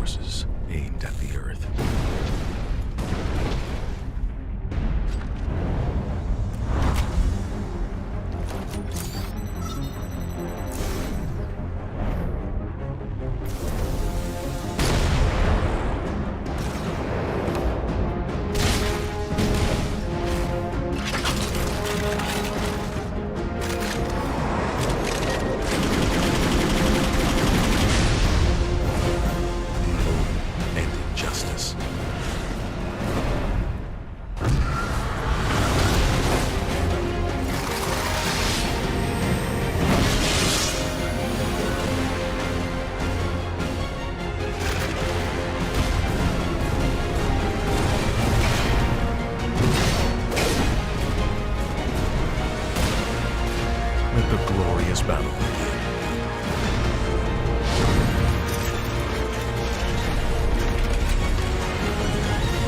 forces aimed at the Earth. Let the glorious battle begin.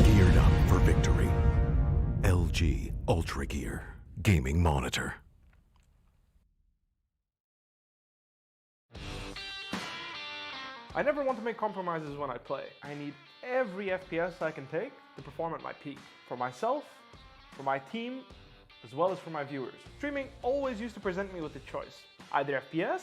Geared up for victory. LG Ultragear Gaming Monitor. I never want to make compromises when I play. I need every FPS I can take to perform at my peak. For myself, for my team, as well as for my viewers. Streaming always used to present me with a choice, either FPS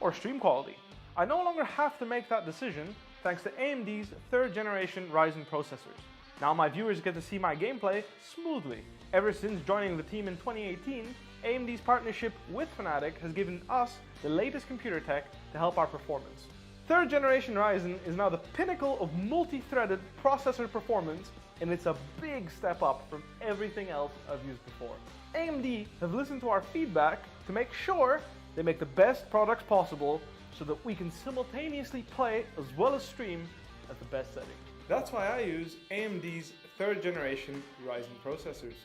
or stream quality. I no longer have to make that decision thanks to AMD's 3rd generation Ryzen processors. Now my viewers get to see my gameplay smoothly. Ever since joining the team in 2018, AMD's partnership with Fnatic has given us the latest computer tech to help our performance. 3rd generation Ryzen is now the pinnacle of multi-threaded processor performance, and it's a big step up from everything else I've used before. AMD have listened to our feedback to make sure they make the best products possible so that we can simultaneously play as well as stream at the best setting. That's why I use AMD's 3rd generation Ryzen processors.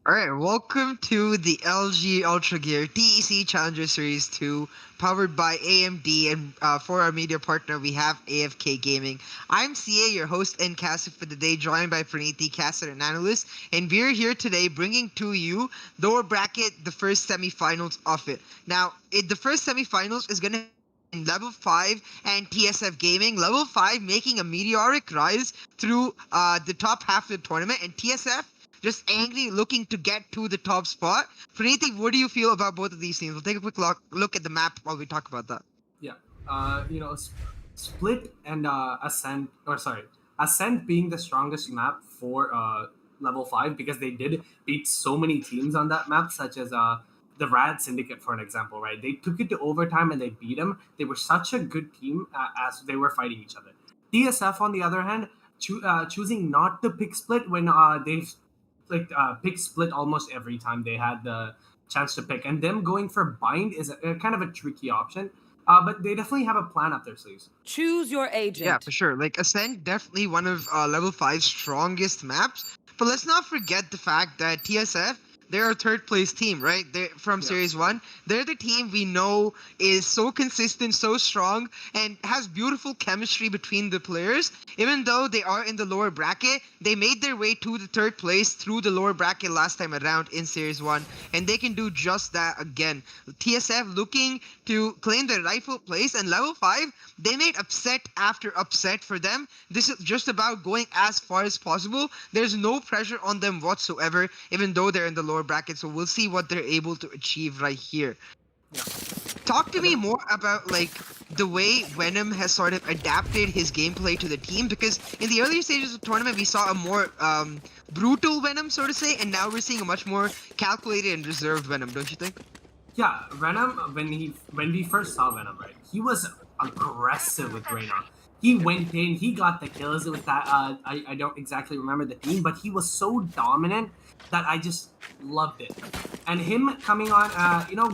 Alright, welcome to the LG Ultragear TEC Challenger Series 2, powered by AMD, and for our media partner, we have AFK Gaming. I'm CA, your host and caster for the day, joined by Praniti, caster and analyst, and we're here today bringing to you lower bracket, the first semifinals of it. Now, the first semifinals is going to in Level 5 and TSF Gaming. Level 5 making a meteoric rise through the top half of the tournament, and TSF just angry, looking to get to the top spot. Praniti, what do you feel about both of these teams? We'll take a quick look at the map while we talk about that. Yeah, Split and Ascent being the strongest map for Level 5 because they did beat so many teams on that map, such as the Rad Syndicate, for an example, right? They took it to overtime and they beat them. They were such a good team as they were fighting each other. TSF, on the other hand, choosing not to pick Split when they've pick Split almost every time they had the chance to pick, and them going for Bind is a kind of a tricky option, but they definitely have a plan up their sleeves. Choose your agent. Yeah, for sure. Like, Ascent, definitely one of Level 5's strongest maps, but let's not forget the fact that TSF, they're a 3rd place team, right? They're from Series 1. They're the team we know is so consistent, so strong, and has beautiful chemistry between the players. Even though they are in the lower bracket, they made their way to the 3rd place through the lower bracket last time around in Series 1, and they can do just that again. TSF looking to claim their rightful place, and Level 5, they made upset after upset for them. This is just about going as far as possible. There's no pressure on them whatsoever, even though they're in the lower bracket, so we'll see what they're able to achieve right here. Yeah. Talk to me more about like the way Venom has sort of adapted his gameplay to the team, because in the earlier stages of the tournament we saw a more brutal Venom, so to say, and now we're seeing a much more calculated and reserved Venom, don't you think? Yeah, Venom, when we first saw Venom, right, he was aggressive with Reyna. He went in, he got the kills with that. I don't exactly remember the team, but he was so dominant that I just loved it. And him coming on,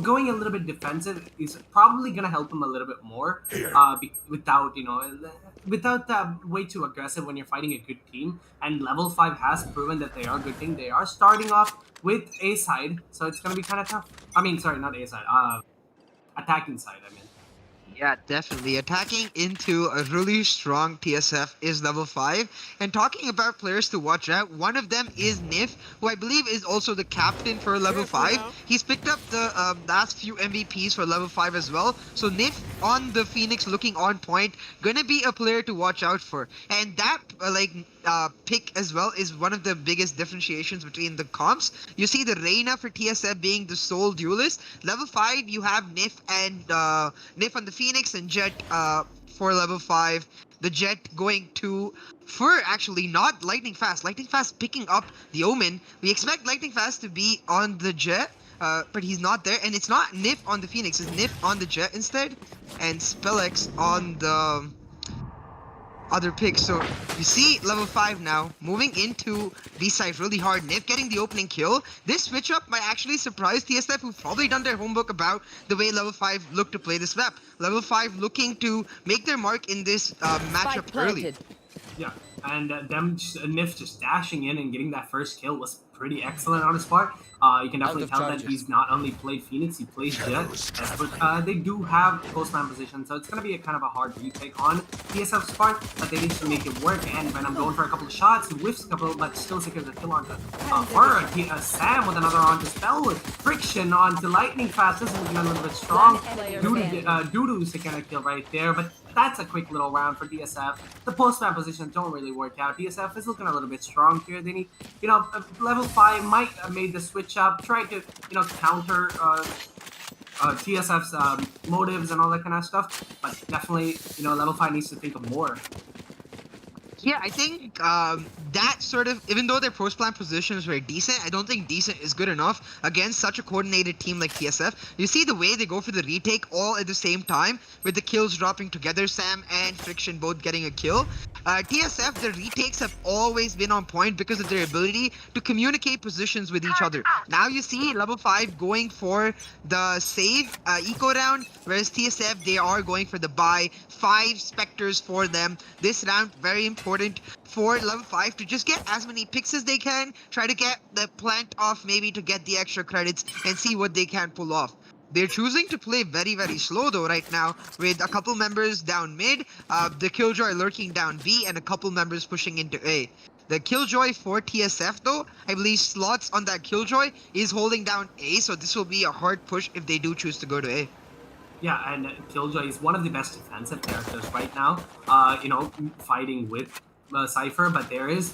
going a little bit defensive is probably gonna help him a little bit more. Without way too aggressive when you're fighting a good team. And Level 5 has proven that they are a good team. They are starting off with A side, so it's gonna be kind of tough. I mean, sorry, not A side. Attacking side, I mean. Yeah, definitely. Attacking into a really strong TSF is level 5. And talking about players to watch out, one of them is Nif, who I believe is also the captain for level 5. He's picked up the last few MVPs for level 5 as well. So Nif on the Phoenix looking on point, gonna be a player to watch out for. And that pick as well is one of the biggest differentiations between the comps. You see the Reyna for TSF being the sole duelist. Level 5, you have Nif and Nif on the Phoenix and Jet for level 5. The Jet going to for actually not Lightning Fast. Lightning Fast picking up the Omen. We expect Lightning Fast to be on the Jet, but he's not there. And it's not Nif on the Phoenix, it's Nif on the Jet instead. And Spellex on the other picks. So you see level 5 now moving into B-side really hard. Nif getting the opening kill. This switch up might actually surprise TSF, who've probably done their homework about the way level 5 look to play this map. Level 5 looking to make their mark in this matchup early. Yeah, and Nif just dashing in and getting that first kill was pretty excellent on his part. You can definitely tell that he's not only played Phoenix, he plays Jet, but they do have postman position, so it's going to be a kind of a hard retake on TSF's part, but they need to make it work. And when I'm going for a couple of shots, he whiffs a couple, but still secures the kill onto Sam with another onto Spell with friction onto Lightning Fast. This is looking a little bit strong. Doodoo's taking a kill right there, but that's a quick little round for DSF. The postman positions don't really work out. DSF is looking a little bit strong here. They need, level 5 might have made the switch up, try to, counter TSF's motives and all that kind of stuff. But definitely, level 5 needs to think of more. Yeah, I think that sort of, even though their post-plan position is very decent, I don't think decent is good enough against such a coordinated team like TSF. You see the way they go for the retake all at the same time, with the kills dropping together, Sam and Friction both getting a kill. TSF, their retakes have always been on point because of their ability to communicate positions with each other. Now you see level 5 going for the save eco round, whereas TSF, they are going for the buy. 5 Spectres for them. This round, very important for level 5 to just get as many picks as they can, try to get the plant off maybe to get the extra credits and see what they can pull off. They're choosing to play very, very slow though right now, with a couple members down mid, the Killjoy lurking down B, and a couple members pushing into A. The Killjoy for TSF though, I believe slots on that Killjoy is holding down A, so this will be a hard push if they do choose to go to A. Yeah, and Killjoy is one of the best defensive characters right now, fighting with Cypher, but there is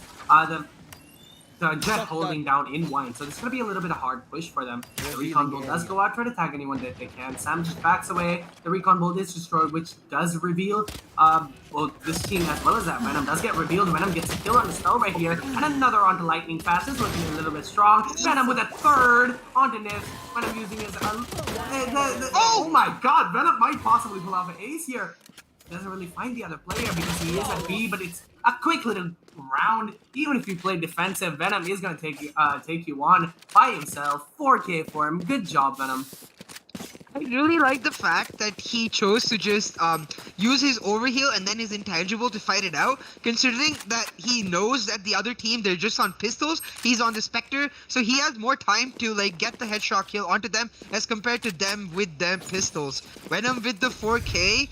the Jet holding down in Wine, so it's going to be a little bit of a hard push for them. The Recon Bolt does go out, try to tag anyone that they can. Sam just backs away. The Recon Bolt is destroyed, which does reveal this team as well as that. Venom does get revealed. Venom gets a kill on the Spell right here, and another onto Lightning Fast. Is looking a little bit strong. Venom with a third onto Nif. Venom using his oh my god, Venom might possibly pull off an ace here. Doesn't really find the other player because he is at B, but it's a quick little round. Even if you play defensive, Venom is going to take you on by himself. 4K for him. Good job, Venom. I really like the fact that he chose to just use his overheal and then his intangible to fight it out, considering that he knows that the other team, they're just on pistols, he's on the Spectre, so he has more time to get the headshot kill onto them as compared to them with them pistols. Venom with the 4K,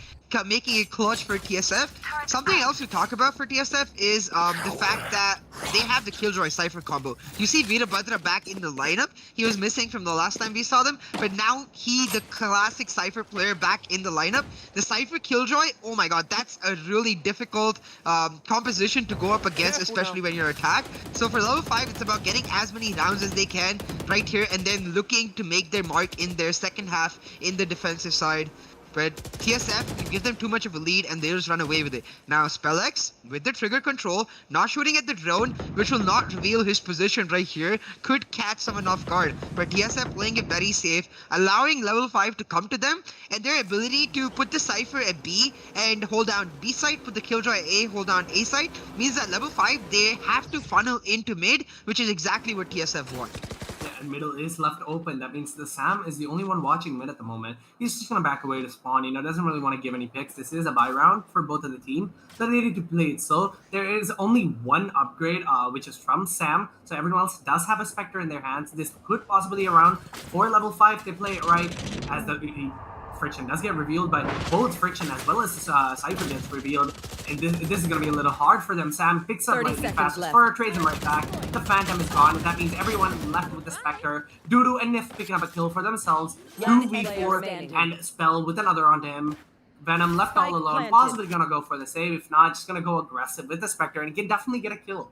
making it clutch for TSF. Something else to talk about for TSF is the fact that they have the Killjoy Cypher combo. You see Veerabhadra back in the lineup. He was missing from the last time we saw them, but now he, the classic Cypher player, back in the lineup. The Cypher Killjoy, oh my god, that's a really difficult composition to go up against, especially when you're attacked. So for level 5, it's about getting as many rounds as they can right here, and then looking to make their mark in their second half in the defensive side. But TSF can give them too much of a lead and they'll just run away with it. Now Spellex, with the trigger control, not shooting at the drone, which will not reveal his position right here, could catch someone off guard. But TSF playing it very safe, allowing level 5 to come to them, and their ability to put the Cypher at B and hold down B side, put the Killjoy at A, hold down A side, means that level 5, they have to funnel into mid, which is exactly what TSF want. And middle is left open. That means the Sam is the only one watching mid at the moment. He's just going to back away to spawn. Doesn't really want to give any picks. This is a buy round for both of the team. So they need to play it. So there is only one upgrade, which is from Sam. So everyone else does have a Spectre in their hands. This could possibly be around for level 5. They play it right as the Friction does get revealed, but both Friction as well as Cypher gets revealed. And this is going to be a little hard for them. Sam picks up lightning fast. Spur trades him right back. The Phantom is gone. And that means everyone left with the Spectre. Dudu and Nif picking up a kill for themselves. 2v4 and Spell with another onto him. Venom left all alone. Possibly going to go for the save. If not, just going to go aggressive with the Spectre and can definitely get a kill.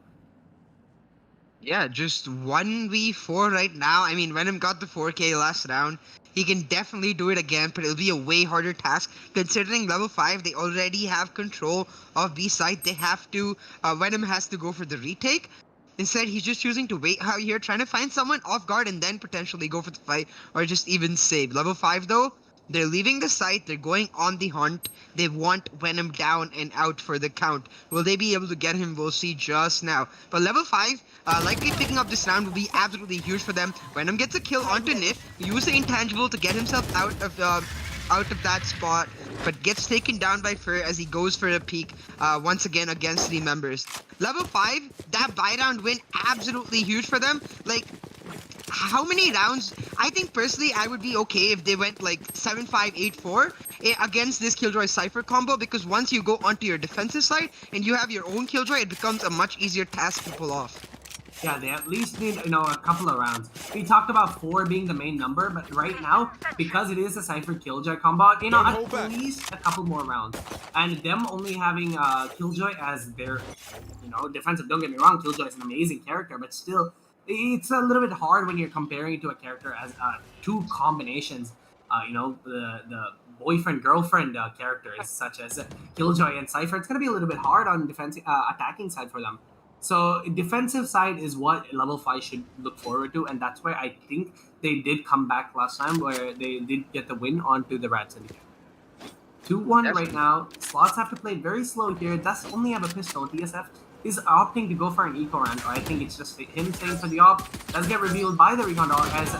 Yeah, just 1v4 right now. I mean, Venom got the 4K last round. He can definitely do it again, but it'll be a way harder task considering level 5. They already have control of B side. They have to. Venom has to go for the retake. Instead, he's just choosing to wait out here, trying to find someone off guard and then potentially go for the fight or just even save. Level 5 though, they're leaving the site. They're going on the hunt. They want Venom down and out for the count. Will they be able to get him? We'll see just now. But level 5, likely picking up this round will be absolutely huge for them. Venom gets a kill onto Nif. Use the intangible to get himself out of that spot, but gets taken down by Fur as he goes for a peek once again against 3 members. Level 5, that buy round win, absolutely huge for them. Like, how many rounds? I think personally I would be okay if they went like 7-5, 8-4 against this Killjoy Cypher combo, because once you go onto your defensive side and you have your own Killjoy, it becomes a much easier task to pull off. Yeah, they at least need, a couple of rounds. We talked about 4 being the main number, but right now, because it is a Cypher Killjoy combo, at least a couple more rounds. And them only having Killjoy as their, defensive, don't get me wrong, Killjoy is an amazing character, but still, it's a little bit hard when you're comparing it to a character as 2 combinations, the boyfriend-girlfriend characters, such as Killjoy and Cypher. It's going to be a little bit hard on defensive, attacking side for them. So defensive side is what level 5 should look forward to, and that's why I think they did come back last time, where they did get the win onto the Rat Syndicate. 2-1 right now. Slots have to play very slow here. Does only have a pistol. TSF is opting to go for an eco round, or I think it's just him staying for the op. Does get revealed by the Recon Dog as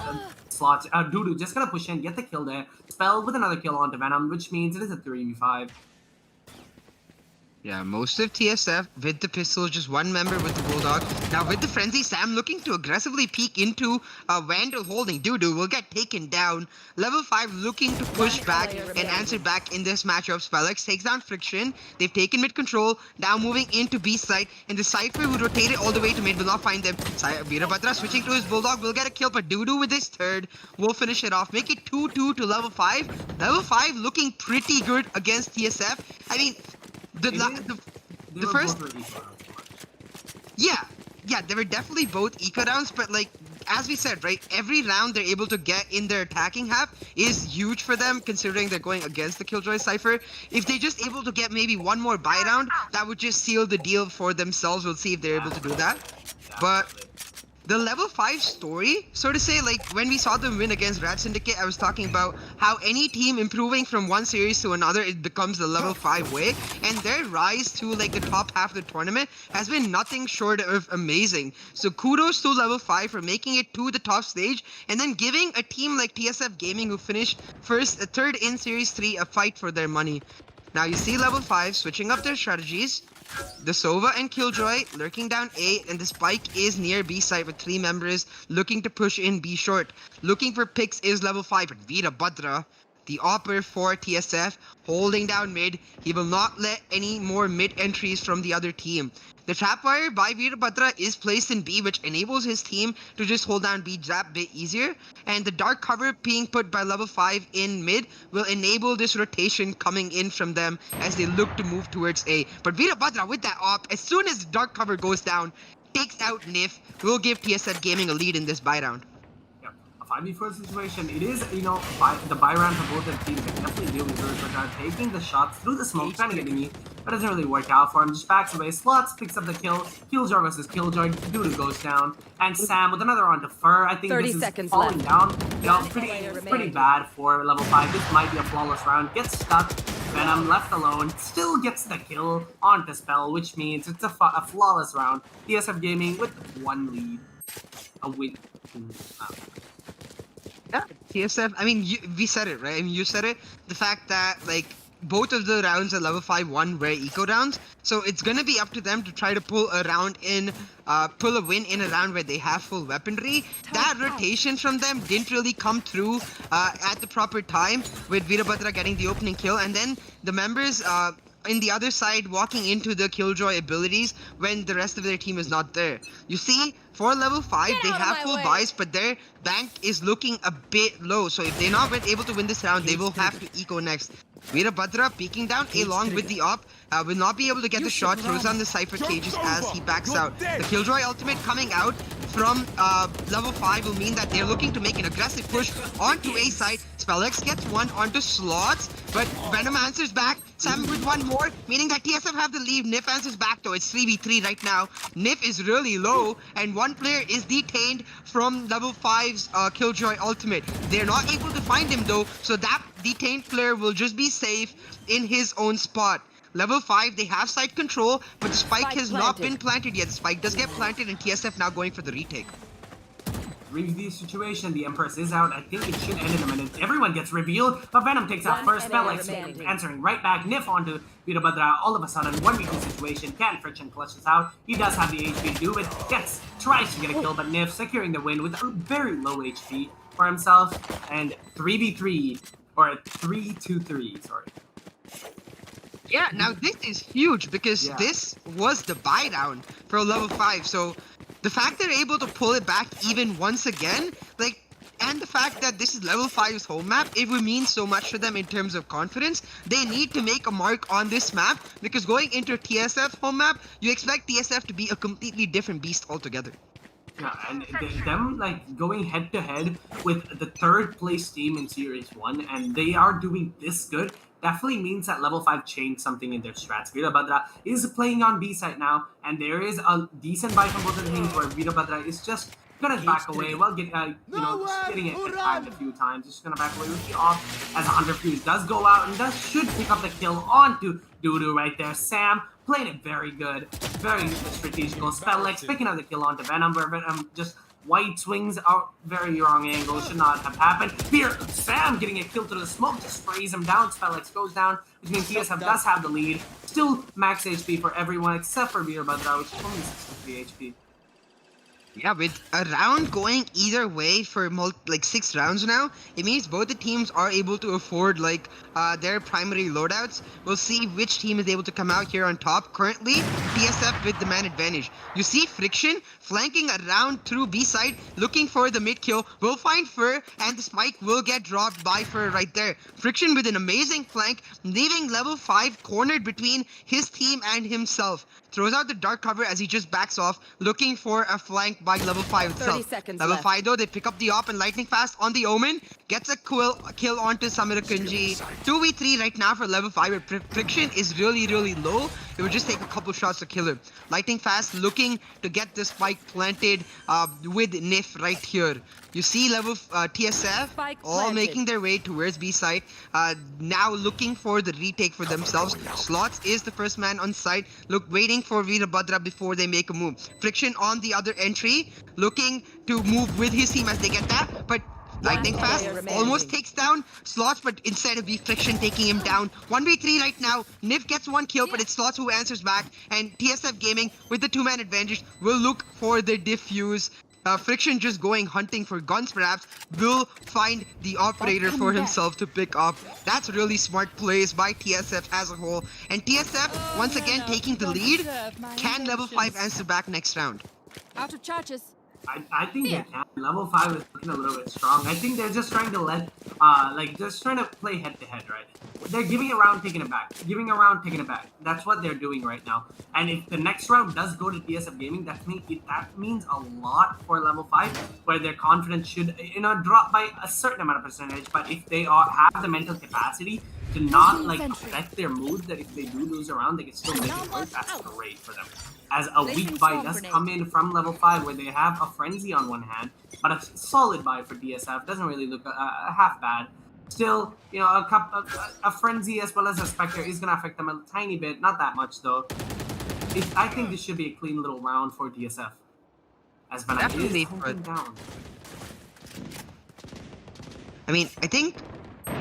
Slots. Dudu just gonna push in, get the kill there. Spell with another kill onto Venom, which means it is a 3v5. Yeah, most of TSF with the pistol, just 1 member with the Bulldog. Now with the Frenzy, Sam looking to aggressively peek into Vandal holding Dudu will get taken down. Level 5 looking to push back and answer back in this matchup. Spellex takes down Friction. They've taken mid control. Now moving into B side. And the Cypher who rotated all the way to mid will not find them. Veerabhadra switching to his Bulldog will get a kill, but Dudu with his third will finish it off. Make it 2-2 to level 5. Level 5 looking pretty good against TSF. I mean, the first, yeah, they were definitely both eco rounds, but like as we said, right, every round they're able to get in their attacking half is huge for them, considering they're going against the Killjoy Cypher. If they just able to get maybe 1 more buy round, that would just seal the deal for themselves. We'll see if they're able to do that. But the level 5 story, so to say, like when we saw them win against Rat Syndicate, I was talking about how any team improving from one series to another, it becomes the level 5 way, and their rise to like the top half of the tournament has been nothing short of amazing. So kudos to level 5 for making it to the top stage and then giving a team like TSF Gaming, who finished third in series 3, a fight for their money. Now you see level 5 switching up their strategies. The Sova and Killjoy lurking down A, and the Spike is near B side with 3 members looking to push in B short. Looking for picks is level 5, but Veerabhadra, the opper for TSF, holding down mid. He will not let any more mid entries from the other team. The trapwire by Veerabhadra is placed in B, which enables his team to just hold down B that bit easier. And the dark cover being put by level 5 in mid will enable this rotation coming in from them as they look to move towards A. But Veerabhadra with that op, as soon as dark cover goes down, takes out Nif, will give TSF Gaming a lead in this buy round. 5v4 situation, it is, the buy round for both the teams. They definitely deal with Veerabhadra taking the shots through the smoke, trying to get me. That doesn't really work out for him. Just backs away. Slots picks up the kill. Killjoy versus Killjoy. Dudu goes down. And Sam with another onto Fur. I think this is falling down. Pretty bad for level 5. This might be a flawless round. Gets stuck. Venom left alone. Still gets the kill onto Spell, which means it's a flawless round. TSF Gaming with 1 lead. A win. Yeah, TSF, I mean, we said it, right? I mean, you said it. The fact that, like, both of the rounds at level 5-1 were eco rounds, so it's gonna be up to them to try to pull a win in a round where they have full weaponry. That rotation from them didn't really come through at the proper time, with Veerabhadra getting the opening kill, and then the members in the other side walking into the Killjoy abilities when the rest of their team is not there. You see, for level 5, they have full buys, but their bank is looking a bit low. So if they're not able to win this round, they will have to eco next. Veerabhadra peeking down along with the op, will not be able to get the shot, throws on the Cypher cages as he backs out. The Killjoy ultimate coming out from level 5 will mean that they're looking to make an aggressive push onto A side. Spellex gets one onto slots, but Venom answers back. Sam with one more, meaning that TSF have the lead. Nif answers back though. It's 3v3 right now. Nif is really low, and one player is detained from level 5's Killjoy ultimate. They're not able to find him though, so that detained player will just be safe in his own spot. Level 5, they have site control, but the spike has not been planted yet. The spike does get planted, and TSF now going for the retake. 3v situation, the Empress is out. I think it should end in a minute. Everyone gets revealed, but Venom takes out first. Spellex answering right back. Nif onto Veerabhadra. All of a sudden, 1v2 situation. Can Friction clutches out. He does have the HP to do it. Tries to get a kill, but Nif securing the win with a very low HP for himself. And 3v3, or 3-2-3, sorry. Yeah, now this is huge because this was the buy down for level 5. So the fact they're able to pull it back even once again, and the fact that this is level 5's home map, it will mean so much to them in terms of confidence. They need to make a mark on this map because going into TSF home map, you expect TSF to be a completely different beast altogether. Yeah, and them going head to head with the third place team in Series 1, and they are doing this good, definitely means that level 5 changed something in their strats. Veerabhadra is playing on B side now, and there is a decent buy from both of the teams where Veerabhadra is just gonna back away while getting it timed a few times. Just gonna back away with the off as 100 Fuse does go out and should pick up the kill onto Doodoo right there. Sam playing it very good, very strategical. Spellex picking up the kill onto Venom, where Venom just white swings out very wrong angle, should not have happened. Here, Sam getting a kill through the smoke, just sprays him down. Spellex goes down, which means TSF does have the lead. Still max HP for everyone except for Veerabhadra, which is only 63 HP. Yeah, with a round going either way for 6 rounds now, it means both the teams are able to afford their primary loadouts. We'll see which team is able to come out here on top. Currently, TSF with the man advantage. You see Friction flanking around through B side, looking for the mid kill. Will find Fur, and the spike will get dropped by Fur right there. Friction with an amazing flank, leaving level 5 cornered between his team and himself. Throws out the dark cover as he just backs off, looking for a flank by level 5 itself. Level 5 though, they pick up the op and lightning fast on the Omen. Gets a kill onto Samirakunji. 2v3 right now for level 5, where Friction is really low. It would just take a couple shots to kill him. Lightning fast looking to get the spike planted with Nif right here. You see level TSF all making their way towards B side. Now looking for the retake for themselves. Slots is the first man on site. Waiting for Veerabhadra before they make a move. Friction on the other entry, looking to move with his team as they get that, but lightning fast almost takes down Slots, but instead of Friction taking him down. 1v3 right now. Nif gets one kill, but it's Slots who answers back, and TSF Gaming with the 2-man advantage will look for the defuse. Friction just going hunting for guns perhaps, will find the operator for himself to pick up. That's really smart plays by TSF as a whole. And TSF once again taking the lead. Can level 5 answer back next round? Out of charges. I think they can. Level 5 is looking a little bit strong. I think they're just trying to just trying to play head to head, right? They're giving a round, taking it back. Giving a round, taking it back. That's what they're doing right now. And if the next round does go to TSF Gaming, that means a lot for level 5, where their confidence should, drop by a certain amount of percentage. But if they have the mental capacity to not affect their mood, that if they do lose a round, they can still make it work, that's great for them. As a weak buy does come in from level 5, where they have a Frenzy on one hand, but a solid buy for DSF. Doesn't really look half bad. Still, a Frenzy as well as a Spectre is going to affect them a tiny bit. Not that much, though. I think this should be a clean little round for DSF. As Venom is holding down. I mean, I think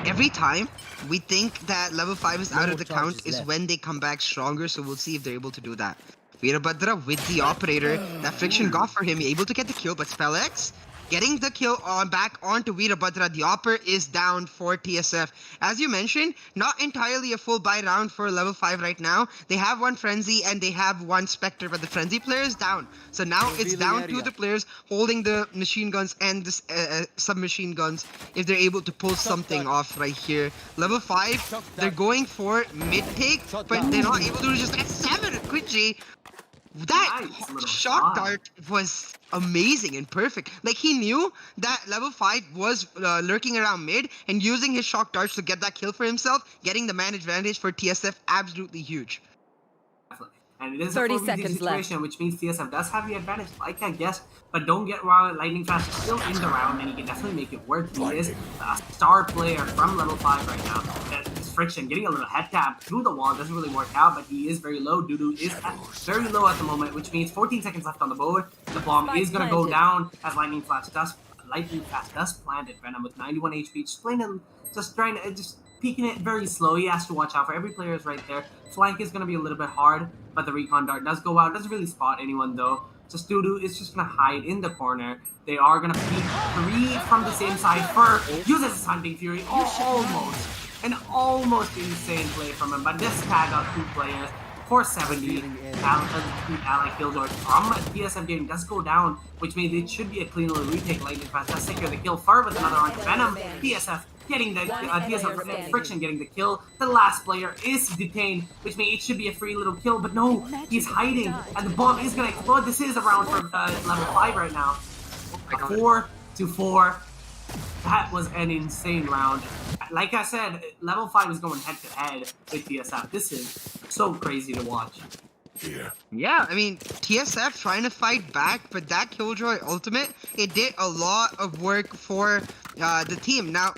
every time we think that level 5 is out more of the charges count is left. when they come back stronger, so we'll see if they're able to do that. Veerabhadra with the operator, that friction got for him, able to get the kill, but SpellX getting the kill on back onto Veerabhadra. The Opper is down for TSF. As you mentioned, not entirely a full buy round for level 5 right now. They have one Frenzy and they have one Spectre, but the Frenzy player is down. So now it's down to the players holding the machine guns and the submachine guns if they're able to pull something off right here. Level 5, they're going for mid-take, but they're not able to do just that 7 Quidgy. That Nice little shock shot. dart was amazing and perfect. Like, he knew that level 5 was lurking around mid, and using his shock darts to get that kill for himself, getting the man advantage for TSF, absolutely huge. And it is 30 a 4v3 seconds situation, left. which means TSF does have the advantage, like I guessed. But don't get wrong, Lightning Flash is still in the round, and he can definitely make it work. He is a star player from level 5 right now. His friction, getting a little head tap through the wall, doesn't really work out, but he is very low. Dudu is very low at the moment, which means 14 seconds left on the board. The bomb is going to go down as Lightning Flash does plant it. Venom with 91 HP, just peeking it very slow. He has to watch out for every player is right there. Flank is going to be a little bit hard, but the recon dart does go out. Doesn't really spot anyone though. Just Dudu is just going to hide in the corner. They are going to peek 3 from the same side. Fur uses his Hunting Fury. Almost insane play from him, but this tag out 2 players. 470. Ally Killjoy from TSF game does go down, which means it should be a clean little retake. Lightning Flash does secure the kill. Fur with another on Venom. TSF getting the TSF friction getting the kill. The last player is detained, which means it should be a free little kill, but no, he's hiding, and the bomb is gonna explode. This is a round for level 5 right now. 4-4. That was an insane round. Like I said, level 5 is going head to head with TSF. This is so crazy to watch. Yeah, I mean, TSF trying to fight back, but that Killjoy ultimate, it did a lot of work for the team. Now,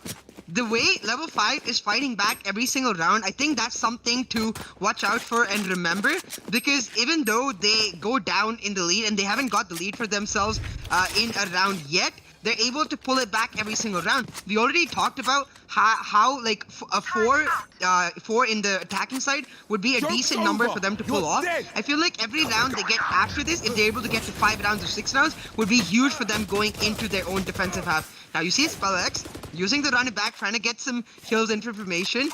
the way level 5 is fighting back every single round, I think that's something to watch out for and remember, because even though they go down in the lead and they haven't got the lead for themselves in a round yet, they're able to pull it back every single round. We already talked about how like a 4 in the attacking side would be a decent number for them to pull off. I feel like every round they get after this, if they're able to get to 5 rounds or 6 rounds, would be huge for them going into their own defensive half. Now you see SpellX using the run it back, trying to get some kills and information,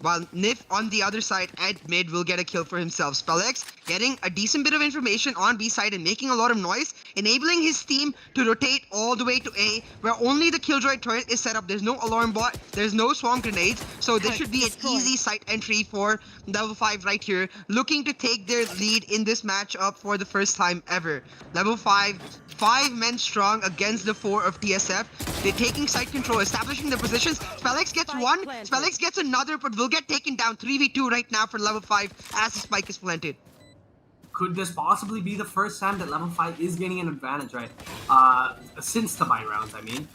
while Nif on the other side at mid will get a kill for himself. SpellX getting a decent bit of information on B side and making a lot of noise, enabling his team to rotate all the way to A, where only the Killjoy turret is set up. There's no alarm bot, there's no swarm grenades, so this should be an easy site entry for level 5 right here, looking to take their lead in this matchup for the first time ever. Level 5 men strong against the 4 of TSF. They're taking site control, establishing their positions. SpellX gets one, SpellX gets another, but will get taken down. 3v2 right now for level 5 as the spike is planted. Could this possibly be the first time that level 5 is gaining an advantage, right? Since the buy rounds, I mean.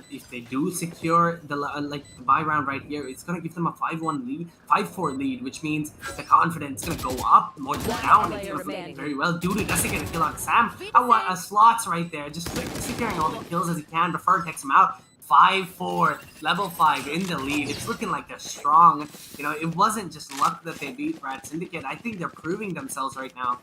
If they do secure the buy round right here, it's going to give them a 5-1 lead, 5-4 lead, which means the confidence is going to go up more than down. It's going to play very well. Dudu doesn't get a kill on Sam. Slots right there, just securing all the kills as he can before it takes him out. 5-4, level 5 in the lead. It's looking like they're strong. You know, it wasn't just luck that they beat Rat Syndicate. I think they're proving themselves right now.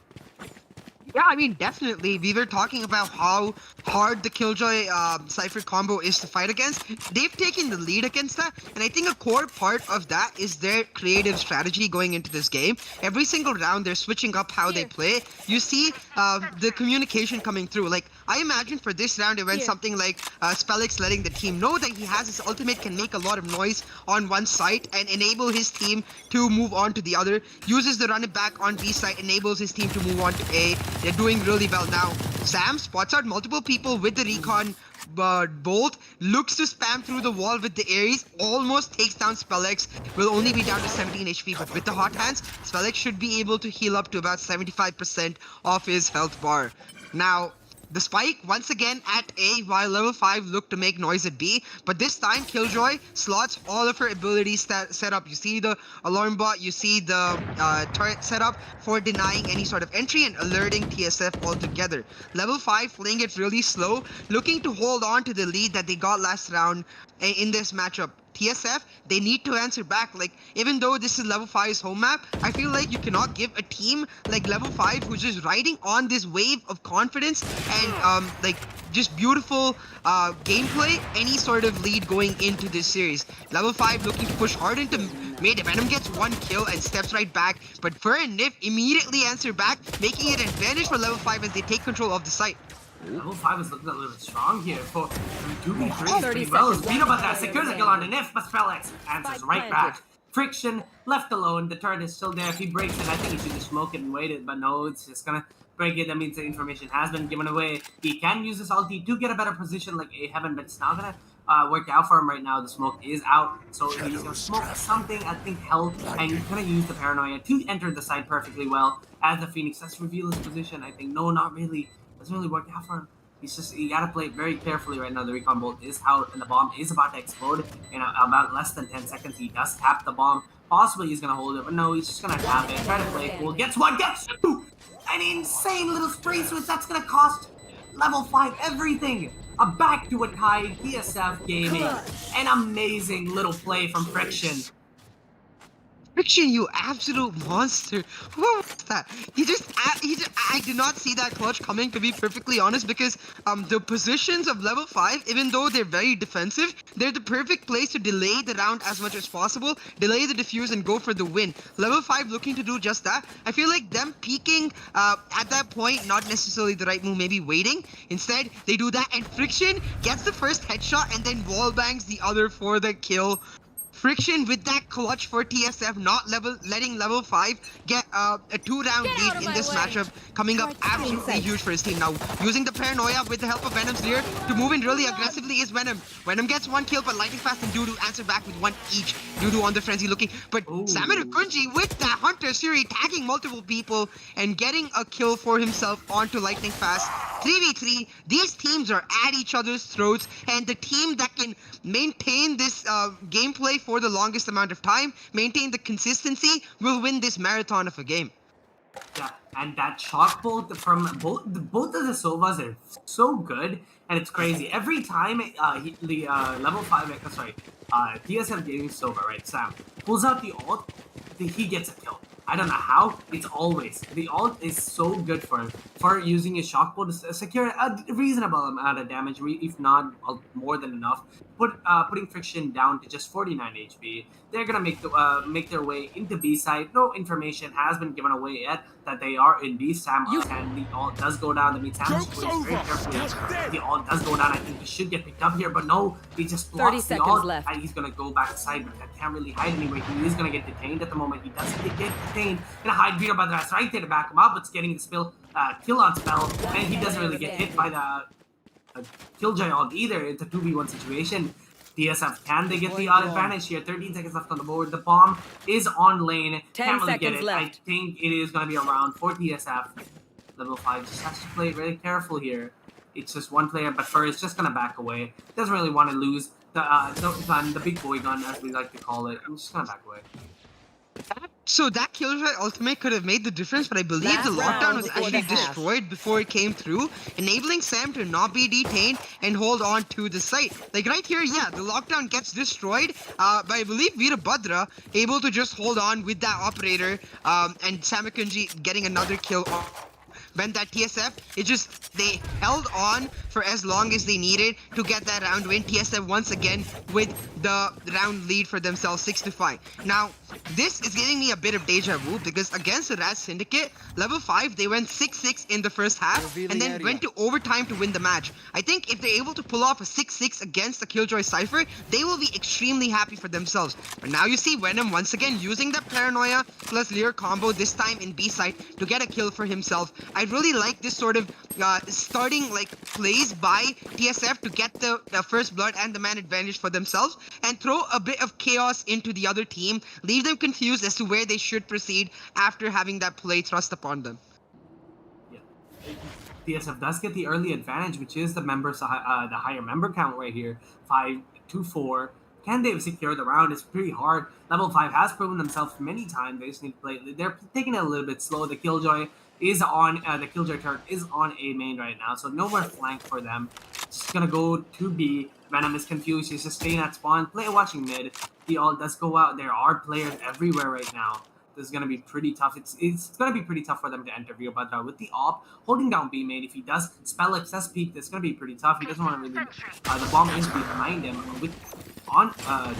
Yeah, I mean, definitely. We were talking about how hard the Killjoy Cypher combo is to fight against. They've taken the lead against that, and I think a core part of that is their creative strategy going into this game. Every single round, they're switching up how they play. You see the communication coming through. Like, I imagine for this round, it went something like SpellX letting the team know that he has his ultimate, can make a lot of noise on one side and enable his team to move on to the other. Uses the run it back on B side, enables his team to move on to A. They're doing really well now. Sam spots out multiple people with the recon bolt, looks to spam through the wall with the Ares, almost takes down SpellX, will only be down to 17 HP, but with the hot hands, SpellX should be able to heal up to about 75% of his health bar. Now, the spike once again at A while level 5 looked to make noise at B, but this time Killjoy slots all of her abilities set up. You see the alarm bot, you see the turret set up for denying any sort of entry and alerting TSF altogether. Level 5 playing it really slow, looking to hold on to the lead that they got last round in this matchup. TSF, they need to answer back. Like, even though this is level 5's home map, I feel like you cannot give a team like level 5 who's just riding on this wave of confidence and like just beautiful gameplay any sort of lead going into this series. Level 5 looking to push hard into mid. Venom gets 1 kill and steps right back, but Fur and Nif immediately answer back, making it an advantage for level 5 as they take control of the site. Level 5 is looking a little bit strong here for 2v3 30 pretty well. seconds Vito left. Batra secures a kill on the Nif, but Spellex answers right back. Friction, left alone, the turret is still there. If he breaks it, I think he should just smoke it and wait it, but no, it's just gonna break it. That means the information has been given away. He can use his ulti to get a better position like a Heaven, but it's not gonna work out for him right now. The smoke is out, so he's gonna smoke something, I think health, and he's gonna use the paranoia to enter the side perfectly well. As the Phoenix does reveal his position, I think no, not really. Doesn't really work out for him. You gotta play it very carefully right now. The recon bolt is out and the bomb is about to explode in about less than 10 seconds. He does tap the bomb. Possibly he's gonna hold it, but no, he's just gonna tap it. Try to play it cool. Gets one, gets two! An insane little spray switch that's gonna cost level 5 everything. A back to a tie TSF gaming. An amazing little play from Friction. Friction, you absolute monster. What was that? I did not see that clutch coming, to be perfectly honest, because the positions of level 5, even though they're very defensive, they're the perfect place to delay the round as much as possible, delay the defuse and go for the win. Level 5 looking to do just that. I feel like them peeking at that point, not necessarily the right move, maybe waiting. Instead, they do that and Friction gets the first headshot and then wall bangs the other for the kill. Friction with that clutch for TSF, not letting level 5 get a 2-round lead in this matchup, coming up absolutely huge for his team. Now, using the paranoia with the help of Venom's Leer to move in really aggressively is Venom. Venom gets 1 kill, but Lightning Fast and Dudu answer back with 1 each. Dudu on the frenzy looking, but Samir Kunji with that Hunter Siri tagging multiple people and getting a kill for himself onto Lightning Fast. 3v3, these teams are at each other's throats, and the team that can maintain this gameplay for the longest amount of time, maintain the consistency, will win this marathon of a game. Yeah, and that shock bolt from both of the Sovas are so good, and it's crazy. Every time the level 5, TSF Gaming Sova, right, Sam, pulls out the ult, he gets a kill. I don't know how, it's always. The ult is so good for him, for using his shock bolt to secure a reasonable amount of damage, if not more than enough. Putting Friction down to just 49 HP. They're gonna make their way into B side. No information has been given away yet that they are in B. Sam and the ult does go down. That means Sam is very carefully. The ult does go down. I think he should get picked up here, but no, he just blocks the ult. left. And he's gonna go back side, but that can't really hide anyway. He is gonna get detained at the moment. He doesn't get detained. Gonna hide Vito Badras right there to back him up. It's getting the kill on spell, and he doesn't really get hit by the Killjoy ult either. It's a 2v1 situation. TSF, can they get the advantage here? 13 seconds left on the board. The bomb is on lane. 10 Can't really get seconds it. left. I think it is going to be around for TSF. Level 5 just has to play really careful here. It's just one player, but Fur is just going to back away. Doesn't really want to lose the big boy gun, as we like to call it. I'm just going to back away. So that Killjoy ultimate could have made the difference, but I believe the lockdown was actually destroyed before it came through, enabling Sam to not be detained and hold on to the site. Like right here, yeah, the lockdown gets destroyed, but I believe Veerabhadra able to just hold on with that operator, and Samakunji getting another kill on. When that TSF, they held on for as long as they needed to get that round win. TSF once again with the round lead for themselves, 6-5. Now, this is giving me a bit of deja vu because against the Raz Syndicate, level 5, they went 6-6 in the first half and then went to overtime to win the match. I think if they're able to pull off a 6-6 against the Killjoy Cypher, they will be extremely happy for themselves. But now you see Venom once again using that Paranoia plus Leer combo, this time in B side, to get a kill for himself. I really like this sort of starting plays by TSF to get the first blood and the man advantage for themselves and throw a bit of chaos into the other team, leave them confused as to where they should proceed after having that play thrust upon them. Yeah. TSF does get the early advantage, which is the higher member count right here, 5-4. Can they secure the round? It's pretty hard. Level 5 has proven themselves many times. They just need to play. They're taking it a little bit slow. The Killjoy is on the Killjoy turret is on A main right now, so no more flank for them. Just gonna go to B. Venom is confused. He's just staying at spawn, watching mid. The ult does go out. There are players everywhere right now. This is going to be pretty tough. It's going to be pretty tough for them to enter Virabhadra with the op holding down B main. If he does spell excess peak, that's going to be pretty tough. He doesn't want to really. The bomb is behind him with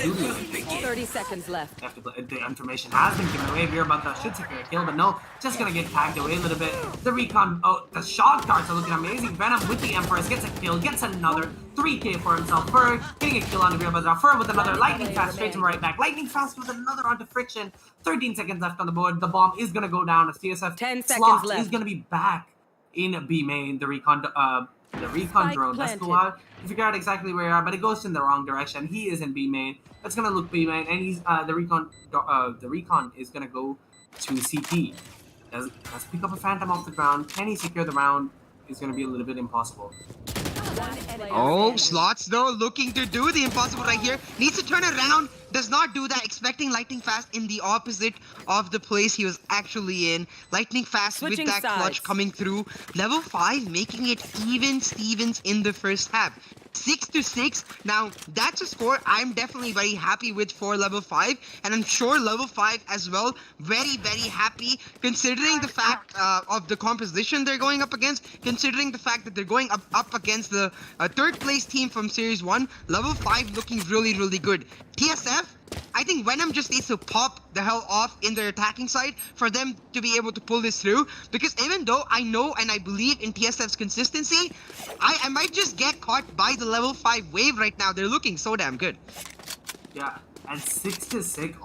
duty. 30 seconds left. The information has been given away. Virabhadra should secure a kill, but no, just going to get tagged away a little bit. The recon, the shot darts are looking amazing. Venom with the Empress gets a kill, gets another 3k for himself. Fur getting a kill on the Virabhadra. Fur with another lightning fast straight to him right back. Lightning fast with another onto Friction. 13 seconds left on the board. The bomb is gonna go down as TSF 10 seconds Slots left. is gonna be back in B main. The recon drone does go out. You figure out exactly where you are, but it goes in the wrong direction. He is in B main. That's gonna look B main, and he's the recon is gonna go to CT. Does pick up a phantom off the ground. Can he secure the round? Is gonna be a little bit impossible. Oh, Slots though looking to do the impossible right here. Needs to turn around. Does not do that. Expecting Lightning Fast in the opposite of the place he was actually in. Lightning Fast Switching with that sides. clutch coming through. Level 5 making it even Stevens in the first half. 6-6. Now, that's a score I'm definitely very happy with for level 5. And I'm sure level 5 as well. Very, very happy considering the fact of the composition they're going up against. Considering the fact that they're going up against the third place team from Series 1. Level 5 looking really, really good. TSF, I think Venom just needs to pop the hell off in their attacking side for them to be able to pull this through. Because even though I know and I believe in TSF's consistency, I might just get caught by the level 5 wave right now. They're looking so damn good. Yeah, and 6-6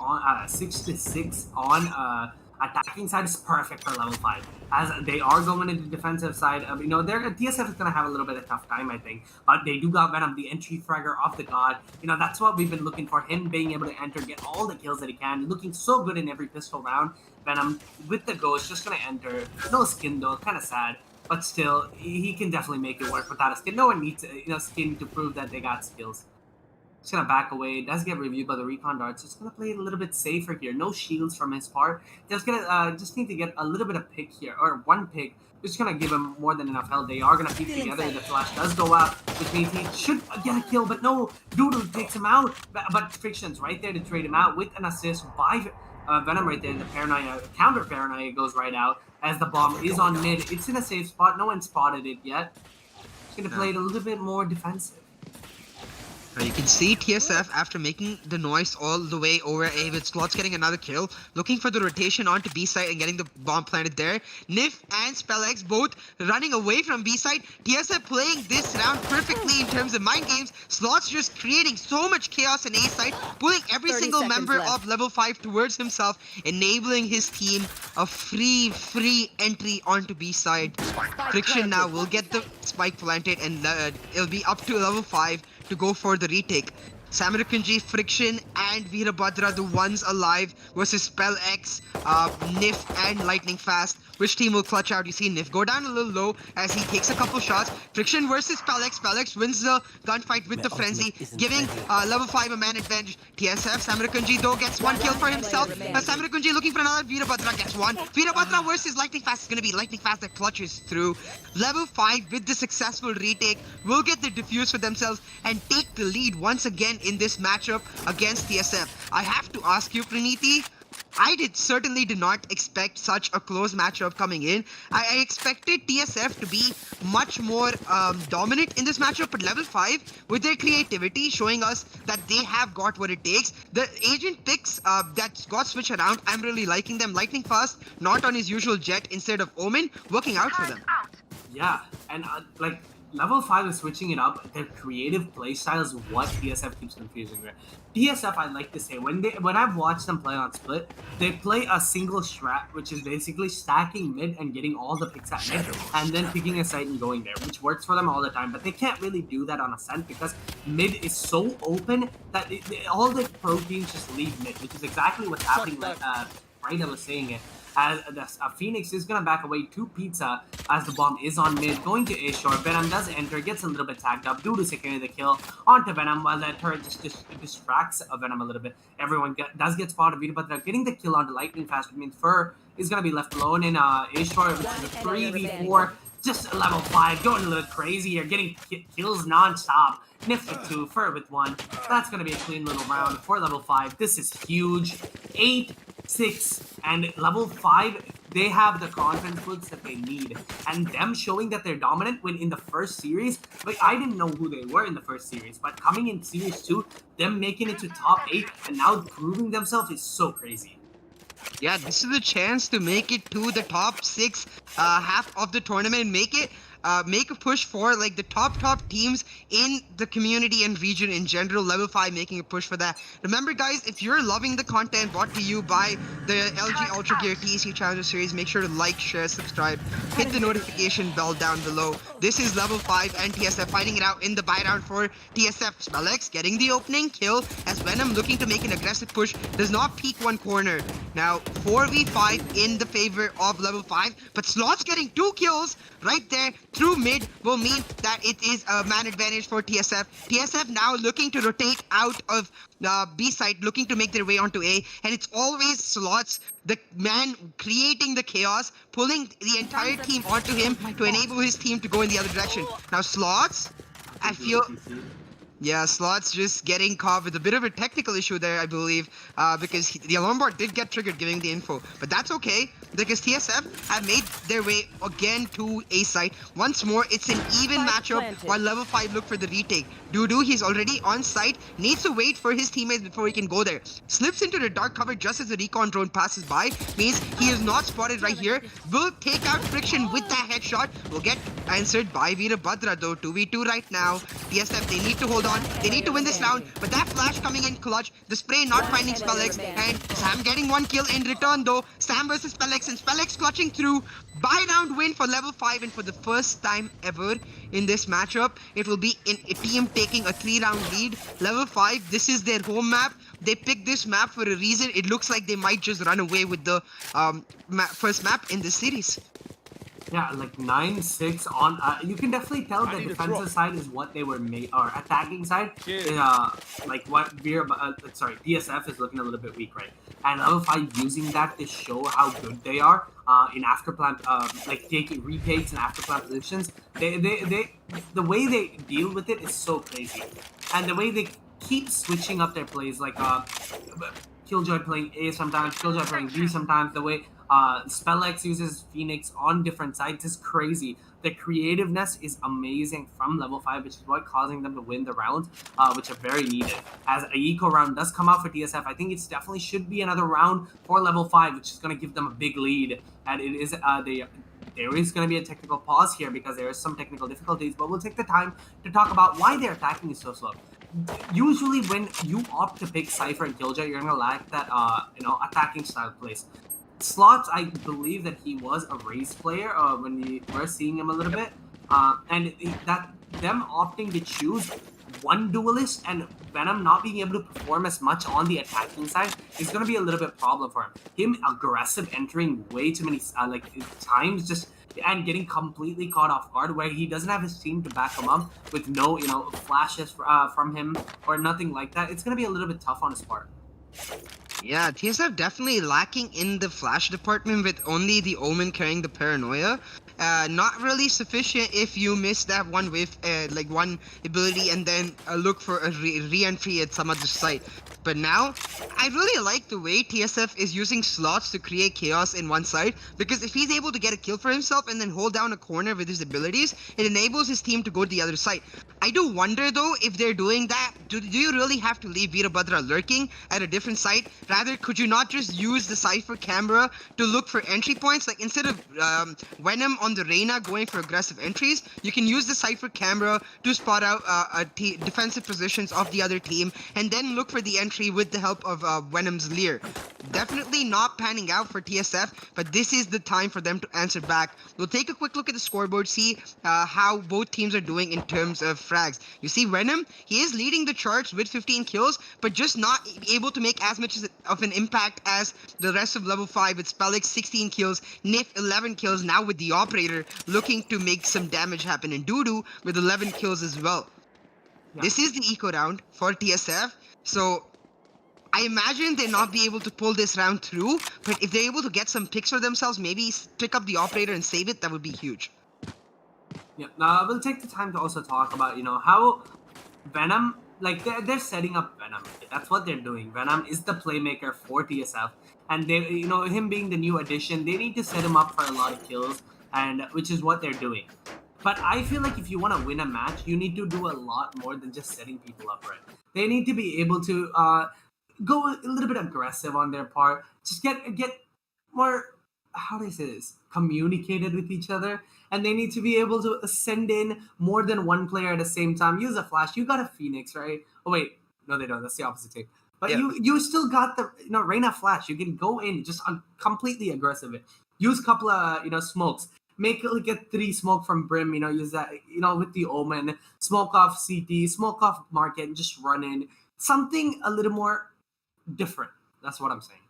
on attacking side is perfect for level 5. As they are going into the defensive side, TSF is going to have a little bit of tough time, I think. But they do got Venom, the entry fragger of the god. That's what we've been looking for. Him being able to enter, get all the kills that he can. Looking so good in every pistol round. Venom with the ghost, just going to enter. No skin though, kind of sad. But still, he can definitely make it work without a skin. No one needs skin to prove that they got skills. Just gonna back away. Does get reviewed by the recon darts. Just gonna play it a little bit safer here. No shields from his part. Just need to get a little bit of pick here, or one pick. Just gonna give him more than enough health. They are gonna peek together. The flash does go out, which means he should get a kill. But no, Doodle takes him out. But Friction's right there to trade him out with an assist by Venom right there. The paranoia counter paranoia goes right out as the bomb is on mid. It's in a safe spot. No one spotted it yet. Just gonna play it a little bit more defensive. You can see TSF after making the noise all the way over A with Slots getting another kill, looking for the rotation onto B side and getting the bomb planted there. Nif and SpellX both running away from B side. TSF playing this round perfectly in terms of mind games. Slots just creating so much chaos in A side, pulling every 30 single seconds member left. of level 5 towards himself, enabling his team a free entry onto B side. Friction now will get the spike planted and it'll be up to level 5 to go for the retake. Samarakunji, Friction, and Virabhadra, the ones alive, versus Spell X, Nif, and Lightning Fast. Which team will clutch out? You see Nif go down a little low as he takes a couple shots. Friction versus Spell X. Spell X wins the gunfight with the Frenzy, giving level 5 a man advantage. TSF, Samarakunji though gets one kill for himself. Samarakunji looking for another. Virabhadra gets one. Virabhadra versus Lightning Fast is going to be Lightning Fast that clutches through. Level 5 with the successful retake will get the defuse for themselves and take the lead once again in this matchup against TSF. I have to ask you, Praniti, I certainly did not expect such a close matchup coming in. I expected TSF to be much more dominant in this matchup, but level 5, with their creativity, showing us that they have got what it takes. The agent picks that got switched around, I'm really liking them. Lightning Fast, not on his usual jet instead of Omen, working out for them. Yeah, and level 5 is switching it up. Their creative playstyle is what TSF keeps confusing me. TSF, I like to say, when I've watched them play on Split, they play a single strat, which is basically stacking mid and getting all the picks at mid, and then picking a site and going there, which works for them all the time. But they can't really do that on Ascent because mid is so open that all the pro teams just leave mid, which is exactly what's happening. Like Rita was saying it. As Phoenix is going to back away to Pizza as the bomb is on mid, going to A short. Venom does enter, gets a little bit tagged up due to securing the kill onto Venom while that turret just distracts Venom a little bit. Everyone does get spotted, but they're getting the kill onto Lightning Fast, which means Fur is going to be left alone in A short, which is a 3v4. just level 5, going a little crazy here, getting kills non-stop. Nif with 2, Fur with 1. That's going to be a clean little round for level 5. This is huge. 8, 6, and level 5, they have the confidence boosts that they need. And them showing that they're dominant when in the first series, like I didn't know who they were in the first series, but coming in series 2, them making it to top 8 and now proving themselves is so crazy. Yeah, this is the chance to make it to the top 6 half of the tournament and make a push for like the top teams in the community and region in general. Level 5 making a push for that. Remember guys, if you're loving the content brought to you by the LG Ultragear TEC Challenger Series, make sure to like, share, subscribe, hit the notification bell down below. This is level 5 and TSF fighting it out in the buy round for TSF. Spellex getting the opening kill as Venom looking to make an aggressive push, does not peek one corner. Now 4v5 in the favor of level 5, but Slots getting 2 kills right there through mid will mean that it is a man advantage for TSF. TSF now looking to rotate out of B side, looking to make their way onto A, and it's always Slots, the man creating the chaos, pulling the entire team onto him to enable his team to go in the other direction. Now Slots, I feel... Yeah, Slots just getting caught with a bit of a technical issue there, I believe, because the alarm bar did get triggered giving the info. But that's okay, because TSF have made their way again to A site. Once more, it's an even matchup while level 5 look for the retake. Dudu, he's already on site, needs to wait for his teammates before he can go there. Slips into the dark cover just as the recon drone passes by, means he is not spotted right here. Will take out Friction with that headshot. Will get answered by Veerabhadra though. 2v2 right now. TSF, they need to hold on. They need to win this round, but that flash coming in clutch. The spray not finding Spellex, and Sam getting 1 kill in return though. Sam versus Spellex, and Spellex clutching through. Buy round win for level 5, and for the first time ever in this matchup, it will be in a team taking a 3-round lead. Level 5, this is their home map. They picked this map for a reason. It looks like they might just run away with the first map in this series. Yeah, like 9-6 on. You can definitely tell the defensive side is what they were made, or attacking side. Like what DSF is looking a little bit weak, right? And level 5 using that to show how good they are in afterplant, like taking retakes and afterplant positions. The way they deal with it is so crazy, and the way they keep switching up their plays, like Killjoy playing A sometimes, Killjoy playing B sometimes. The way Spellex uses Phoenix on different sides is crazy. The creativeness is amazing from level 5, which is what causing them to win the rounds, which are very needed. As a eco round does come out for TSF, I think it definitely should be another round for level 5, which is going to give them a big lead. And it is there is going to be a technical pause here because there is some technical difficulties, but we'll take the time to talk about why their attacking is so slow. Usually when you opt to pick Cypher and Killjoy, you're going to lack that attacking style plays. Slots, I believe that he was a race player when we were seeing him a little bit, and them opting to choose one duelist and Venom not being able to perform as much on the attacking side is going to be a little bit problem for him. Him aggressive entering way too many times just and getting completely caught off guard where he doesn't have his team to back him up with no flashes from him or nothing like that. It's going to be a little bit tough on his part. Yeah, TSF definitely lacking in the flash department with only the Omen carrying the paranoia. Not really sufficient if you miss that one wave, like one ability and then look for a re-entry at some other site. But now, I really like the way TSF is using Slots to create chaos in one side, because if he's able to get a kill for himself and then hold down a corner with his abilities, it enables his team to go to the other side. I do wonder though, if they're doing that, do you really have to leave Veerabhadra lurking at a different site? Rather, could you not just use the Cypher camera to look for entry points? Like instead of Venom on the Reyna going for aggressive entries, you can use the Cypher camera to spot out defensive positions of the other team and then look for the entry with the help of Venom's Leer. Definitely not panning out for TSF, but this is the time for them to answer back. We'll take a quick look at the scoreboard, see how both teams are doing in terms of frags. You see Venom, he is leading the charge with 15 kills, but just not able to make as much of an impact as the rest of level 5 with Spellex 16 kills, Nif 11 kills, now with the Operator looking to make some damage happen, and Dudu with 11 kills as well. Yeah. This is the eco round for TSF, so I imagine they'll not be able to pull this round through, but if they're able to get some picks for themselves, maybe pick up the Operator and save it, that would be huge. Yeah. Now we'll take the time to also talk about how Venom, like they're setting up Venom. That's what they're doing. Venom is the playmaker for TSF, and they, him being the new addition, they need to set him up for a lot of kills, and which is what they're doing. But I feel like if you want to win a match, you need to do a lot more than just setting people up right. They need to be able to go a little bit aggressive on their part. Just get more, how do I say this, communicated with each other, and they need to be able to send in more than one player at the same time. Use a flash. You got a Phoenix, right? Oh wait, no, they don't. That's the opposite team. But Yeah. you still got the Reyna flash. You can go in just completely aggressive. Use a couple of smokes. Make like a 3 smoke from Brim. Use that with the Omen. Smoke off CT. Smoke off Market, and just run in something a little more different. That's what I'm saying.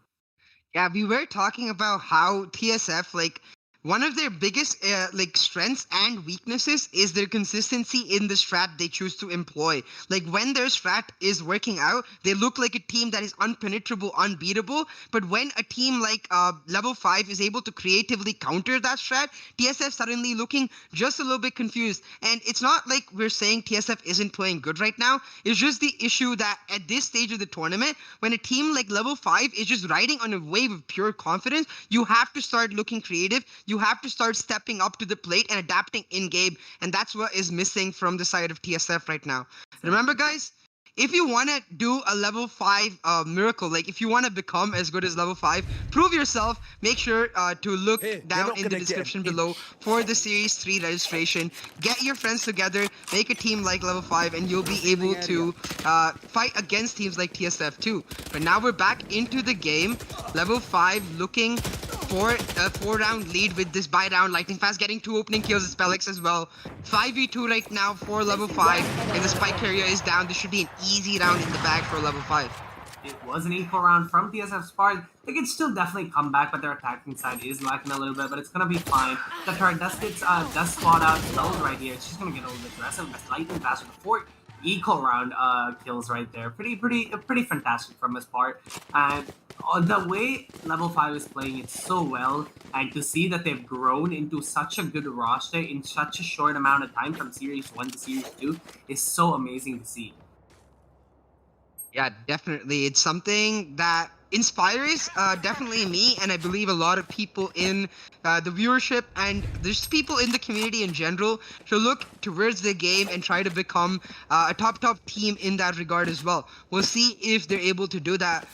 Yeah, we were talking about how TSF, like, one of their biggest strengths and weaknesses is their consistency in the strat they choose to employ. Like, when their strat is working out, they look like a team that is unpenetrable, unbeatable. But when a team like Level 5 is able to creatively counter that strat, TSF suddenly looking just a little bit confused. And it's not like we're saying TSF isn't playing good right now. It's just the issue that at this stage of the tournament, when a team like Level 5 is just riding on a wave of pure confidence, you have to start looking creative. You have to start stepping up to the plate and adapting in-game, and that's what is missing from the side of TSF right now. Remember, guys, if you want to do a level 5 miracle, like if you want to become as good as level 5, prove yourself, make sure to look down in the description below for the Series 3 registration. Get your friends together, make a team like level 5, and you'll be able to fight against teams like TSF too. But now we're back into the game. Level 5 looking for a 4-round lead with this buy-down. Lightning Fast getting 2 opening kills as Spellix as well. 5v2 right now for level 5, and the spike carrier is down. This should be an easy round in the bag for level 5. It was an equal round from TSF's part. They can still definitely come back, but their attacking side is lacking a little bit, but it's gonna be fine. The turret does spot out Spell right here. She's gonna get a little bit aggressive. That's Lightning Fast with 4 equal round kills right there. Pretty fantastic from his part. And the way level 5 is playing it so well, and to see that they've grown into such a good roster in such a short amount of time from Series 1 to Series 2 is so amazing to see. Yeah, definitely. It's something that inspires definitely me, and I believe a lot of people in the viewership and just people in the community in general to look towards the game and try to become a top team in that regard as well. We'll see if they're able to do that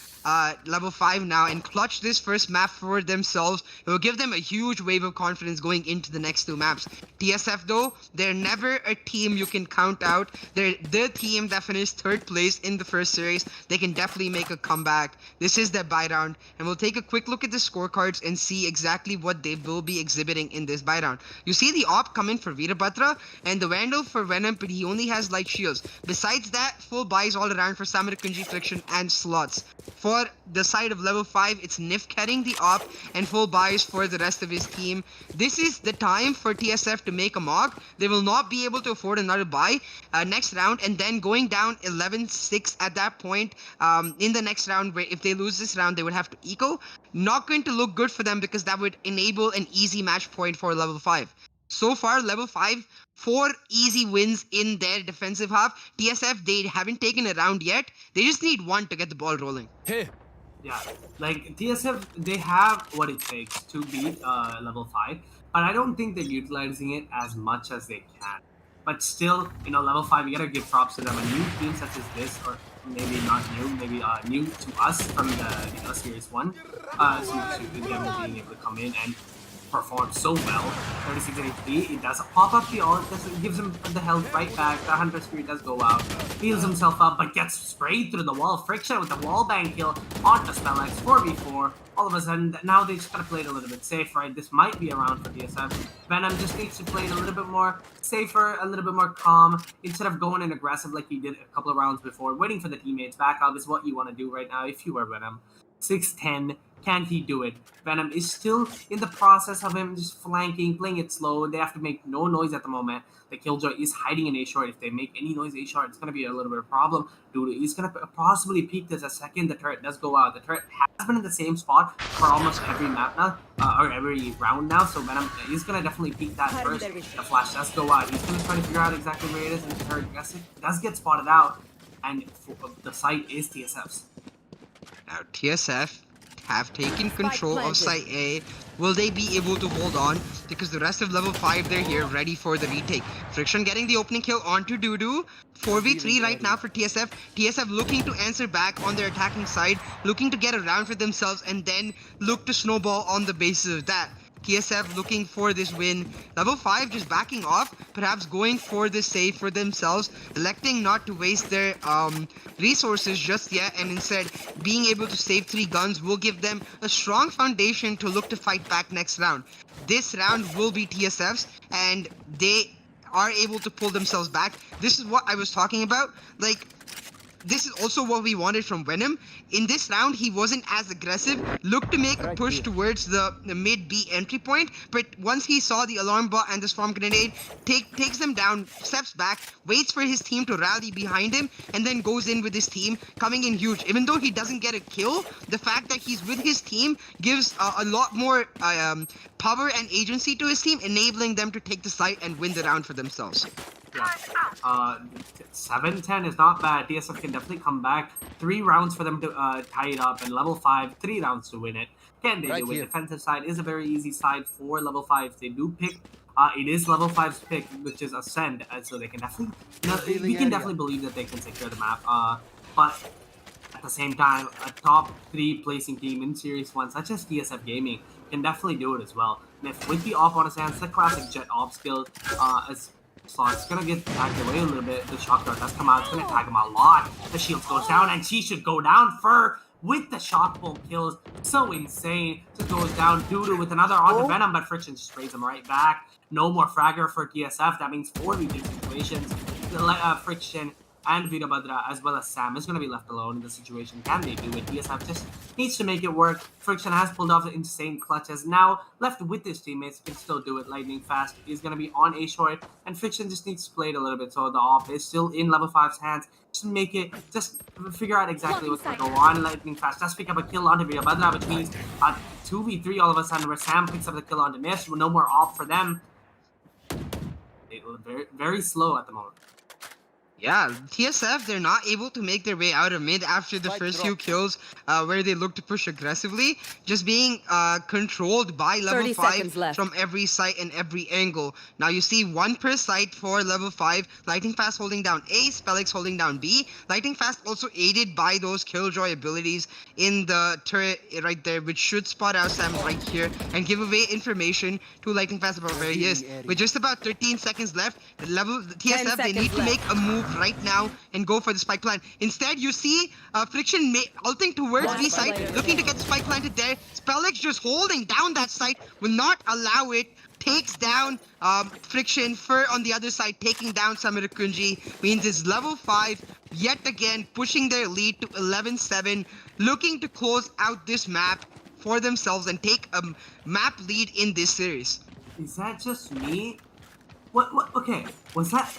level 5 now and clutch this first map for themselves. It will give them a huge wave of confidence going into the next 2 maps. TSF though, they're never a team you can count out. They're the team that finished 3rd place in the first series. They can definitely make a comeback. This is their buy round, and we'll take a quick look at the scorecards and see exactly what they will be exhibiting in this buy round. You see the op come in for Veerabhadra and the Vandal for Venom, but he only has light shields. Besides that, full buys all around for Samarakunji, Friction, and slots. For the side of level 5, it's Nif carrying the op and full buys for the rest of his team. This is the time for TSF to make a mock. They will not be able to afford another buy next round, and then going down 11-6 at that point in the next round, where if they lose this round, they would have to eco. Not going to look good for them because that would enable an easy match point for level 5. So far, level 5, 4 easy wins in their defensive half. TSF, they haven't taken a round yet. They just need 1 to get the ball rolling. Yeah, like TSF, they have what it takes to beat level 5, but I don't think they're utilizing it as much as they can. But still, level 5, you gotta give props to them. A new team such as this, or maybe not new, maybe new to us from the Series 1, Series 2, them being able to come in and perform so well. 36 HP, it does pop up the ult, it gives him the health right back. The Hunter Spirit does go out, heals himself up, but gets sprayed through the wall. Friction with the wall bang kill onto Spellix, 4v4. All of a sudden, now they just gotta play it a little bit safe, right? This might be a round for DSF. Venom just needs to play it a little bit more safer, a little bit more calm, instead of going in aggressive like he did a couple of rounds before. Waiting for the teammates back up is what you want to do right now if you are Venom. 6-10 Can he do it? Venom is still in the process of him just flanking, playing it slow. They have to make no noise at the moment. The Killjoy is hiding in A short. If they make any noise A short, it's going to be a little bit of a problem. Dude, he's going to possibly peek this a second. The turret does go out. The turret has been in the same spot for almost every map now, or every round now. So Venom is going to definitely peek that first. The flash does go out. He's going to try to figure out exactly where it is, and the turret does get spotted out. And the site is TSF's. Now TSF have taken control of Site A. Will they be able to hold on? Because the rest of level 5, they're here ready for the retake. Friction getting the opening kill onto Dudu. 4v3 right now for TSF. TSF looking to answer back on their attacking side, looking to get a round for themselves, and then look to snowball on the basis of that. TSF looking for this win. Level 5 just backing off, perhaps going for the save for themselves, electing not to waste their resources just yet, and instead being able to save 3 guns will give them a strong foundation to look to fight back next round. This round will be TSF's, and they are able to pull themselves back. This is what I was talking about. Like, this is also what we wanted from Venom. In this round, he wasn't as aggressive, looked to make a push towards the mid B entry point, but once he saw the alarm bot and the swarm grenade, takes them down, steps back, waits for his team to rally behind him, and then goes in with his team, coming in huge. Even though he doesn't get a kill, the fact that he's with his team gives a lot more power and agency to his team, enabling them to take the site and win the round for themselves. Yeah. 7-10 is not bad. TSF can definitely come back. 3 rounds for them to tie it up, and level 5, 3 rounds to win it. Can they do it? Defensive side is a very easy side for level 5. They do pick. It is level 5's pick, which is Ascend, so they can definitely. We can definitely believe that they can secure the map. But at the same time, a top 3 placing team in Series 1, such as TSF Gaming, can definitely do it as well. And if with the op on his hands, the classic Jet op skill, so it's gonna get tagged away a little bit. The shock dart does come out. It's gonna tag him a lot. The shield goes down, and she should go down with the shock bolt kills. So insane. Just goes down. Dudu with another onto Venom, but Friction just sprays him right back. No more fragger for TSF. That means 4 v situations. Friction and Virabhadra, as well as Sam, is going to be left alone in the situation. Can they do it? TSF just needs to make it work. Friction has pulled off insane clutches. Now, left with his teammates, can still do it. Lightning Fast is going to be on A short, and Friction just needs to play it a little bit. So the op is still in level 5's hands. Just figure out exactly what's going to go on. Lightning Fast does pick up a kill onto Virabhadra, which means 2v3 all of a sudden, where Sam picks up the kill onto Mish. No more op for them. Very, very slow at the moment. Yeah, TSF, they're not able to make their way out of mid after the first few kills where they look to push aggressively, just being controlled by level 5 from every site and every angle. Now you see 1 per site for level 5, Lightning Fast holding down A, Spellix holding down B. Lightning Fast also aided by those Killjoy abilities in the turret right there, which should spot out Sam right here and give away information to Lightning Fast about where he is. With just about 13 seconds left, the TSF, they need to make a move right now and go for the spike plant. Instead, you see Friction ulting towards B site, looking to get the spike planted there. Spellix just holding down that site, will not allow it. Takes down Friction. Fur on the other side, taking down Samarakunji. Means it's level 5, yet again pushing their lead to 11-7, looking to close out this map for themselves and take a map lead in this series. Is that just me? What? Okay, was that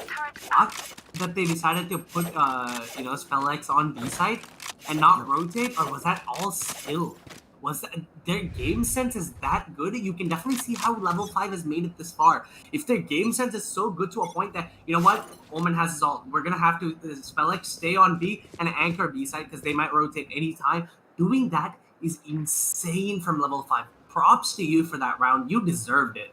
that they decided to put, Spellix on B side and not rotate, or was that all skill? Was that, their game sense is that good? You can definitely see how level 5 has made it this far. If their game sense is so good to a point that, you know what, Omen has his ult, we're gonna have to Spellix stay on B and anchor B side because they might rotate anytime. Doing that is insane from level 5. Props to you for that round. You deserved it.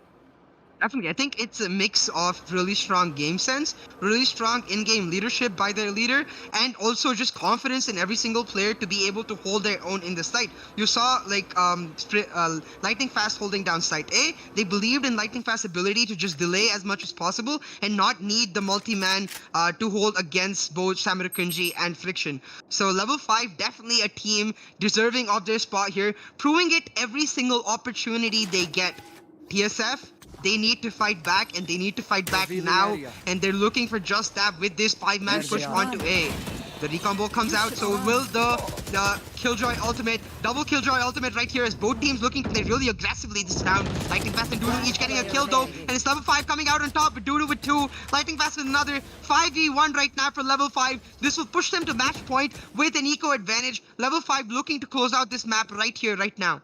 Definitely. I think it's a mix of really strong game sense, really strong in-game leadership by their leader, and also just confidence in every single player to be able to hold their own in the site. You saw like Lightning Fast holding down site A. They believed in Lightning Fast's ability to just delay as much as possible and not need the multi-man to hold against both Samarakunji and Friction. So level 5, definitely a team deserving of their spot here, proving it every single opportunity they get. TSF, they need to fight back, and they need to fight back now, and they're looking for just that with this 5-man push onto A. The recombo comes out, so will the Killjoy ultimate, double Killjoy ultimate right here as both teams looking to play really aggressively this round. Lightning Fast and Doodoo each getting a kill though, and it's level 5 coming out on top with Doodoo with 2, Lightning Fast with another. 5v1 right now for level 5. This will push them to match point with an eco advantage. Level 5 looking to close out this map right here, right now.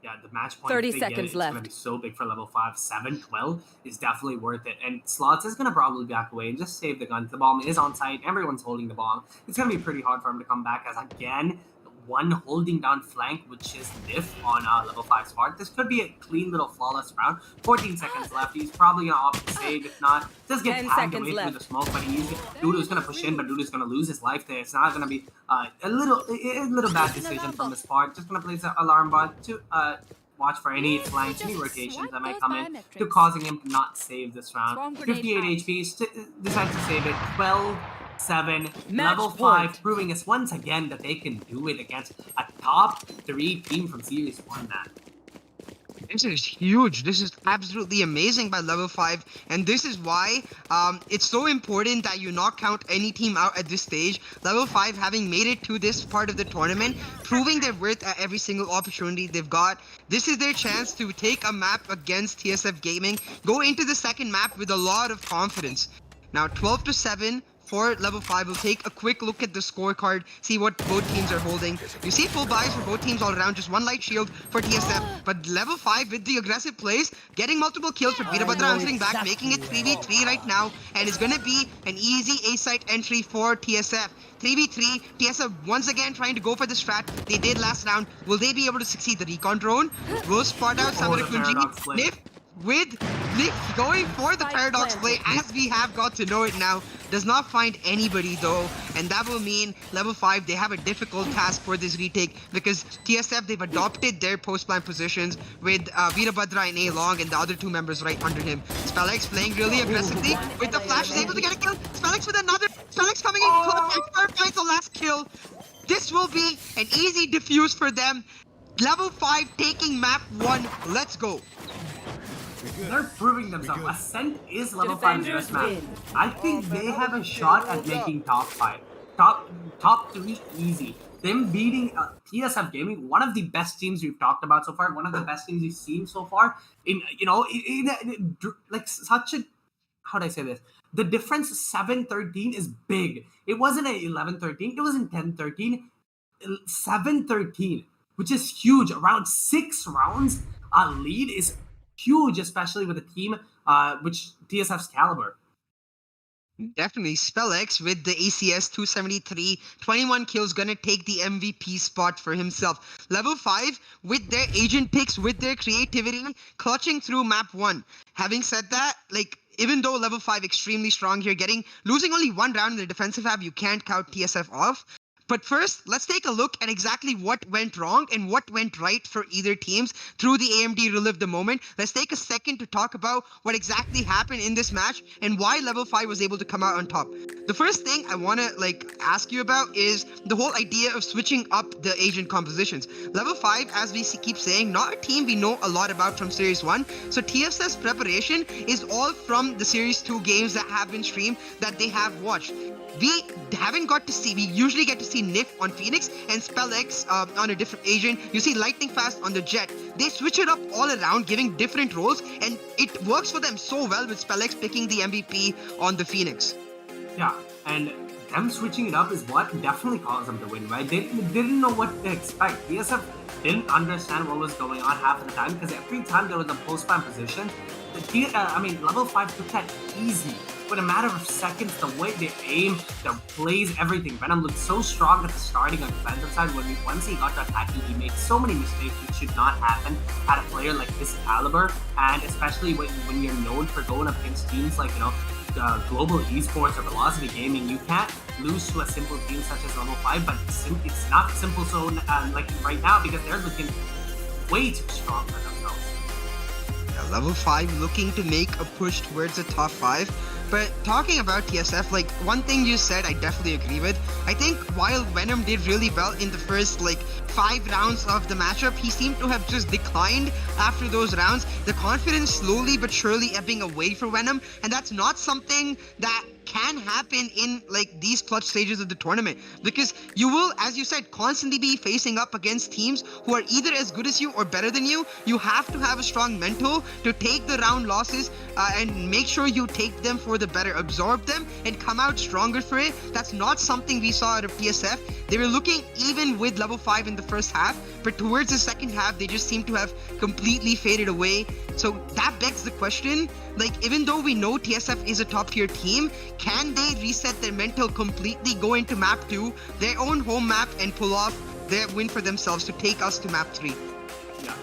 Yeah, the match point 30 they get, seconds it's left. going to be so big for level 5. 7, 12 is definitely worth it. And Slots is going to probably back away and just save the gun. The bomb is on site. Everyone's holding the bomb. It's going to be pretty hard for him to come back as, again, one holding down flank, which is Nif on level 5 Spark. This could be a clean little flawless round. 14 seconds left. He's probably going to opt to save. If not, just get 10 tagged seconds away through left. the smoke. But Dudu's going to push in, but Dudu's going to lose his life there. It's not going to be a little bad decision from the Spark. Just going to place an alarm bot to watch for any flanks, any rotations that might come in to causing him to not save this round. 58 HP, decides to save it. 12-7, level 5, proving us once again that they can do it against a top 3 team from Series 1, man. This is huge. This is absolutely amazing by level 5, and this is why it's so important that you not count any team out at this stage. Level 5 having made it to this part of the tournament, proving their worth at every single opportunity they've got. This is their chance to take a map against TSF Gaming, go into the second map with a lot of confidence. Now 12-7 for level 5. We'll take a quick look at the scorecard, see what both teams are holding. You see full buys for both teams all around, just one light shield for TSF, but level 5 with the aggressive plays, getting multiple kills for Veerabhadra answering back, making it 3v3 right now, and it's gonna be an easy A-site entry for TSF. 3v3, TSF once again trying to go for the strat they did last round. Will they be able to succeed? The recon drone will spot out Samarakunji. Nif with Nif going for the Paradox play, as we have got to know it now. Does not find anybody though, and that will mean level 5, they have a difficult task for this retake because TSF, they've adopted their post-plan positions with Veerabhadra and A Long and the other 2 members right under him. Spellex playing really aggressively with the flash, is able to get a kill. Spellex with another. Spellex coming in close and Fur finds the last kill. This will be an easy defuse for them. Level 5 taking map 1. Let's go. They're proving themselves. Ascent is level 5's best map. I think they have a shot at making top 5. Top 3 easy. Them beating TSF Gaming, one of the best teams we've talked about so far, one of the best teams we've seen so far. Like such a, how do I say this? The difference 7-13 is big. It wasn't an 11-13, it wasn't 10-13, 7-13, which is huge. Around 6 rounds, a lead is huge, especially with a team which TSF's caliber. Definitely. Spellex with the ACS 273, 21 kills, gonna take the MVP spot for himself. Level 5 with their agent picks, with their creativity, clutching through map 1. Having said that, like, even though level 5 extremely strong here, losing only 1 round in the defensive hab, you can't count TSF off. But first, let's take a look at exactly what went wrong and what went right for either teams through the AMD Relive the Moment. Let's take a second to talk about what exactly happened in this match and why level 5 was able to come out on top. The first thing I want to ask you about is the whole idea of switching up the agent compositions. Level 5, as we keep saying, not a team we know a lot about from Series 1. So TSF's preparation is all from the Series 2 games that have been streamed that they have watched. We haven't got to see, we usually get to see Nif on Phoenix and Spellex on a different agent. You see Lightning Fast on the Jet. They switch it up all around, giving different roles, and it works for them so well with Spellex picking the MVP on the Phoenix. Yeah, and them switching it up is what definitely caused them to win, right? They didn't know what to expect. TSF didn't understand what was going on half of the time because every time there was a post-plan position, level 5 took that easy. But a matter of seconds, the way they aim, their plays, everything. Venom looked so strong at the starting on the defensive side. Once he got to attacking, he made so many mistakes which should not happen at a player like his caliber. And especially when you're known for going up against teams like, Global Esports or Velocity Gaming, you can't lose to a simple team such as level 5. But it's not simple right now because they're looking way too strong for themselves. Yeah, level 5 looking to make a push towards the top 5. But talking about TSF, one thing you said, I definitely agree with. I think while Venom did really well in the first 5 rounds of the matchup, he seemed to have just declined after those rounds. The confidence slowly but surely ebbing away for Venom, and that's not something that can happen in like these clutch stages of the tournament, because you will, as you said, constantly be facing up against teams who are either as good as you or better than you. You have to have a strong mental to take the round losses and make sure you take them for the better, absorb them, and come out stronger for it. That's not something we saw out of TSF. They were looking even with level 5 in the first half, but towards the second half, they just seem to have completely faded away. So that begs the question, like, even though we know TSF is a top tier team, can they reset their mental completely, go into map 2, their own home map, and pull off their win for themselves to take us to map 3? Yeah,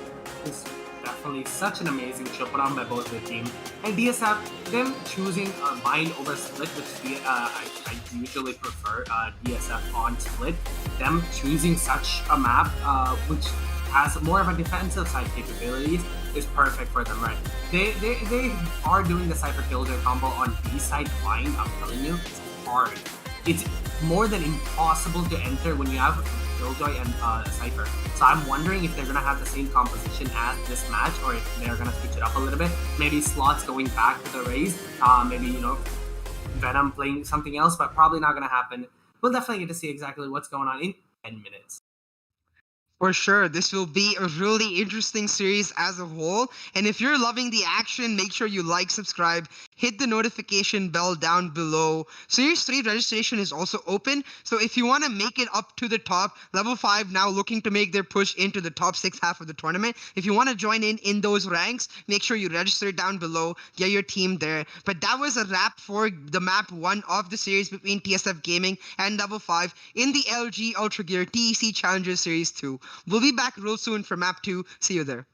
it's definitely such an amazing show put on by both the team. And DSF, them choosing Mind over Split, which I usually prefer DSF on Split, them choosing such a map which has more of a defensive side capabilities is perfect for them, right? They are doing the Cypher Killjoy combo on B side fine. I'm telling you, it's hard. It's more than impossible to enter when you have Killjoy and Cypher. So I'm wondering if they're gonna have the same composition as this match, or if they're gonna switch it up a little bit. Maybe Slots going back to the Raze. Maybe, you know, Venom playing something else, but probably not gonna happen. We'll definitely get to see exactly what's going on in 10 minutes. For sure, this will be a really interesting series as a whole. And if you're loving the action, make sure you like, subscribe, hit the notification bell down below. Series 3 registration is also open. So if you want to make it up to the top, level 5 now looking to make their push into the top 6 half of the tournament. If you want to join in those ranks, make sure you register down below, get your team there. But that was a wrap for the map 1 of the series between TSF Gaming and level 5 in the LG Ultragear TEC Challenger Series 2. We'll be back real soon for map 2. See you there.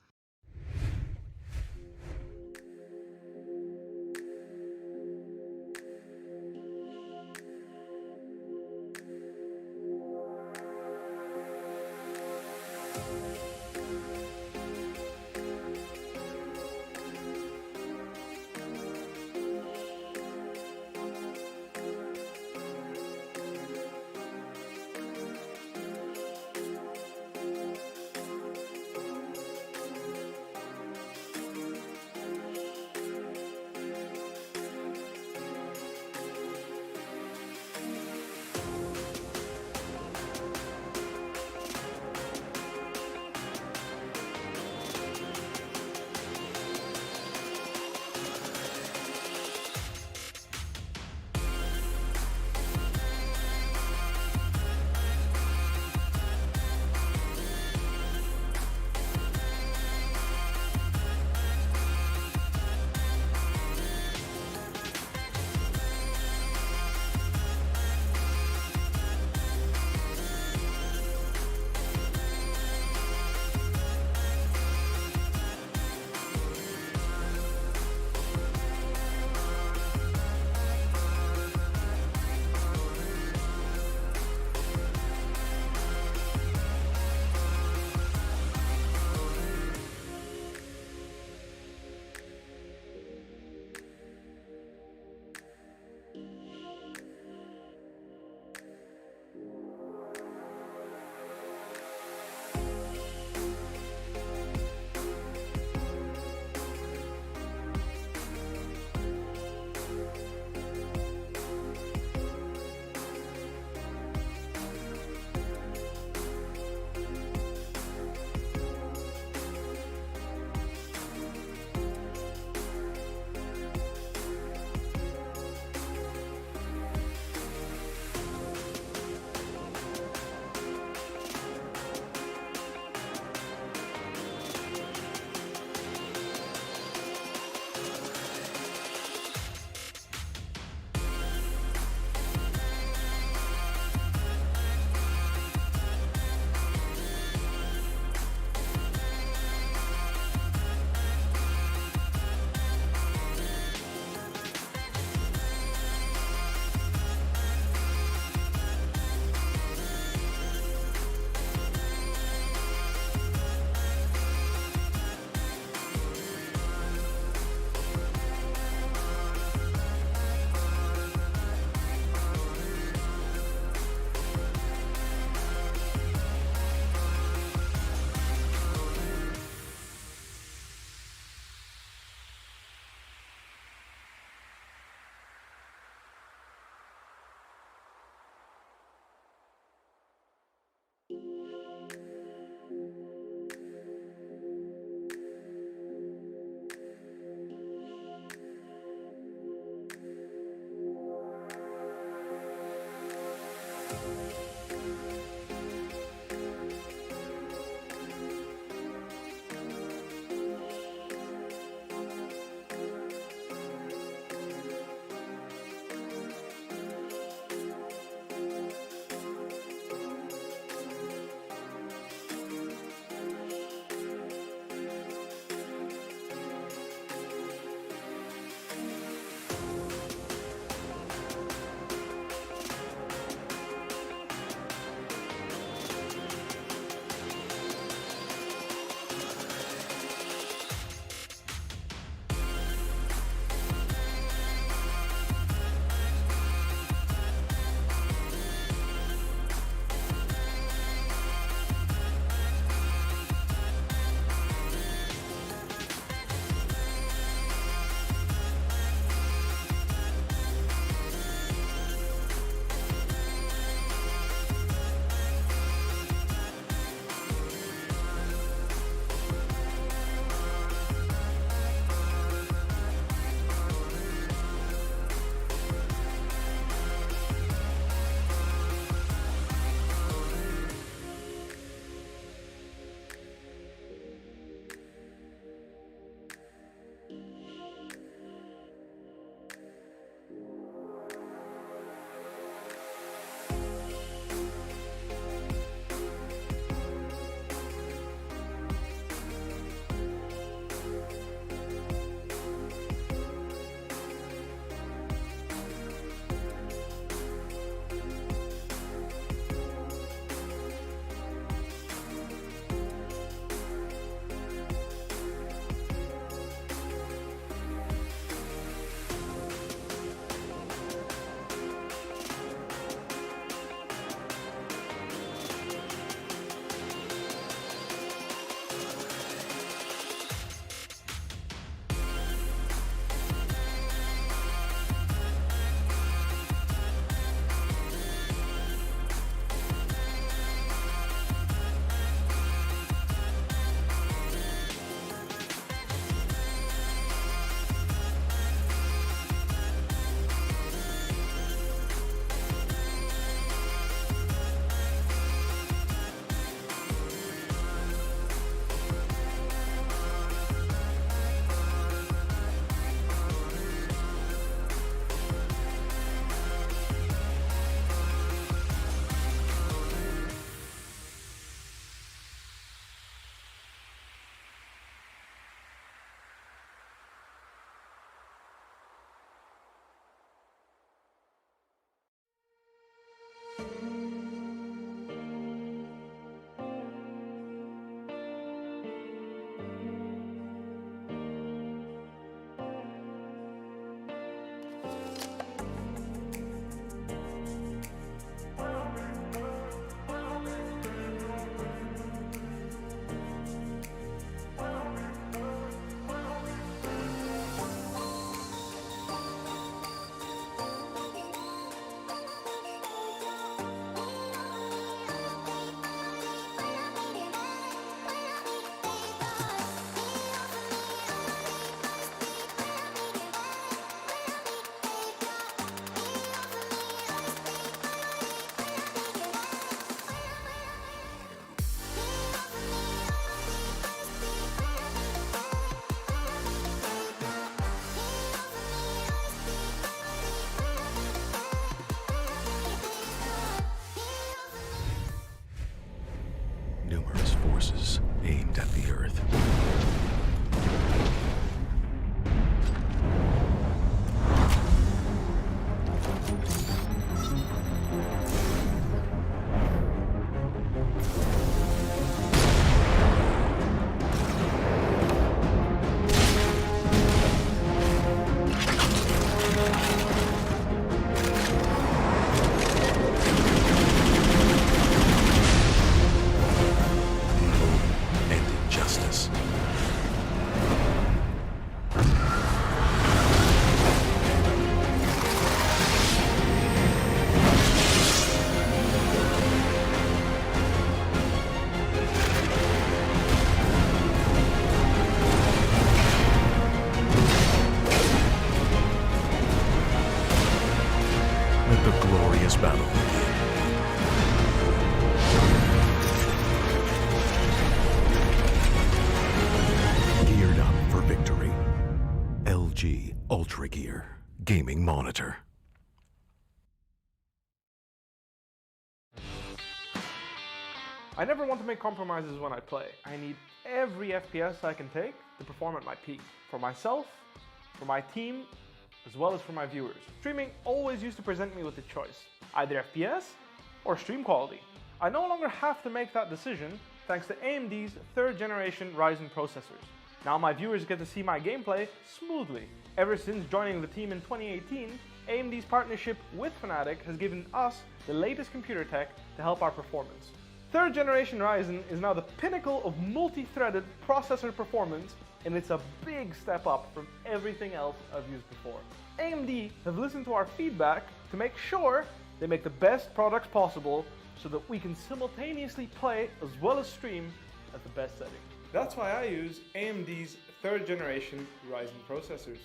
Numerous forces aimed at the Earth. And injustice. Let the glorious battle begin. Ultragear gaming monitor. I never want to make compromises when I play. I need every FPS I can take to perform at my peak. For myself, for my team, as well as for my viewers. Streaming always used to present me with a choice, either FPS or stream quality. I no longer have to make that decision thanks to AMD's 3rd generation Ryzen processors. Now my viewers get to see my gameplay smoothly. Ever since joining the team in 2018, AMD's partnership with Fnatic has given us the latest computer tech to help our performance. 3rd generation Ryzen is now the pinnacle of multi-threaded processor performance, and it's a big step up from everything else I've used before. AMD have listened to our feedback to make sure they make the best products possible so that we can simultaneously play as well as stream at the best setting. That's why I use AMD's 3rd generation Ryzen processors.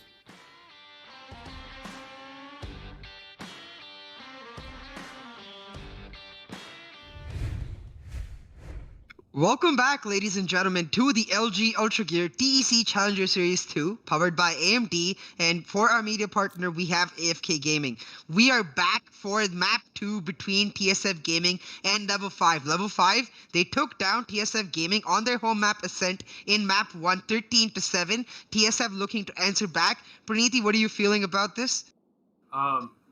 Welcome back, ladies and gentlemen, to the LG Ultragear TEC Challenger Series 2, powered by AMD, and for our media partner, we have AFK Gaming. We are back for map 2 between TSF Gaming and Level 5. Level 5, they took down TSF Gaming on their home map Ascent in map 1, 13-7. TSF looking to answer back. Praniti, what are you feeling about this?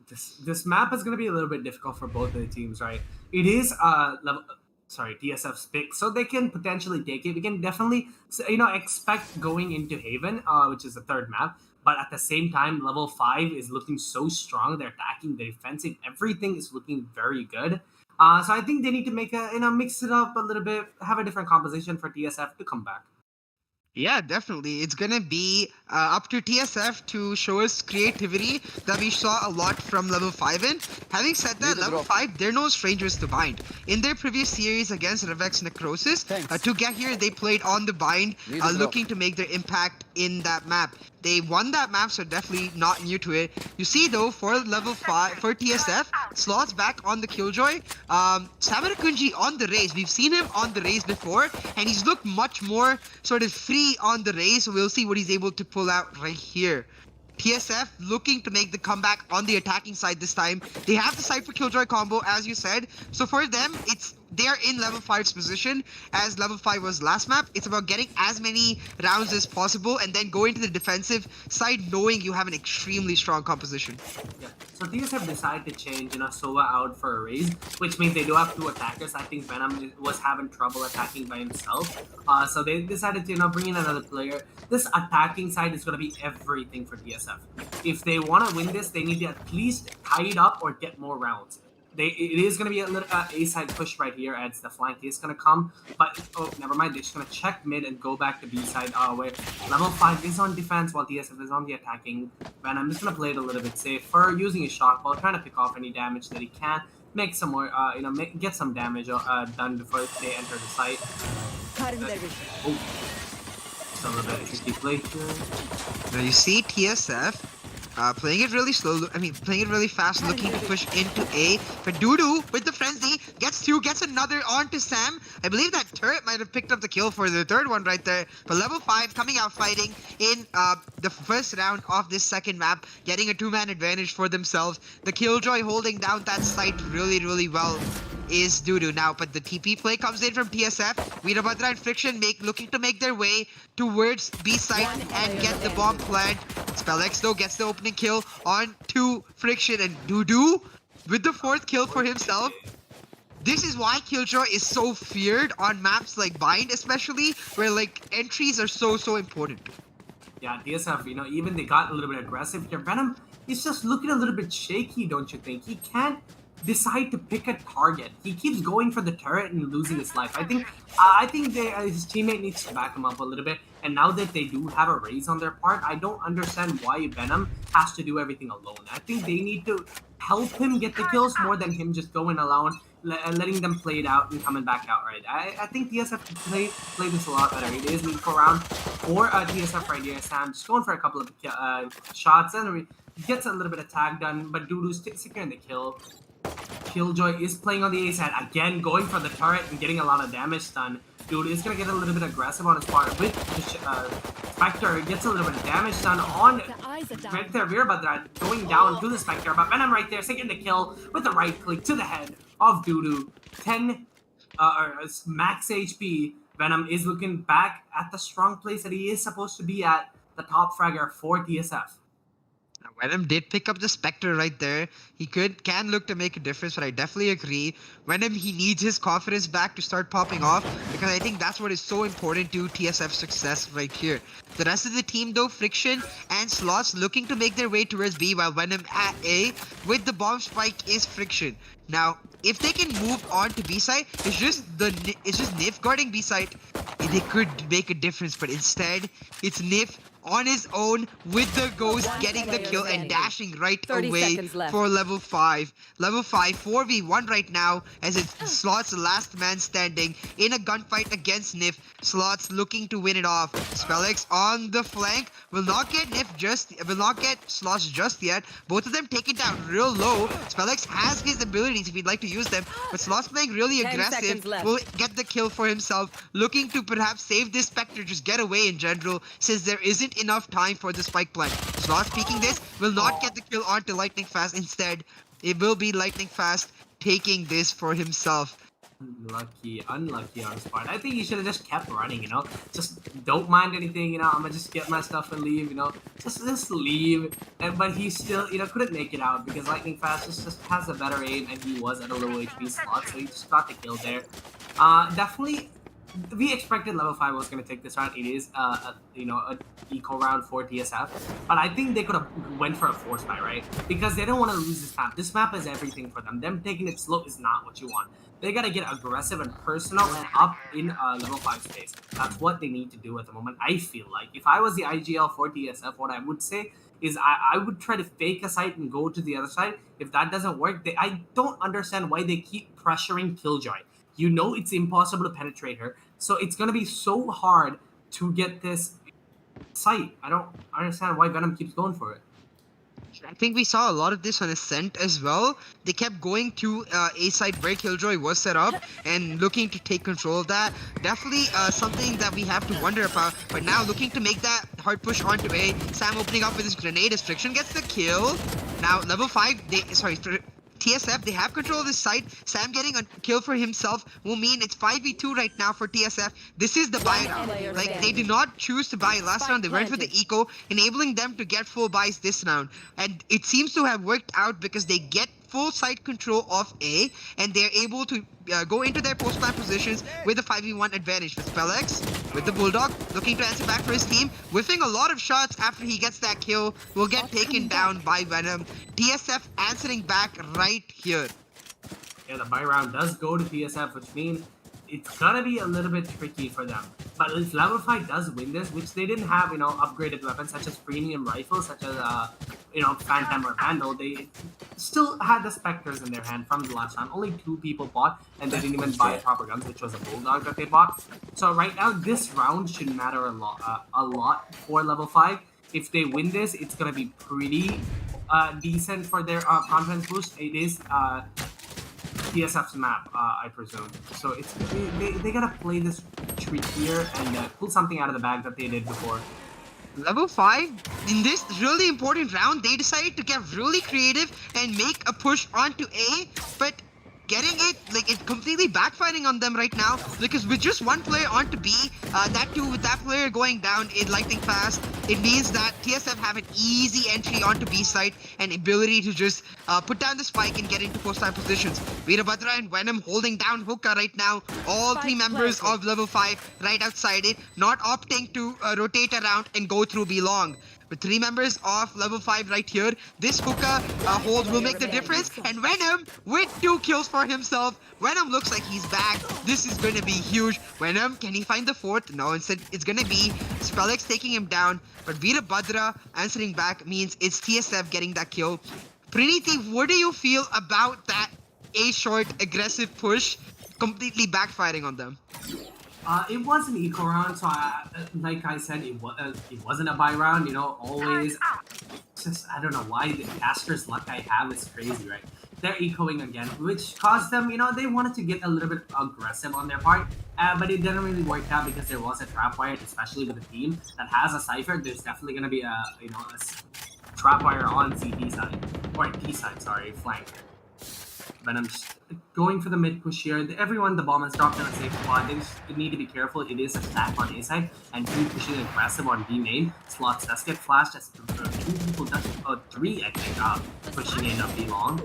This map is going to be a little bit difficult for both of the teams, right? It is TSF's pick, so they can potentially take it. We can definitely, expect going into Haven, which is the 3rd map. But at the same time, Level 5 is looking so strong. They're attacking, they're defensive. Everything is looking very good. So I think they need to make mix it up a little bit, have a different composition for TSF to come back. Yeah, definitely. It's gonna be up to TSF to show us creativity that we saw a lot from Level 5 in. Having said that, Level 5, they're no strangers to bind. In their previous series against Revex Necrosis, to get here, they played on the bind, looking to make their impact in that map. They won that map, so definitely not new to it. You see, though, for Level 5, for TSF, Slots back on the Killjoy. Samara Kunji on the race. We've seen him on the race before, and he's looked much more sort of free on the race. So we'll see what he's able to pull out right here. TSF looking to make the comeback on the attacking side this time. They have the Cypher Killjoy combo, as you said. So for them, they're in Level 5's position as Level 5 was last map. It's about getting as many rounds as possible and then going to the defensive side knowing you have an extremely strong composition. Yeah. So TSF decided to change, Sova out for a raise, which means they do have 2 attackers. I think Venom was having trouble attacking by himself. So they decided to, bring in another player. This attacking side is going to be everything for TSF. If they want to win this, they need to at least tie it up or get more rounds. It is going to be a little A-side push right here as the flank is going to come. But, never mind. They're just going to check mid and go back to B-side where Level 5 is on defense while TSF is on the attacking. And I'm just going to play it a little bit safer, using his shock ball, trying to pick off any damage that he can. Make some more, get some damage done before they enter the site. Just a little bit of tricky play here. Now you see TSF playing it really slow, playing it really fast, looking to push into A. But Dudu with the frenzy gets 2, gets another onto Sam. I believe that turret might have picked up the kill for the 3rd one right there. But Level 5 coming out fighting in the first round of this 2nd map, getting a 2-man advantage for themselves. The Killjoy holding down that site really, really well is Dudu now, but the TP play comes in from TSF. Veerabhadra and Friction looking to make their way towards B site and get the bomb plant. Spellex though gets the opening kill on to Friction, and Dudu with the 4th kill for himself. This is why Killjoy is so feared on maps like Bind, especially where entries are so important. Yeah, TSF, even they got a little bit aggressive here. Venom is just looking a little bit shaky, don't you think? He can't decide to pick a target. He keeps going for the turret and losing his life. I think his teammate needs to back him up a little bit. And now that they do have a raise on their part, I don't understand why Venom has to do everything alone. I think they need to help him get the kills more than him just going alone, letting them play it out and coming back out, right? I think TSF can play this a lot better. It is leading for round 4 TSF right here. Sam just going for a couple of shots and gets a little bit of tag done, but Dudu's securing the kill. Killjoy is playing on the A side again, going for the turret and getting a lot of damage done. Dude is gonna get a little bit aggressive on his part with the Spectre. Gets a little bit of damage done on right there, Veerbhadra going down to the Spectre, but Venom right there taking the kill with the right click to the head of Dudu. 10 max HP. Venom is looking back at the strong place that he is supposed to be at, the top fragger for TSF. Now, Venom did pick up the Spectre right there. He can look to make a difference, but I definitely agree. Venom, he needs his confidence back to start popping off, because I think that's what is so important to TSF's success right here. The rest of the team, though, Friction and Slots looking to make their way towards B, while Venom at A with the bomb spike is Friction. Now, if they can move on to B side, it's just Nif guarding B side. They could make a difference, but instead, it's Nif on his own with the Ghost getting the kill and dashing right away for level 5. Level 5, 4v1 right now, as it's Slots last man standing in a gunfight against Nif. Slots looking to win it off. Spellix on the flank will not get Slots just yet. Both of them take it down real low. Spellix has his abilities if he'd like to use them, but Slots playing really aggressive will get the kill for himself, looking to perhaps save this Spectre, just get away in general, since there isn't enough time for the spike plant. Slots peeking this will not get the kill onto Lightning Fast. Instead, it will be Lightning Fast taking this for himself. Unlucky on his part. I think he should have just kept running, you know. Just don't mind anything, you know. I'm gonna just get my stuff and leave, you know. Just leave. But he still, you know, couldn't make it out because Lightning Fast just has a better aim, and he was at a low HP slot, so he just got the kill there. Definitely. We expected level 5 was going to take this round. It is, you know, an eco round for TSF. But I think they could have went for a force buy, right? Because they don't want to lose this map. This map is everything for them. Them taking it slow is not what you want. They got to get aggressive and personal and up in level 5 space. That's what they need to do at the moment, I feel like. If I was the IGL for TSF, what I would say is I would try to fake a site and go to the other side. If that doesn't work, I don't understand why they keep pressuring Killjoy. You know it's impossible to penetrate her, so it's going to be so hard to get this site. I don't understand why Venom keeps going for it. I think we saw a lot of this on Ascent as well. They kept going to A side where Killjoy was set up and looking to take control of that. Definitely something that we have to wonder about. But now looking to make that hard push onto A. Sam opening up with his grenade as Friction gets the kill. Now level 5, TSF, they have control of this site. Sam getting a kill for himself will mean it's 5v2 right now for TSF. This is the buy round. Like, they did not choose to buy last round. They went for the eco, enabling them to get full buys this round. And it seems to have worked out because they get full site control of A, and they're able to go into their post-plant positions with a 5v1 advantage. With Spellix, with the Bulldog, looking to answer back for his team, whiffing a lot of shots after he gets that kill, will get taken down by Venom. TSF answering back right here. Yeah, the buy round does go to TSF, which means it's gonna be a little bit tricky for them. But if level 5 does win this, which they didn't have, you know, upgraded weapons such as premium rifles, such as, you know, Phantom or Vandal, they still had the Spectres in their hand from the last round. Only 2 people bought, and they didn't even buy proper guns, which was a Bulldog that they bought. So right now, this round should matter a lot for level 5. If they win this, it's gonna be pretty decent for their confidence boost. It is TSF's map, I presume. So it's they gotta play this trickier and pull something out of the bag that they did before. Level 5, in this really important round, they decided to get really creative and make a push onto A, but getting it, like, it's completely backfiring on them right now, because with just one player onto B, that too, with that player going down in Lightning Fast, it means that TSF have an easy entry onto B side and ability to just put down the spike and get into post-time positions. Veerbhadra and Venom holding down Hookah right now. All 3 members of level 5 right outside it, not opting to rotate around and go through B long. With 3 members of level 5 right here, this Hookah hold will make the difference. And Venom with 2 kills for himself. Venom looks like he's back. This is going to be huge. Venom, can he find the 4th? No, instead it's going to be Spellix taking him down. But Veerbhadra answering back means it's TSF getting that kill. Priniti, what do you feel about that A short aggressive push completely backfiring on them? It was an eco round, so like I said, it wasn't a buy round. You know, always. Just I don't know why the caster's luck I have is crazy, right? they're echoing again, which caused them, they wanted to get a little bit aggressive on their part, but it didn't really work out because there was a trapwire, especially with a team that has a Cypher. There's definitely going to be a trapwire on CT side, or T side, sorry, flank. Venom just going for the mid push here. Everyone, the bomb has dropped in a safe spot. They just need to be careful. It is a stack on A side, and B pushing aggressive on B main. Slots does get flashed as two people, three I think, pushing in a B long.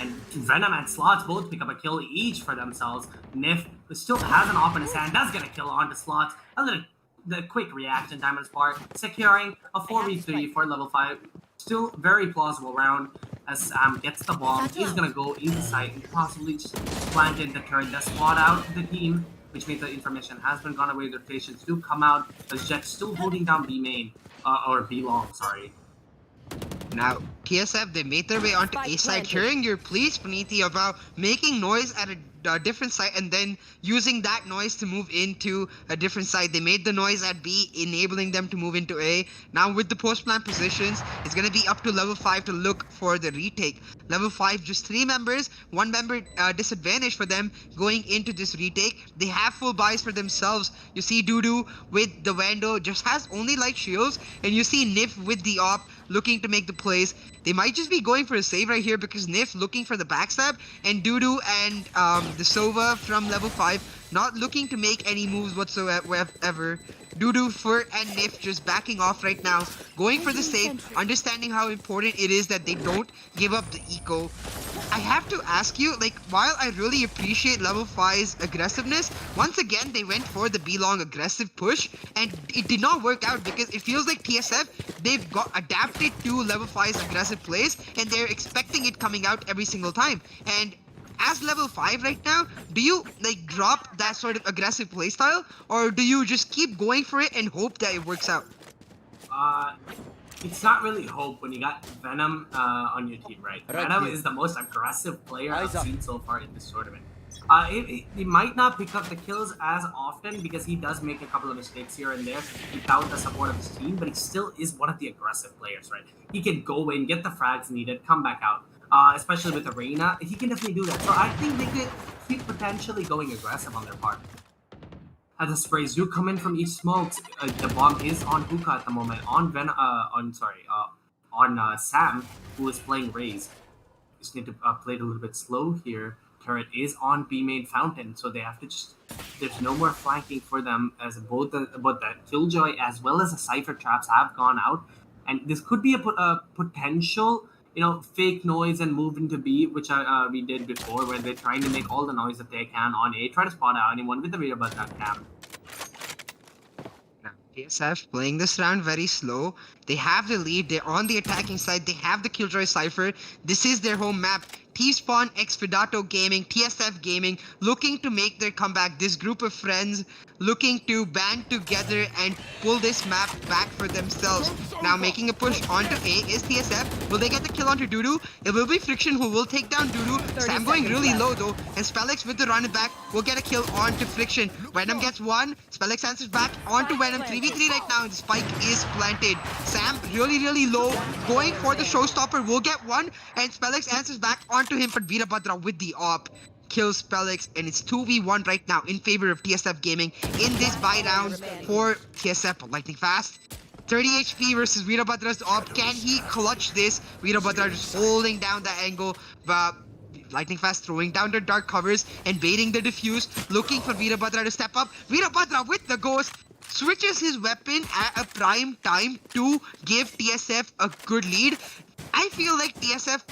And Venom and Slots both pick up a kill each for themselves. Nif still has an op in his hand, does get a kill onto Slots. The quick reaction time on his part, securing a 4v3 for level 5. Still very plausible round as Sam gets the bomb. He's gonna go inside and possibly just plant in the turret. Does spot out the team, which means the information has been gone away. The rotations do come out. As Jet still holding down B main, or B long, sorry. Now, TSF, they made their way onto A side, hearing your pleas, Puniti, about making noise at a different side and then using that noise to move into a different side. They made the noise at B, enabling them to move into A. Now, with the post-plant positions, it's going to be up to level 5 to look for the retake. Level 5, just 3 members, 1 member disadvantage for them going into this retake. They have full buys for themselves. You see Dudu with the Vando just has only light shields, and you see Nif with the op looking to make the plays. They might just be going for a save right here because Nif looking for the backstab, and Dudu and the Sova from level 5 not looking to make any moves whatsoever. Dudu, Fur, and Nif just backing off right now, going for the save, understanding how important it is that they don't give up the eco. I have to ask you, like, while I really appreciate level 5's aggressiveness, once again they went for the B-long aggressive push, and it did not work out because it feels like TSF, they've got adapted to level 5's aggressive plays, and they're expecting it coming out every single time. And as level 5 right now, do you like drop that sort of aggressive playstyle, or do you just keep going for it and hope that it works out? It's not really hope when you got Venom on your team, right? Venom is the most aggressive player I've seen so far in this tournament. He might not pick up the kills as often because he does make a couple of mistakes here and there without the support of his team, but he still is one of the aggressive players, right? He can go in, get the frags needed, come back out. Especially with Arena, he can definitely do that. So I think they could keep potentially going aggressive on their part. As the sprays do come in from each smokes, the bomb is on Hookah at the moment. On Sam, who is playing Raze. Just need to play it a little bit slow here. Turret is on B main Fountain, so they have to just. There's no more flanking for them as both the Killjoy as well as the Cypher traps have gone out, and this could be a potential. Fake noise and move into B, which we did before, where they're trying to make all the noise that they can on A, try to spot out anyone with the rear button cam. Now, TSF playing this round very slow. They have the lead, they're on the attacking side, they have the Killjoy Cypher. This is their home map. T-Spawn, Expedato Gaming, TSF Gaming, looking to make their comeback. This group of friends looking to band together and pull this map back for themselves. Now making a push onto A is TSF. Will they get the kill onto Dudu? It will be Friction who will take down Dudu. Sam going really low though, and Spellix with the run it back will get a kill onto Friction. Venom gets one, Spellix answers back onto Venom. 3v3 right now, and the spike is planted. Sam really low, going for the showstopper, will get one, and Spellix answers back onto him, but Veerabhadra with the op kills Spellix, and it's 2v1 right now in favor of TSF Gaming in this buy round for TSF. Lightning Fast, 30 HP versus Veerabhadra's op. Can he clutch this? Veerabhadra just holding down the angle, but Lightning Fast throwing down the dark covers and baiting the diffuse, looking for Veerabhadra to step up. Veerabhadra with the ghost switches his weapon at a prime time to give TSF a good lead. I feel like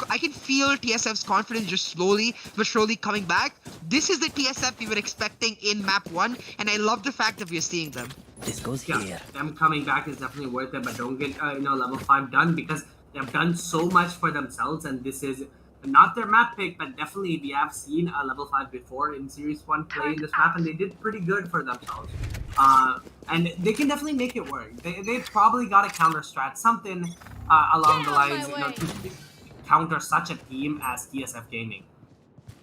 I can feel TSF's confidence just slowly but surely coming back. This is the TSF we were expecting in map 1, and I love the fact that we're seeing them. This goes here. Them coming back is definitely worth it, but don't get level 5 done because they've done so much for themselves, and this is not their map pick, but definitely we have seen a level 5 before in Series 1 play in this map, and they did pretty good for themselves. And they can definitely make it work. They probably got a counter strat, something along the lines, to counter such a team as TSF Gaming.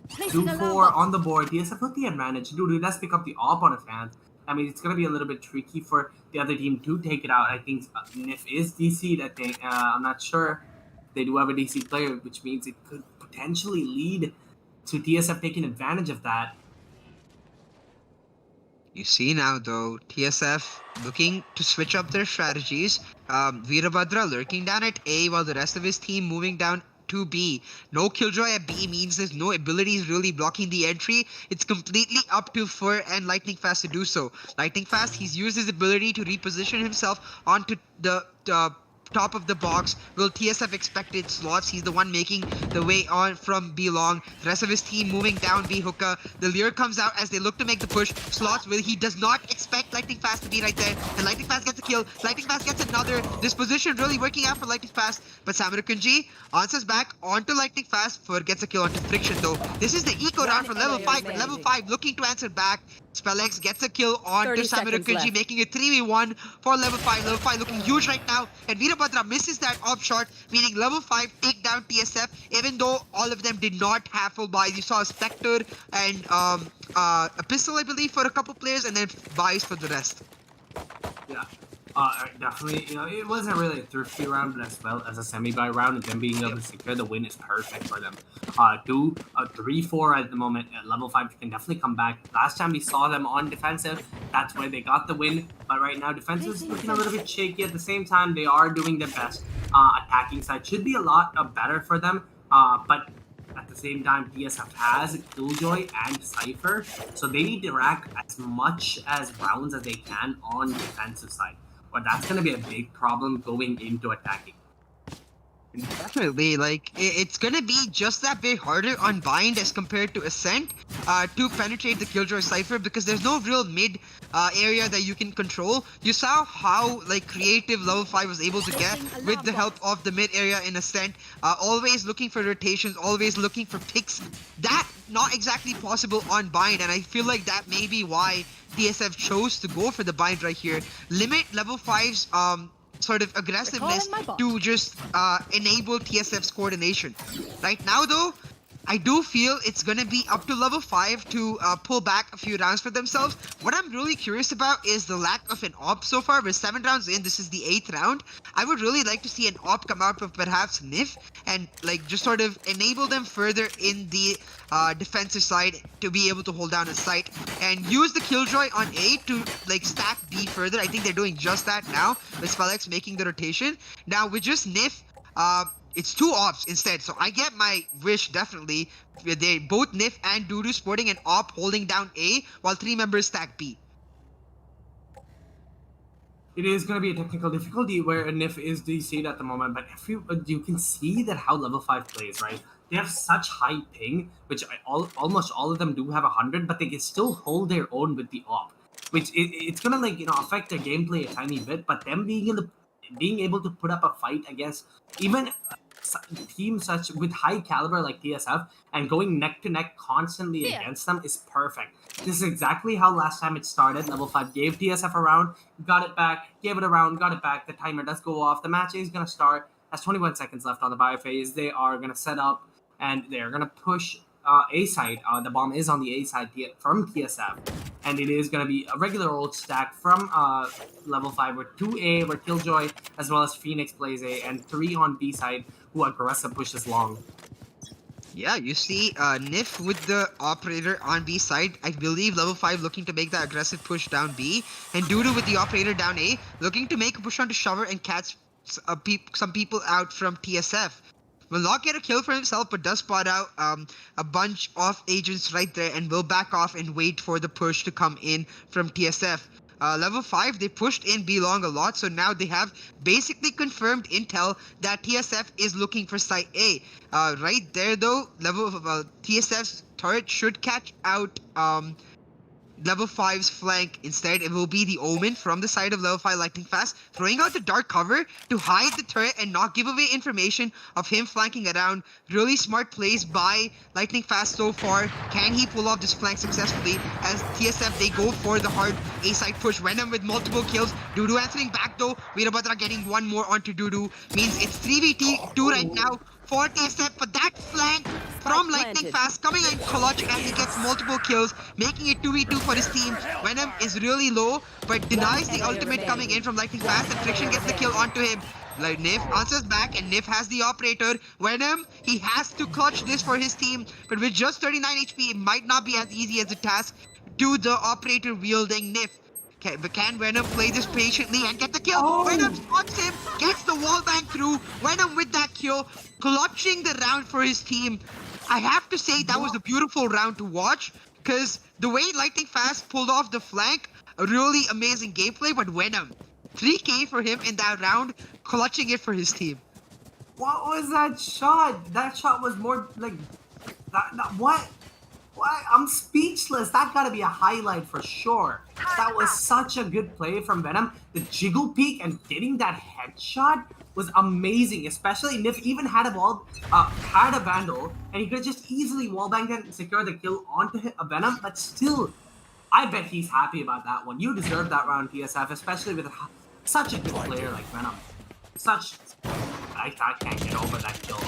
2-4 on the board. TSF with the advantage. Dudu does pick up the op on his hands. I mean, it's going to be a little bit tricky for the other team to take it out. I think Nif is DC'd, I think. I'm not sure. They do have a DC player, which means it could potentially lead to TSF taking advantage of that. You see now, though, TSF looking to switch up their strategies. Veerabhadra lurking down at A while the rest of his team moving down to B. No Killjoy at B means there's no abilities really blocking the entry. It's completely up to Fur and Lightning Fast to do so. Lightning Fast, he's used his ability to reposition himself onto the top of the box. Will TSF expected slots? He's the one making the way on from B long. The rest of his team moving down B hookah. The Lear comes out as they look to make the push. Slots will he does not expect Lightning Fast to be right there. And Lightning Fast gets a kill. Lightning Fast gets another. This position really working out for Lightning Fast. But Samurakunji answers back onto Lightning Fast. Fur gets a kill onto Friction though. This is the eco round for level 5. But level 5 looking to answer back. Spellex gets a kill onto Samurakunji, making it 3v1 for level 5. Level 5 looking huge right now. And Veerabhadra misses that off shot, meaning level 5 take down TSF, even though all of them did not have full buys. You saw a Spectre and a Pistol, I believe, for a couple players, and then buys for the rest. Yeah. Definitely, it wasn't really a thrifty round, but as well as a semi-buy round, and them being able to secure the win is perfect for them. 3-4 at the moment at level 5 can definitely come back. Last time we saw them on defensive, that's where they got the win, but right now defense is looking a little bit shaky. At the same time, they are doing their best. Attacking side should be a lot better for them, but at the same time, TSF has Killjoy and Cypher, so they need to rack as much as rounds as they can on the defensive side. But that's going to be a big problem going into attacking. Definitely, like, it's gonna be just that bit harder on Bind as compared to Ascent to penetrate the Killjoy Cypher, because there's no real mid area that you can control. You saw how, like, creative level 5 was able to get with the help of the mid area in Ascent. Always looking for rotations, always looking for picks. That not exactly possible on Bind, and I feel like that may be why TSF chose to go for the Bind right here. Limit level 5's sort of aggressiveness to just enable TSF's coordination. Right now though, I do feel it's gonna be up to level 5 to pull back a few rounds for themselves. What I'm really curious about is the lack of an op so far. We're 7 rounds in, this is the 8th round. I would really like to see an op come out of perhaps Nif and like just sort of enable them further in the defensive side to be able to hold down a site and use the Killjoy on A to like stack B further. I think they're doing just that now with Spellex making the rotation. Now with just Nif, it's 2 ops instead, so I get my wish definitely. They both Nif and Dudu sporting an op holding down A while 3 members stack B. It is going to be a technical difficulty where Nif is DC'd at the moment, but if you can see that how level 5 plays, right? They have such high ping, which almost all of them do have 100, but they can still hold their own with the op, which it's going to affect their gameplay a tiny bit, but them being able to put up a fight against even teams such with high caliber like TSF and going neck to neck constantly against them is perfect. This is exactly how last time it started. Level 5 gave TSF a round, got it back, gave it a round, got it back. The timer does go off. The match is going to start. Has 21 seconds left on the bio phase. They are going to set up and they're going to push A side. The bomb is on the A side from TSF. And it is going to be a regular old stack from level 5 with 2A where Killjoy as well as Phoenix plays A and 3 on B side who aggressive pushes long. Yeah, you see Nif with the operator on B side. I believe level 5 looking to make that aggressive push down B. And Dudu with the operator down A, looking to make a push onto Shower and catch some people out from TSF. Will not get a kill for himself, but does spot out a bunch of agents right there and will back off and wait for the push to come in from TSF. Level 5, they pushed in B long a lot, so now they have basically confirmed intel that TSF is looking for site A. Right there though, TSF's turret should catch out level 5's flank. Instead, it will be the Omen from the side of level 5 Lightning Fast, throwing out the dark cover to hide the turret and not give away information of him flanking around. Really smart plays by Lightning Fast so far. Can he pull off this flank successfully? As TSF, they go for the hard A-side push. Venom with multiple kills. Dudu answering back though. Veerabhadra getting one more onto Dudu. Means it's 3v2 right now for TSF, but that flank from Lightning Fast coming in clutch as he gets multiple kills, making it 2v2 for his team. Venom is really low, but denies the ultimate coming in from Lightning Fast, and Friction gets the kill onto him. Like Nif answers back and Nif has the operator. Venom, he has to clutch this for his team, but with just 39 HP, it might not be as easy as a task to the operator wielding Nif. But can Venom play this patiently and get the kill? Oh. Venom spots him, gets the wall bang through. Venom with that kill, clutching the round for his team. I have to say that was a beautiful round to watch, because the way Lightning Fast pulled off the flank, a really amazing gameplay, but Venom, 3K for him in that round, clutching it for his team. What was that shot? That shot was more like what? What? I'm speechless. That gotta be a highlight for sure. That was such a good play from Venom. The jiggle peek and getting that headshot was amazing. Especially Nif even had a vandal, and he could just easily wallbang and secure the kill onto Venom. But still, I bet he's happy about that one. You deserve that round, TSF, especially with such a good player like Venom. I can't get over that kill.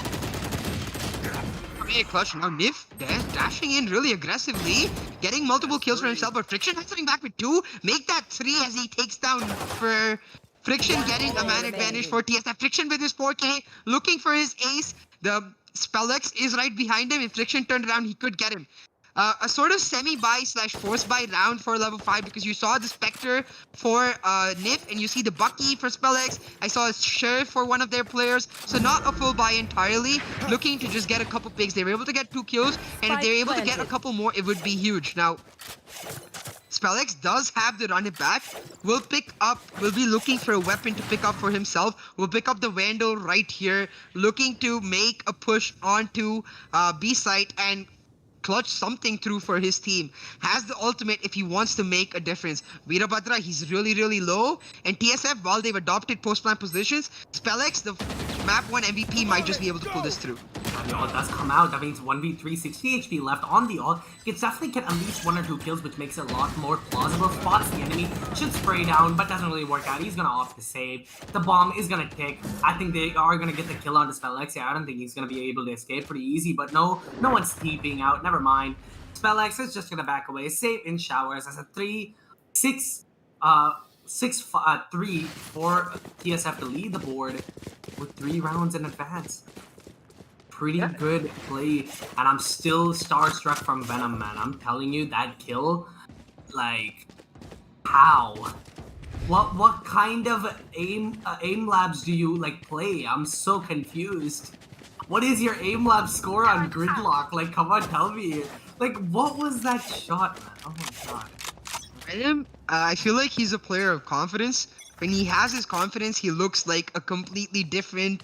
Okay, clutch now. Nif dashing in really aggressively, getting multiple kills for himself, but Friction sitting back with 2. Make that 3 as he takes down for Friction, getting a man advantage for TSF. Friction with his 4K, looking for his ace. The Spellex is right behind him. If Friction turned around, he could get him. A sort of semi-buy / force buy round for level 5, because you saw the Spectre for Nif and you see the Bucky for Spellex. I saw a Sheriff for one of their players, so not a full buy entirely, looking to just get a couple picks. They were able to get 2 kills, and if they're able to get a couple more, it would be huge. Now, Spellex does have the run it back. Will be looking for a weapon to pick up for himself. Will pick up the Vandal right here, looking to make a push onto B site and clutch something through for his team. Has the ultimate if he wants to make a difference. Veerabhadra, he's really low. And TSF, while they've adopted post-plan positions, Spellex, the map 1 MVP, might just be able to pull this through. And the ult does come out. That means 1v3, 60 HP left on the ult. He can definitely get at least 1 or 2 kills, which makes it a lot more plausible. Spots the enemy, should spray down, but doesn't really work out. He's gonna opt to save. The bomb is gonna tick. I think they are gonna get the kill onto Spellex. Yeah, I don't think he's gonna be able to escape pretty easy, but no one's TPing out. Never mind. Spellex is just gonna back away, save in showers as a 3-6-3 for TSF to lead the board with 3 rounds in advance. Pretty good play, and I'm still starstruck from Venom, man. I'm telling you, that kill, like, how? What kind of aim labs do you like play? I'm so confused. What is your aim lab score on Gridlock? Like, come on, tell me. Like, what was that shot, man? Oh my god. Venom, I feel like he's a player of confidence. When he has his confidence, he looks like a completely different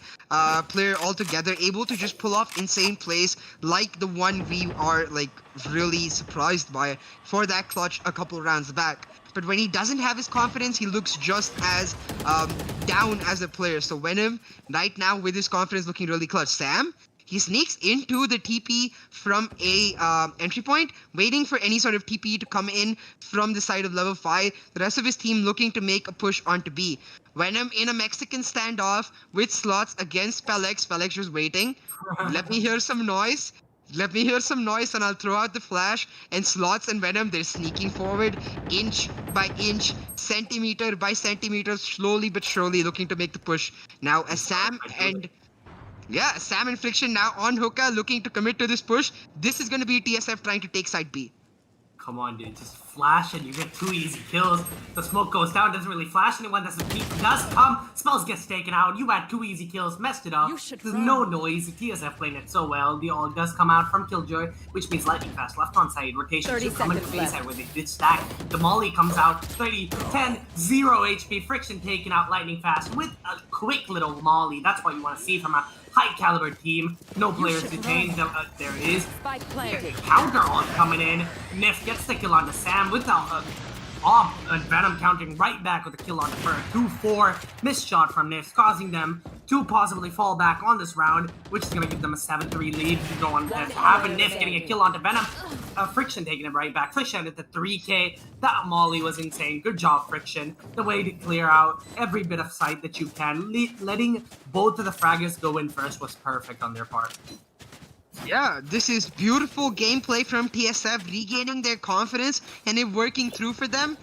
player altogether, able to just pull off insane plays like the one we are like really surprised by for that clutch a couple rounds back. But when he doesn't have his confidence, he looks just as down as a player. So Venom, right now with his confidence, looking really clutch. Sam, he sneaks into the TP from a entry point, waiting for any sort of TP to come in from the side of level 5. The rest of his team looking to make a push onto B. Venom in a Mexican standoff with slots against Spellex. Spellex just waiting. Let me hear some noise. Let me hear some noise and I'll throw out the flash. And Slots and Venom, they're sneaking forward inch by inch, centimeter by centimeter, slowly but surely looking to make the push. Now as Sam and Friction now on Hookah looking to commit to this push. This is going to be TSF trying to take side B. Come on, dude. Just flash and you get 2 easy kills. The smoke goes down, doesn't really flash anyone. Doesn't peek, does come. Spells gets taken out. You had 2 easy kills, messed it up. There's no noise. TSF playing it so well. The ult does come out from Killjoy, which means lightning fast. Left on side. Rotation should come into the side where they did stack. The Molly comes out. 30, 10, 0 HP. Friction taken out lightning fast with a quick little Molly. That's what you want to see from a high caliber team. No players detained. There is counter ult coming in. Nif gets the kill onto Sam with the and Venom countering right back with a kill onto Fur. 2-4 missed shot from Nif, causing them to possibly fall back on this round, which is going to give them a 7-3 lead to go on. Having Nif getting a kill onto Venom. Friction taking him right back. Friction at the 3K. That Molly was insane. Good job, Friction. The way to clear out every bit of sight that you can. Letting both of the fraggers go in first was perfect on their part. Yeah, this is beautiful gameplay from TSF, regaining their confidence and it working through for them.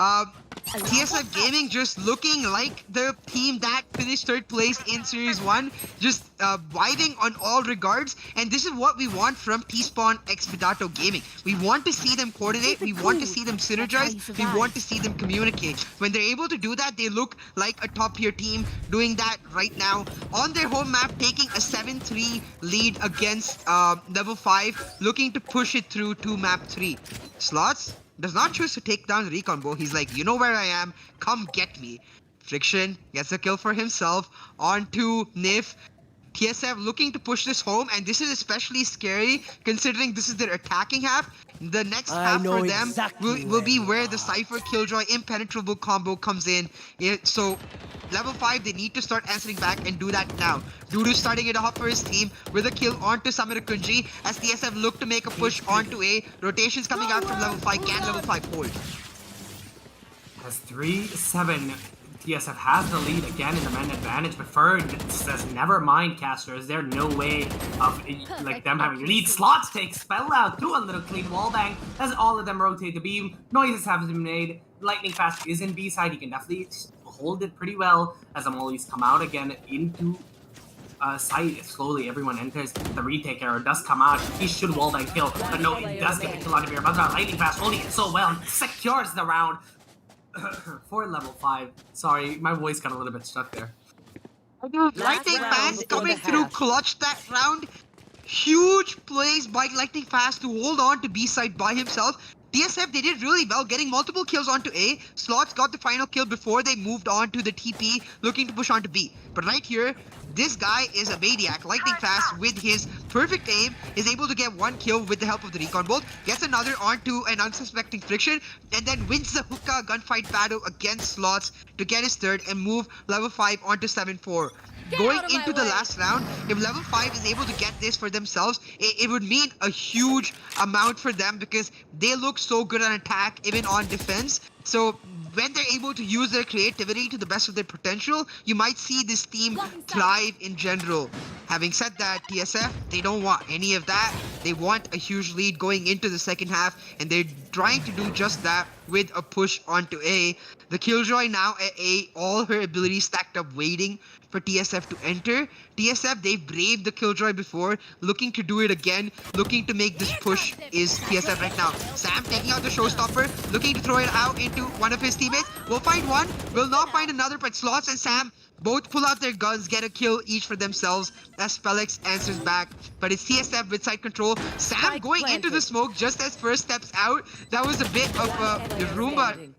TSF Gaming just looking like the team that finished third place in Series 1, just vibing on all regards, and this is what we want from T-Spawn Expedito Gaming. We want to see them coordinate, we want to see them synergize, we want to see them communicate. When they're able to do that, they look like a top-tier team doing that right now. On their home map, taking a 7-3 lead against level 5, looking to push it through to map 3. Slots does not choose to take down Recon Bow. He's like, you know where I am, come get me. Friction gets a kill for himself onto Nif. TSF looking to push this home, and this is especially scary considering this is their attacking half. The next half for them will be where the Cypher Killjoy impenetrable combo comes in. So level 5, they need to start answering back and do that now. Dudu starting it off for his team with a kill onto Samira Kunji as TSF look to make a push onto A. Rotations coming out from level 5. Can level 5 hold? As 3-7, TSF has the lead again in the men advantage, but Ferg says, never mind, Caster. Is there no way of like them having lead? Slots take spell out through a little clean wall bang as all of them rotate the beam. Noises have been made. Lightning Fast is in B side. He can definitely hold it pretty well as the mollies come out again into site. Slowly everyone enters. The retake arrow does come out. He should wallbang kill, but no, he does get the kill on here. But Lightning Fast holding it so well and secures the round for level 5. Sorry, my voice got a little bit stuck there. Lightning Fast coming through clutch that round. Huge plays by Lightning Fast to hold on to B side by himself. TSF, they did really well, getting multiple kills onto A. Slots got the final kill before they moved on to the TP, looking to push onto B. But right here, this guy is a maniac. Lightning Fast, with his perfect aim, is able to get one kill with the help of the recon bolt, gets another onto an unsuspecting Friction, and then wins the hookah gunfight battle against Slots to get his third and move level 5 onto 7-4. Going into the last round, if level 5 is able to get this for themselves, it would mean a huge amount for them because they look so good on attack, even on defense. So when they're able to use their creativity to the best of their potential, you might see this team thrive in general. Having said that, TSF, they don't want any of that. They want a huge lead going into the second half, and they're trying to do just that with a push onto A. The Killjoy now at A, all her abilities stacked up waiting for TSF to enter. TSF, they've braved the Killjoy before, looking to do it again, looking to make this push is TSF right now. Sam taking out the showstopper, looking to throw it out into one of his teammates. Will find one, will not find another, but Slots and Sam both pull out their guns, get a kill each for themselves as Spellex answers back. But it's TSF with side control. Sam going into the smoke just as first steps out. That was a bit of a Roomba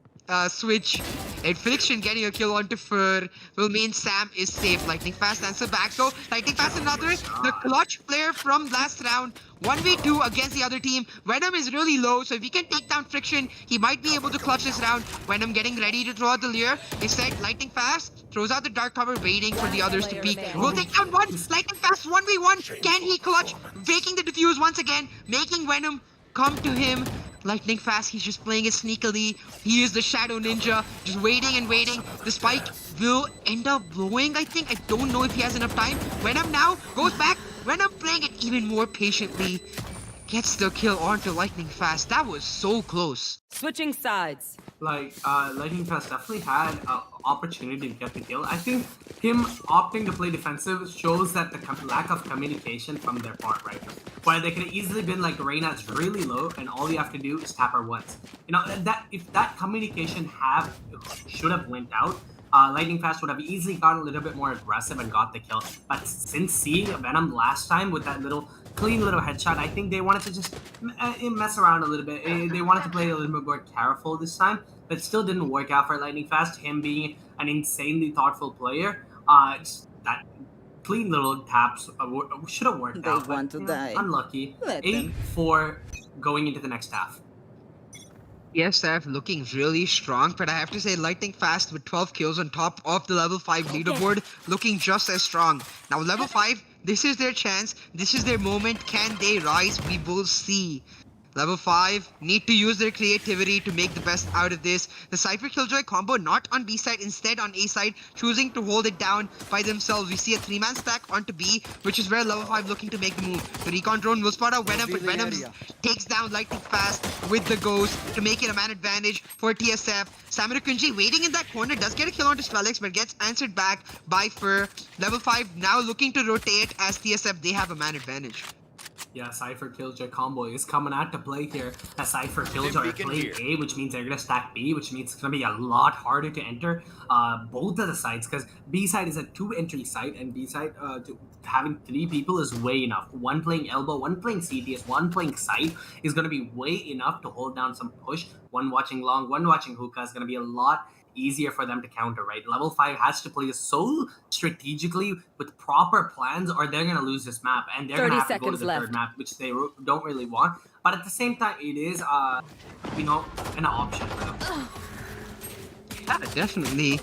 switch, and Friction getting a kill onto Fur will mean Sam is safe. Lightning Fast answer back, so Lightning Fast another. The clutch player from last round, 1v2 against the other team. Venom is really low, so if he can take down Friction, he might be able to clutch this round. Venom getting ready to throw out the Leer. Instead, Lightning Fast throws out the dark cover, waiting for the others to peek. Will take down one. Lightning Fast 1v1. Can he clutch? Faking the defuse once again, making Venom come to him. Lightning Fast, he's just playing it sneakily. He is the Shadow Ninja, just waiting and waiting. The spike will end up blowing, I think. I don't know if he has enough time. Venom now goes back. Venom playing it even more patiently. Gets the kill onto Lightning Fast. That was so close. Switching sides. Like, Lightning Fast definitely had an opportunity to get the kill. I think him opting to play defensive shows that the lack of communication from their part, right? Where they could have easily been like, Reyna's really low, and all you have to do is tap her once. You know, that if that communication should have went out, Lightning Fast would have easily gotten a little bit more aggressive and got the kill. But since seeing Venom last time with that clean little headshot, I think they wanted to just mess around a little bit. They wanted to play a little bit more careful this time, but it still didn't work out for Lightning Fast. Him being an insanely thoughtful player, that clean little taps should have worked out. They want to die. Unlucky. Let them. 8-4 going into the next half. TSF looking really strong, but I have to say Lightning Fast with 12 kills on top of the level 5 leaderboard, looking just as strong. Now level 5, this is their chance, this is their moment. Can they rise? We will see. Level 5 need to use their creativity to make the best out of this. The Cypher Killjoy combo not on B side, instead on A side, choosing to hold it down by themselves. We see a 3-man stack onto B, which is where Level 5 looking to make the move. The recon drone will spot out Venom, but Venom takes down lightning fast with the Ghost to make it a man advantage for TSF. Samura Kunji waiting in that corner, does get a kill onto Spellix, but gets answered back by Fur. Level 5 now looking to rotate as TSF, they have a man advantage. Yeah, Cypher Killjoy combo is coming out to play here. A Cypher Killjoy are playing A, which means they're gonna stack B, which means it's gonna be a lot harder to enter both of the sides, because B side is a 2-entry site, and B side having 3 people is way enough. One playing elbow, one playing CTS, one playing side is gonna be way enough to hold down some push. One watching long, one watching hookah is gonna be a lot easier for them to counter, right? Level 5 has to play this so strategically with proper plans, or they're going to lose this map, and they're going to have to go to the third map, which they don't really want. But at the same time, it is, you know, an option for them. Yeah, definitely.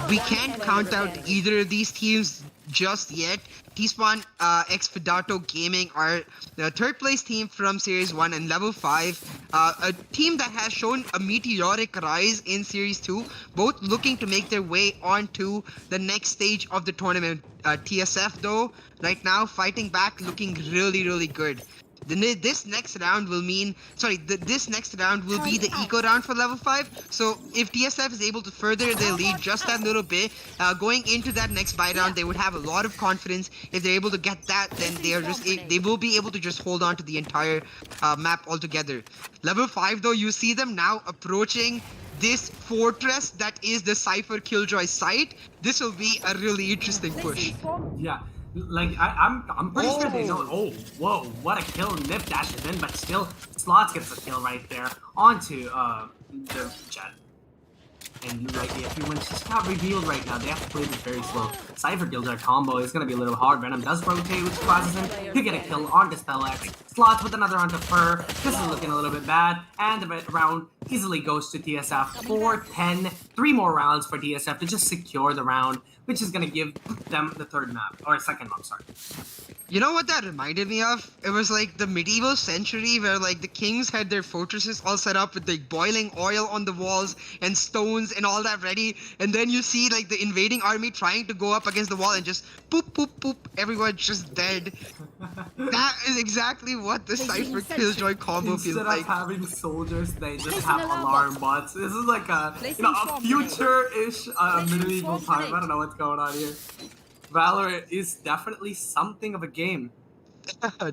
We can't count out either of these teams just yet. T-Spawn x Fidato Gaming are the 3rd place team from Series 1, and Level 5, a team that has shown a meteoric rise in Series 2, both looking to make their way onto the next stage of the tournament. TSF though, right now fighting back, looking really good. This next round will mean, this next round will be the eco round for Level 5. So if TSF is able to further their lead just that little bit, going into that next buy round, they would have a lot of confidence. If they're able to get that, then they will be able to just hold on to the entire map altogether. Level 5 though, you see them now approaching this fortress that is the Cypher Killjoy site. This will be a really interesting push. Yeah. Like, I'm pretty sure they know. Oh, whoa, what a kill. Nip dashes in, but still, Slots gets a kill right there onto the Jet. And like, a few wins just got revealed right now. They have to play this very slow. Cypher Killjoy combo is going to be a little hard. Venom does rotate, which causes him to get a kill onto Spellx. Slots with another onto Fur. This is looking a little bit bad. And the round easily goes to TSF. 4-10. 3 more rounds for TSF to just secure the round, which is going to give them the 3rd map, or 2nd map, sorry. You know what that reminded me of? It was like the medieval century where like the kings had their fortresses all set up with like boiling oil on the walls and stones and all that ready, and then you see like the invading army trying to go up against the wall and just poop, everyone's just dead. That is exactly what the Cypher Killjoy combo feels like. Instead of having soldiers, they just have alarm bots. This is like a, you know, a future-ish medieval time. I don't know what's going on here. Valorant is definitely something of a game.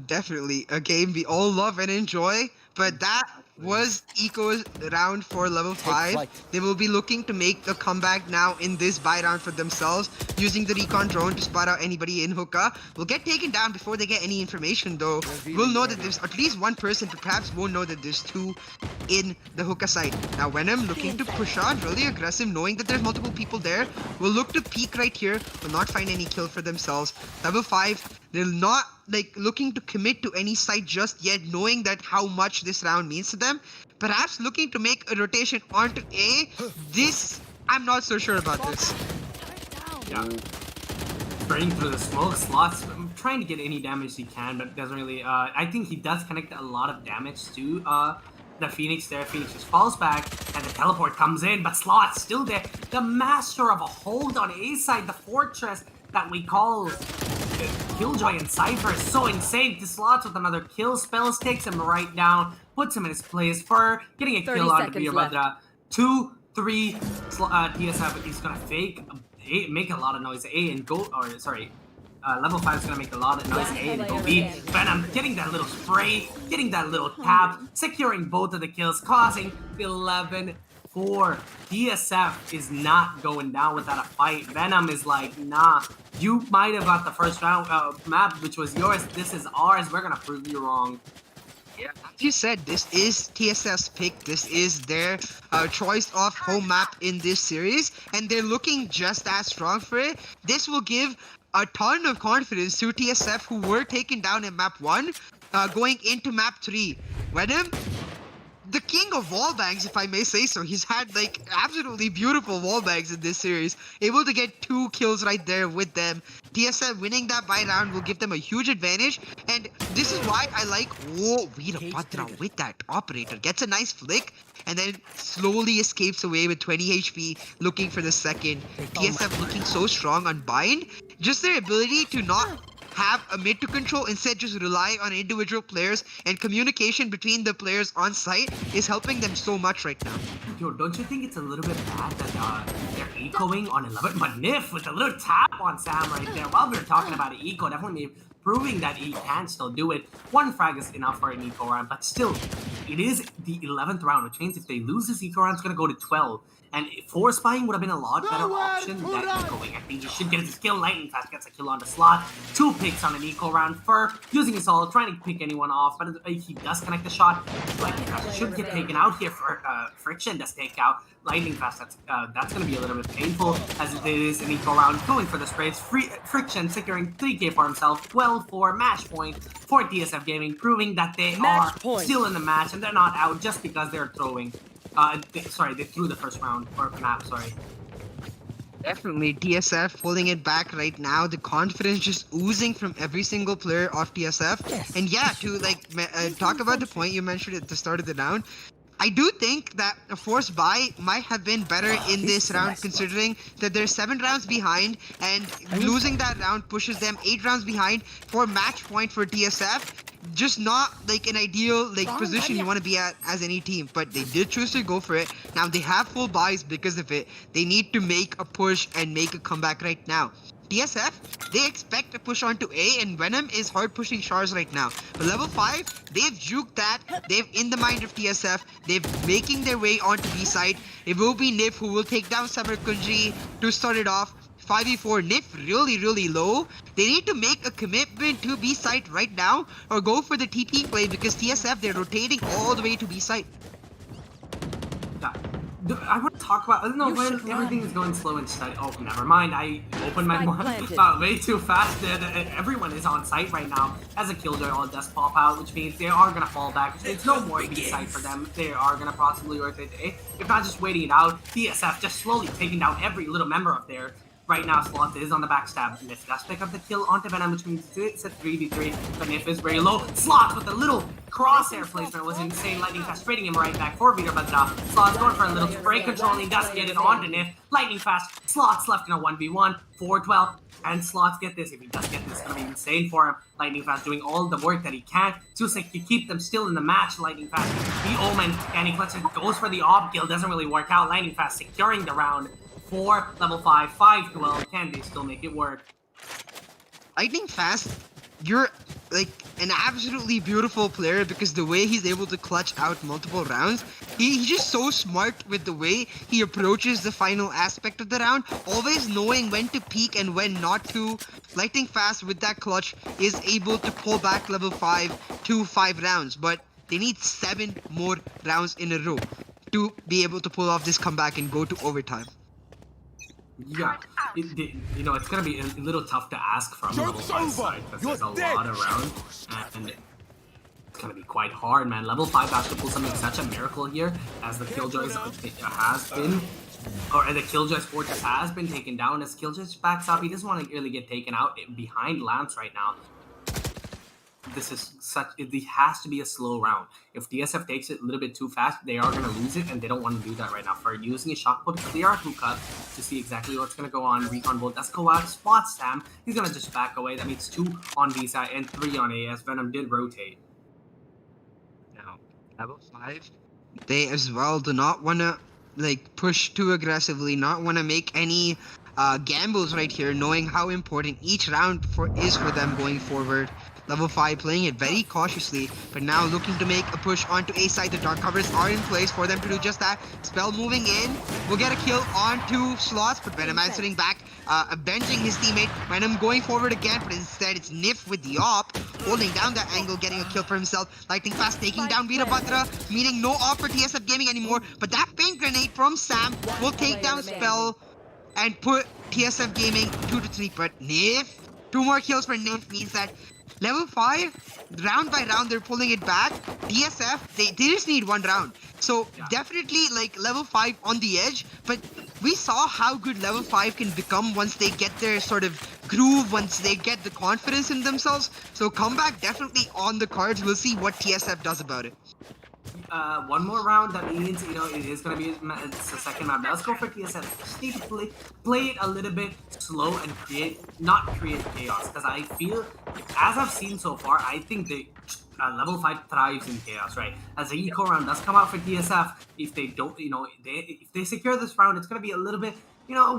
Definitely a game we all love and enjoy, but that was Eco's round for Level 5. They will be looking to make the comeback now in this buy round for themselves, using the recon drone to spot out anybody in hookah. Will get taken down before they get any information though. We'll know that there's at least 1 person, but perhaps won't know that there's 2 in the hookah site. Now Venom looking to push on, really aggressive, knowing that there's multiple people there. Will look to peek right here, will not find any kill for themselves. Level 5, they're not like looking to commit to any site just yet, knowing that how much this round means to them. Perhaps looking to make a rotation onto A. This, I'm not so sure about this. Yeah. Spraying through the smoke. Slots trying to get any damage he can, but doesn't really. I think he does connect a lot of damage to the Phoenix there. Phoenix just falls back, and the teleport comes in, but Slots still there. The master of a hold on A side, the fortress that we call Killjoy and Cypher is so insane. The Slots with another kill. Spells takes him right down, puts him in his place for getting a kill on Virabhadra. 2-3 TSF is gonna fake A, make a lot of noise. A and go, or sorry, Level 5 is gonna make a lot of noise. A and go B. Venom getting that little spray, getting that little tap, securing both of the kills, causing 11-4. TSF is not going down without a fight. Venom is like, nah, you might have got the first round map, which was yours. This is ours. We're gonna prove you wrong. Yeah, as you said, this is TSF's pick. This is their choice of home map in this series, and they're looking just as strong for it. This will give a ton of confidence to TSF, who were taken down in map 1, going into map 3. Venom, the king of wall bangs, if I may say so. He's had like absolutely beautiful wall bangs in this series. Able to get 2 kills right there with them. TSF winning that buy round will give them a huge advantage. And this is why I like Veerabhadra with that operator. Gets a nice flick and then slowly escapes away with 20 HP looking for the second. TSF looking so strong on bind. Just their ability to not have a mid to control, instead just rely on individual players, and communication between the players on site is helping them so much right now. Yo, don't you think it's a little bit bad that they're ecoing on 11? But Nif with a little tap on Sam right there. While we were talking about eco, definitely proving that he can still do it. 1 frag is enough for an eco round, but still, it is the 11th round, which means if they lose this eco round, it's going to go to 12. And force buying would have been a lot better option than ecoing. I think he should get his kill. Lightning Fast gets a kill on the slot. 2 picks on an eco round. Fur using his ult, trying to pick anyone off, but he does connect the shot. Lightning Fast should get taken out here for Friction does take out Lightning Fast. That's going to be a little bit painful as it is an eco round. Going for the sprays. Friction securing 3k for himself. 12 for match point for TSF Gaming, proving that they are still in the match and they're not out just because they're throwing. They threw the first round, or map, sorry. Definitely, TSF pulling it back right now. The confidence just oozing from every single player of TSF. Yes. And yeah, to like talk about the point you mentioned at the start of the round, I do think that a forced buy might have been better in this round, considering that they're 7 rounds behind, and losing that round pushes them 8 rounds behind for match point for TSF. Just not like an ideal position you want to be at as any team, but they did choose to go for it. Now they have full buys because of it. They need to make a push and make a comeback right now. TSF, they expect a push onto A, and Venom is hard pushing Shars right now. But level 5, they've juked that. They've in the mind of TSF. They're making their way onto B side. It will be Nif who will take down Samar Kunji to start it off. 5v4, Nif really low. They need to make a commitment to B site right now or go for the TP play, because TSF, they're rotating all the way to B site. I want to talk about, I don't know, when everything is going slow and steady. Oh, never mind. I opened my mouth way too fast. Everyone is on site right now as a Killjoy all does pop out, which means they are going to fall back. It's no more B site for them. They are going to possibly rotate to A. If not just waiting it out, TSF just slowly taking down every little member of their. Right now, Sloth is on the backstab. Nif does pick up the kill onto Venom, which means it's a 3v3, but Nif is very low. Sloth with a little crosshair placement was insane. Lightning Fast trading him right back for Veerabhadra. Sloth's going for a little spray control, and he does get it onto Nif. Lightning Fast, Sloth's left in a 1v1, 4-12, and Sloth get this. If he does get this, it's going to be insane for him. Lightning Fast doing all the work that he can to keep them still in the match. Lightning Fast, the Omen, and he goes for the op kill, doesn't really work out. Lightning Fast securing the round. 4, level 5, 5-12. Can they still make it work? Lightning Fast, you're like an absolutely beautiful player, because the way he's able to clutch out multiple rounds, he's just so smart with the way he approaches the final aspect of the round, always knowing when to peek and when not to. Lightning Fast with that clutch is able to pull back level 5 to 5 rounds, but they need 7 more rounds in a row to be able to pull off this comeback and go to overtime. Yeah, you know, it's going to be a little tough to ask from level 5 side, because there's a lot around, and it's going to be quite hard, man. Level 5 has to pull something such a miracle here, as the Killjoys has been, or the Killjoy's Fortress has been taken down. As Killjoy's backs up, he doesn't want to really get taken out behind Lamps right now. This is it has to be a slow round. If DSF takes it a little bit too fast, they are going to lose it, and they don't want to do that right now. For using a shock pull to clear out hookah to see exactly what's going to go on. Recon Bolt does go out, spots Sam. He's going to just back away. That means 2 on B side and 3 on A, as Venom did rotate. Now, level 5, they as well do not want to push too aggressively, not want to make any gambles right here, knowing how important each round is for them going forward. Level 5 playing it very cautiously, but now looking to make a push onto A side. The dark covers are in place for them to do just that. Spell moving in, will get a kill onto Sloths, but Venom answering back, avenging his teammate. Venom going forward again, but instead it's Nif with the op, holding down that angle, getting a kill for himself. Lightning Fast taking down Veerabhadra, meaning no op for TSF Gaming anymore, but that faint grenade from Sam will take down Spell and put TSF Gaming 2-3, but Nif, 2 more kills for Nif means that level 5, round by round, they're pulling it back. DSF, they just need 1 round. So definitely like level 5 on the edge, but we saw how good level 5 can become once they get their sort of groove, once they get the confidence in themselves. So comeback definitely on the cards. We'll see what TSF does about it. One more round. That means it is gonna be it's the second round. Let's go for TSF. Just need to play it a little bit slow and not create chaos. Because I feel, as I've seen so far, I think the level 5 thrives in chaos, right? As the eco round does come out for TSF, if they don't, if they secure this round, it's gonna be a little bit,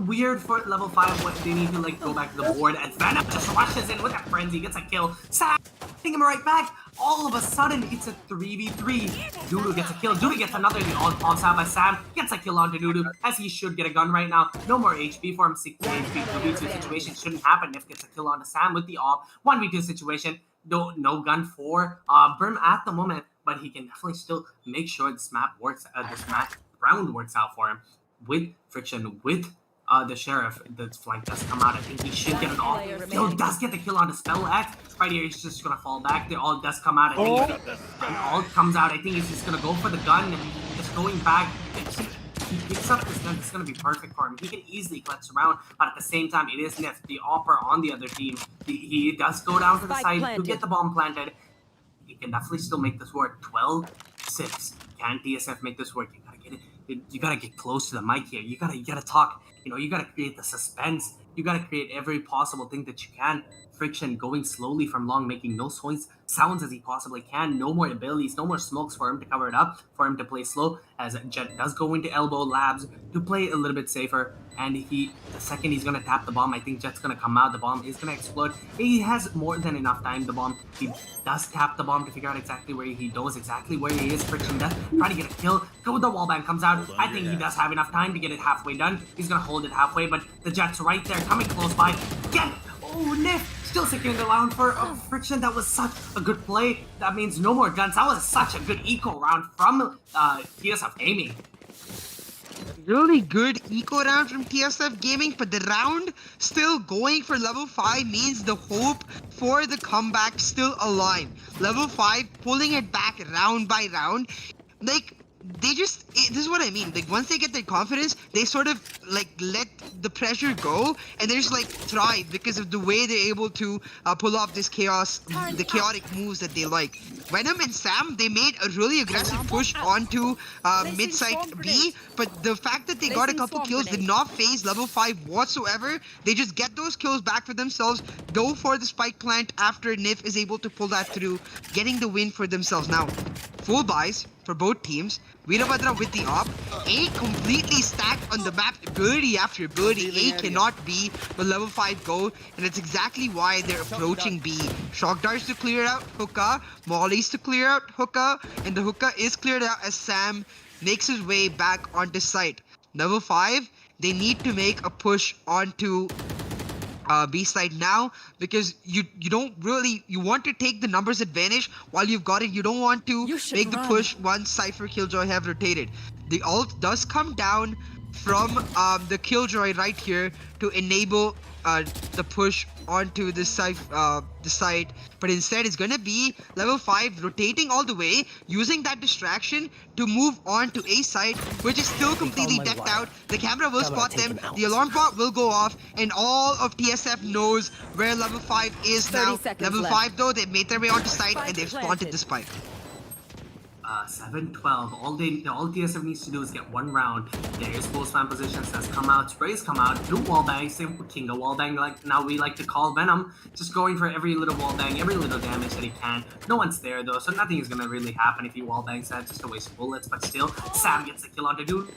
weird for level 5 when they need to like go back to the board. And Venom just rushes in with a frenzy, gets a kill. Sam hitting him right back. All of a sudden, it's a 3v3. Dudu gets a kill. Dudu gets another. The all pops out by Sam. Gets a kill onto Dudu, as he should get a gun right now. No more HP for him. 60 HP. 2v2 situation shouldn't happen. Nif gets a kill onto Sam with the op. 1v2 situation. No gun for Brim at the moment, but he can definitely still make sure this map works. This map round works out for him with Friction, with the Sheriff. The flank does come out. I think he should get an all. He does get the kill on the Spell X. Right here, he's just gonna fall back. The all does come out. I think an all comes out. I think he's just gonna go for the gun and just going back. He picks up this gun. It's gonna be perfect for him. He can easily clutch around, but at the same time, it is Nif, the opper on the other team. He does go down to the side to get the bomb planted. He can definitely still make this work. 12-6. Can TSF make this work? You gotta get it. You gotta get close to the mic here. You gotta talk. You gotta create the suspense. You gotta create every possible thing that you can. Friction going slowly from long, making no sounds as he possibly can. No more abilities, no more smokes for him to cover it up, for him to play slow, as Jet does go into elbow labs to play a little bit safer. And the second he's gonna tap the bomb, I think Jet's gonna come out. The bomb is gonna explode. He has more than enough time. The bomb, he does tap the bomb to figure out exactly where he knows exactly where he is. Friction does try to get a kill. Go with the wallbang, comes out. I think he does have enough time to get it halfway done. He's gonna hold it halfway, but the Jet's right there, coming close by. Oh, Nif still securing the round for Friction. That was such a good play. That means no more guns. That was such a good eco round from TSF Gaming. Really good eco round from TSF Gaming, but the round still going for level 5 means the hope for the comeback still alive. Level 5 pulling it back round by round. Like, this is what I mean. Like, once they get their confidence, they sort of like let the pressure go and they just like thrive because of the way they're able to pull off this the chaotic moves that they like. Venom and Sam, they made a really aggressive push onto mid-side B, but the fact that they got a couple kills did not phase level 5 whatsoever. They just get those kills back for themselves, go for the spike plant after Nif is able to pull that through, getting the win for themselves. Now, full buys for both teams. Veerabhadra with the op. A completely stacked on the map, ability after ability. A cannot be the level 5 go, and that's exactly why they're approaching B. Shock darts to clear out hookah, mollies to clear out hookah, and the hookah is cleared out as Sam makes his way back onto site. Level 5, they need to make a push onto B side now, because you want to take the numbers advantage while you've got it. You don't want to make the push once Cypher Killjoy have rotated. The ult does come down from the Killjoy right here to enable the push onto the side, but instead it's gonna be level 5 rotating all the way, using that distraction to move on to A side, which is still completely decked out. The camera will spot them, the alarm bot will go off, and all of TSF knows where level 5 is now. Level 5 though, they've made their way onto site and they've planted the spike. 7-12. All TSF needs to do is get one round. There's post-man positions that's come out. Sprays come out. Do wallbang. Same king of wallbang, like now we like to call Venom. Just going for every little wallbang, every little damage that he can. No one's there though, so nothing is gonna really happen if he wallbangs that. Just a waste of bullets, but still, Sam gets the kill onto dude.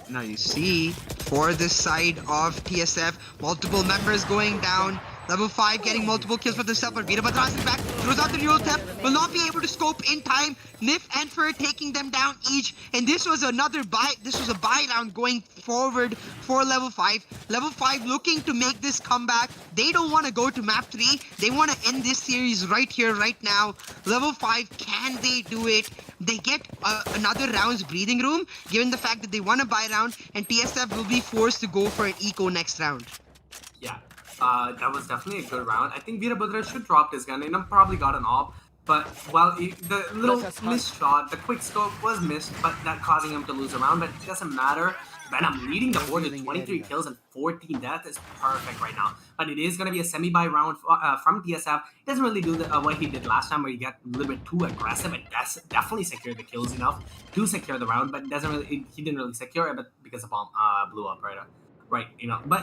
Now you see, for the side of TSF, multiple members going down. Level 5 getting multiple kills for themselves, but Veerabhadra is back, throws out the Neural Tap, will not be able to scope in time. Nif and Fur taking them down each, and this was another buy. This was a buy round going forward for level 5. Level 5 looking to make this comeback. They don't want to go to map 3. They want to end this series right here, right now. Level 5, can they do it? They get another round's breathing room, given the fact that they won a buy round, and TSF will be forced to go for an eco next round. Yeah. That was definitely a good round. I think Veerabhadra should drop his gun and probably got an op. But the little missed shot, the quick scope was missed, but that causing him to lose a round. But it doesn't matter. Venom leading the board with 23 kills and 14 deaths is perfect right now. But it is going to be a semi-buy round from TSF. It doesn't really do what he did last time, where he got a little bit too aggressive and definitely secured the kills enough to secure the round. But he didn't really secure it, but because the bomb blew up right.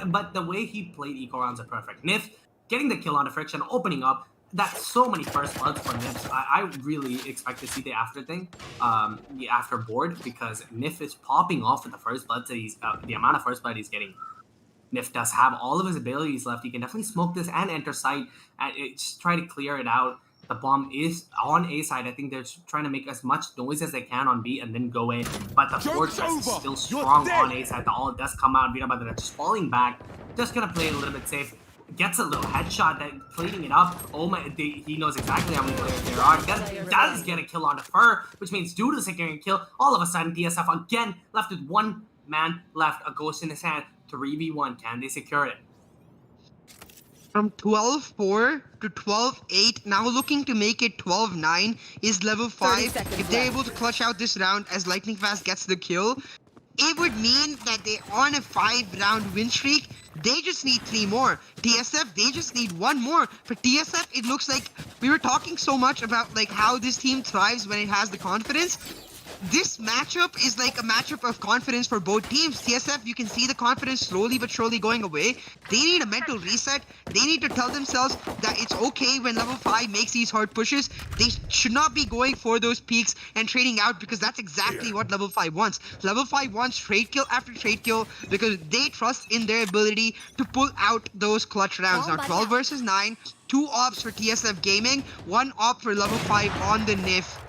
But the way he played eco rounds are perfect. Nif getting the kill on the friction, opening up. That's so many first bloods for Nif. I really expect to see the after thing, the after board, because Nif is popping off with the first bloods that the amount of first blood he's getting. Nif does have all of his abilities left. He can definitely smoke this and enter site and just try to clear it out. The bomb is on A side. I think they're trying to make as much noise as they can on B and then go in. But the fortress is still strong on A side. The all does come out. But they're just falling back. Just gonna play it a little bit safe. Gets a little headshot, that plating it up. Oh my, he knows exactly how many players there are. Does get a kill on the Fur, which means due to securing a kill, all of a sudden TSF again left with one man left, a ghost in his hand. 3v1, can they secure it? From 12-4 to 12-8, now looking to make it 12-9 is level 5. If they're able to clutch out this round as Lightning Fast gets the kill, it would mean that they're on a 5-round win streak. They just need 3 more. TSF, they just need 1 more. For TSF, it looks like we were talking so much about like how this team thrives when it has the confidence. This matchup is like a matchup of confidence for both teams. TSF, you can see the confidence slowly but surely going away. They need a mental reset. They need to tell themselves that it's okay when level 5 makes these hard pushes. They should not be going for those peaks and trading out, because that's exactly what level 5 wants. Level 5 wants trade kill after trade kill because they trust in their ability to pull out those clutch rounds. Now 12 versus 9, 2 ops for TSF Gaming, 1 op for level 5 on the NIF.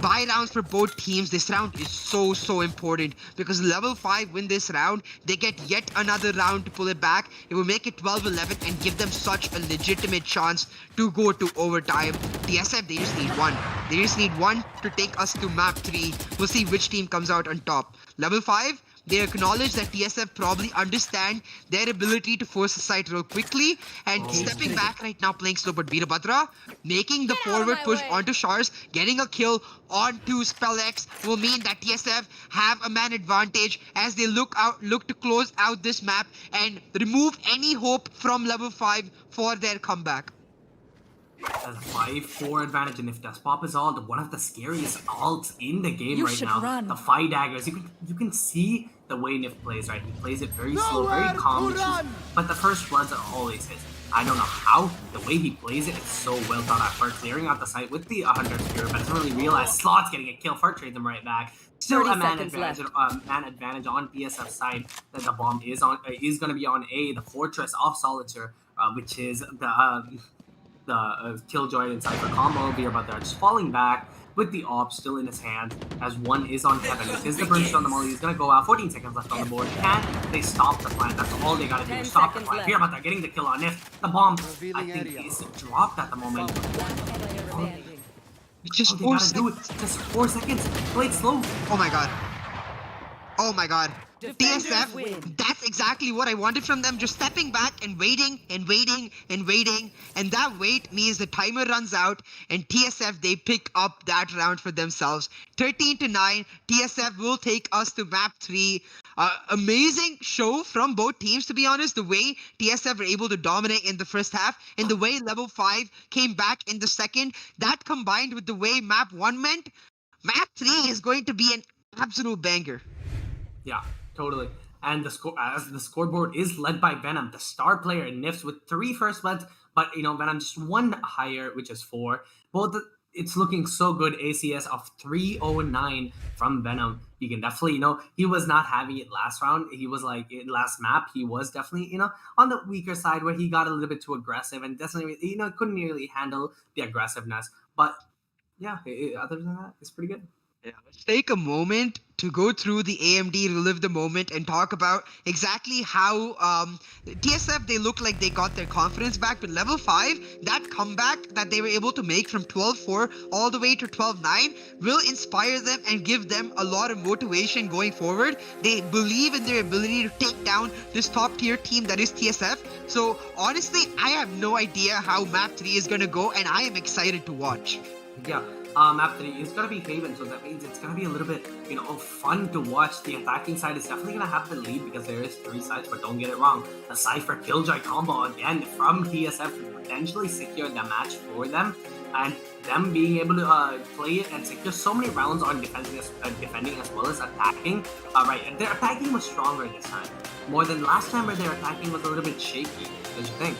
Buy rounds for both teams. This round is so important because level 5 win this round, they get yet another round to pull it back. It will make it 12-11 and give them such a legitimate chance to go to overtime. TSF, they just need 1. They just need 1 to take us to map 3. We'll see which team comes out on top. Level 5, they acknowledge that TSF probably understand their ability to force the site real quickly, and stepping back right now, playing slow, but Veerabhadra making the forward push onto Shars, getting a kill onto Spellex will mean that TSF have a man advantage as they look to close out this map and remove any hope from level 5 for their comeback. As a 5-4 advantage, and if Despop is ult, one of the scariest ults in the game right now. The 5 daggers. You can see the way Nif plays, right? He plays it very slow, very calm, but the first bloods are always his. I don't know how. The way he plays it, it's so well thought out. For clearing out the site with the 100 Spirit, but doesn't really realize Slot's getting a kill. Fart trades him right back. Still a man advantage on PSF side. That the bomb is going to be on A, the Fortress of Solitaire, which is the Killjoy and Cypher combo. Veerabhadra just falling back with the AWP still in his hand as 1 is on Heaven. This is the Brimstone, the Molly. He's going to go out. 14 seconds left on the board. Can they stop the plant? That's all they got to do. Stop the plant. Veerabhadra getting the kill on Nif. The bomb, I think, is dropped at the moment. Just 4 seconds. Just 4 seconds. Play it slow. Oh my god. Oh my god. TSF, that's exactly what I wanted from them. Just stepping back and waiting and waiting and waiting. And that wait means the timer runs out and TSF, they pick up that round for themselves. 13-9, TSF will take us to map 3. Amazing show from both teams, to be honest. The way TSF were able to dominate in the first half and the way level 5 came back in the second. That combined with the way map 1 went, map 3 is going to be an absolute banger. Yeah, totally. And the scoreboard is led by Venom, the star player in Nifs with 3 first bloods, but Venom just 1 higher, which is 4. It's looking so good. ACS of 309 from Venom. You can definitely, he was not having it last round. He was like in last map. He was definitely, on the weaker side where he got a little bit too aggressive and definitely, couldn't really handle the aggressiveness. But yeah, other than that, it's pretty good. Yeah, let's take a moment to go through the AMD, relive the moment, and talk about exactly how TSF, they look like they got their confidence back. But level 5, that comeback that they were able to make from 12-4 all the way to 12-9 will inspire them and give them a lot of motivation going forward. They believe in their ability to take down this top tier team that is TSF. So honestly, I have no idea how map 3 is going to go, and I am excited to watch. Yeah, map 3 is going to be Haven, so that means it's going to be a little bit, fun to watch. The attacking side is definitely going to have the lead because there is 3 sides, but don't get it wrong. The Cypher Killjoy combo again from TSF could potentially secure the match for them, and them being able to play it and secure so many rounds on defending as well as attacking. Right, and their attacking was stronger this time. More than last time where their attacking was a little bit shaky. What do you think?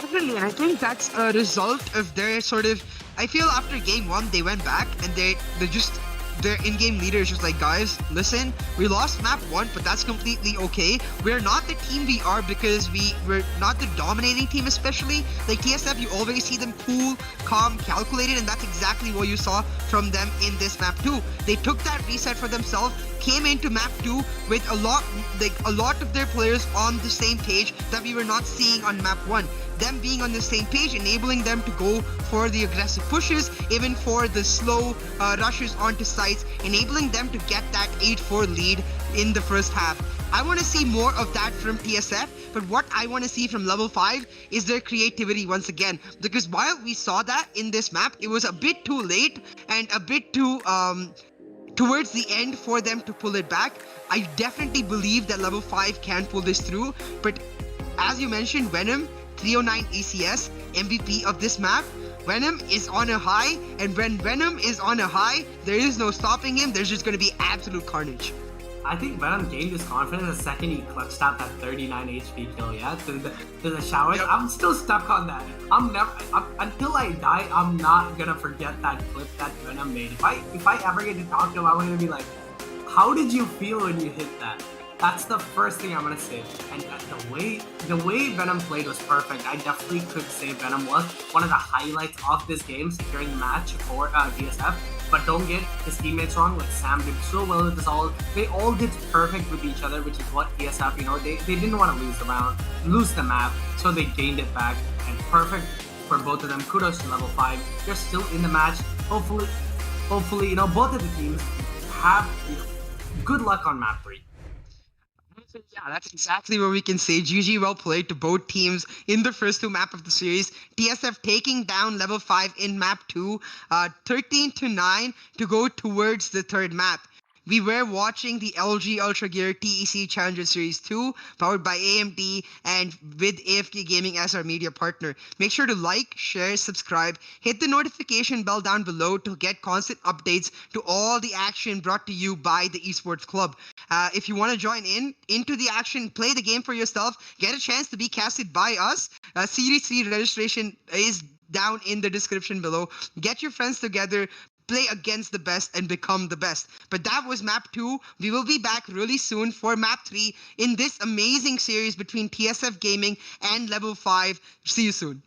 Definitely, and I think that's a result of their sort of. I feel after game 1 they went back and they just their in-game leader is just like, guys, listen, we lost map 1, but that's completely okay. We're not the team we are because we're not the dominating team, especially like TSF. You always see them cool, calm, calculated, and that's exactly what you saw from them in this map 2. They took that reset for themselves, came into map 2 with a lot of their players on the same page that we were not seeing on map 1. Them being on the same page, enabling them to go for the aggressive pushes, even for the slow rushes onto sites, enabling them to get that 8-4 lead in the first half. I want to see more of that from TSF, but what I want to see from level 5 is their creativity once again, because while we saw that in this map, it was a bit too late and a bit too towards the end for them to pull it back. I definitely believe that level 5 can pull this through, but as you mentioned, Venom, 309 ECS, MVP of this map. Venom is on a high, and when Venom is on a high, there is no stopping him. There's just going to be absolute carnage. I think Venom gained his confidence the second he clutched out that 39 HP kill, yeah, to the showers. Yep. I'm still stuck on that. Until I die, I'm not gonna forget that clip that Venom made. If I ever get to talk to him, I'm gonna be like, how did you feel when you hit that? That's the first thing I'm gonna say. And the way Venom played was perfect. I definitely could say Venom was one of the highlights of this game, securing the match for DSF. But don't get his teammates wrong. Like Sam did so well with this all. They all did perfect with each other, which is what DSF, they didn't want to lose the map, so they gained it back. And perfect for both of them. Kudos to level 5. They're still in the match. Hopefully, both of the teams have good luck on map 3. Yeah, that's exactly what we can say. GG, well played to both teams in the first 2 map of the series. TSF taking down level 5 in map 2, 13-9 to go towards the 3rd map. We were watching the LG Ultragear TEC Challenger Series 2, powered by AMD and with AFK Gaming as our media partner. Make sure to like, share, subscribe, hit the notification bell down below to get constant updates to all the action brought to you by the Esports Club. If you want to join into the action, play the game for yourself, get a chance to be casted by us. Series 3 registration is down in the description below. Get your friends together, play against the best and become the best. But that was map 2. We will be back really soon for map 3 in this amazing series between TSF Gaming and level 5. See you soon.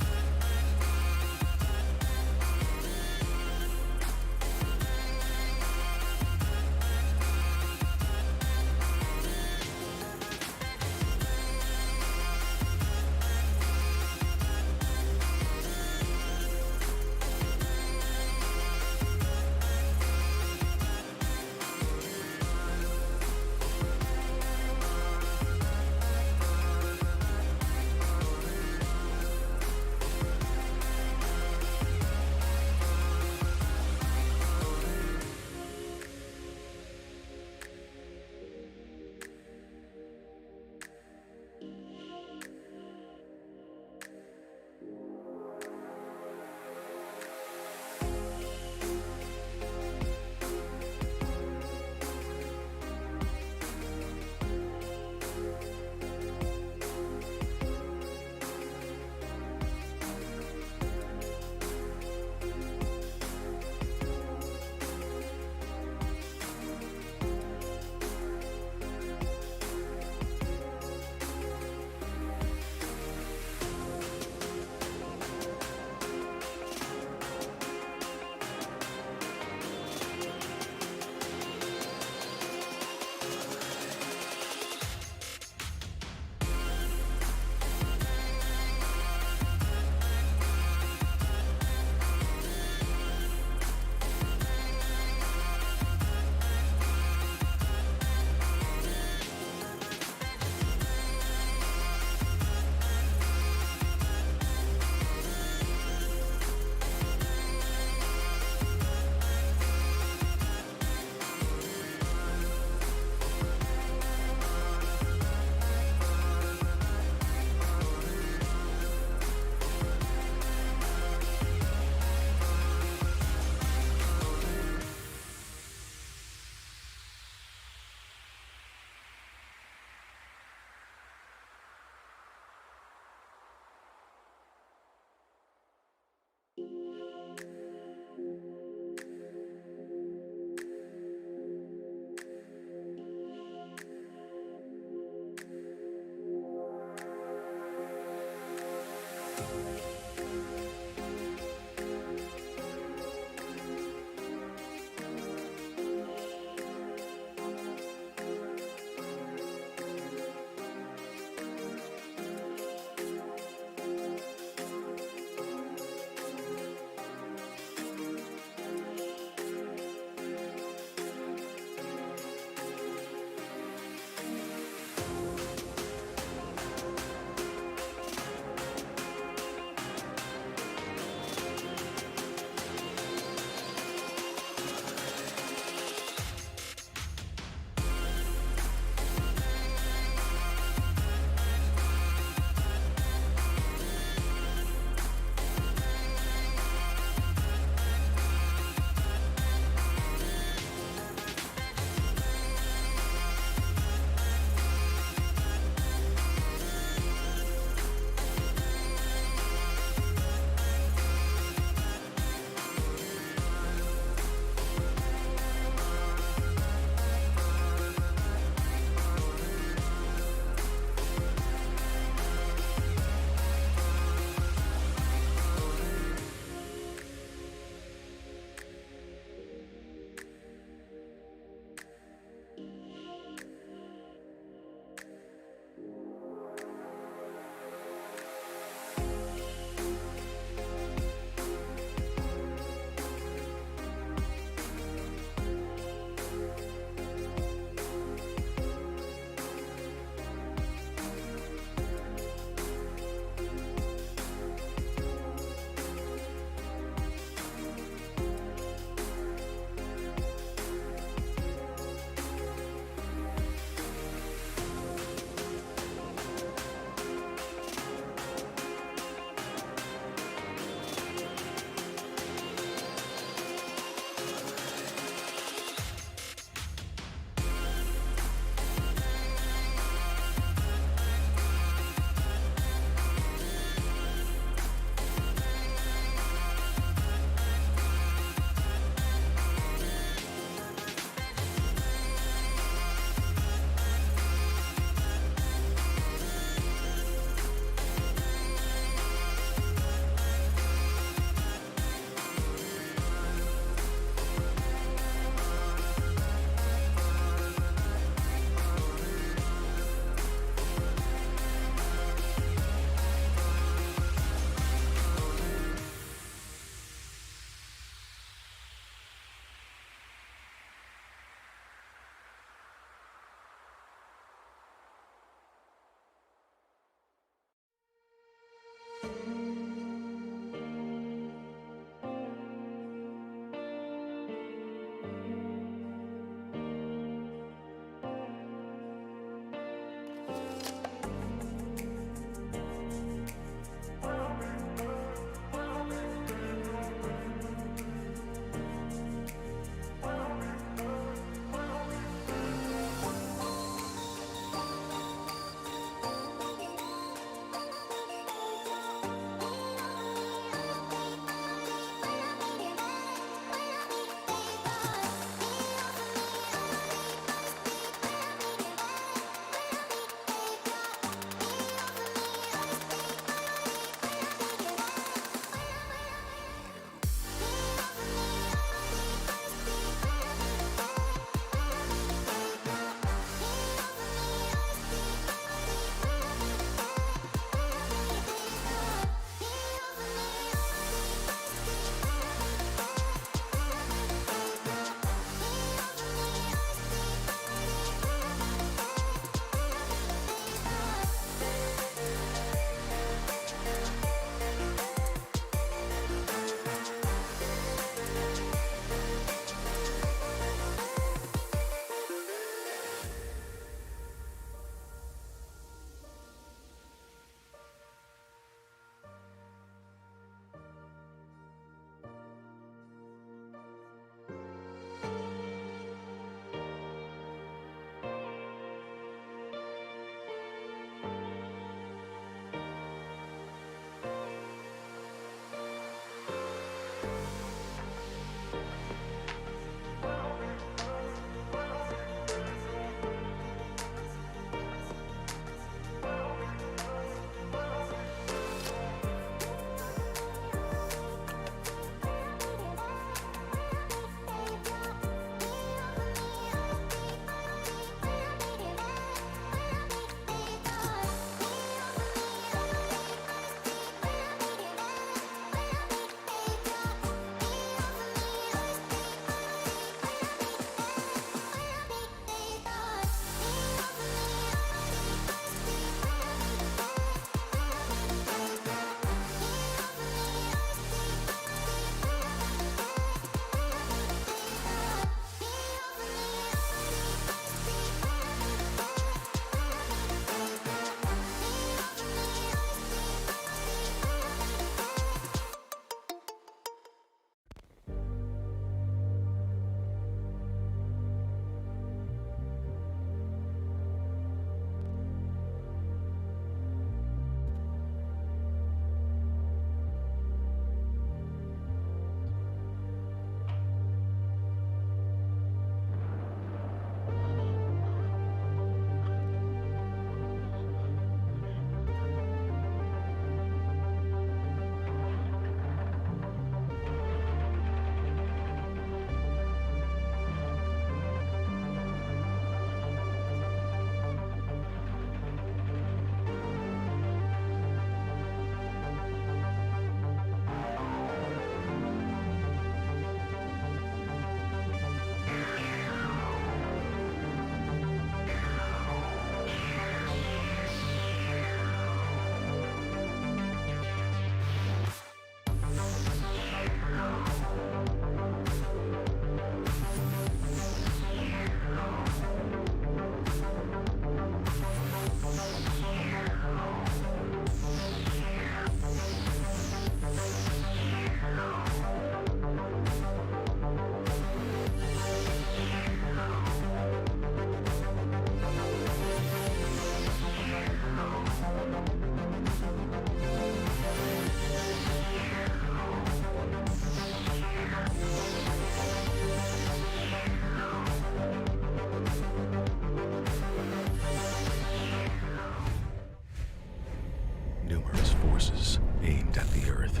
forces aimed at the Earth.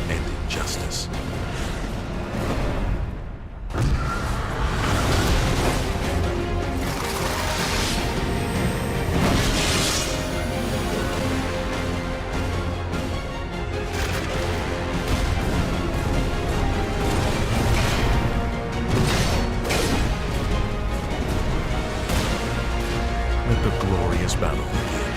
And injustice. Let the glorious battle begin.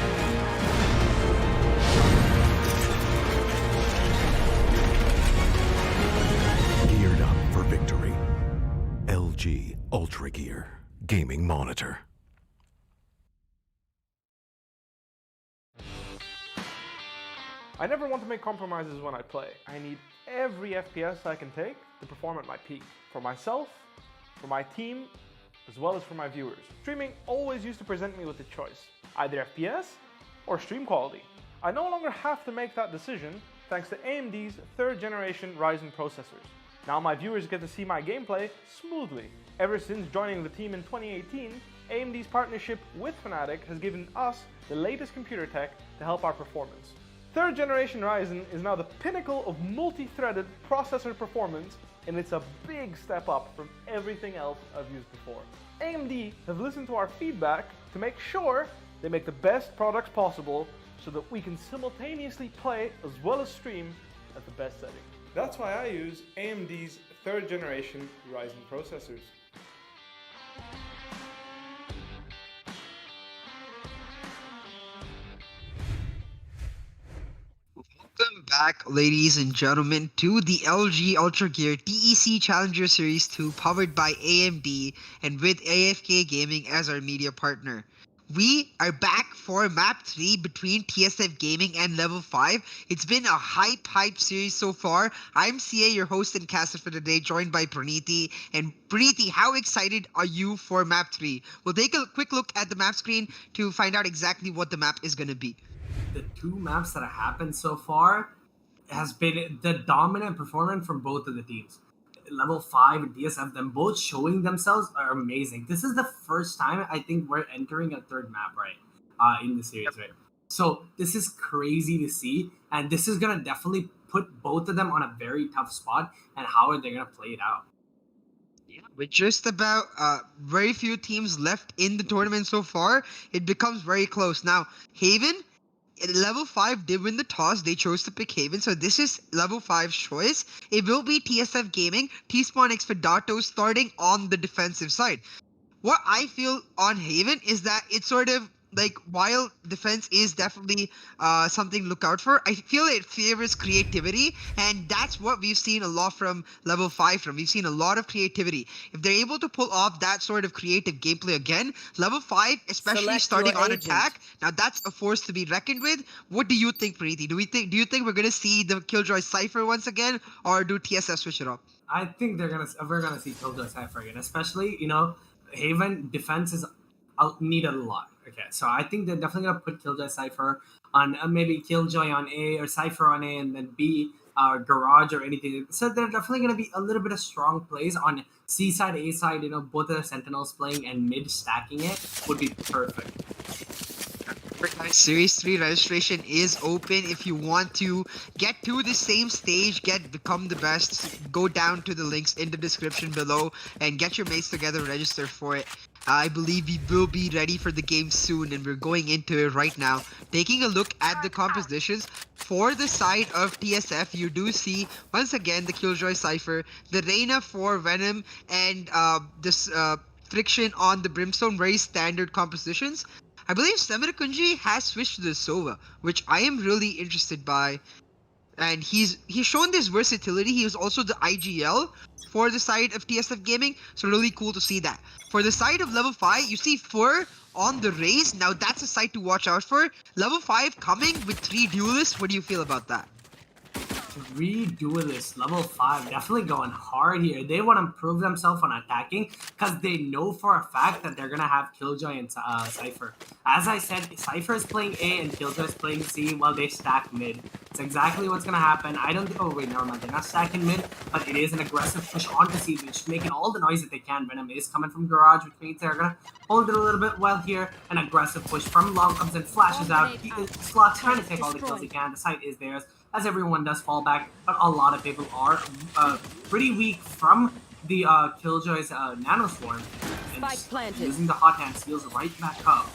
Geared up for victory. LG Ultragear Gaming Monitor. I never want to make compromises when I play. I need every FPS I can take to perform at my peak. For myself, for my team, as well as for my viewers. Streaming always used to present me with a choice, either FPS or stream quality. I no longer have to make that decision thanks to AMD's 3rd generation Ryzen processors. Now my viewers get to see my gameplay smoothly. Ever since joining the team in 2018, AMD's partnership with Fnatic has given us the latest computer tech to help our performance. 3rd generation Ryzen is now the pinnacle of multi-threaded processor performance, and it's a big step up from everything else I've used before. AMD have listened to our feedback to make sure they make the best products possible so that we can simultaneously play as well as stream at the best setting. That's why I use AMD's 3rd generation Ryzen processors. Welcome back, ladies and gentlemen, to the LG Ultragear TEC Challenger Series 2 powered by AMD and with AFK Gaming as our media partner. We are back for Map 3 between TSF Gaming and Level 5. It's been a hype series so far. I'm CA, your host and caster for today, joined by Praniti. And Praniti, how excited are you for Map 3? We'll take a quick look at the map screen to find out exactly what the map is going to be. The 2 maps that have happened so far has been the dominant performance from both of the teams. Level 5 and DSF, them both showing themselves are amazing. This is the first time I think we're entering a 3rd map, right, in the series, right? So this is crazy to see, and this is going to definitely put both of them on a very tough spot, and how are they going to play it out? With just about very few teams left in the tournament so far, it becomes very close. Now, Haven, Level 5 did win the toss. They chose to pick Haven, so this is Level 5's choice. It will be TSF Gaming, T-Spawn X Fedato starting on the defensive side. What I feel on Haven is that it's sort of like, while defense is definitely something to look out for, I feel it favors creativity, and that's what we've seen a lot from Level 5 from. We've seen a lot of creativity. If they're able to pull off that sort of creative gameplay again, Level 5, especially Select starting your on agent. attack, now that's a force to be reckoned with. What do you think, Preeti? Do you think we're gonna see the Killjoy Cypher once again, or do TSF switch it up? I think we're gonna see Killjoy Cypher again, especially Haven defense is needed a lot. Okay, so I think they're definitely gonna put Killjoy Cypher on maybe Killjoy on A or Cypher on A and then B Garage or anything. So they're definitely gonna be a little bit of strong plays on C side, A side. Both of the Sentinels playing and mid stacking it would be perfect. Guys, Series 3 registration is open. If you want to get to the same stage, become the best, go down to the links in the description below and get your mates together, register for it. I believe we will be ready for the game soon, and we're going into it right now. Taking a look at the compositions for the side of TSF, you do see once again the Killjoy Cypher, the Reyna for Venom, and this Friction on the Brimstone, very standard compositions. I believe Semirakunji has switched to the Sova, which I am really interested by. And he's shown this versatility. He was also the IGL for the side of TSF Gaming, so really cool to see that. For the side of Level 5, you see Fur on the Raze. Now that's a side to watch out for. Level 5 coming with 3 duelists. What do you feel about that? Three Duelists, level 5, definitely going hard here. They want to prove themselves on attacking because they know for a fact that they're going to have Killjoy and Cypher. As I said, Cypher is playing A and Killjoy is playing C while they stack mid. It's exactly what's going to happen. I don't think... Oh, wait, never mind. They're not stacking mid, but it is an aggressive push onto C, which making all the noise that they can. Venom is coming from Garage, which means they're going to hold it a little bit well here. An aggressive push from Long comes and flashes out. Slots trying to take all the kills he can. The site is theirs, as everyone does fall back, but a lot of people are pretty weak from the Killjoy's Nano Swarm. And using the hot hand seals right back up.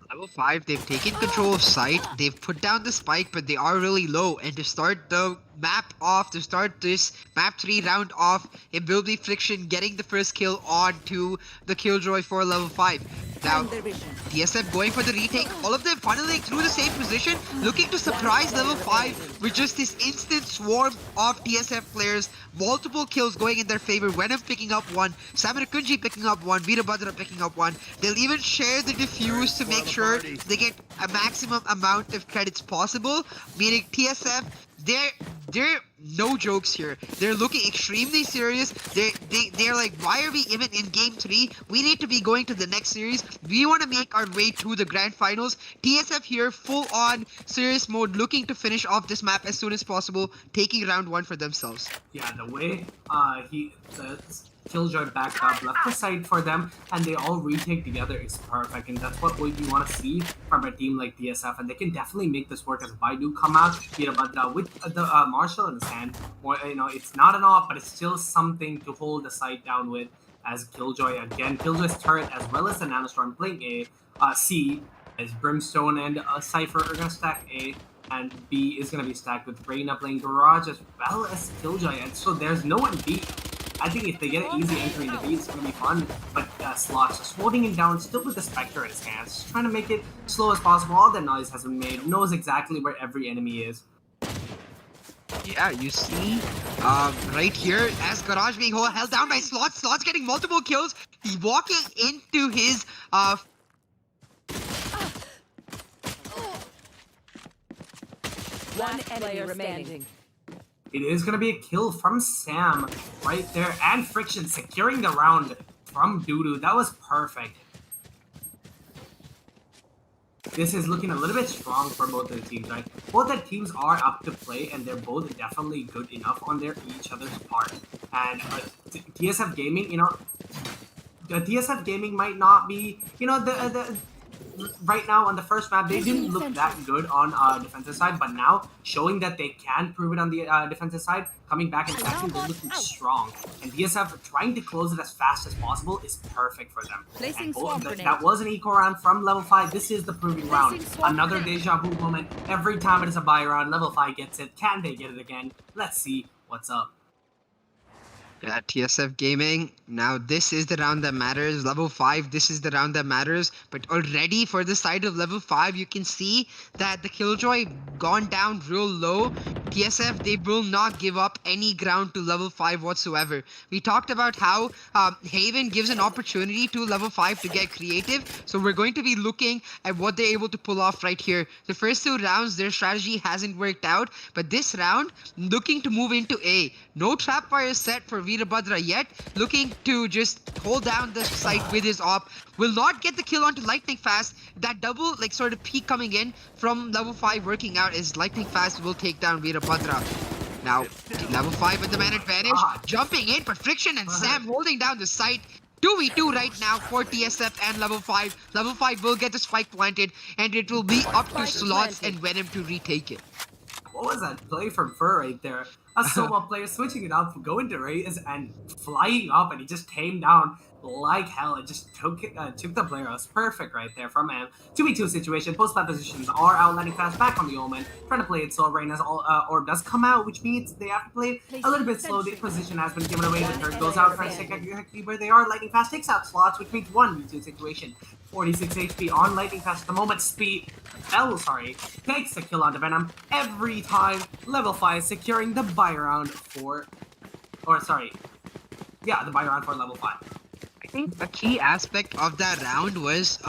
Level 5, they've taken control of site, they've put down the spike, but they are really low. And to start the map off, to start this map 3 round off, it will be Friction getting the first kill on to the Killjoy for level 5. Now, TSF going for the retake, all of them funneling through the same position, looking to surprise level 5 with just this instant swarm of TSF players. Multiple kills going in their favor. Venom picking up one, Samarakunji picking up one, Veerabhadra picking up one. They'll even share the defuse to make sure they get a maximum amount of credits possible, meaning TSF, they're no jokes here. They're looking extremely serious. They're like, why are we even in game 3? We need to be going to the next series. We want to make our way to the grand finals. TSF here, full on serious mode, looking to finish off this map as soon as possible, taking round 1 for themselves. Yeah, the way the Killjoy backed up, left the side for them, and they all retake together is perfect, and that's what you want to see from a team like TSF, and they can definitely make this work as Baidu come out, but with the Marshall in his hand, it's not an op, but it's still something to hold the side down with, as Killjoy, again, Killjoy's turret as well as the Nanostorm playing C, as Brimstone and Cypher are going to stack A, and B is going to be stacked with Reyna playing Garage as well as Killjoy, and so there's no one B. I think if they get an easy entry into B, it's going to be fun, but Slots just holding it down, still with the Spectre in his hands, just trying to make it slow as possible. All the noise has been made, knows exactly where every enemy is. Yeah, you see, right here, as Garage being held down by Slots, Slots getting multiple kills, he's walking into his, One enemy remaining. It is going to be a kill from Sam right there, and Friction securing the round from Dudu. That was perfect. This is looking a little bit strong for both of the teams, right? Both the teams are up to play, and they're both definitely good enough on each other's part. And TSF Gaming, the TSF Gaming might not be, right now on the first map, they didn't look that good on defensive side, but now showing that they can prove it on the defensive side, coming back and attacking, they're looking strong. And DSF trying to close it as fast as possible is perfect for them. And that was an eco round from level 5. This is the proving round. Another deja vu moment. Every time it is a buy round, level 5 gets it. Can they get it again? Let's see what's up. Yeah, TSF Gaming, now this is the round that matters. Level 5, this is the round that matters. But already for the side of level 5, you can see that the Killjoy gone down real low. TSF, they will not give up any ground to level 5 whatsoever. We talked about how Haven gives an opportunity to level 5 to get creative. So we're going to be looking at what they're able to pull off right here. The first 2 rounds, their strategy hasn't worked out. But this round, looking to move into A. No trap fire set for Veerabhadra yet, looking to just hold down the site with his op. Will not get the kill onto Lightning Fast. That double sort of peak coming in from level 5 working out is Lightning Fast will take down Veerabhadra. Now, level 5 with the man advantage, jumping in, but Friction and Sam holding down the site. 2v2 right now for TSF and level 5. Level 5 will get the spike planted, and it will be up to Slots and Venom to retake it. What was that play from Fur right there? A Soma player switching it up, going to Reyes and flying up, and he just came down like hell. It just took the player. It was perfect right there from him. 2v2 situation. Post-plant positions are out, letting fast back on the Omen. Trying to play it slow. Reyna's orb does come out, which means they have to play it a little bit slow. The position has been given away. The turret goes out, trying to check exactly where they are. Lightning Fast takes out Slots, which means 1v2 situation. 46 HP on Lightning Fast at the moment. Takes the kill onto Venom every time. Level 5 securing the buy round for... the buy round for level 5. I think a key aspect of that round was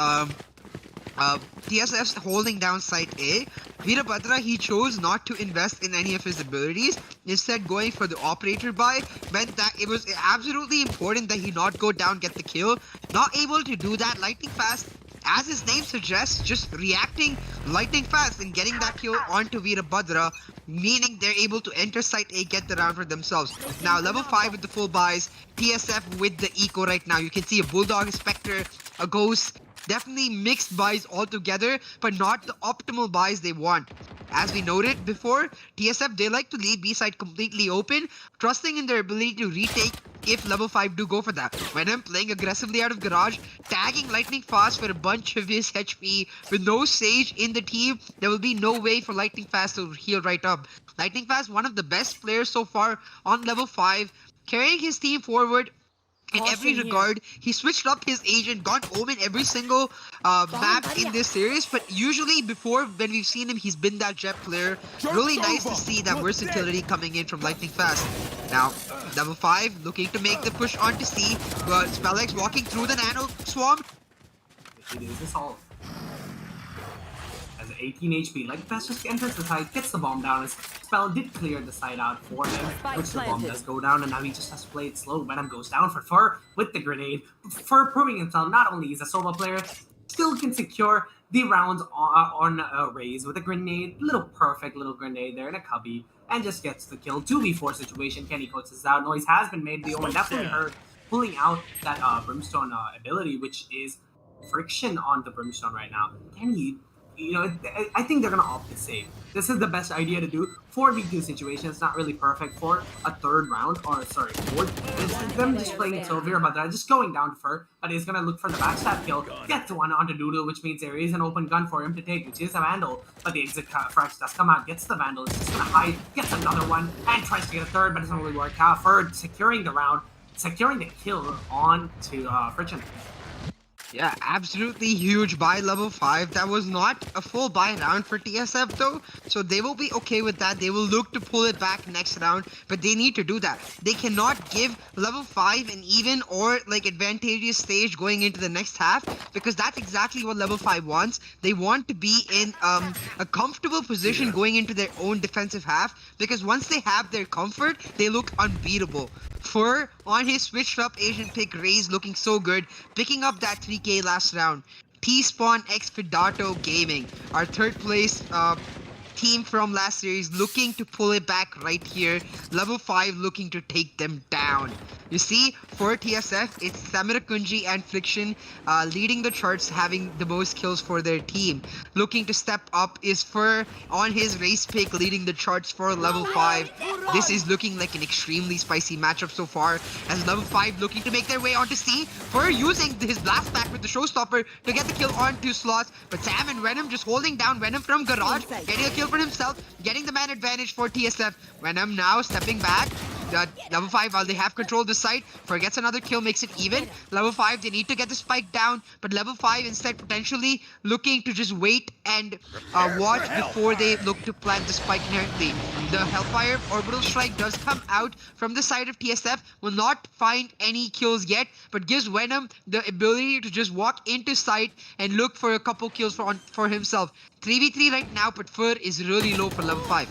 TSF's holding down site A. Veerabhadra, he chose not to invest in any of his abilities, instead going for the operator buy, meant that it was absolutely important that he not go down, get the kill. Not able to do that, lightning fast, as his name suggests, just reacting lightning fast and getting that kill onto Veerabhadra, meaning they're able to enter site A, get the round for themselves. Now, level 5 with the full buys, TSF with the eco right now. You can see a Bulldog, a Spectre, a Ghost. Definitely mixed buys altogether, but not the optimal buys they want. As we noted before, TSF, they like to leave B side completely open, trusting in their ability to retake if level 5 do go for that. Venom playing aggressively out of garage, tagging lightning fast for a bunch of his HP. With no Sage in the team, there will be no way for lightning fast to heal right up. Lightning fast, one of the best players so far on level 5, carrying his team forward in every regard. He switched up his agent, got Omen every single map in this series, but usually before, when we've seen him, he's been that jet player. Really nice to see that versatility coming in from Lightning Fast. Now, level 5 looking to make the push onto C, but Spellex walking through the Nano Swarm. It is a solve. As 18 HP, Lightning Fast just enters the site, gets the bomb down. His spell did clear the site out for him, which the bomb does go down, and now he just has to play it slow. Venom goes down for Fur with the grenade. Fur proving himself not only is a solo player, still can secure the rounds on Raze with a grenade. Little perfect little grenade there in a cubby, and just gets the kill. 2v4 situation. Kenny puts this out. Noise has been made. The Omen definitely heard, pulling out that Brimstone ability, which is friction on the Brimstone right now. Kenny, I think they're gonna opt to save. This is the best idea to do. 4v2 situation. It's not really perfect for a third round, or sorry, fourth. It's them just playing it so Veerabhadra just going down to Fur, but he's gonna look for the backstab kill. Gets one onto Doodle, which means there is an open gun for him to take, which is a Vandal. But the exit frags does come out, gets the Vandal, is just gonna hide, gets another one, and tries to get a third, but it doesn't really work out. Fur securing the round, securing the kill on to Friction. Yeah, absolutely huge buy level 5. That was not a full buy round for TSF though, so they will be okay with that. They will look to pull it back next round, but they need to do that. They cannot give level 5 an even or like advantageous stage going into the next half, because that's exactly what level 5 wants. They want to be in a comfortable position going into their own defensive half, because once they have their comfort, they look unbeatable. Fur on his switched up Asian pick, Raze looking so good, picking up that 3k last round. T-Spawn x Fidato Gaming, our third place team from last series, looking to pull it back right here. Level 5 looking to take them down. You see, for TSF, it's Samirakunji and Friction leading the charts, having the most kills for their team. Looking to step up is Fur on his race pick, leading the charts for level 5. This is looking like an extremely spicy matchup so far, as level 5 looking to make their way onto C. Fur using his blast back with the showstopper to get the kill onto Slots, but Sam and Venom just holding down Venom from Garage, getting a kill for himself, getting the man advantage for TSF. Venom now stepping back. Level 5, while they have control of the site, forgets another kill, makes it even. Level 5, they need to get the spike down, but level 5 instead potentially looking to just wait and watch before they look to plant the spike inherently. The Hellfire Orbital Strike does come out from the side of TSF, will not find any kills yet, but gives Venom the ability to just walk into site and look for a couple kills for himself. 3v3 right now, but Fur is really low for level 5.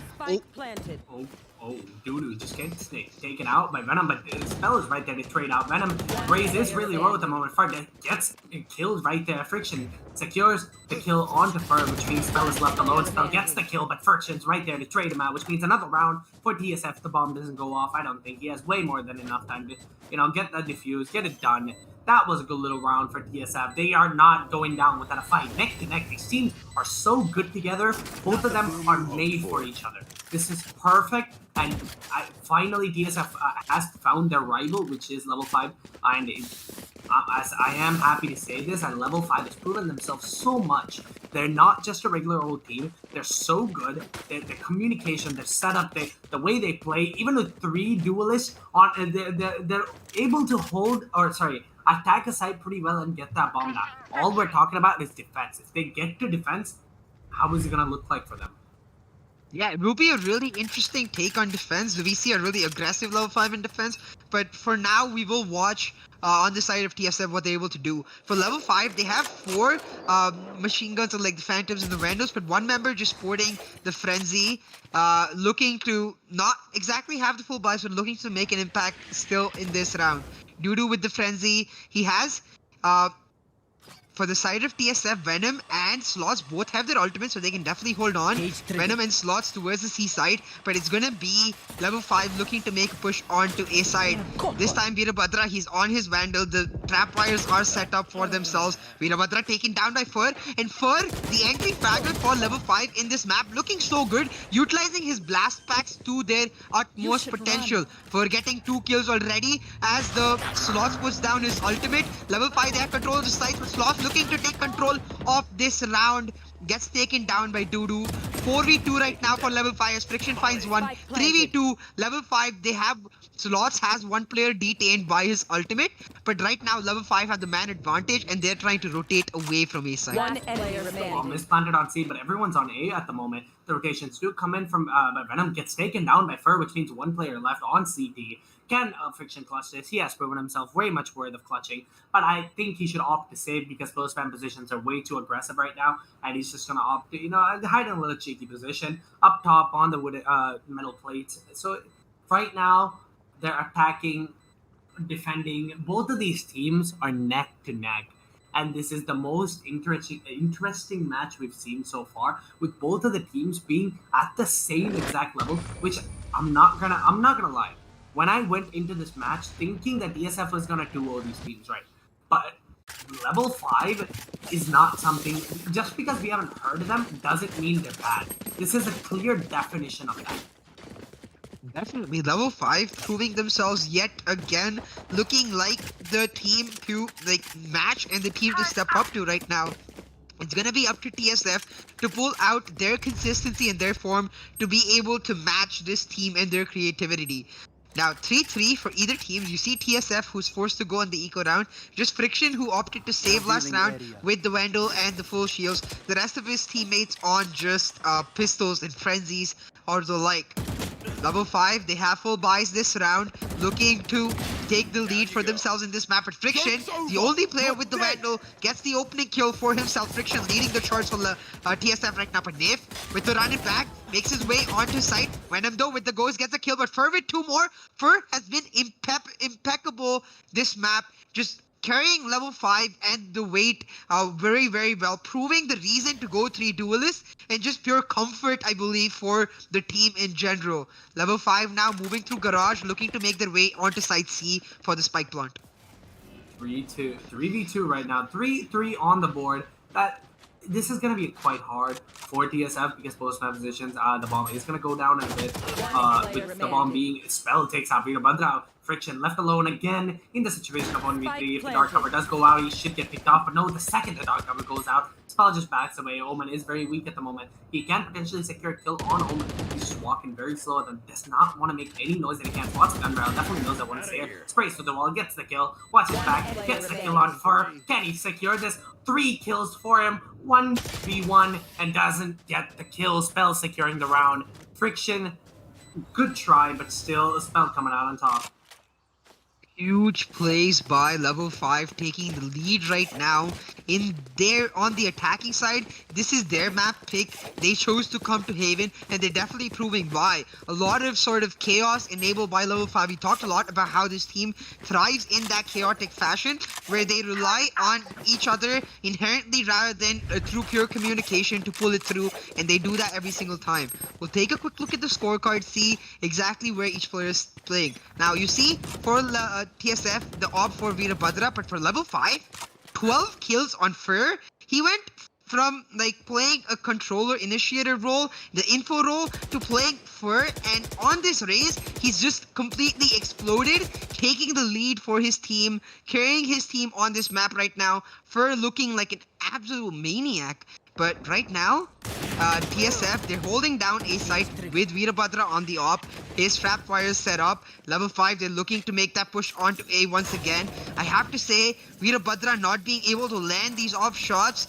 Oh, Doodoo just gets taken out by Venom, but the spell is right there to trade out. Venom, Raze is really low at the moment. Fur gets killed right there. Friction secures the kill onto Fur, which means Spell is left alone. Spell gets the kill, but Friction's right there to trade him out, which means another round for TSF. The bomb doesn't go off. I don't think he has way more than enough time to, get that defuse, get it done. That was a good little round for TSF. They are not going down without a fight. Neck to neck, these teams are so good together. Both of them are made for each other. This is perfect, and finally TSF has found their rival, which is level 5. And as I am happy to say this, and level 5 has proven themselves so much. They're not just a regular old team. They're so good. Their communication, their setup, the way they play, even with 3 duelists, they're able to hold, attack a site pretty well and get that bomb down. All we're talking about is defense. If they get to defense, how is it going to look like for them? Yeah, it will be a really interesting take on defense. Do we see a really aggressive level 5 in defense? but for now, we will watch on the side of TSF what they're able to do. For level 5, they have 4 machine guns, like the Phantoms and the Randos, but one member just sporting the Frenzy, looking to not exactly have the full buys, but looking to make an impact still in this round. Dudu with the Frenzy, he has... for the side of TSF, Venom and Slots both have their ultimates, so they can definitely hold on. Venom and Slots towards the C side, but it's gonna be level 5 looking to make a push onto A side. This time Veerabhadra, he's on his Vandal. The trap wires are set up for themselves. Veerabhadra taken down by Fur, and Fur, the entry fragment for level 5 in this map, looking so good, utilizing his blast packs to their utmost potential. Fur getting 2 kills already as the Slots puts down his ultimate. Level 5, they have control of the site, but Slots looking to take control of this round, gets taken down by Dudu. 4v2 right now for level 5 as Friction finds one. 3v2, level 5, they have... Slots has one player detained by his ultimate, but right now level 5 have the man advantage and they're trying to rotate away from A side. One enemy remaining. Well, misplanted on C, but everyone's on A at the moment. The rotations do come in from but Venom gets taken down by Fur, which means one player left on CT. Can Friction clutch this? He has proven himself way much worth of clutching, but I think he should opt to save because both spam positions are way too aggressive right now, and he's just gonna opt to, hide in a little cheeky position up top on the wood metal plates. So right now they're attacking, defending. Both of these teams are neck to neck. And this is the most interesting match we've seen so far, with both of the teams being at the same exact level, which I'm not gonna lie. When I went into this match thinking that DSF was gonna 2-0 these teams, right? But level 5 is not something, just because we haven't heard of them doesn't mean they're bad. This is a clear definition of that. Definitely, level 5 proving themselves yet again, looking like the team to match and the team to step up to right now. It's gonna be up to TSF to pull out their consistency and their form to be able to match this team and their creativity. Now, 3-3 for either team. You see TSF, who's forced to go on the eco round. Just Friction, who opted to save last round with the Vandal and the full shields. The rest of his teammates on just pistols and frenzies or the like. Level 5, they have full buys this round, looking to take the lead for themselves in this map. But Friction, the only player with the Vandal, gets the opening kill for himself. Friction leading the charge for the TSF right now. But Nif, with the run it back, makes his way onto site. Venom though with the ghost gets a kill, but Fur with 2 more. Fur has been impeccable this map, just carrying level 5 and the weight very, very well, proving the reason to go 3 duelists and just pure comfort, I believe, for the team in general. Level 5 now moving through garage, looking to make their way onto site C for the spike plant. 3v2 right now, 3-3 on the board. This is going to be quite hard for TSF because both spam positions, the bomb is going to go down a bit. With the bomb being spell takes out Veerabhadra. Friction left alone again in the situation of 1v3. If the dark cover does go out, he should get picked off. But no, the second the dark cover goes out, Spell just backs away. Omen is very weak at the moment. He can potentially secure a kill on Omen. He's just walking very slow and does not want to make any noise that he can. Wants gun barrel, definitely knows that one is there. Sprays through the wall, gets the kill, watches back, gets the kill on Fur. Can he secure this? 3 kills for him, 1v1, and doesn't get the kill. Spell securing the round. Friction, good try, but still a Spell coming out on top. Huge plays by level 5, taking the lead right now on the attacking side. This is their map pick. They chose to come to Haven, and they're definitely proving why. A lot of sort of chaos enabled by level 5. We talked a lot about how this team thrives in that chaotic fashion, where they rely on each other inherently rather than through pure communication to pull it through, and they do that every single time. We'll take a quick look at the scorecard, see exactly where each player is playing. Now, you see, for TSF, the op for Veerabhadra, but for level 5, 12 kills on Fur. He went from playing a controller initiator role, the info role, to playing Fur, and on this race, he's just completely exploded, taking the lead for his team, carrying his team on this map right now. Fur looking like an absolute maniac. But right now, TSF, they're holding down A site with Veerabhadra on the op. His trap wires set up. Level 5, they're looking to make that push onto A once again. I have to say, Veerabhadra not being able to land these off shots,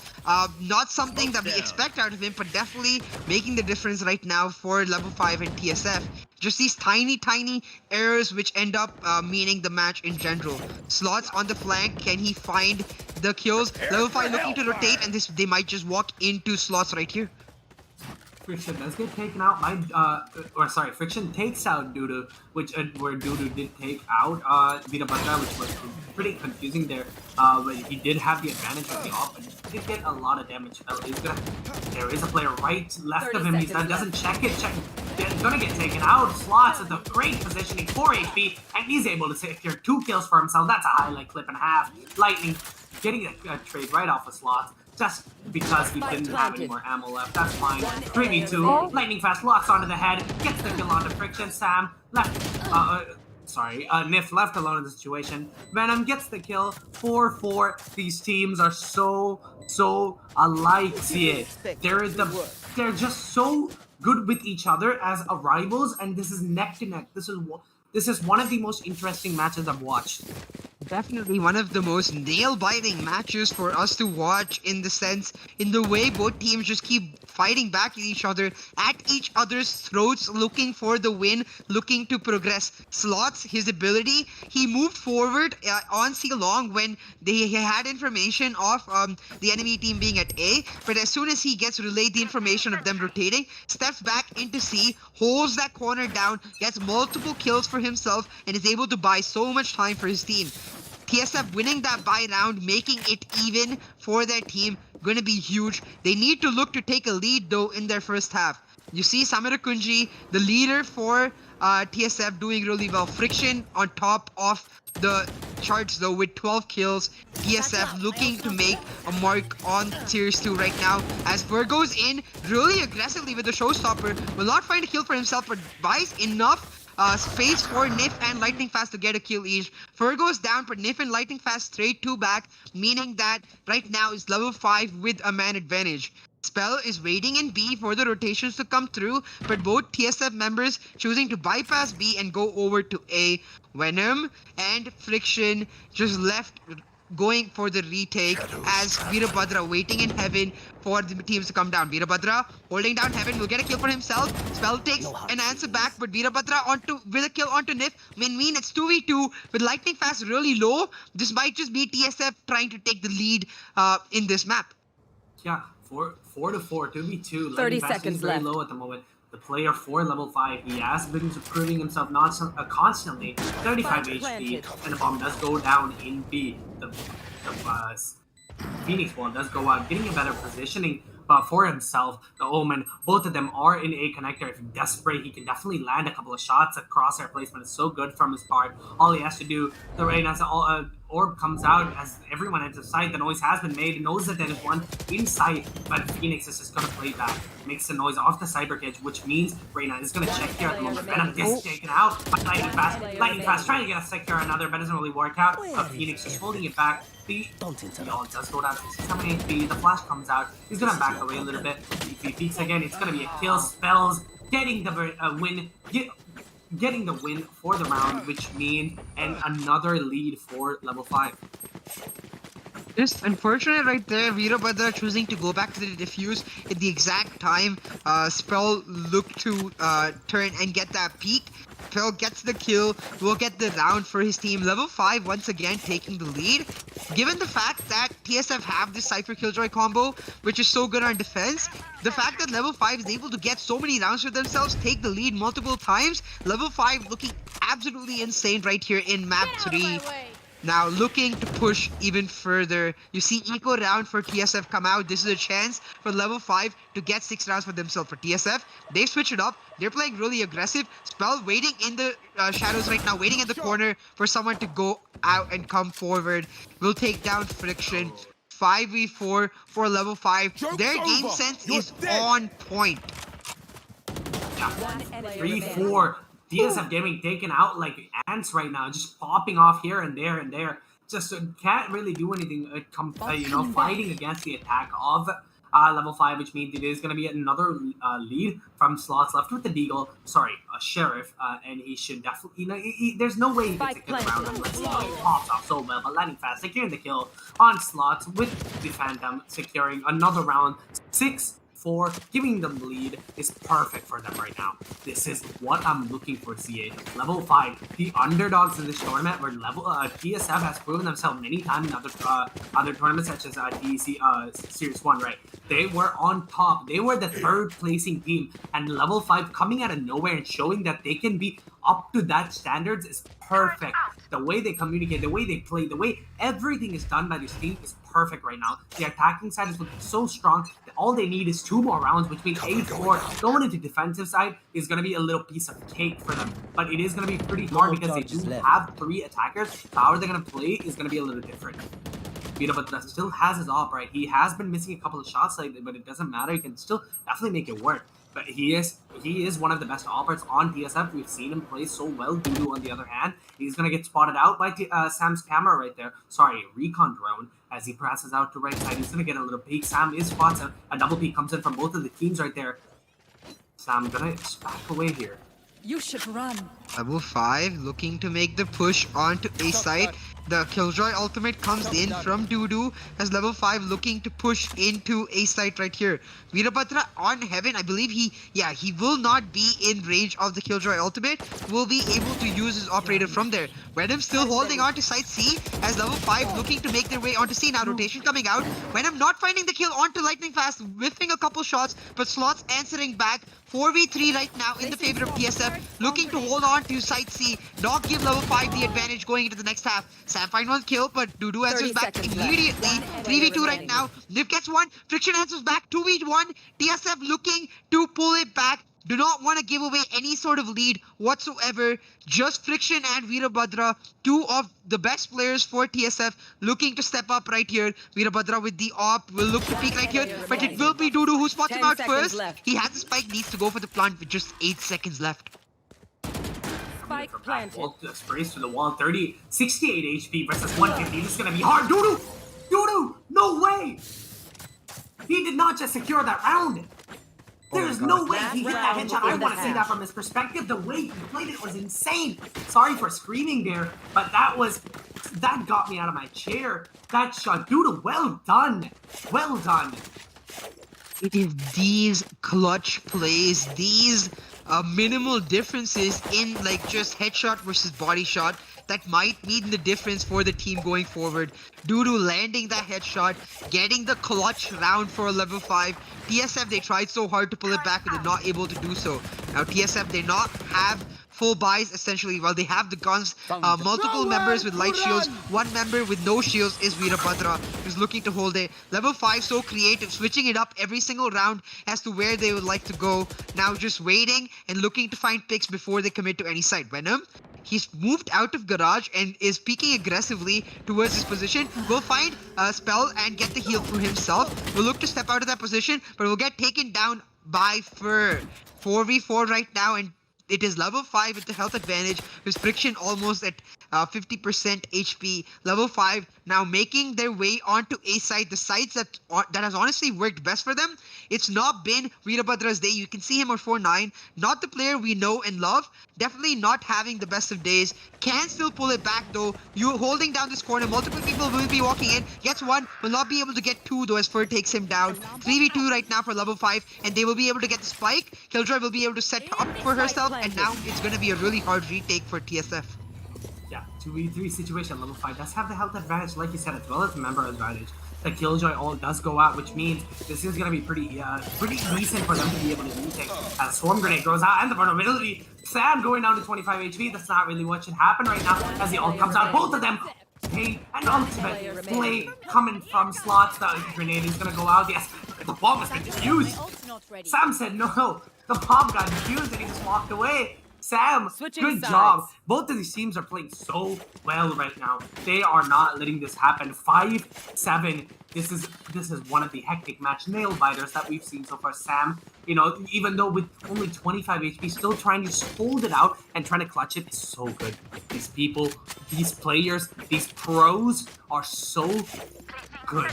not something that we expect out of him, but definitely making the difference right now for level 5 and TSF. Just these tiny errors which end up meaning the match in general. Slots on the flank, can he find the kills? Level 5 looking to rotate, and they might just walk into Slots right here. Friction does get taken out by, Friction takes out Dudu, where Dudu did take out Vita Batra, which was pretty confusing there. But he did have the advantage of the off, and he did get a lot of damage. There is a player left of him. He doesn't check it. He's gonna get taken out. Slots at the great positioning, 4 HP, and he's able to secure 2 kills for himself. That's a highlight clip and a half. Lightning getting a trade right off of Slots. Just because he didn't have any more ammo left, that's fine. 3v2, lightning fast locks onto the head, gets the kill onto Friction. Sam left, Nif left alone in the situation. Venom gets the kill. 4-4. These teams are so alike. See it? They're just so good with each other as rivals, and this is neck to neck. This is one of the most interesting matches I've watched. Definitely one of the most nail-biting matches for us to watch, in the way both teams just keep fighting back at each other's throats, looking for the win, looking to progress. Slots, his ability, he moved forward on C long when they had information of the enemy team being at A, but as soon as he gets relayed the information of them rotating, steps back into C, holds that corner down, gets multiple kills for himself, and is able to buy so much time for his team. TSF winning that buy round, making it even for their team, going to be huge. They need to look to take a lead though in their first half. You see Samirakunji, the leader for TSF, doing really well. Friction on top of the charts though with 12 kills. TSF looking to make a mark on Series 2 right now, as Virgo's in really aggressively with the showstopper. Will not find a kill for himself, but buys enough space for Nif and Lightning Fast to get a kill each. Virgo's down, but Nif and Lightning Fast straight 2 back, meaning that right now is level 5 with a man advantage. Spell is waiting in B for the rotations to come through, but both TSF members choosing to bypass B and go over to A. Venom and Friction just left, going for the retake, as Veerabhadra waiting in heaven for the teams to come down. Veerabhadra holding down heaven, will get a kill for himself. Spell takes an answer back, but Veerabhadra with a kill onto Nif. Mean it's 2v2 with Lightning Fast really low. This might just be TSF trying to take the lead in this map. Yeah, 4-4, 2v2. 30 seconds very left. low at the moment. The player for level 5, he has been proving himself constantly. 35 HP, and the bomb does go down in B. The Phoenix wall does go out, getting a better positioning for himself. The Omen, both of them are in A connector. If desperate, he can definitely land a couple of shots. Crosshair placement is so good from his part. All he has to do, the rain as orb comes out as everyone enters sight. The noise has been made. Knows that there is one in sight, but Phoenix is just gonna play back. Makes the noise off the cyber cage, which means Reyna is gonna check here at the moment. Venom gets taken out by Lightning Fast. Lightning Fast trying to get a secure another, but doesn't really work out. Phoenix is holding it back. The all does go down to 67 HP. The flash comes out. He's gonna back away a little bit. If he peeks again, it's gonna be a kill. Spells getting the win. Getting the win for the round, which means another lead for level 5. Just unfortunate right there. Veerabhadra choosing to go back to the defuse at the exact time Spell looked to turn and get that peek. Spell gets the kill, will get the round for his team. Level 5 once again taking the lead. Given the fact that TSF have this Cypher Killjoy combo, which is so good on defense, the fact that level 5 is able to get so many rounds for themselves, take the lead multiple times, level 5 looking absolutely insane right here in map 3. Now looking to push even further. You see eco round for TSF come out. This is a chance for level 5 to get 6 rounds for themselves. For TSF, they switch it up. They're playing really aggressive. Spell waiting in the shadows right now, waiting in the corner for someone to go out and come forward. Will take down Friction. 5v4 for level 5. Their game sense is on point. 3-4. TSF getting taken out like ants right now, just popping off here and there. Just can't really do anything. Fighting against the attack of level 5, which means it is going to be another lead from Slots left with the Deagle. Sorry, Sheriff, and he should definitely. There's no way he can take it around unless he pops off so well. But Lightning Fast securing the kill on Slots with the Phantom, securing another round. 6-4 4, giving them the lead is perfect for them right now. This is what I'm looking for, CA. Level 5, the underdogs in this tournament where TSF has proven themselves many times in other tournaments such as TEC Series 1, right? They were on top. They were the 3rd placing team, and Level 5 coming out of nowhere and showing that they can be up to that standards is perfect. The way they communicate, the way they play, the way everything is done by this team is perfect right now. The attacking side is looking so strong that all they need is 2 more rounds, which means 8-4 going into defensive side is going to be a little piece of cake for them. But it is going to be pretty hard because they do have 3 attackers. How they're going to play is going to be a little different. But that still has his op, right? He has been missing a couple of shots lately, but it doesn't matter. He can still definitely make it work. But he is one of the best operators on TSF. We've seen him play so well. Dudu, on the other hand, he's going to get spotted out by Sam's camera right there. Sorry, recon drone. As he passes out to right side, he's going to get a little peek. Sam is spots him. A double peek comes in from both of the teams right there. Sam going to back away here. You should run. Level 5 looking to make the push onto A side. The Killjoy ultimate comes in from Dudu as Level 5 looking to push into A site right here. Veerabhadra on Heaven, I believe he will not be in range of the Killjoy ultimate. Will be able to use his operator from there. Venom still holding on to site C as Level 5 looking to make their way onto C. Now rotation coming out. Venom not finding the kill onto Lightning Fast, whiffing a couple shots, but Slots answering back. 4v3 right now in the favor of TSF, looking to hold on to site C, not give Level 5 the advantage going into the next half. Sam finds one kill, but Dudu answers back immediately. 3v2 right now. Nip gets one. Friction answers back. 2v1. TSF looking to pull it back. Do not want to give away any sort of lead whatsoever. Just Friction and Veerabhadra, 2 of the best players for TSF, looking to step up right here. Veerabhadra with the op will look to peek right here, but it will be Dudu who spots him out first. He has the spike, needs to go for the plant with just 8 seconds left. Spike planted. Sprays to the wall. 68 HP versus 150. This is going to be hard. Dudu! Dudu! No way! He did not just secure that round. There's no way he hit that headshot. I want to see that from his perspective. The way he played it was insane. Sorry for screaming there, but that got me out of my chair. That shot, Dude, well done. Well done. It is these clutch plays, these minimal differences in like just headshot versus body shot that might mean the difference for the team going forward. Dudu landing that headshot, getting the clutch round for a Level 5. TSF, they tried so hard to pull it back, but they're not able to do so. Now TSF, they not have full buys essentially. While they have the guns, multiple members with light shields, one member with no shields is Veerabhadra, who's looking to hold it. Level 5 so creative, switching it up every single round as to where they would like to go. Now just waiting and looking to find picks before they commit to any side. Venom, he's moved out of garage and is peeking aggressively towards his position. Will find a spell and get the heal for himself. Will look to step out of that position, but will get taken down by Fur. 4v4 right now, and it is Level 5 with the health advantage, with Friction almost at 50% HP. Level 5 now making their way onto A side, the sides that has honestly worked best for them. It's not been Veerabhadra's day. You can see him at 4-9. Not the player we know and love. Definitely not having the best of days. Can still pull it back though. You holding down this corner. Multiple people will be walking in. Gets one. Will not be able to get 2 though as Fur takes him down. 3v2 right now for Level 5. And they will be able to get the spike. Killjoy will be able to set up for herself. And now it's going to be a really hard retake for TSF. Yeah, 2v3 situation. Level 5 does have the health advantage, like you said, as well as the member advantage. The Killjoy all does go out, which means this is going to be pretty decent for them to be able to do things. As Swarm Grenade goes out and the vulnerability, Sam going down to 25 HP. That's not really what should happen right now as the ult comes out. Both of them. Hey, an ultimate play coming from Slots. The grenade is going to go out. Yes, the bomb has been defused. Sam said no. The bomb got defused and he just walked away. Sam, good job. Both of these teams are playing so well right now. They are not letting this happen. 5-7. This is one of the hectic match nail biters that we've seen so far. Sam, you know, even though with only 25 HP, still trying to just hold it out and trying to clutch it is so good. These people, these players, these pros are so good.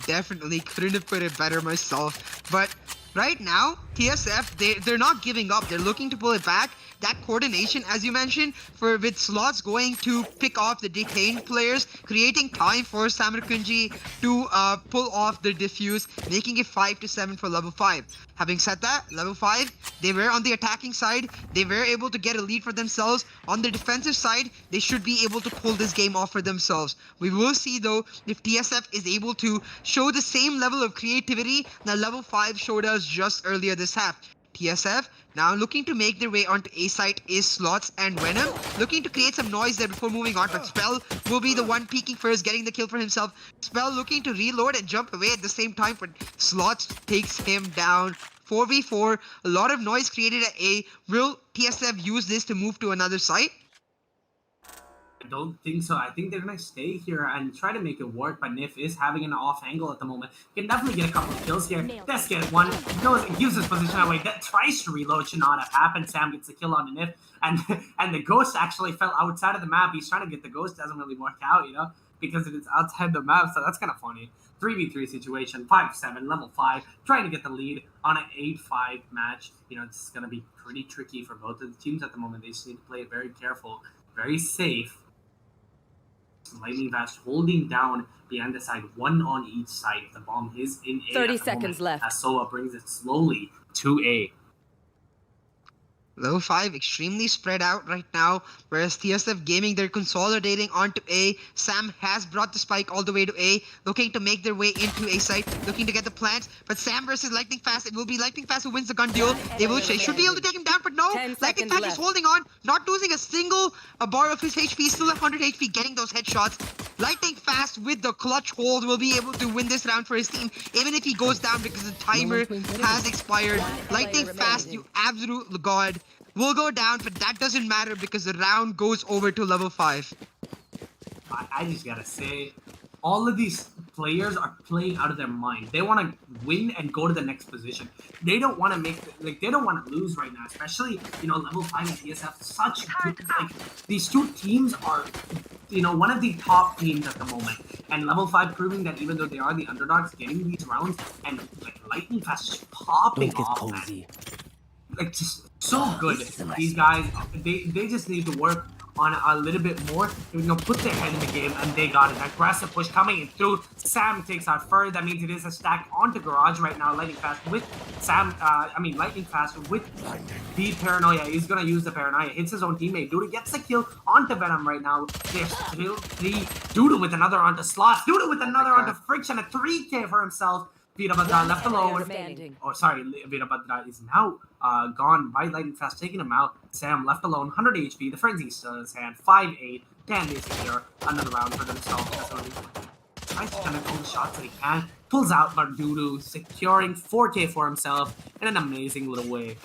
Definitely couldn't have put it better myself. But right now, TSF, they're not giving up. They're looking to pull it back. That coordination, as you mentioned, with slots going to pick off the detained players, creating time for Samarkunji to pull off the defuse, making it 5-7 for level 5. Having said that, level 5, they were on the attacking side. They were able to get a lead for themselves. On the defensive side, they should be able to pull this game off for themselves. We will see, though, if TSF is able to show the same level of creativity that level 5 showed us just earlier this half. TSF now looking to make their way onto A site is Slots and Venom, looking to create some noise there before moving on, but Spell will be the one peeking first, getting the kill for himself. Spell looking to reload and jump away at the same time, but Slots takes him down. 4v4, a lot of noise created at A. Will TSF use this to move to another site? I don't think so. I think they're going to stay here and try to make it work, but Nif is having an off angle at the moment. He can definitely get a couple of kills here. Let's get one. Goes and gives his position away. That tries to reload. Should not have happened. Sam gets the kill on the Nif. And the Ghost actually fell outside of the map. He's trying to get the Ghost. Doesn't really work out, you know, because it is outside the map. So that's kind of funny. 3v3 situation. 5-7. Level 5. Trying to get the lead on an 8-5 match. You know, it's going to be pretty tricky for both of the teams at the moment. They just need to play it very careful. Very safe. Lightning Fast holding down behind the side, one on each side. The bomb is in A. 30 seconds left. As Soa brings it slowly to A. Level 5 extremely spread out right now, whereas TSF Gaming, they're consolidating onto A. Sam has brought the spike all the way to A, looking to make their way into A site, looking to get the plants, but Sam versus Lightning Fast, it will be Lightning Fast who wins the gun duel. They should be able to take him down, but no, Lightning Fast is holding on, not losing a single bar of his HP, still at 100 HP, getting those headshots. Lightning Fast with the clutch hold will be able to win this round for his team, even if he goes down because the timer has expired. Lightning Fast, you absolute god, will go down, but that doesn't matter because the round goes over to level 5. I just gotta say, all of these players are playing out of their mind. They want to win and go to the next position. They don't want to they don't want to lose right now, especially, you know, level 5 and TSF. Such good, these two teams are, you know, one of the top teams at the moment. And level 5 proving that even though they are the underdogs, getting these rounds and like Lightning Fast just popping off, man. Like, just so good. These guys, they just need to work on a little bit more, you know, put their head in the game, and they got an aggressive push coming in through. Sam takes out Fur. That means it is a stack onto Garage right now. Lightning Fast with Lightning Fast with the Paranoia. He's gonna use the Paranoia. Hits his own teammate. Doodle gets the kill onto Venom right now. There's still 3. Doodle with another onto Sloth. Doodle with another onto Friction. A 3K for himself. Veerabhadra left alone. Veerabhadra is now gone by Lightning Fast, taking him out. Sam left alone, 100 HP. The Frenzy still in his hand, 5-8. Can they secure another round for themselves? Tries to connect all the shots that he can. Pulls out Bardudu, securing 4K for himself in an amazing little way.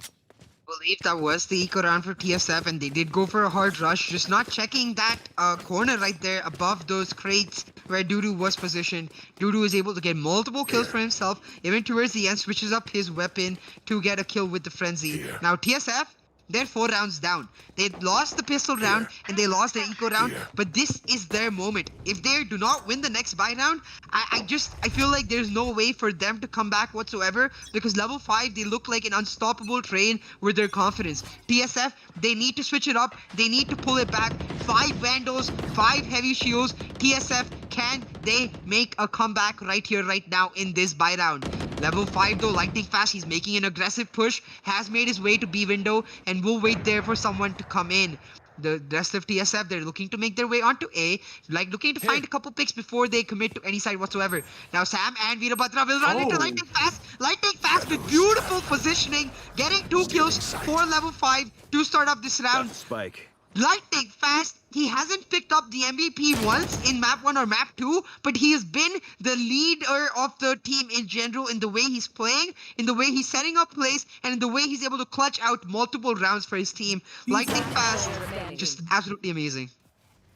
I believe that was the eco round for TSF, and they did go for a hard rush, just not checking that corner right there above those crates where Dudu was positioned. Dudu is able to get multiple kills for himself, even towards the end, switches up his weapon to get a kill with the Frenzy. Now TSF, they're 4 rounds down. They lost the pistol round and they lost the eco round, but this is their moment. If they do not win the next buy round, I feel like there's no way for them to come back whatsoever, because level 5, they look like an unstoppable train with their confidence. TSF, they need to switch it up. They need to pull it back. 5 Vandals, 5 Heavy Shields. TSF, can they make a comeback right here, right now in this buy round? Level 5 though, Lightning Fast, he's making an aggressive push, has made his way to B window, and will wait there for someone to come in. The rest of TSF, they're looking to make their way onto A, looking to find a couple picks before they commit to any side whatsoever. Now Sam and Veerabhadra will run into Lightning Fast. Lightning Fast with beautiful positioning, getting 2 kills for level 5 to start up this round. Spike. Lightning Fast, he hasn't picked up the MVP once in map 1 or map 2, but he has been the leader of the team in general in the way he's playing, in the way he's setting up plays, and in the way he's able to clutch out multiple rounds for his team. Lightning Fast, just absolutely amazing.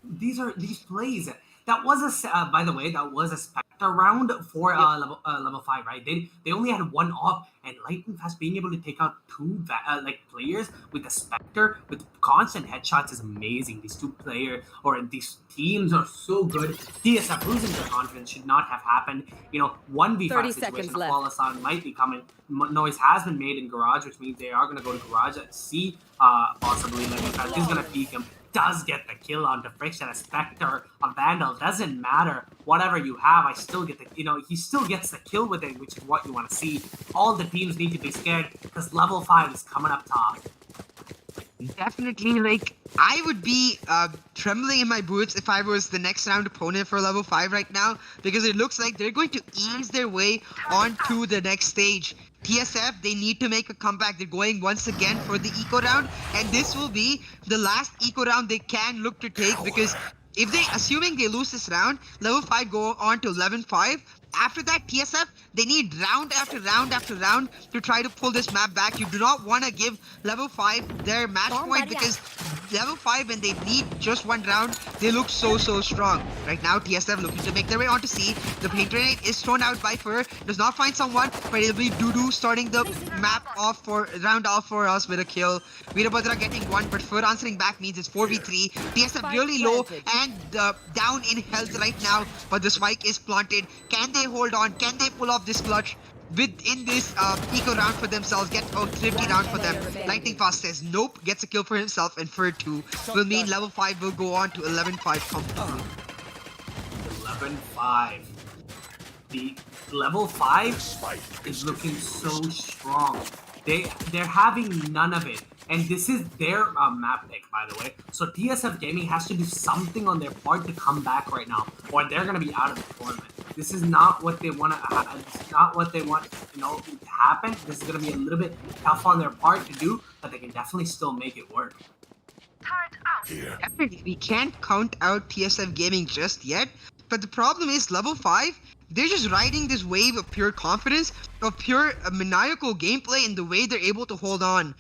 These plays, That was by the way, that was a Spectre round for level 5, right? They only had one op, and Lightning Fast being able to take out two like players with a Spectre with constant headshots is amazing. These two players or these teams are so good. TSF losing their confidence should not have happened. You know, 1v5 30 situation seconds of left. Flawless Sound might be coming. Noise has been made in Garage, which means they are going to go to Garage and see possibly Lightning Fast is going to peek him. Does get the kill onto Friction, a Spectre, a Vandal, doesn't matter. Whatever you have, I still get the, he still gets the kill with it, which is what you want to see. All the teams need to be scared because level 5 is coming up top. Definitely, like, I would be trembling in my boots if I was the next round opponent for level 5 right now, because it looks like they're going to ease their way onto the next stage. TSF, they need to make a comeback. They're going once again for the eco round, and this will be the last eco round they can look to take, because if they, assuming they lose this round, level 5 go on to 11-5. After that, TSF, they need round after round after round to try to pull this map back. You do not want to give level 5 their match point, because level 5, when they need just one round, they look so strong. Right now, TSF looking to make their way onto C. The paint grenade is thrown out by Fur. Does not find someone, but it'll be Dudu starting the round off for us with a kill. Veerabhadra getting one, but Fur answering back means it's 4v3. TSF really low and down in health right now, but the spike is planted. Can they hold on? Can they pull off this clutch within this eco round for themselves? Get a thrifty round for them. Lightning Fast says nope, gets a kill for himself, and Fur 2 will mean level 5 will go on to 11-5 comfortably. 11-5. The level 5 is looking so strong. They're having none of it. And this is their map pick, by the way. So TSF Gaming has to do something on their part to come back right now, or they're gonna be out of the tournament. This is not what they want to. It's not what they want, to happen. This is gonna be a little bit tough on their part to do, but they can definitely still make it work. Definitely, we can't count out TSF Gaming just yet. But the problem is, level 5, they're just riding this wave of pure confidence, of pure maniacal gameplay in the way they're able to hold on.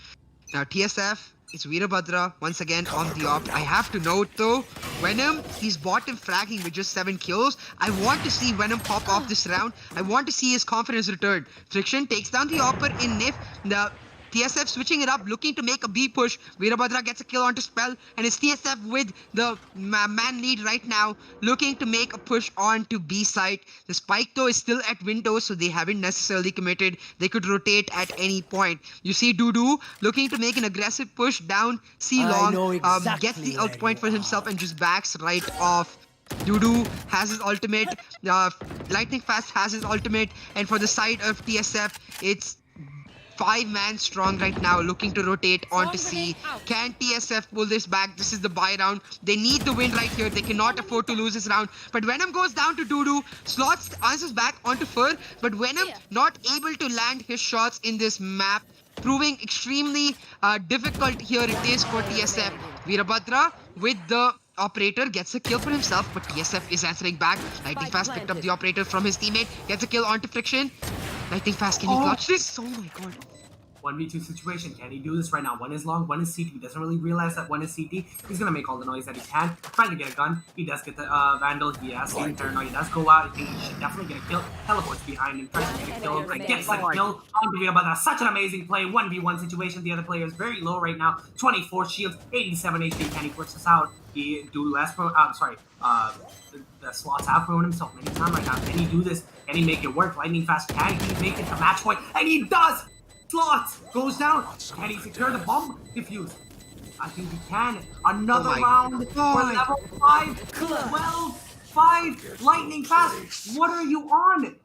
Now TSF, it's Veerabhadra once again on the op. I have to note though, Venom, he's bottom fragging with just 7 kills. I want to see Venom pop off this round. I want to see his confidence return. Friction takes down the Opper in Nif. The TSF switching it up, looking to make a B push. Veerabhadra gets a kill onto Spell, and it's TSF with the man lead right now, looking to make a push on to B site. The spike though is still at window, so they haven't necessarily committed. They could rotate at any point. You see Dudu looking to make an aggressive push down C long, gets the ult point for himself and just backs right off. Dudu has his ultimate, Lightning Fast has his ultimate, and for the side of TSF, it's 5-man strong right now, looking to rotate onto C. Can TSF pull this back? This is the buy round. They need the win right here. They cannot afford to lose this round. But Venom goes down to Dudu. Slots answers back onto Fur. But Venom not able to land his shots in this map, proving extremely difficult here it is for TSF. Veerabhadra with the operator gets a kill for himself, but TSF is answering back. Lightning Fast picked up the operator from his teammate, gets a kill onto Friction. Lightning Fast, can he clutch this? Oh my god. 1v2 situation. Can he do this right now? One is long, one is CT. He doesn't really realize that one is CT. He's gonna make all the noise that he can. Trying to get a gun. He does get the Vandal. He has the paranoia. He does go out. I think he should definitely get a kill. Teleports behind him. Tries to get a kill. Gets the kill. Unbelievable. Such an amazing play. 1v1 situation. The other player is very low right now. 24 shields, 87 HP. Can he push this out? He do less pro. The slots have proven himself many times right now. Can he do this? Can he make it work? Lightning Fast. Can he make it to match point? And he does! Slots goes down. Can he secure the bomb? Defuse. I think he can. Another round for level 5. 12-5. Lightning Fast. What are you on?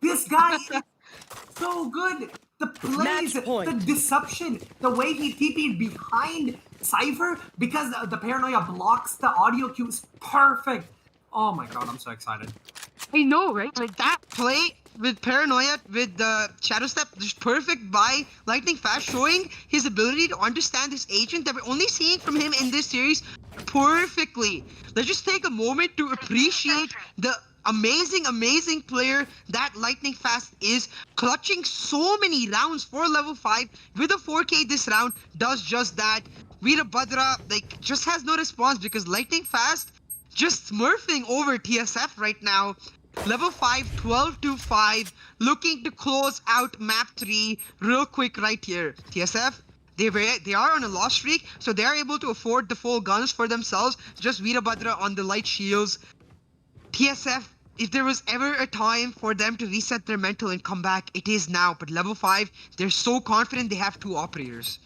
This guy is so good. The plays, the deception, the way he TP'd behind Cypher because the paranoia blocks the audio cue is perfect. Oh my god, I'm so excited. I know, right? Like that play with paranoia, with the shadow step, just perfect by Lightning Fast, showing his ability to understand this agent that we're only seeing from him in this series perfectly. Let's just take a moment to appreciate the amazing player that Lightning Fast is. Clutching so many rounds for level 5 with a 4K this round does just that. Veerabhadra just has no response because Lightning Fast, just smurfing over TSF right now. Level 5, 12-5, looking to close out map 3 real quick right here. TSF, they are on a loss streak, so they are able to afford the full guns for themselves. Just Veerabhadra on the light shields. TSF, if there was ever a time for them to reset their mental and come back, it is now. But level 5, they're so confident they have 2 operators.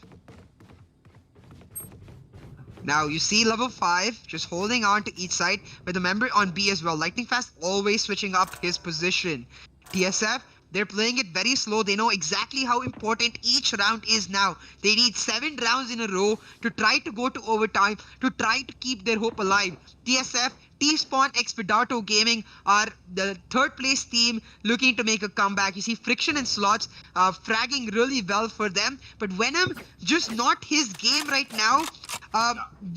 Now, you see level 5 just holding on to each side with a member on B as well. Lightning Fast always switching up his position. TSF, they're playing it very slow. They know exactly how important each round is now. They need 7 rounds in a row to try to go to overtime, to try to keep their hope alive. TSF, T-Spawn, Expedito Gaming are the third place team looking to make a comeback. You see Friction and Slots fragging really well for them. But Venom, just not his game right now.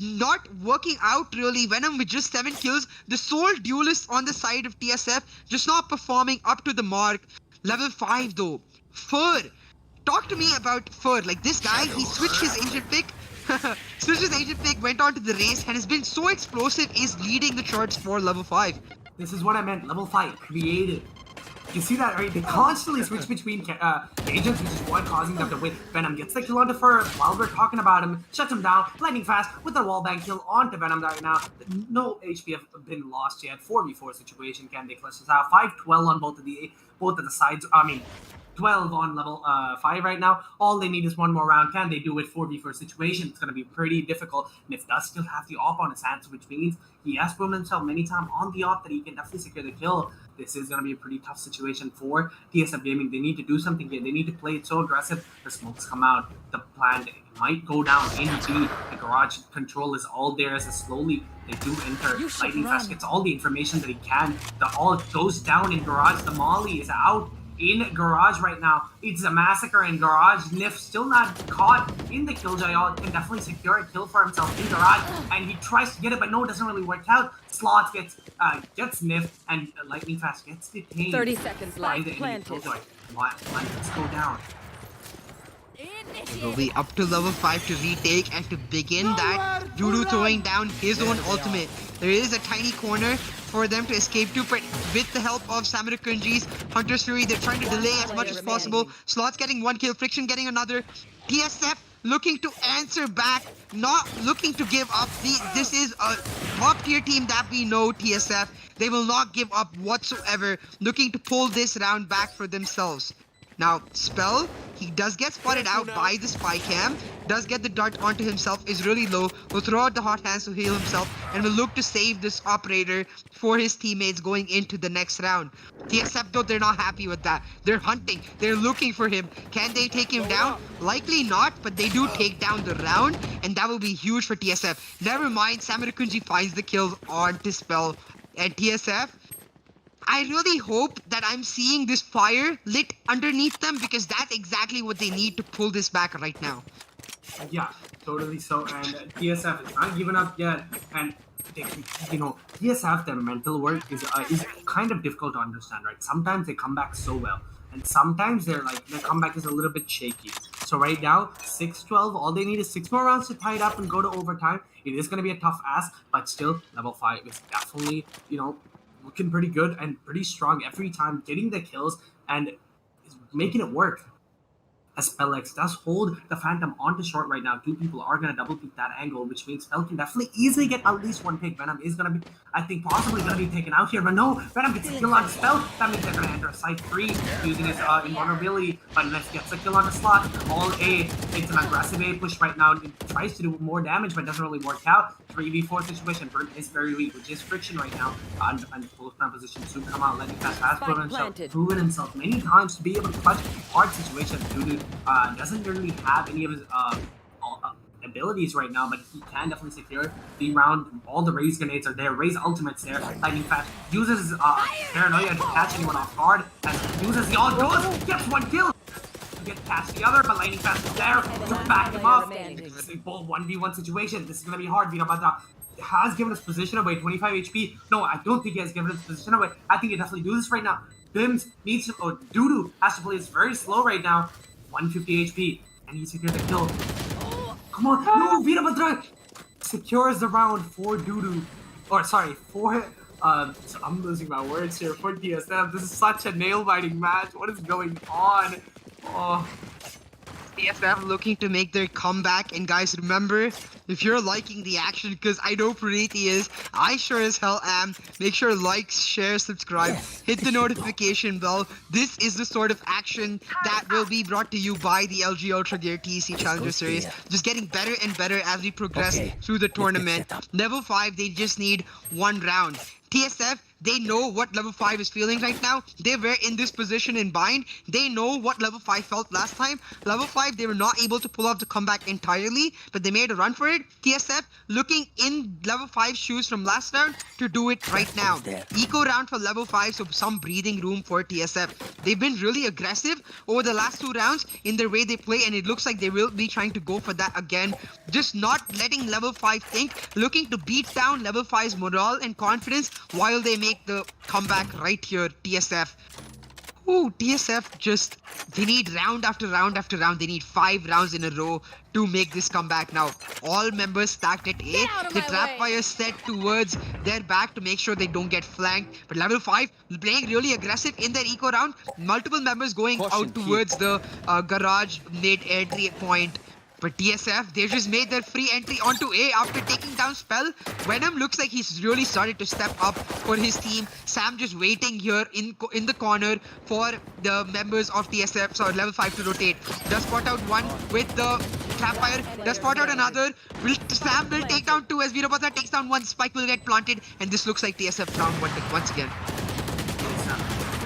Not working out really. Venom with just 7 kills. The sole duelist on the side of TSF just not performing up to the mark. Level 5 though. Fur. Talk to me about Fur. Like this guy, he switched his agent pick. Switched his agent pick, went on to the race, and has been so explosive, is leading the charts for level 5. This is what I meant. Level 5, creative. You see that, right? They constantly switch between agents, which is what causing them to win. Venom gets the kill onto Fur while we're talking about him, shuts him down, lightning fast with a wallbang kill onto Venom right now. No HP have been lost yet. 4v4 situation. Can they clutch this out? 5-12 on both of the sides. I mean, 12 on level 5 right now. All they need is one more round. Can they do it? 4v4 situation. It's going to be pretty difficult. And if does still have the op on his hands, which means he has proven himself many times on the op that he can definitely secure the kill. This is going to be a pretty tough situation for TSF Gaming. They need to do something here. They need to play it so aggressive. The smokes come out. The plan might go down in B. The garage control is all there as slowly they do enter. Lightning Fast gets all the information that he can. The all goes down in garage. The molly is out in garage right now. It's a massacre in garage. Nif still not caught in the killjoy. Can definitely secure a kill for himself in garage, and he tries to get it, but no, it doesn't really work out. Slots gets Nif, and Lightning Fast gets detained. 30 seconds left. Planted. Killjoy. Let's go down. It will be up to level 5 to retake and to begin that. Dudu throwing down his own ultimate. There is a tiny corner for them to escape to, but with the help of Samarakunji's Hunter's Fury, they're trying to delay as much as possible. Slots getting 1 kill, Friction getting another. TSF looking to answer back, not looking to give up. This is a top tier team that we know, TSF. They will not give up whatsoever, looking to pull this round back for themselves. Now, Spell, he does get spotted out by the spy cam, does get the dart onto himself, is really low, will throw out the hot hands to heal himself, and will look to save this operator for his teammates going into the next round. TSF though, they're not happy with that. They're hunting, they're looking for him. Can they take him down? Likely not, but they do take down the round, and that will be huge for TSF. Never mind, Samarakunji finds the kills onto Spell, and TSF, I really hope that I'm seeing this fire lit underneath them, because that's exactly what they need to pull this back right now. Yeah, totally so. And TSF is not giving up yet. And they, TSF, their mental work is kind of difficult to understand, right? Sometimes they come back so well, and sometimes their comeback is a little bit shaky. So right now, 6-12, all they need is 6 more rounds to tie it up and go to overtime. It is going to be a tough ask, but still, level 5 is definitely, looking pretty good and pretty strong every time, getting the kills and making it work. As Spellex does hold the Phantom onto short right now. 2 people are going to double pick that angle, which means Spell can definitely easily get at least 1 pick. Venom is going to be, I think, possibly going to be taken out here, but no, Venom gets a kill on Spell. That means they're going to enter side 3 using his invulnerability, but Nef gets a kill on the slot. All A, it's an aggressive A push right now. It tries to do more damage, but doesn't really work out. 3v4 situation. Burn is very weak, which is Friction right now. And both man position soon come out. Lightning Fast has proven himself many times to be able to clutch hard situations. Dude doesn't really have any of his abilities right now, but he can definitely secure the round. All the Raze grenades are there. Raze ultimates there. Lightning Fast uses his paranoia to catch anyone off guard and uses the all goes, gets 1 kill. Get past the other, but Lightning Fast is there to back him up. It's a full 1v1 situation. This is going to be hard. Veerabhadra has given his position away, 25 HP. No, I don't think he has given his position away. I think he definitely do this right now. Bims needs to, Dudu has to play this very slow right now. 150 HP, and he secured the kill. Come on, no, Veerabhadra secures the round for Dudu. or sorry, for so I'm losing my words here. For TSF, this is such a nail-biting match. What is going on? Oh, TSF looking to make their comeback, and guys, remember, if you're liking the action, because I know Praniti is, I sure as hell am, make sure like, share, subscribe, hit the notification bell. This is the sort of action that will be brought to you by the LG Ultragear TEC Challenger Series, just getting better and better as we progress through the tournament. Level 5, they just need one round. TSF, they know what level 5 is feeling right now. They were in this position in bind. They know what level 5 felt last time. Level 5, they were not able to pull off the comeback entirely, but they made a run for it. TSF looking in level 5 shoes from last round to do it right now. Eco round for level 5, so some breathing room for TSF. They've been really aggressive over the last 2 rounds in their way they play, and it looks like they will be trying to go for that again. Just not letting level 5 think, looking to beat down level 5's morale and confidence while they make the comeback right here. TSF. Ooh, TSF just, they need round after round after round. They need 5 rounds in a row to make this comeback now. All members stacked at A. The trap fire set towards their back to make sure they don't get flanked. But level 5 playing really aggressive in their eco round. Multiple members going out towards the garage mid-entry point. But TSF, they just made their free entry onto A after taking down Spell. Venom looks like he's really started to step up for his team. Sam just waiting here in the corner for the members of TSF, so level 5 to rotate. Does spot out one with the trapfire. Does spot out another. Sam will take down 2 as Veerabhadra takes down 1. Spike will get planted, and this looks like TSF down once again.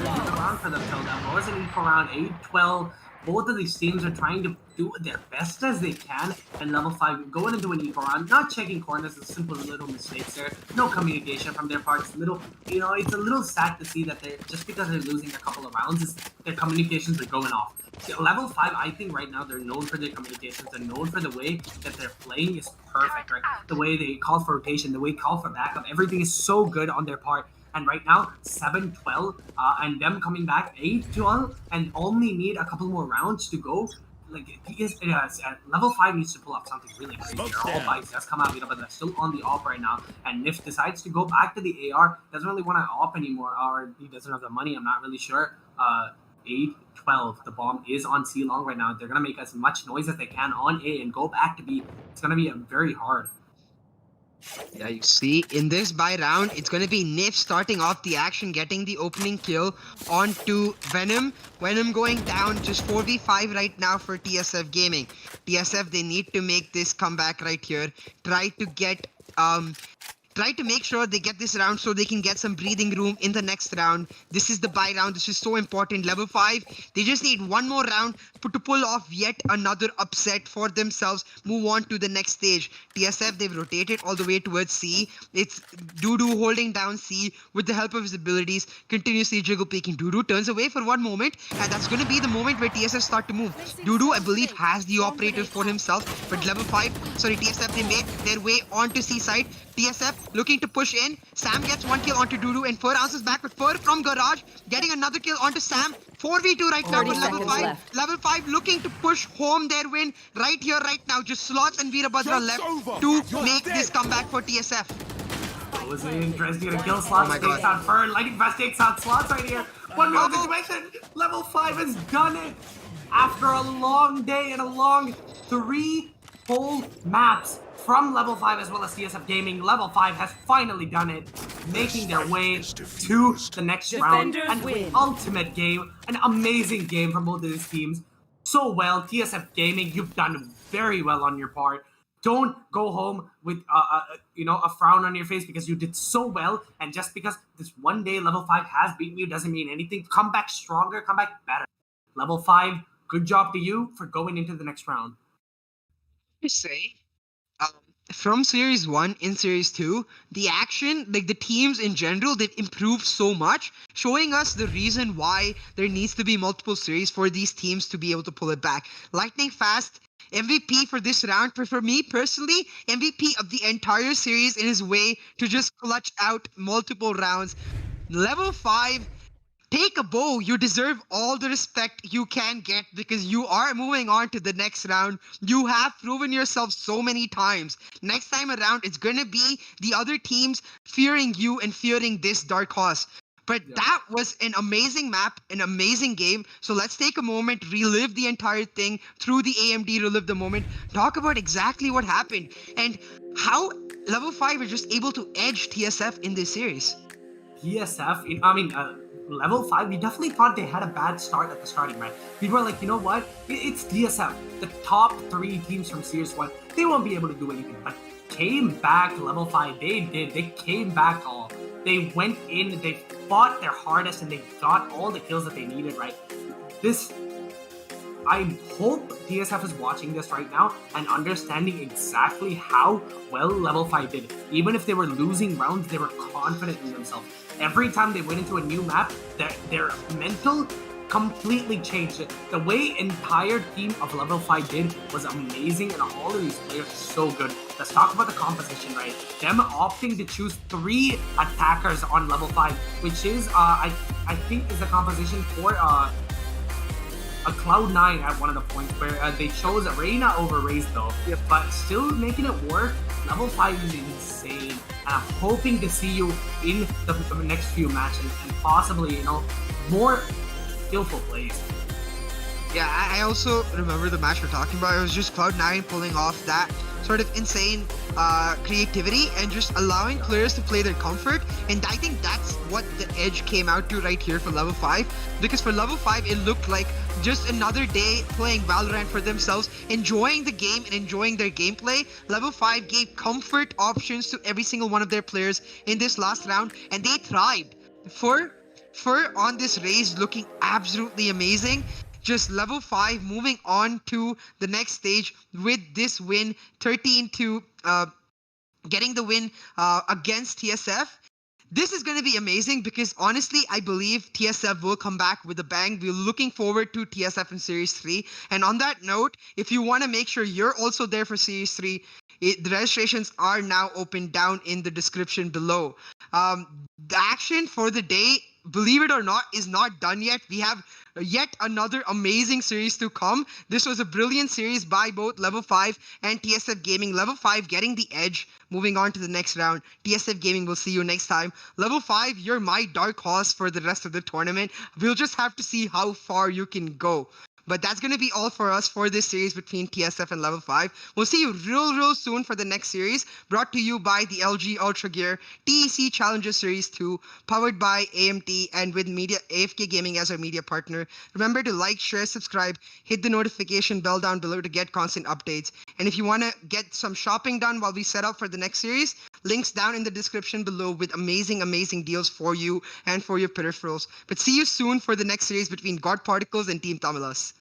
Round for the kill. That wasn't even for round 8-12. Both of these teams are trying to do their best as they can, and level 5 going into an eco round, not checking corners, is simple little mistakes there. No communication from their parts. Little, it's a little sad to see that they're just because they're losing a couple of rounds, their communications are going off. Level 5, I think right now they're known for their communications. They're known for the way that they're playing is perfect, right? The way they call for rotation, the way they call for backup, everything is so good on their part. And right now, 7-12, and them coming back 8-12, and only need a couple more rounds to go. Like, level 5 needs to pull up something really crazy. All bikes just come out, but they're still on the op right now. And Nif decides to go back to the AR, doesn't really want to op anymore, or he doesn't have the money, I'm not really sure. 8-12, the bomb is on C long right now. They're going to make as much noise as they can on A and go back to B. It's going to be very hard. Yeah, you see, in this buy round, it's going to be Nif starting off the action, getting the opening kill onto Venom. Venom going down, just 4v5 right now for TSF Gaming. TSF, they need to make this comeback right here. Try to make sure they get this round so they can get some breathing room in the next round. This is the buy round. This is so important. Level 5, they just need one more round to pull off yet another upset for themselves. Move on to the next stage. TSF, they've rotated all the way towards C. It's Dudu holding down C with the help of his abilities, continuously jiggle peeking. Dudu turns away for one moment, and that's going to be the moment where TSF start to move. Dudu, I believe, has the operator for himself, but level 5, sorry, TSF, they make their way onto C side. TSF looking to push in. Sam gets 1 kill onto Dudu, and Fur answers back with Fur from Garage, getting another kill onto Sam. 4v2 right now with level 5. Left. Level 5 looking to push home their win right here, right now. Just Slots and Veerabhadra left to make this comeback for TSF. Was interesting to kill Slots. Oh my Takes God. out Fern. Lightning Fast takes out Slots right here. 1 minute situation. Level 5 has done it. After a long day and a long 3 whole maps from level 5 as well as TSF Gaming, level 5 has finally done it, making their way to the next round. Defenders And win. an ultimate game, an amazing game from both of these teams. So well, TSF Gaming, you've done very well on your part. Don't go home with a frown on your face because you did so well, and just because this one day level 5 has beaten you doesn't mean anything. Come back stronger, come back better. Level 5, good job to you for going into the next round. To say, from Series 1 in Series 2, the action, like the teams in general, they've improved so much, showing us the reason why there needs to be multiple series for these teams to be able to pull it back. Lightning Fast, MVP for this round, but for me personally, MVP of the entire series in his way to just clutch out multiple rounds. Level 5, take a bow. You deserve all the respect you can get because you are moving on to the next round. You have proven yourself so many times. Next time around, it's going to be the other teams fearing you and fearing this Dark Horse. But that was an amazing map, an amazing game. So let's take a moment, relive the entire thing through the AMD Relive the Moment, talk about exactly what happened and how Level 5 is just able to edge TSF in this series. TSF, level 5, we definitely thought they had a bad start at the starting, right? We were like, you know what? It's TSF. The top 3 teams from Series 1, they won't be able to do anything. But came back level 5, they did. They came back all. They went in, they fought their hardest, and they got all the kills that they needed, right? I hope TSF is watching this right now and understanding exactly how well level 5 did. Even if they were losing rounds, they were confident in themselves. Every time they went into a new map, their mental completely changed. The way entire team of level 5 did was amazing, and all of these players are so good. Let's talk about the composition, right? Them opting to choose 3 attackers on level 5, which is, I think is the composition for a Cloud9 at one of the points where they chose Reyna over Raze though. Yep. But still making it work. Level 5 is insane. And I'm hoping to see you in the next few matches and possibly, more skillful plays. Yeah, I also remember the match we're talking about. It was just Cloud9 pulling off that sort of insane creativity and just allowing players to play their comfort. And I think that's what the edge came out to right here for level 5. Because for level 5, it looked like just another day playing Valorant for themselves, enjoying the game and enjoying their gameplay. Level 5 gave comfort options to every single one of their players in this last round, and they thrived. For on this race looking absolutely amazing. Just level 5 moving on to the next stage with this win, 13-2, getting the win against TSF. This is going to be amazing because honestly, I believe TSF will come back with a bang. We're looking forward to TSF in Series 3. And on that note, if you want to make sure you're also there for Series 3, the registrations are now open down in the description below. The action for the day, believe it or not, is not done yet. We have yet another amazing series to come. This was a brilliant series by both Level 5 and TSF Gaming. Level 5 getting the edge, moving on to the next round. TSF Gaming will see you next time. Level 5, you're my dark horse for the rest of the tournament. We'll just have to see how far you can go. But that's going to be all for us for this series between TSF and Level 5. We'll see you real soon for the next series, brought to you by the LG Ultragear TEC Challenger Series 2, powered by AMD and with AFK Gaming as our media partner. Remember to like, share, subscribe, hit the notification bell down below to get constant updates. And if you want to get some shopping done while we set up for the next series, links down in the description below with amazing deals for you and for your peripherals. But see you soon for the next series between GODParticles and Team TAMILAS.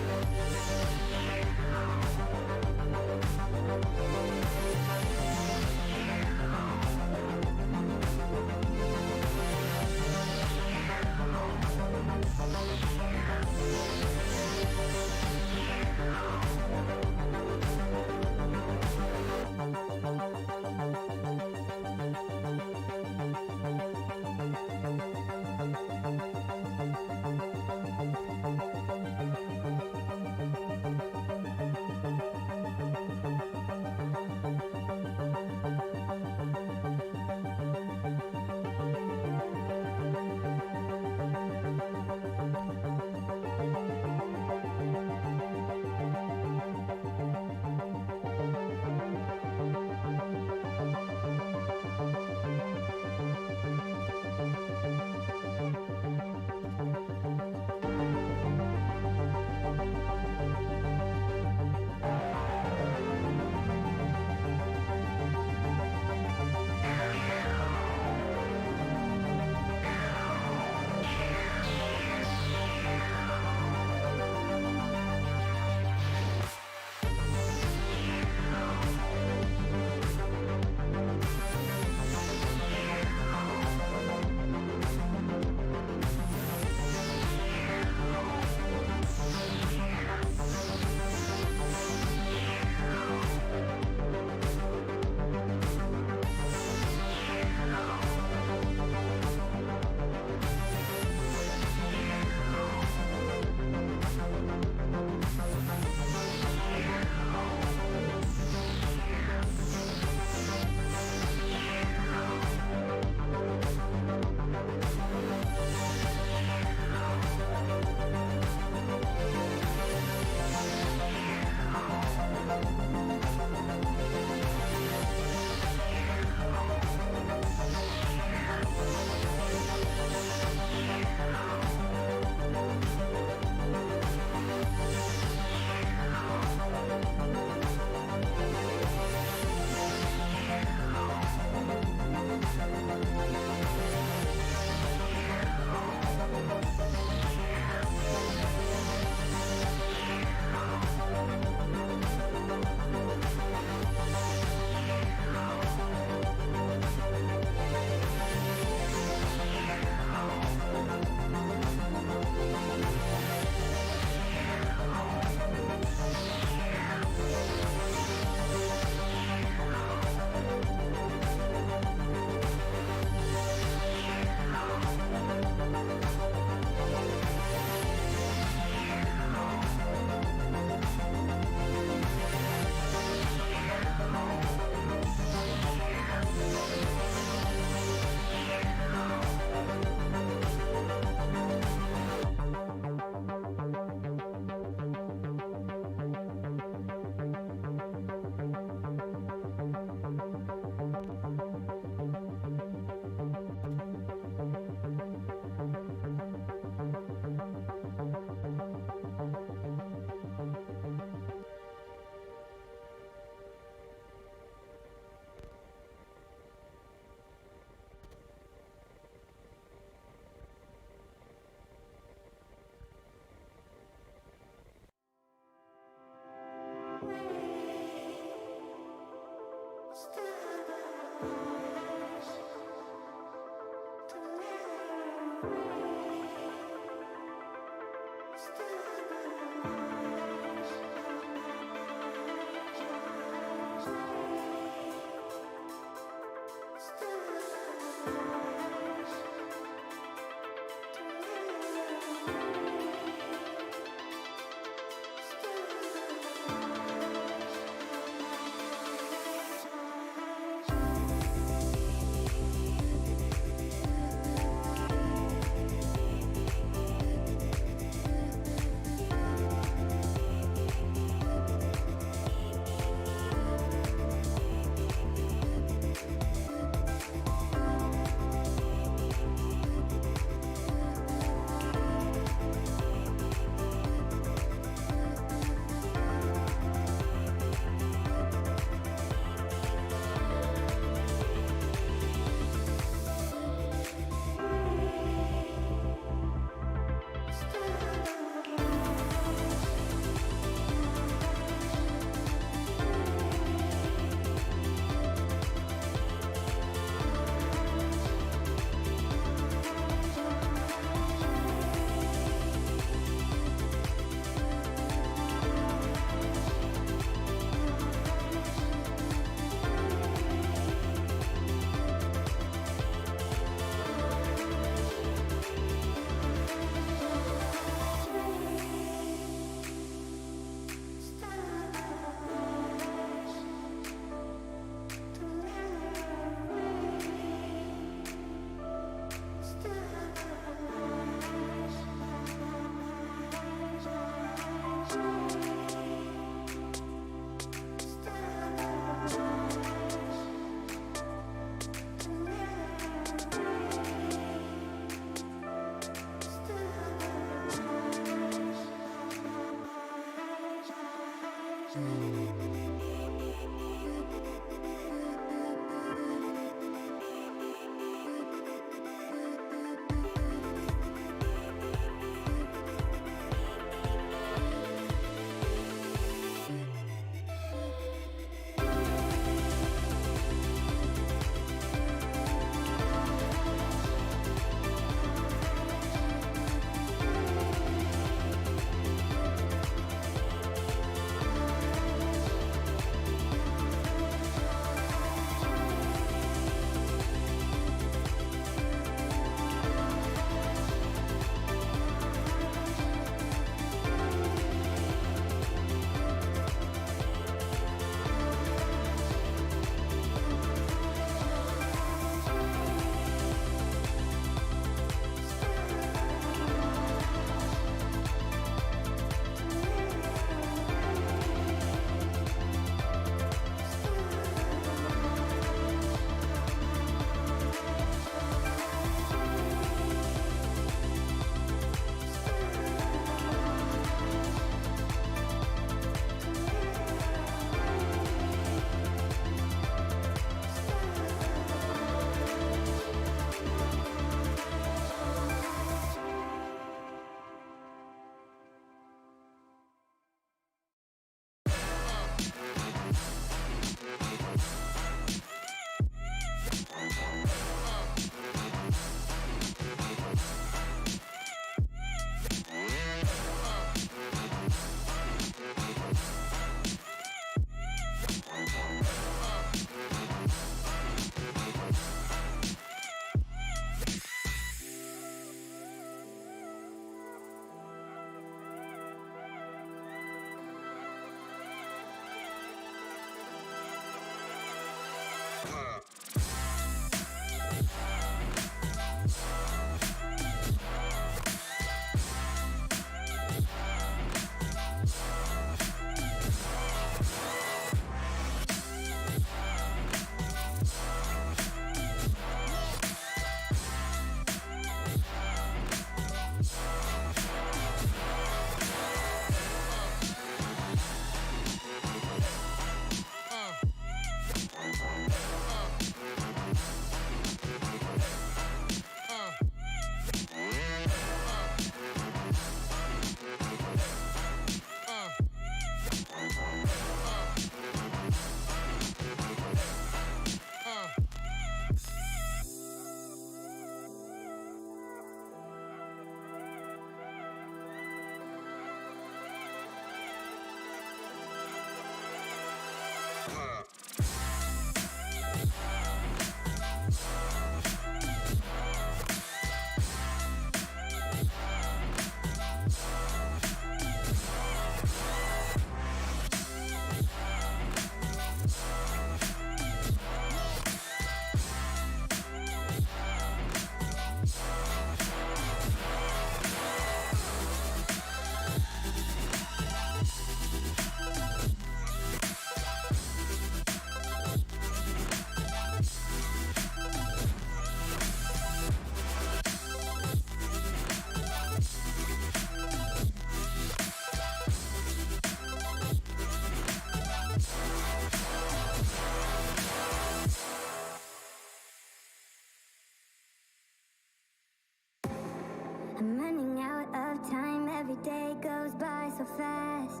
I'm running out of time, every day goes by so fast.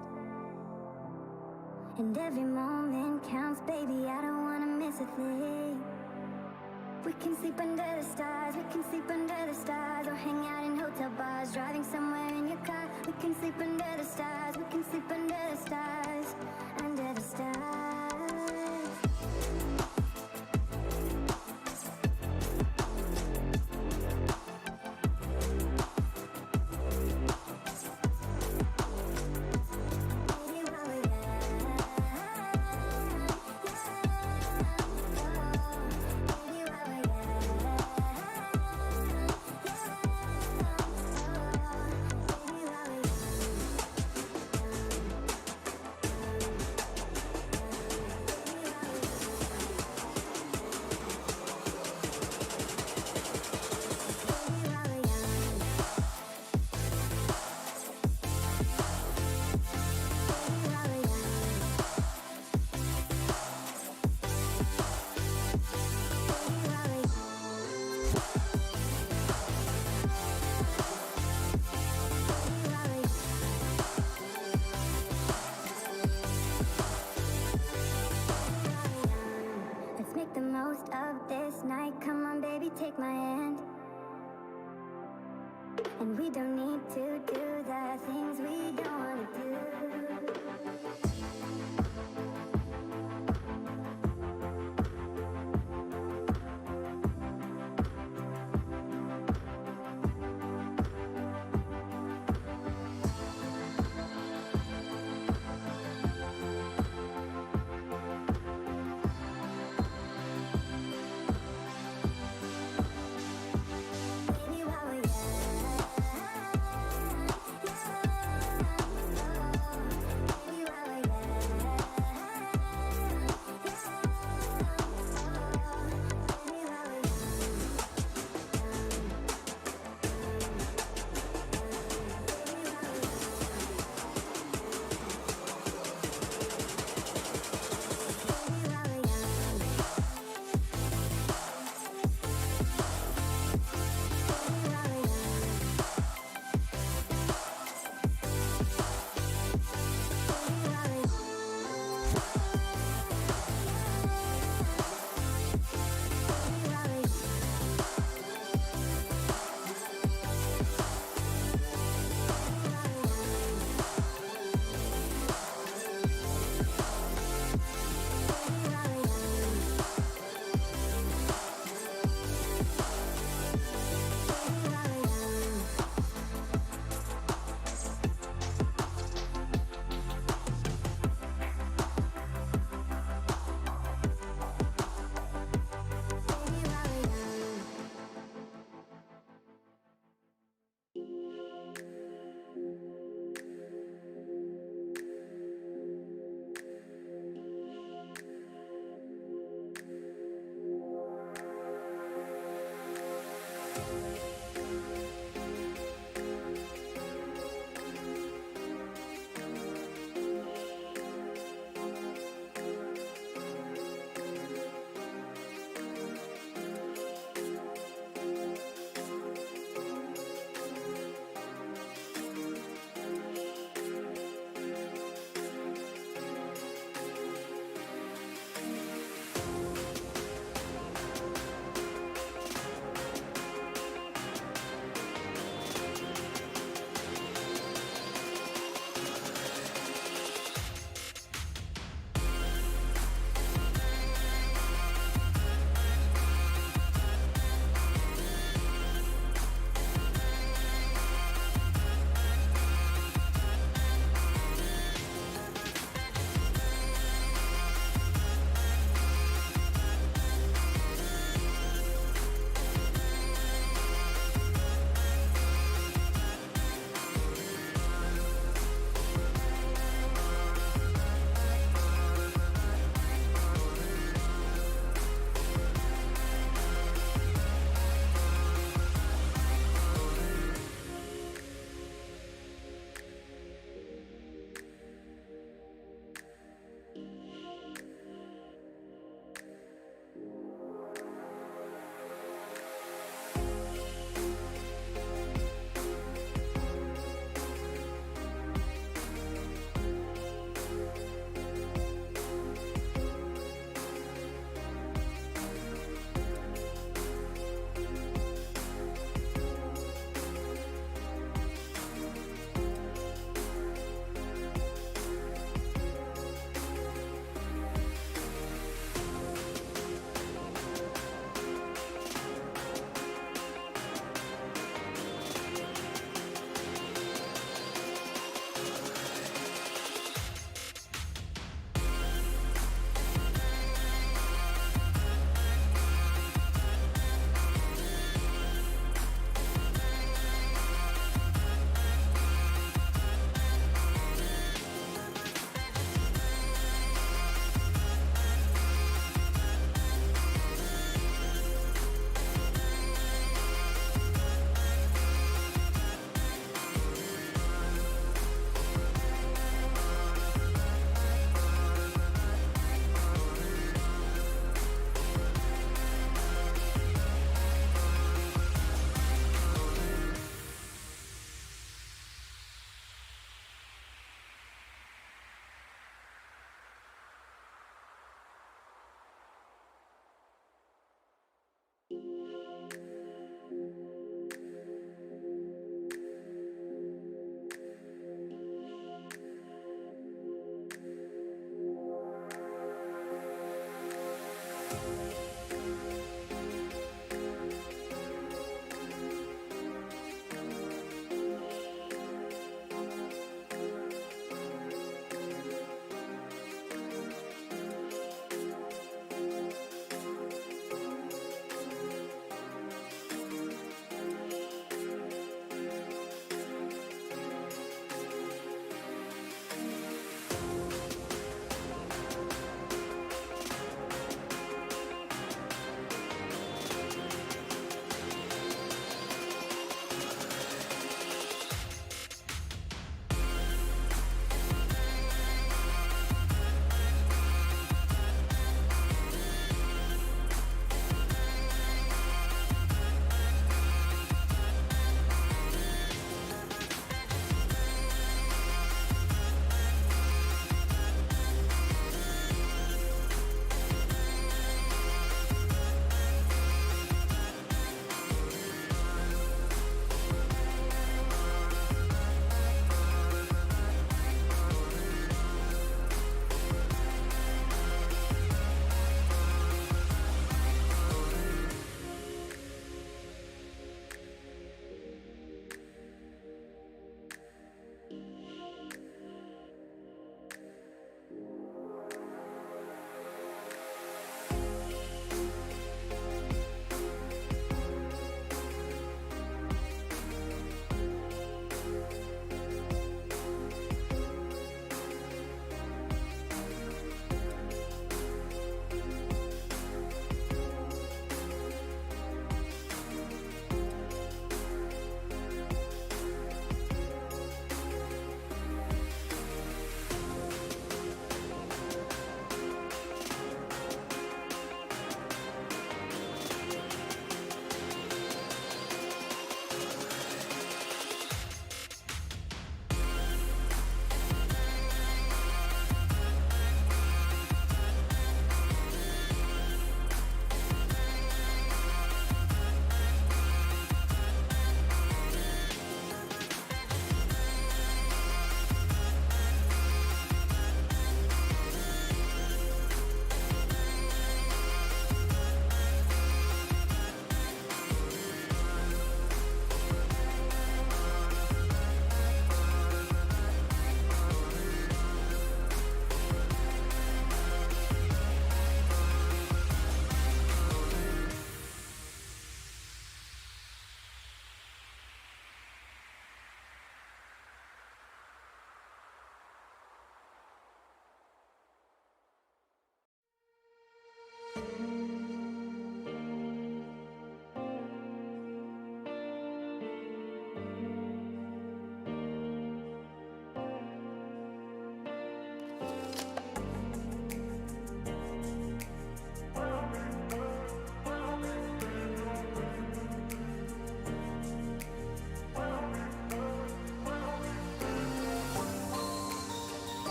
And every moment counts, baby, I don't wanna miss a thing. We can sleep under the stars, we can sleep under the stars, or hang out in hotel bars, driving somewhere in your car. We can sleep under the stars, we can sleep under the stars, under the stars. Let's make the most of this night. Come on, baby, take my hand. And we don't need to do the things we don't want to do. Baby, while we're young, baby, while we're young.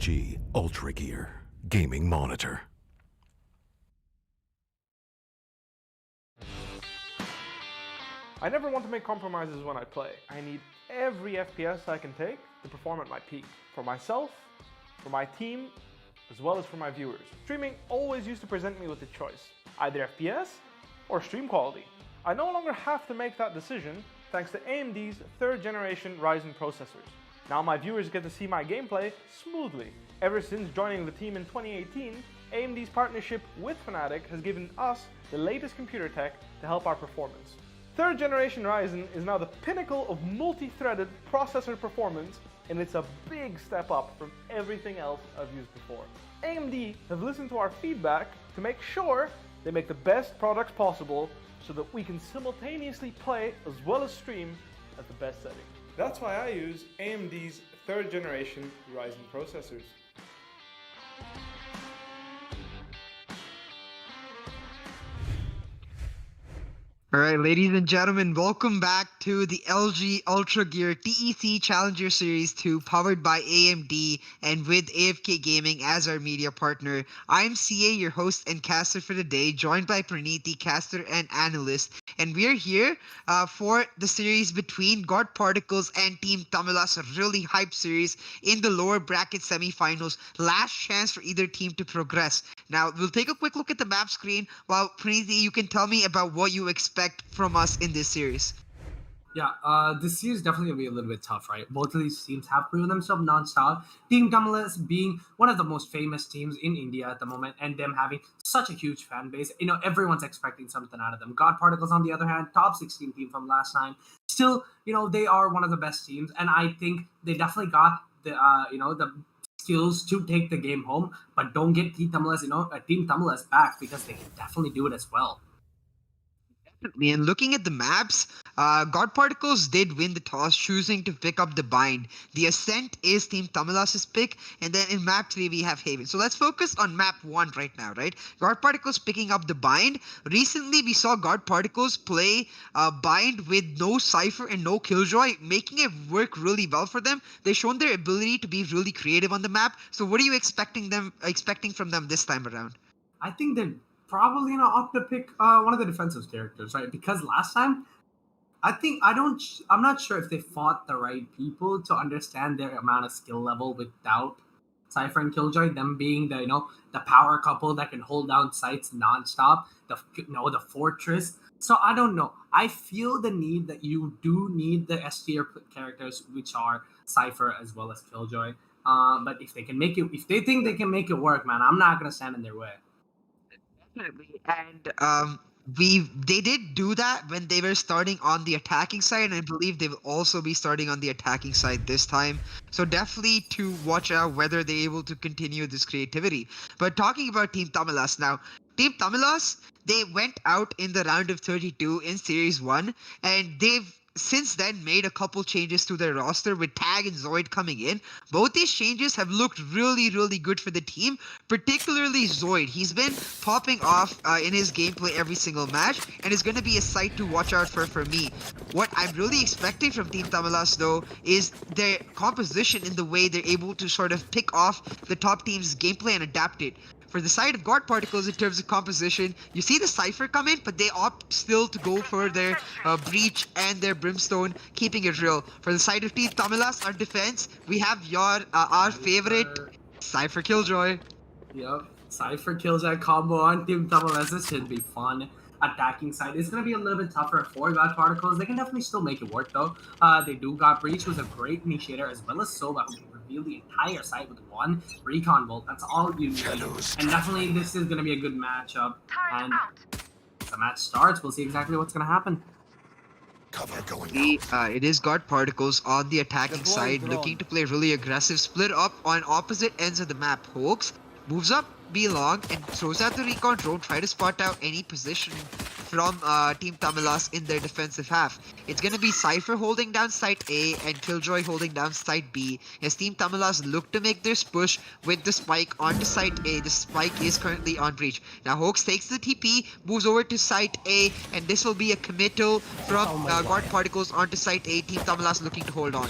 LG Ultragear Gaming Monitor. I never want to make compromises when I play. I need every FPS I can take to perform at my peak. For myself, for my team, as well as for my viewers. Streaming always used to present me with a choice, either FPS or stream quality. I no longer have to make that decision thanks to AMD's 3rd generation Ryzen processors. Now my viewers get to see my gameplay smoothly. Ever since joining the team in 2018, AMD's partnership with Fnatic has given us the latest computer tech to help our performance. 3rd generation Ryzen is now the pinnacle of multi-threaded processor performance, and it's a big step up from everything else I've used before. AMD have listened to our feedback to make sure they make the best products possible so that we can simultaneously play as well as stream at the best setting. That's why I use AMD's 3rd generation Ryzen processors. Alright, ladies and gentlemen, welcome back to the LG Ultragear TEC Challenger Series 2 powered by AMD and with AFK Gaming as our media partner. I'm CA, your host and caster for today, joined by Praniti, caster and analyst. And we're here for the series between GODParticles and Team TAMILAS, a really hype series in the lower bracket semifinals. Last chance for either team to progress. Now, we'll take a quick look at the map screen while Praniti, you can tell me about what you expect from us in this series. Yeah, this series is definitely going to be a little bit tough, right? Both of these teams have proven themselves non-stop. Team TAMILAS being one of the most famous teams in India at the moment, and them having such a huge fan base. You know, everyone's expecting something out of them. GODParticles, on the other hand, top 16 team from last time. Still, you know, they are one of the best teams, and I think they definitely got the, the skills to take the game home, but don't get Team TAMILAS back, because they can definitely do it as well. And looking at the maps, GODParticles did win the toss, choosing to pick up the bind. The Ascent is Team TAMILAS' pick, and then in map 3 we have Haven. So let's focus on map 1 right now, right? GODParticles picking up the bind. Recently we saw GODParticles play bind with no Cypher and no Killjoy, making it work really well for them. They've shown their ability to be really creative on the map. So what are you expecting from them this time around? I think they're probably gonna opt to pick one of the defensive characters, right? Because last time, I'm not sure if they fought the right people to understand their amount of skill level without Cypher and Killjoy, them being the power couple that can hold down sites nonstop, the fortress. So I don't know. I feel the need that you do need the S tier characters, which are Cypher as well as Killjoy. But if they think they can make it work, man, I'm not gonna stand in their way. And they did do that when they were starting on the attacking side, and I believe they will also be starting on the attacking side this time. So definitely to watch out whether they're able to continue this creativity. But talking about Team TAMILAS now, Team TAMILAS, they went out in the round of 32 in Series 1, and they've since then made a couple changes to their roster with Tag and Zoid coming in. Both these changes have looked really, really good for the team, particularly Zoid. He's been popping off in his gameplay every single match, and is going to be a sight to watch out for me. What I'm really expecting from Team TAMILAS though is their composition in the way they're able to sort of pick off the top team's gameplay and adapt it. For the side of GODParticles in terms of composition, you see the Cypher come in, but they opt still to go for their Breach and their Brimstone, keeping it real. For the side of Team TAMILAS, our defense, we have our favorite Cypher Killjoy. Yep, Cypher Killjoy combo on Team TAMILAS. This should be fun. Attacking side is going to be a little bit tougher for GODParticles. They can definitely still make it work though. They do got Breach, who's a great initiator, as well as Sova, who can reveal the entire site with one recon bolt. That's all you need. And definitely this is going to be a good matchup. And as the match starts, we'll see exactly what's going to happen. It is GODParticles on the attacking side, looking to play really aggressive, split up on opposite ends of the map. Hoax moves up B long and throws out the recon drone, try to spot out any position from Team TAMILAS in their defensive half. It's gonna be Cypher holding down site A and Killjoy holding down site B as Team TAMILAS look to make this push with the spike onto site A. The spike is currently on Breach. Now Hoax takes the TP, moves over to site A, and this will be a committal from GODParticles onto site A. Team TAMILAS looking to hold on.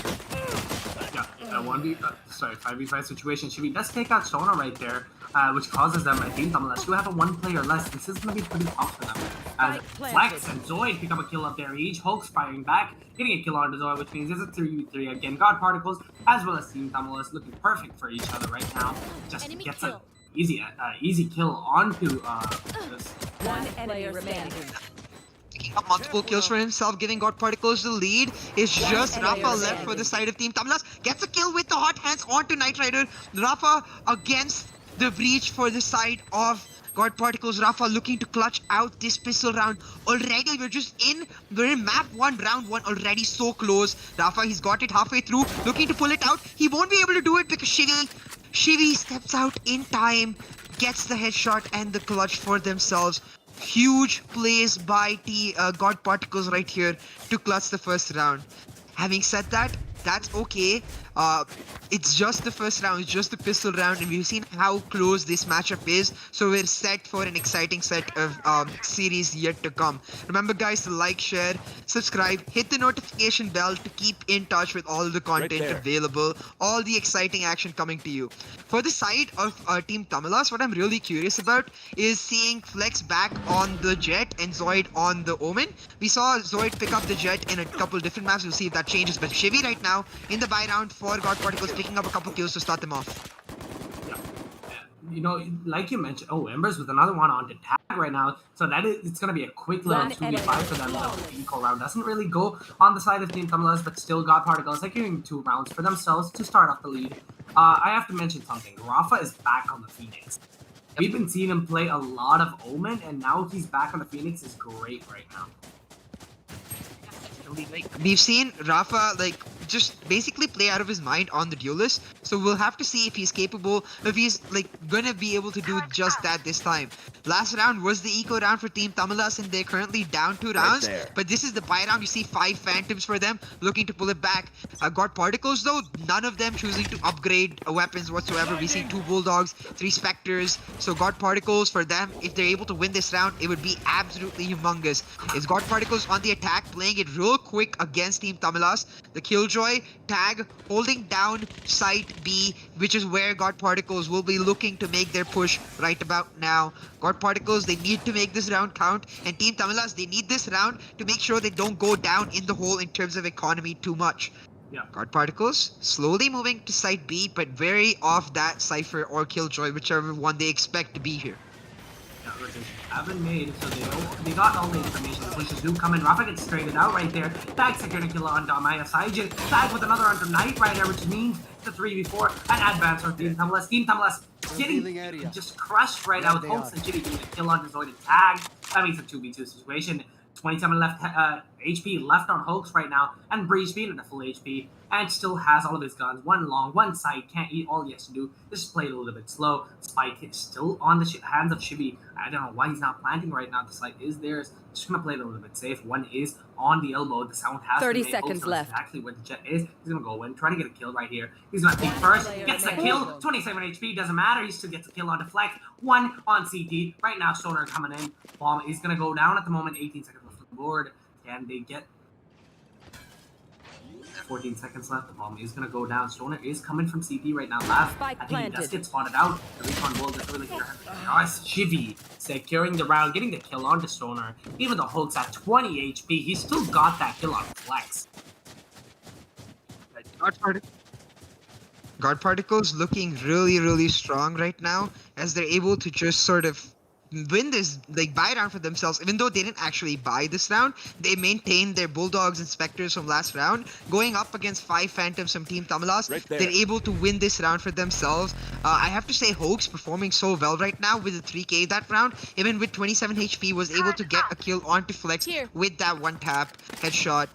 Yeah, 5v5 situation. Shivi does take out Sona right there, which causes them, I think, Tamilas to have a one player less. This is going to be pretty tough for them. As Flex and Zoid pick up a kill up there each. Hulk's firing back, getting a kill onto Zoid, which means it's a 3v3 again. God Particles, as well as Team Tamilas, looking perfect for each other right now. Just gets an easy kill onto this. One enemy remaining. Picking up multiple kills for himself, giving God Particles the lead. It's just Rafa left for the side of Team Tamilas. Gets a kill with the hot hands onto Knight Rider. Rafa against the breach for the side of God Particles. Rafa looking to clutch out this pistol round. Already, we're in map 1, round 1, already so close. Rafa, he's got it halfway through, looking to pull it out. He won't be able to do it because Shivi steps out in time, gets the headshot and the clutch for themselves. Huge plays by God Particles right here to clutch the first round. Having said that, that's okay. It's just the first round, it's just the pistol round, and we've seen how close this matchup is. So we're set for an exciting set of series yet to come. Remember guys to like, share, subscribe, hit the notification bell to keep in touch with all the content available, all the exciting action coming to you. For the side of Team Tamilas, what I'm really curious about is seeing Flex back on the Jet and Zoid on the Omen. We saw Zoid pick up the Jet in a couple different maps. We'll see if that changes. But Shivi right now in the buy round for God Particles, picking up a couple kills to start them off. Yeah. You know, like you mentioned, Embers with another one on the tag right now. So it's going to be a quick little 2v5 for them. The eco round doesn't really go on the side of Team Tamilas, but still God Particles are giving 2 rounds for themselves to start off the lead. I have to mention something. Rafa is back on the Phoenix. We've been seeing him play a lot of Omen, and now he's back on the Phoenix is great right now. We've seen Rafa just basically play out of his mind on the duelist, so we'll have to see if he's capable, if he's gonna be able to do just that this time. Last round was the eco round for Team Tamilas, and they're currently down 2 rounds, but this is the buy round. You see 5 Phantoms for them, looking to pull it back. God Particles though, none of them choosing to upgrade weapons whatsoever. We see 2 Bulldogs, 3 Spectres, so God Particles for them, if they're able to win this round, it would be absolutely humongous. Is God Particles on the attack, playing it real quick against Team Tamilas. The Killjoy tag holding down site B, which is where God Particles will be looking to make their push right about now. God Particles, they need to make this round count, and Team Tamilas, they need this round to make sure they don't go down in the hole in terms of economy too much. Yeah. God Particles slowly moving to site B, but very off that Cypher or Killjoy, whichever one they expect to be here. Haven't made, so they got all the information. The pushes do come in. Rafa gets straightened out right there. Tag's gonna kill on Maya Saijin. Tag with another under Knight Rider, which means the 3v4 and advance for Team Tamilas. Team Tamilas getting just crushed right out. Hulks and Jitty getting a kill on Zoid and Tag. That means a 2v2 situation. 27 left HP left on Hulks right now, and Breeze being at a full HP and still has all of his guns. One long, one side, can't eat. All he has to do is play it a little bit slow. Spike is still on the hands of Shivi. I don't know why he's not planting right now. The site is theirs. Just gonna play it a little bit safe. One is on the elbow. The sound has 30 been made. seconds left. Exactly where the Jet is. He's gonna go in, try to get a kill right here. He's gonna think first, gets the kill. 27 HP, doesn't matter. He still gets a kill on Deflect. 1 on CT. Right now, Stoner coming in. Bomb is gonna go down at the moment. 18 seconds left on the board. Can they get 14 seconds left? The bomb is going to go down. Stoner is coming from CT right now. Last, I think he does get spotted out. The recon wall doesn't really care. Nice. Shivi securing the round, getting the kill onto Stoner. Even though Hulk's at 20 HP, he still got that kill on Flex. God Particles looking really, really strong right now, as they're able to just sort of win this buy round for themselves. Even though they didn't actually buy this round, they maintained their Bulldogs and Spectres from last round. Going up against 5 Phantoms from Team Tamilas, they're able to win this round for themselves. I have to say, Hoax performing so well right now with the 3k that round. Even with 27 HP, was able to get a kill onto Flex with that 1 tap headshot.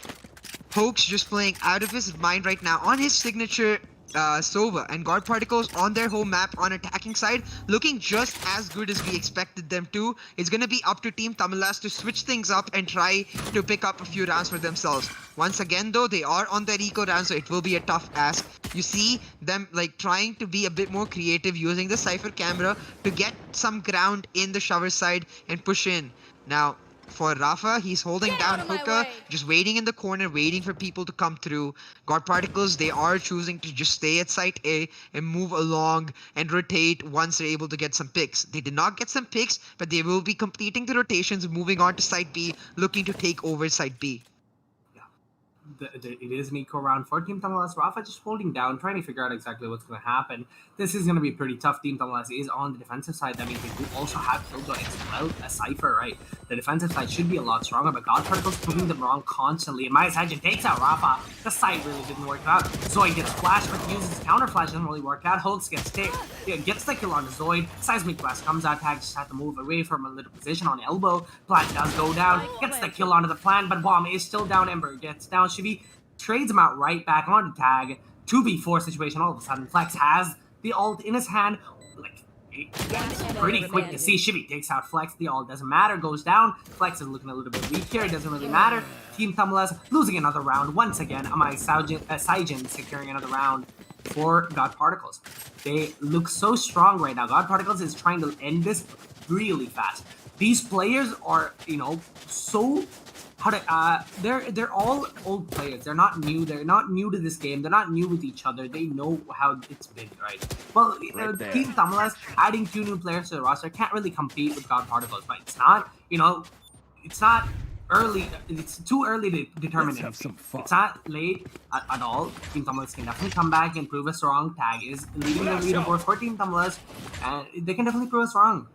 Hoax just playing out of his mind right now on his signature Sova, and God Particles on their home map on attacking side looking just as good as we expected them to. It's gonna be up to Team Tamilas to switch things up and try to pick up a few rounds for themselves. Once again though, they are on their eco round, so it will be a tough ask. You see them trying to be a bit more creative, using the Cypher camera to get some ground in the shower side and push in. Now for Rafa. He's holding down Hookah, just waiting in the corner, waiting for people to come through. GODParticles, they are choosing to just stay at site A and move along and rotate once they're able to get some picks. They did not get some picks, but they will be completing the rotations, moving on to site B, looking to take over site B. It is an eco round for Team TAMILAS. Rafa just holding down, trying to figure out exactly what's going to happen. This is going to be pretty tough. Team TAMILAS is on the defensive side. That means they do also have Killjoy as well as Cypher, right? The defensive side should be a lot stronger, but GODParticles proving them wrong constantly. And Maya takes out Rafa. The side really didn't work out. Zoid gets flashed, but uses counter flash, doesn't really work out. Hoax gets the kill on the Zoid. Seismic Blast comes out. Tag just had to move away from a little position on elbow. Plant does go down, gets the kill onto the Plant, but Bomb is still down. Ember gets down. Shivi trades him out right back onto Tag. 2v4 situation. All of a sudden, Flex has the ult in his hand. Like, it's pretty quick to see. Shivi takes out Flex. The ult doesn't matter. Goes down. Flex is looking a little bit weak here. It doesn't really matter. Team TAMILAS losing another round once again. Amai Saijin securing another round for GODParticles. They look so strong right now. GODParticles is trying to end this really fast. These players are, so they're all old players. They're not new. They're not new to this game. They're not new with each other. They know how it's been, right? Well, Team TAMILAS adding 2 new players to the roster can't really compete with GODParticles, but it's not, it's not early. It's too early to determine anything. It's not late at all. Team TAMILAS can definitely come back and prove us wrong. Tag is leading the leaderboard for Team TAMILAS, and they can definitely prove us wrong.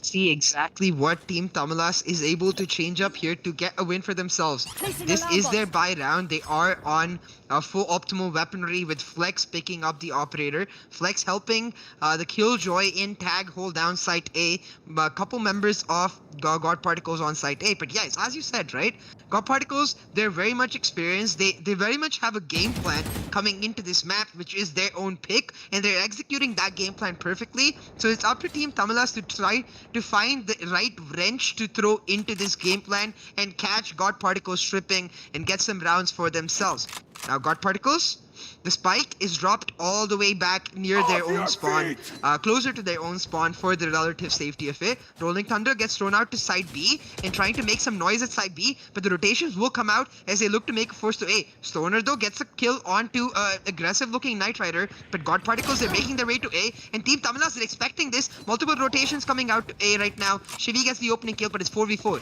See exactly what Team TAMILAS is able to change up here to get a win for themselves. This is their buy round. They are on full optimal weaponry with Flex picking up the operator. Flex helping the Killjoy in Tag hold down site A. A couple members of GODParticles on site A. But yes, as you said, right? GODParticles, they're very much experienced. They very much have a game plan coming into this map, which is their own pick, and they're executing that game plan perfectly. So it's up to Team TAMILAS to try to find the right wrench to throw into this game plan and catch GODParticles stripping and get some rounds for themselves. Now GODParticles, the spike is dropped all the way back near their own spawn, closer to their own spawn for the relative safety of it. Rolling Thunder gets thrown out to side B and trying to make some noise at side B, but the rotations will come out as they look to make a force to A. Stoner though gets a kill onto aggressive looking Knight Rider, but GODParticles, they're making their way to A, and Team TAMILAS is expecting this. Multiple rotations coming out to A right now. Shivi gets the opening kill, but it's 4v4.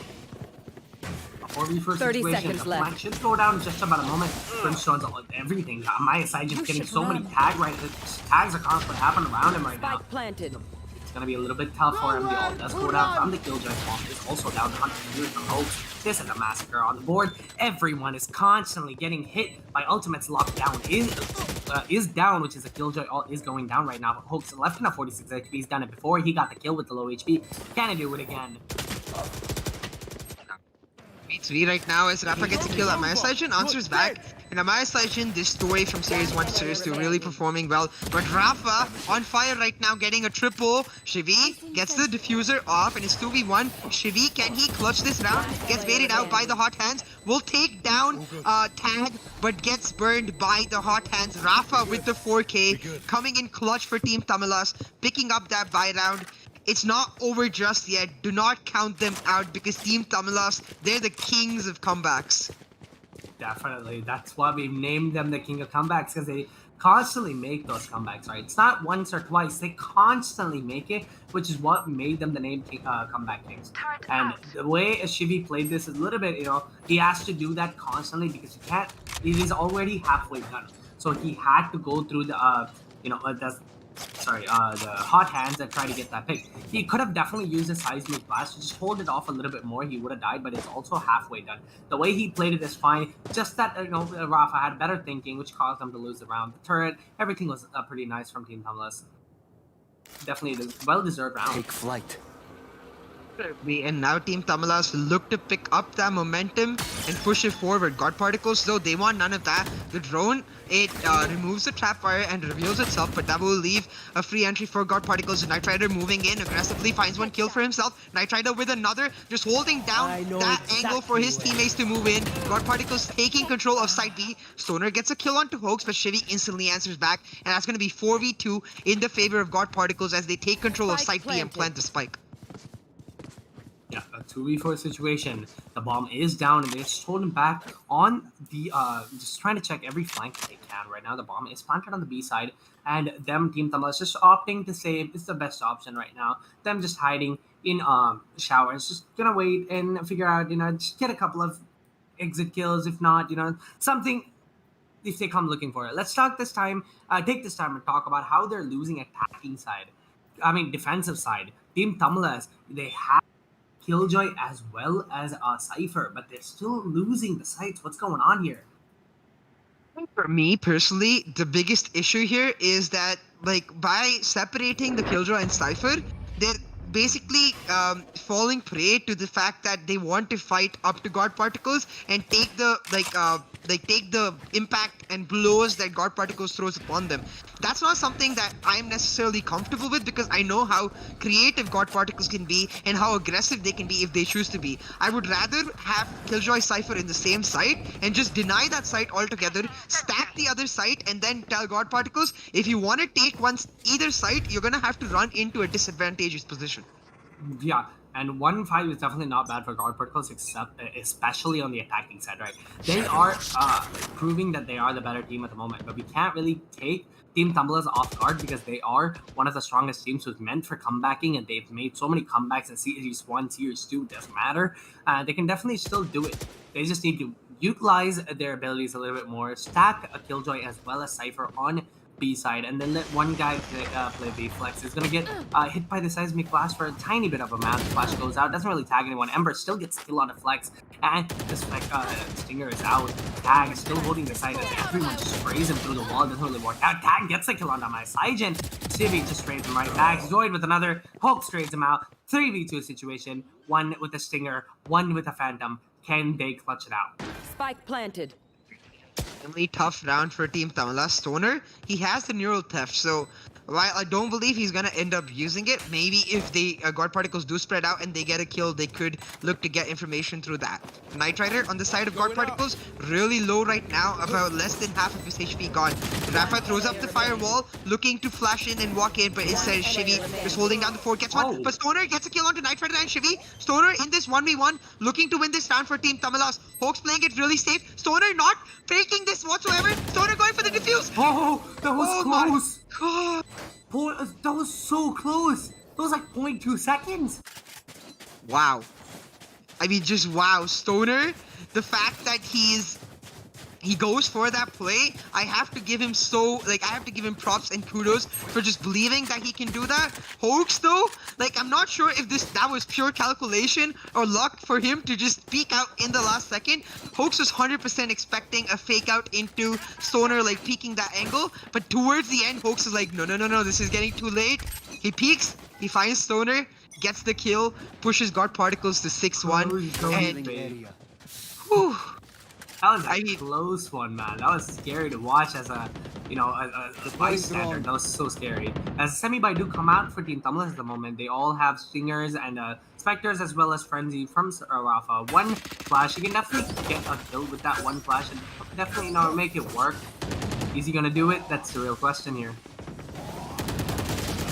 4v4 30 situation. seconds The left. Flank should slow down in just about a moment. Brimstone's on everything. Maya Saijin's getting so many tags are constantly happening around him right now. Spike planted. It's gonna be a little bit tough for him. The ult does go down from the Killjoy bomb. Is also down to Hunter from Hoax. This is a massacre on the board. Everyone is constantly getting hit by ultimates. Lockdown is down, which is a Killjoy ult is going down right now. Hoax left in a 46 HP. He's done it before. He got the kill with the low HP. Can he do it again? Beats V right now as Rafa gets a kill at Maya Saijin, answers back. And Maya Saijin, this story from Series 1 to Series 2 really performing well. But Rafa on fire right now, getting a triple. Shivi gets the diffuser off and it's 2v1. Shivi, can he clutch this round? Gets baited out by the hot hands. Will take down Tag, but gets burned by the hot hands. Rafa with the 4K, coming in clutch for Team TAMILAS, picking up that buy round. It's not over just yet. Do not count them out because Team TAMILAS, they're the kings of comebacks. Definitely. That's why we've named them the king of comebacks, because they constantly make those comebacks, right? It's not once or twice. They constantly make it, which is what made them the name comeback kings. And the way Shivi played this is a little bit, he has to do that constantly because it is already halfway done. So he had to go through the, the hot hands and try to get that pick. He could have definitely used a seismic blast to just hold it off a little bit more. He would have died, but it's also halfway done. The way he played it is fine. Just that Rafa had better thinking, which caused him to lose the round. The turret, everything was pretty nice from Team TAMILAS. Definitely a well-deserved round. Take flight. And now Team TAMILAS look to pick up that momentum and push it forward. GODParticles though, they want none of that. The drone, it removes the trap fire and reveals itself, but that will leave a free entry for GODParticles. Knight Rider moving in aggressively, finds one kill for himself. Knight Rider with another, just holding down that angle for his teammates to move in. GODParticles taking control of side B. Stoner gets a kill onto Hoax, but Shivi instantly answers back, and that's going to be 4v2 in the favor of GODParticles as they take control of side B and plant the spike. Yeah, 2v4 situation. The bomb is down and they're just holding back on the just trying to check every flank they can right now. The bomb is planted on the B side, and Team TAMILAS just opting to say it's the best option right now. Them just hiding in showers, just gonna wait and figure out, just get a couple of exit kills, if not, something if they come looking for it. Let's take this time and talk about how they're losing attacking side. I mean, defensive side. Team TAMILAS, they have Killjoy as well as Cypher, but they're still losing the sites. What's going on here? For me personally, the biggest issue here is that, like, by separating the Killjoy and Cypher, they're basically falling prey to the fact that they want to fight up to God Particles and take the take the impact and blows that God Particles throws upon them. That's not something that I'm necessarily comfortable with, because I know how creative God Particles can be and how aggressive they can be if they choose to be. I would rather have Killjoy Cypher in the same site and just deny that site altogether, stack the other site, and then tell God Particles, if you want to take either site, you're gonna have to run into a disadvantageous position. Yeah, and 1-5 is definitely not bad for God Particles, especially on the attacking side, right? They are proving that they are the better team at the moment, but we can't really take Team TAMILAS off guard because they are one of the strongest teams who's meant for comebacking, and they've made so many comebacks in Series 1, Series 2, doesn't matter. They can definitely still do it. They just need to utilize their abilities a little bit more, stack a Killjoy as well as Cypher on B side, and then let one guy play B flex. Is gonna get hit by the seismic blast for a tiny bit of a amount. Flash goes out, doesn't really tag anyone. Ember still gets kill on a flex, and this Stinger is out. Tag is still holding the side as everyone just sprays him through the wall. Doesn't really work out. Tag gets a kill on my side, and Civi just sprays him right back. Zoid with another. Hulk sprays him out. 3v2 situation. One with a Stinger, one with a Phantom. Can they clutch it out? Spike planted. Extremely tough round for Team TAMILAS. Stoner, he has the neural theft, so while I don't believe he's gonna end up using it, maybe if the God Particles do spread out and they get a kill, they could look to get information through that. Knight Rider on the side of God Particles, really low right now, about less than half of his HP gone. Rafa throws up the firewall, looking to flash in and walk in, but instead Shivy is holding down the fort, gets one, but Stoner gets a kill onto Knight Rider and Shivy. Stoner in this 1v1, looking to win this round for Team TAMILAS. Hawks playing it really safe. Stoner not faking this whatsoever. Stoner going for the defuse. Oh, that was close. God. Boy, that was so close. That was like 0.2 seconds. Wow. I mean, just wow. Stoner, the fact that he goes for that play, I have to give him props and kudos for just believing that he can do that. Hoax though, I'm not sure if that was pure calculation or luck for him to just peek out in the last second. Hoax was 100% expecting a fake out into Stoner, peeking that angle, but towards the end, Hoax is like, no, this is getting too late. He peeks, he finds Stoner, gets the kill, pushes God Particles to 6-1, and whew. That was a close one, man. That was scary to watch as a bystander. That was so scary. As Semi-By do come out for Team TAMILAS at the moment, they all have Stingers and Spectres as well as Frenzy from Rafa. One flash, you can definitely get a kill with that one flash and definitely make it work. Is he gonna do it? That's the real question here.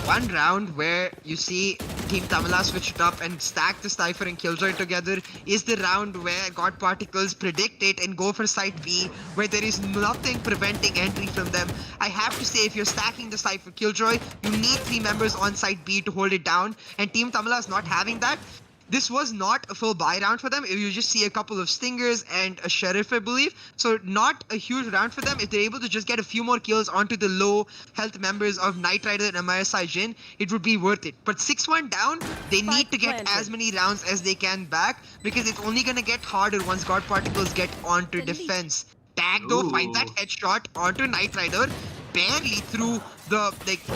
One round where you see Team TAMILAS switch it up and stack the Cypher and Killjoy together is the round where God Particles predict it and go for site B, where there is nothing preventing entry from them. I have to say, if you're stacking the Cypher Killjoy, you need 3 members on site B to hold it down, and Team TAMILAS not having that. This was not a full buy round for them. You just see a couple of Stingers and a Sheriff, I believe. So not a huge round for them. If they're able to just get a few more kills onto the low health members of Knight Rider and Amayasai Jin, it would be worth it. But 6-1 down, they need to get as many rounds as they can back, because it's only going to get harder once God Particles get onto defense. Tag though finds that headshot onto Knight Rider, barely through the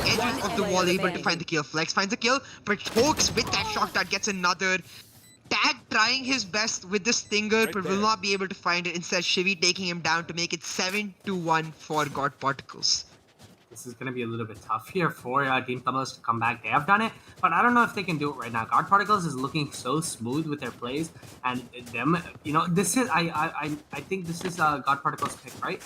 edges of the wall, able to find the kill. Flex finds the kill, but Hoax with that shot that gets another. Tag trying his best with the Stinger, but will not be able to find it. Instead, Shivy taking him down to make it 7-1 for God Particles. This is going to be a little bit tough here for Team TAMILAS to come back. They have done it, but I don't know if they can do it right now. God Particles is looking so smooth with their plays, and them, this is, I think this is God Particles pick, right?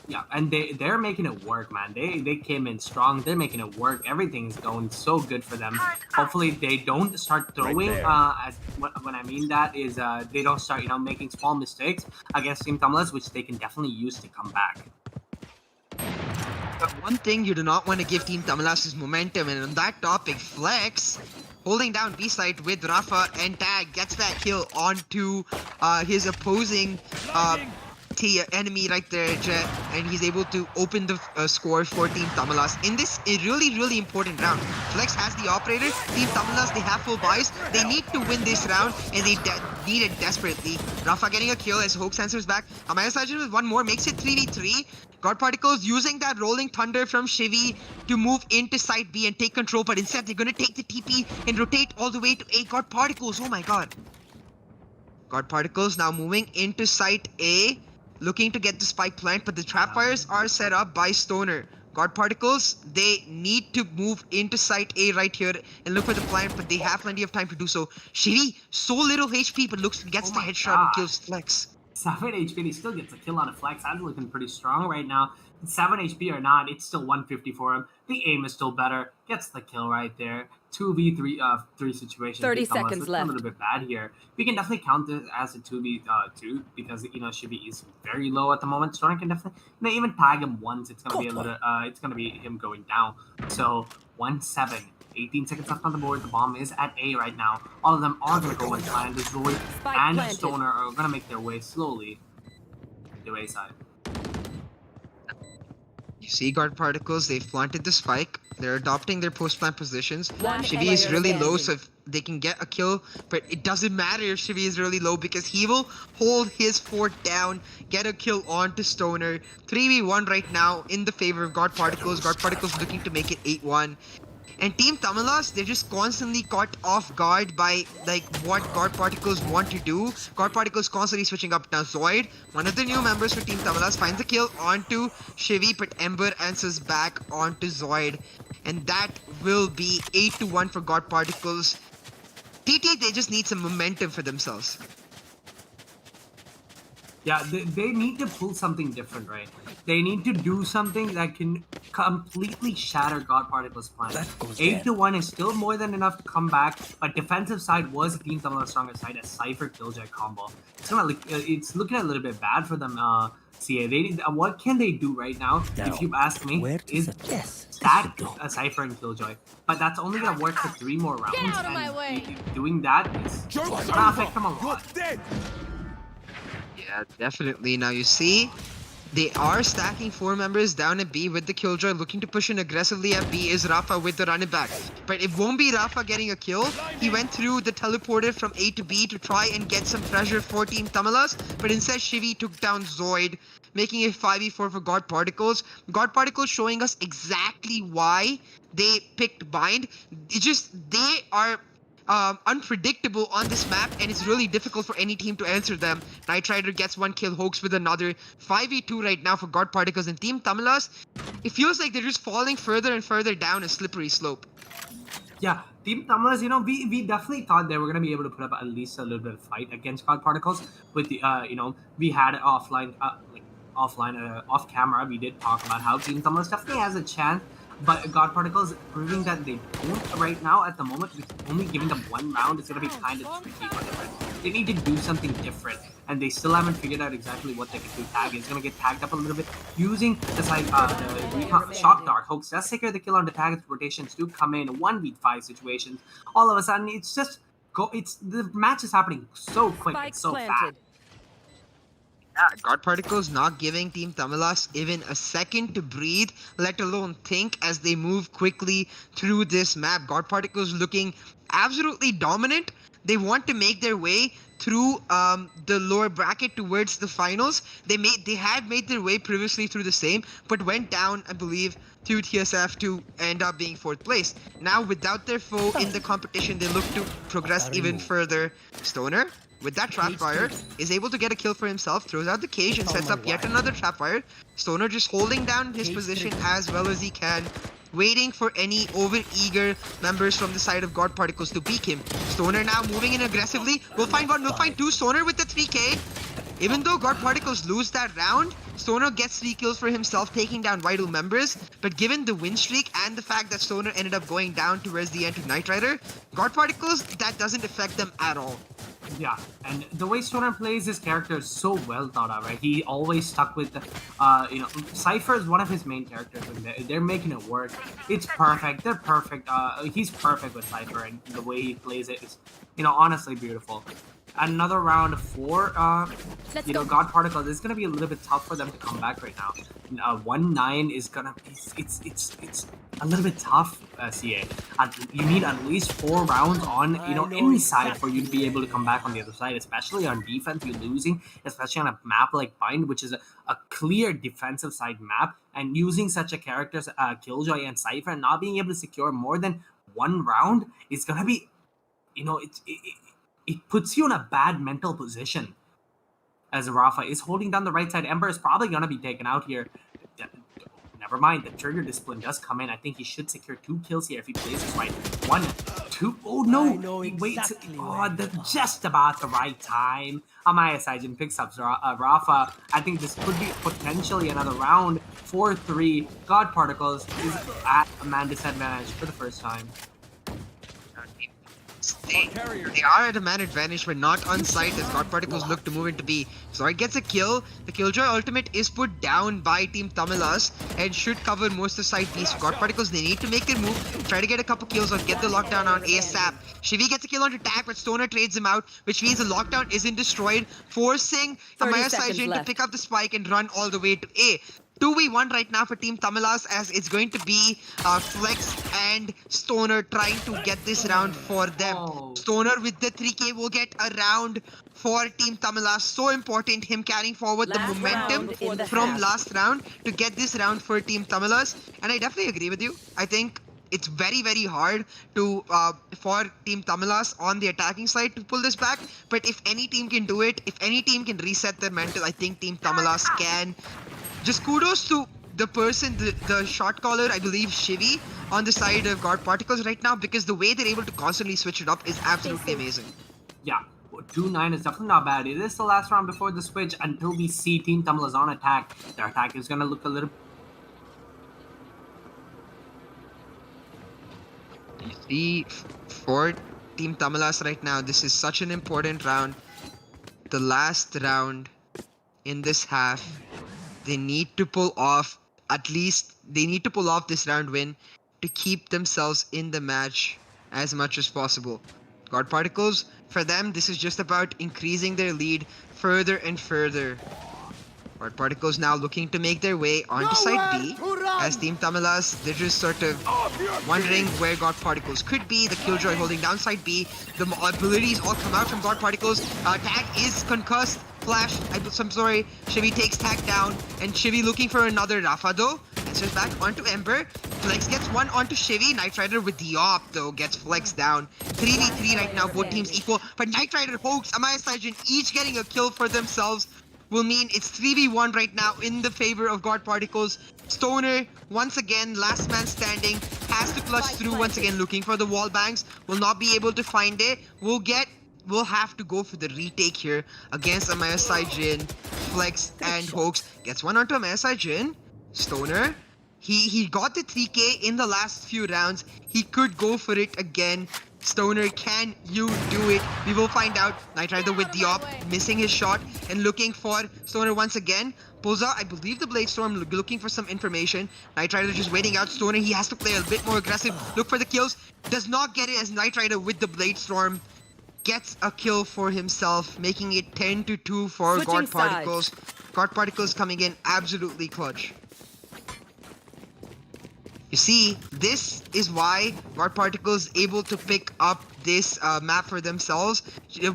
Yeah, and they're making it work, man. They came in strong. They're making it work. Everything's going so good for them. Hopefully they don't start throwing. As when I mean that is they don't start making small mistakes against Team TAMILAS, which they can definitely use to come back. But one thing you do not want to give Team TAMILAS is momentum, and on that topic, Flex holding down B side with Rafa and Tag gets that kill onto his opposing enemy right there, Jet, and he's able to open the score for Team TAMILAS in this really important round. Flex has the operator. Team TAMILAS, they have full buys. They need to win this round, and they need it desperately. Rafa getting a kill as Hope sensors back. Amaya Sajid with one more makes it 3v3. GODParticles using that rolling thunder from Shivy to move into side B and take control, but instead they're gonna take the TP and rotate all the way to A. GODParticles, oh my god. GODParticles now moving into site A, looking to get the spike plant, but the trap fires are set up by Stoner. GODParticles, they need to move into site A right here and look for the plant, but they have plenty of time to do so. Shivy, so little HP, but gets the headshot and kills Flex. 7 HP, and he still gets a kill on a Flex. That's looking pretty strong right now. 7 HP or not, it's still 150 for him. The aim is still better. Gets the kill right there. 2v3 3 situation. 30 seconds left. A little bit bad here. We can definitely count this as a 2v2 because Shivy is very low at the moment. Stoner can definitely even tag him once. It's gonna be a little. It's gonna be him going down. So 1-7. 18 seconds left on the board. The bomb is at A right now. All of them are going to go and plan. Destroy and Stoner are going to make their way slowly to A side. You see GODParticles, they've planted the spike. They're adopting their post-plant positions. One Shivy is really player low, standing. so if they can get a kill, but it doesn't matter if Shivy is really low because he will hold his fort down, get a kill onto Stoner. 3v1 right now in the favor of GODParticles. GODParticles looking to make it 8-1. And Team TAMILAS, they're just constantly caught off guard by what GODParticles want to do. GODParticles constantly switching up. Now Zoid, one of the new members for Team TAMILAS, finds a kill onto Shivy, but Ember answers back onto Zoid. And that will be 8-1 for GODParticles. TT, they just need some momentum for themselves. Yeah, they need to pull something different, right? They need to do something that can completely shatter GODParticles' plan. 8-1 is still more than enough to come back, but defensive side was Team TAMILAS' strongest side, a Cypher Killjoy combo. It's looking a little bit bad for them, CA. What can they do right now, if you ask me, is stack a Cypher and Killjoy. But that's only going to work for 3 more rounds. Get out of my way. Doing that is going to affect them a lot. Yeah, definitely. Now you see, they are stacking 4 members down at B with the Killjoy. Looking to push in aggressively at B is Rafa with the running back. But it won't be Rafa getting a kill. He went through the teleporter from A to B to try and get some pressure for Team TAMILAS. But instead, Shivy took down Zoid, making it 5v4 for GODParticles. GODParticles showing us exactly why they picked Bind. It's just, they are unpredictable on this map, and it's really difficult for any team to answer them. Knight Rider gets 1 kill, Hoax with another. 5v2 right now for GODParticles and Team TAMILAS. It feels like they're just falling further and further down a slippery slope. Yeah, Team TAMILAS, we definitely thought they were going to be able to put up at least a little bit of fight against GODParticles. With the, we had off camera, we did talk about how Team TAMILAS definitely has a chance. But GODParticles proving that they don't right now at the moment, with only giving them 1 round, it's going to be kind of tricky for them. They need to do something different, and they still haven't figured out exactly what they can do. Tag is going to get tagged up a little bit using the side, Shock Dart. Hoax does take the kill on the tag. Rotations do come in 1v5 situations. All of a sudden, it's just the match is happening so quick and so fast. Yeah, GODParticles not giving Team TAMILAS even a second to breathe, let alone think, as they move quickly through this map. GODParticles looking absolutely dominant. They want to make their way through the lower bracket towards the finals. They had made their way previously through the same, but went down, I believe, to TSF to end up being 4th place. Now, without their foe in the competition, they look to progress even further. Stoner, with that trap fire, is able to get a kill for himself, throws out the cage and sets up yet another trap fire. Stoner just holding down his position as well as he can, waiting for any over-eager members from the side of GODParticles to peek him. Stoner now moving in aggressively. We'll find 1, we'll find 2. Stoner with the 3k. Even though God Particles lose that round, Stoner gets 3 kills for himself, taking down Vital members. But given the win streak and the fact that Stoner ended up going down towards the end to Knight Rider, God Particles, that doesn't affect them at all. Yeah, and the way Stoner plays his character is so well thought out, right? He always stuck with, Cypher is one of his main characters, and they're making it work. It's perfect. They're perfect. He's perfect with Cypher, and the way he plays it is, honestly beautiful. Another round for, God Particles. It's gonna be a little bit tough for them to come back right now. 1-9 is gonna be, it's a little bit tough, CA. You need at least 4 rounds on, any side for you to be able to come back on the other side, especially on defense. You're losing, especially on a map like Bind, which is a clear defensive side map, and using such a character as Killjoy and Cypher and not being able to secure more than 1 round is gonna be, it puts you in a bad mental position. As Rafa is holding down the right side, Ember is probably going to be taken out here. Never mind, the trigger discipline does come in. I think he should secure 2 kills here if he plays this right. 1, 2. Oh no! He waits. Just about the right time. Amaya Saijin picks up Rafa. I think this could be potentially another round. 4-3. God Particles is at a man disadvantage for the first time. They are at a man advantage, but not on site as God Particles look to move into B. Zoid gets a kill. The Killjoy ultimate is put down by Team TAMILAS and should cover most of side B. So God Particles, they need to make their move, try to get a couple kills or get the lockdown on ASAP. Shivi gets a kill on attack, but Stoner trades him out, which means the lockdown isn't destroyed, forcing Amaya Saijin to pick up the spike and run all the way to A. 2v1 right now for Team TAMILAS, as it's going to be Flex and Stoner trying to get this round for them. Stoner with the 3k will get a round for Team TAMILAS. So important, him carrying forward the momentum from last round to get this round for Team TAMILAS. And I definitely agree with you. I think it's very, very hard to for Team TAMILAS on the attacking side to pull this back. But if any team can do it, if any team can reset their mental, I think Team TAMILAS can. Just kudos to the person, the shot caller, I believe Shivi, on the side of God Particles right now, because the way they're able to constantly switch it up is absolutely amazing. Yeah, 2-9 is definitely not bad. It is the last round before the switch until we see Team TAMILAS on attack. Their attack is going to look a little... You see, for Team TAMILAS right now, this is such an important round. The last round in this half. They need to pull off, at least, they need to pull off this round win to keep themselves in the match as much as possible. God Particles, for them, this is just about increasing their lead further and further. God Particles now looking to make their way onto side B, as Team TAMILAS, they're just sort of wondering where God Particles could be. The Killjoy holding down side B. The abilities all come out from God Particles. Tag is concussed. Flash, I'm sorry, Shivi takes Tag down, and Shivi looking for another Rafa though. Answers back onto Ember. Flex gets one onto Shivi. Knight Rider with the op though gets Flex down. 3v3 right now, both teams equal. But Knight Rider, Hoax, Amaya Saijin each getting a kill for themselves will mean it's 3v1 right now in the favor of God Particles. Stoner, once again, last man standing, has to clutch through once again, looking for the wall bangs. Will not be able to find it. We'll have to go for the retake here against Amaya Saijin. Flex and Hoax gets one onto Amaya Saijin. Stoner, he got the 3k in the last few rounds. He could go for it again. Stoner, can you do it? We will find out. Knight Rider with the op, missing his shot and looking for Stoner once again. Poza, I believe the Blade Storm, looking for some information. Knight Rider just waiting out Stoner. He has to play a bit more aggressive. Look for the kills. Does not get it as Knight Rider with the Blade Storm gets a kill for himself, making it 10-2 for God Particles. God Particles coming in absolutely clutch. You see, this is why God Particles able to pick up this map for themselves.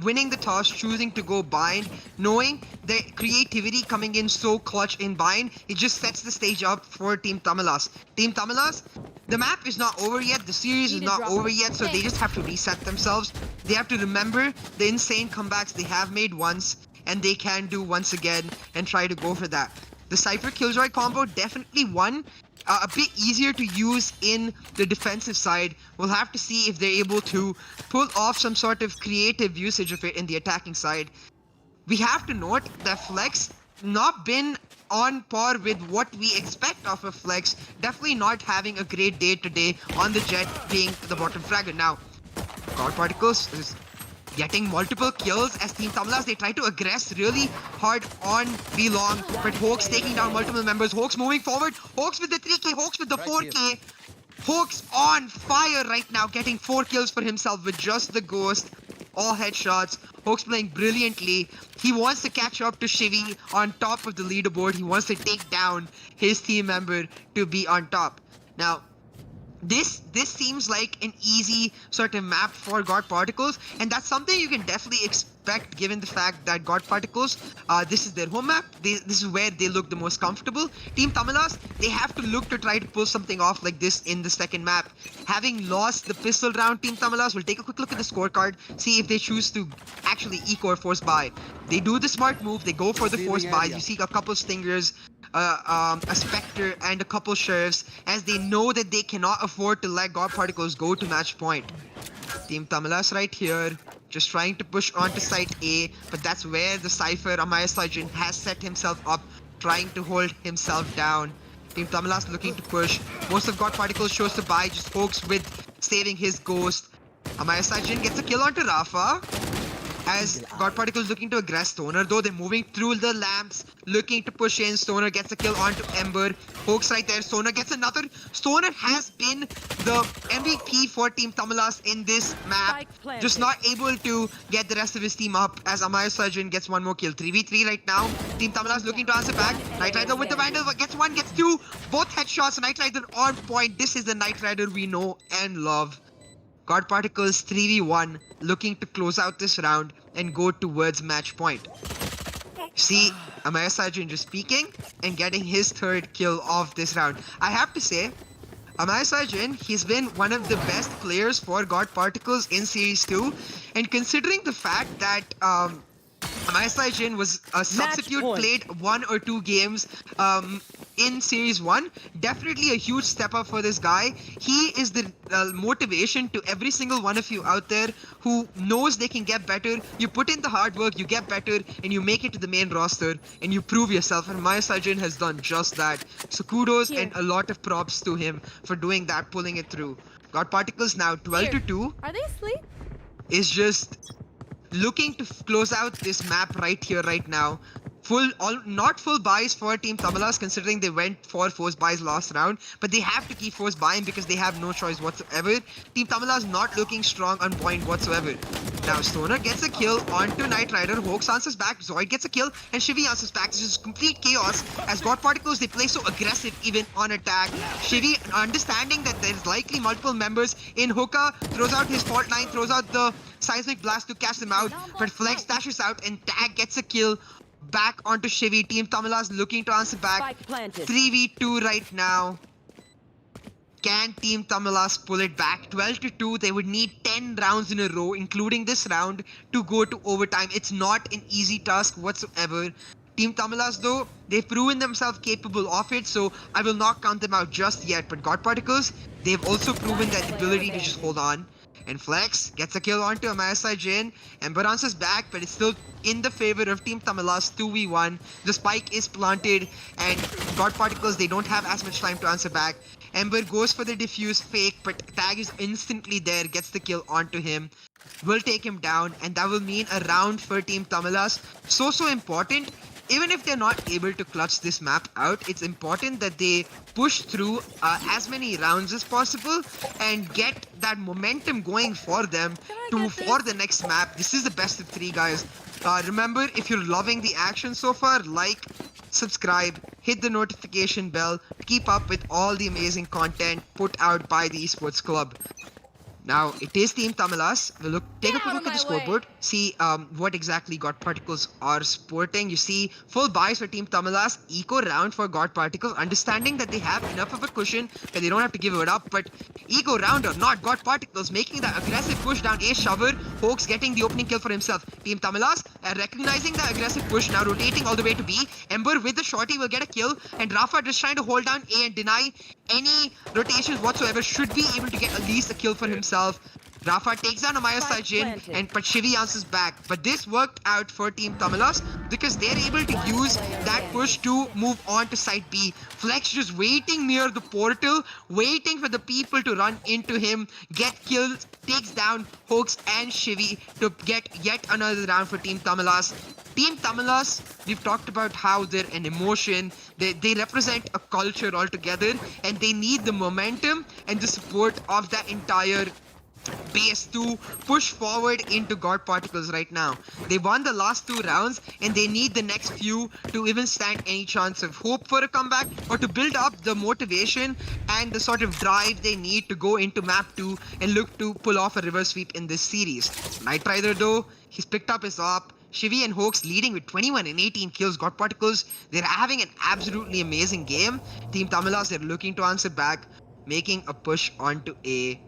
Winning the toss, choosing to go Bind, knowing the creativity coming in so clutch in Bind, it just sets the stage up for Team TAMILAS. Team TAMILAS, the map is not over yet, the series is not over yet, so they just have to reset themselves. They have to remember the insane comebacks they have made once, and they can do once again, and try to go for that. The Cypher Killjoy combo definitely won. A bit easier to use in the defensive side. We'll have to see if they're able to pull off some sort of creative usage of it in the attacking side. we have to note that Flex not been on par with what we expect of a Flex. Definitely not having a great day today on the Jet being the bottom fragger. Now, God Particles is getting multiple kills as Team TAMILAS, they try to aggress really hard on V-Long, but Hawks taking down multiple members. Hawks moving forward. Hawks with the 3k, Hawks with the 4k. Hawks on fire right now, getting 4 kills for himself with just the Ghost. All headshots. Hawks playing brilliantly. He wants to catch up to Shivy on top of the leaderboard. He wants to take down his team member to be on top. Now, this seems like an easy sort of map for God Particles, and that's something you can definitely expect given the fact that God Particles, this is their home map. This is where they look the most comfortable. Team TAMILAS, they have to look to try to pull something off like this in the second map. Having lost the pistol round, Team TAMILAS will take a quick look at the scorecard, see if they choose to actually eco or force buy. They do the smart move, they go for the force buys. You see a couple Stingers, a Spectre, and a couple Sheriffs, as they know that they cannot afford to let God Particles go to match point. Team TAMILAS right here, just trying to push onto site A, but that's where the Cypher, Amaya Sajin, has set himself up, trying to hold himself down. Team TAMILAS looking to push. Most of God Particles chose to buy, just Hawks with saving his Ghost. Amaya Sajin gets a kill onto Rafa. As God Particles looking to aggress Stoner, though they're moving through the lamps, looking to push in. Stoner gets a kill onto Ember. Hawks right there. Stoner gets another. Stoner has been the MVP for Team TAMILAS in this map. Just not able to get the rest of his team up as Amaya Surgeon gets one more kill. 3v3 right now. Team TAMILAS looking to answer back. Knight Rider with the Vandal gets one, gets two. Both headshots. Knight Rider on point. This is the Knight Rider we know and love. God Particles 3v1, looking to close out this round and go towards match point. See, Amaya Sajin just speaking and getting his third kill of this round. I have to say, Amaya Sajin, he's been one of the best players for God Particles in Series 2. And considering the fact that Amaya Sajin was a substitute, played 1 or 2 games in Series 1. Definitely a huge step up for this guy. He is the motivation to every single one of you out there who knows they can get better. You put in the hard work, you get better, and you make it to the main roster, and you prove yourself. And Amaya Sajin has done just that. So kudos and a lot of props to him for doing that, pulling it through. God Particles now 12-2. Are they asleep? Is just looking to close out this map right here, right now. Not full buys for Team TAMILAS, considering they went for force buys last round, but they have to keep force buying because they have no choice whatsoever. Team TAMILAS not looking strong on point whatsoever. Now Stoner gets a kill onto Knight Rider, Hawks answers back, Zoid gets a kill, and Shivy answers back. This is complete chaos as God Particles, they play so aggressive even on attack. Shivy, understanding that there's likely multiple members in hookah, throws out his fault line, throws out the seismic blast to catch them out, but Flex dashes out and Tag gets a kill. Back onto Shivy. Team TAMILAS looking to answer back. 3v2 right now. Can Team TAMILAS pull it back? 12-2. They would need 10 rounds in a row, including this round, to go to overtime. It's not an easy task whatsoever. Team TAMILAS, though, they've proven themselves capable of it, so I will not count them out just yet. But God Particles, they've also proven that ability to just hold on. And Flex gets a kill onto Amaya Sajin. Ember answers back, but it's still in the favor of Team TAMILAS 2v1. The spike is planted, and God Particles, they don't have as much time to answer back. Ember goes for the diffuse fake, but Tag is instantly there, gets the kill onto him. Will take him down, and that will mean a round for Team TAMILAS. So important. Even if they're not able to clutch this map out, it's important that they push through as many rounds as possible and get that momentum going for them for the next map. This is the best of 3, guys. Remember, if you're loving the action so far, like, subscribe, hit the notification bell to keep up with all the amazing content put out by the Esports Club. Now, it is Team TAMILAS. We'll take a quick look at the scoreboard, see what exactly God Particles are sporting. You see, full buys for Team TAMILAS, eco round for God Particles, understanding that they have enough of a cushion that they don't have to give it up, but eco round or not, God Particles making that aggressive push down A shower, Hawks getting the opening kill for himself. Team TAMILAS recognizing the aggressive push, now rotating all the way to B. Ember with the shorty will get a kill, and Rafa just trying to hold down A and deny any rotations whatsoever, should be able to get at least a kill for himself. Rafa takes down Amaya Spike Sajin, planted. but Shivi answers back. But this worked out for Team Tamilas because they're able to use that push to move on to side B. Flex just waiting near the portal, waiting for the people to run into him, get kills, takes down Hoax and Shivi to get yet another round for Team Tamilas. Team Tamilas, we've talked about how they're an emotion, they represent a culture altogether, and they need the momentum and the support of that entire base to push forward into God Particles right now. They won the last 2 rounds and they need the next few to even stand any chance of hope for a comeback or to build up the motivation and the sort of drive they need to go into map 2 and look to pull off a reverse sweep in this series. Knight Rider though, he's picked up his op. Shivi and Hoax leading with 21 and 18 kills. God Particles, they're having an absolutely amazing game. Team Tamilas, they're looking to answer back, making a push onto A.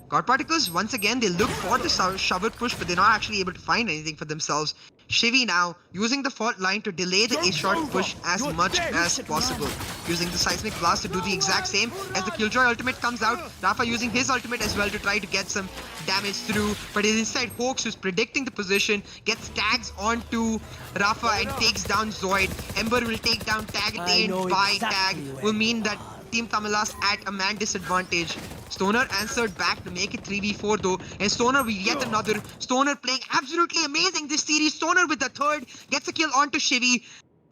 God Particles, once again, they look for the shovel push, but they're not actually able to find anything for themselves. Shivi now using the fault line to delay the A-shot push as much as possible. Using the seismic blast to do the exact same as the Killjoy ultimate comes out. Rafa using his ultimate as well to try to get some damage through, but instead Hoax, who's predicting the position, gets tags onto Rafa and takes down Zoid. Ember will take down Tag Lane by Tag, will mean that Team Tamilas at a man disadvantage. Stoner answered back to make it 3v4 though, and Stoner with yet another. Stoner playing absolutely amazing this series. Stoner with the third, gets a kill onto Shivi.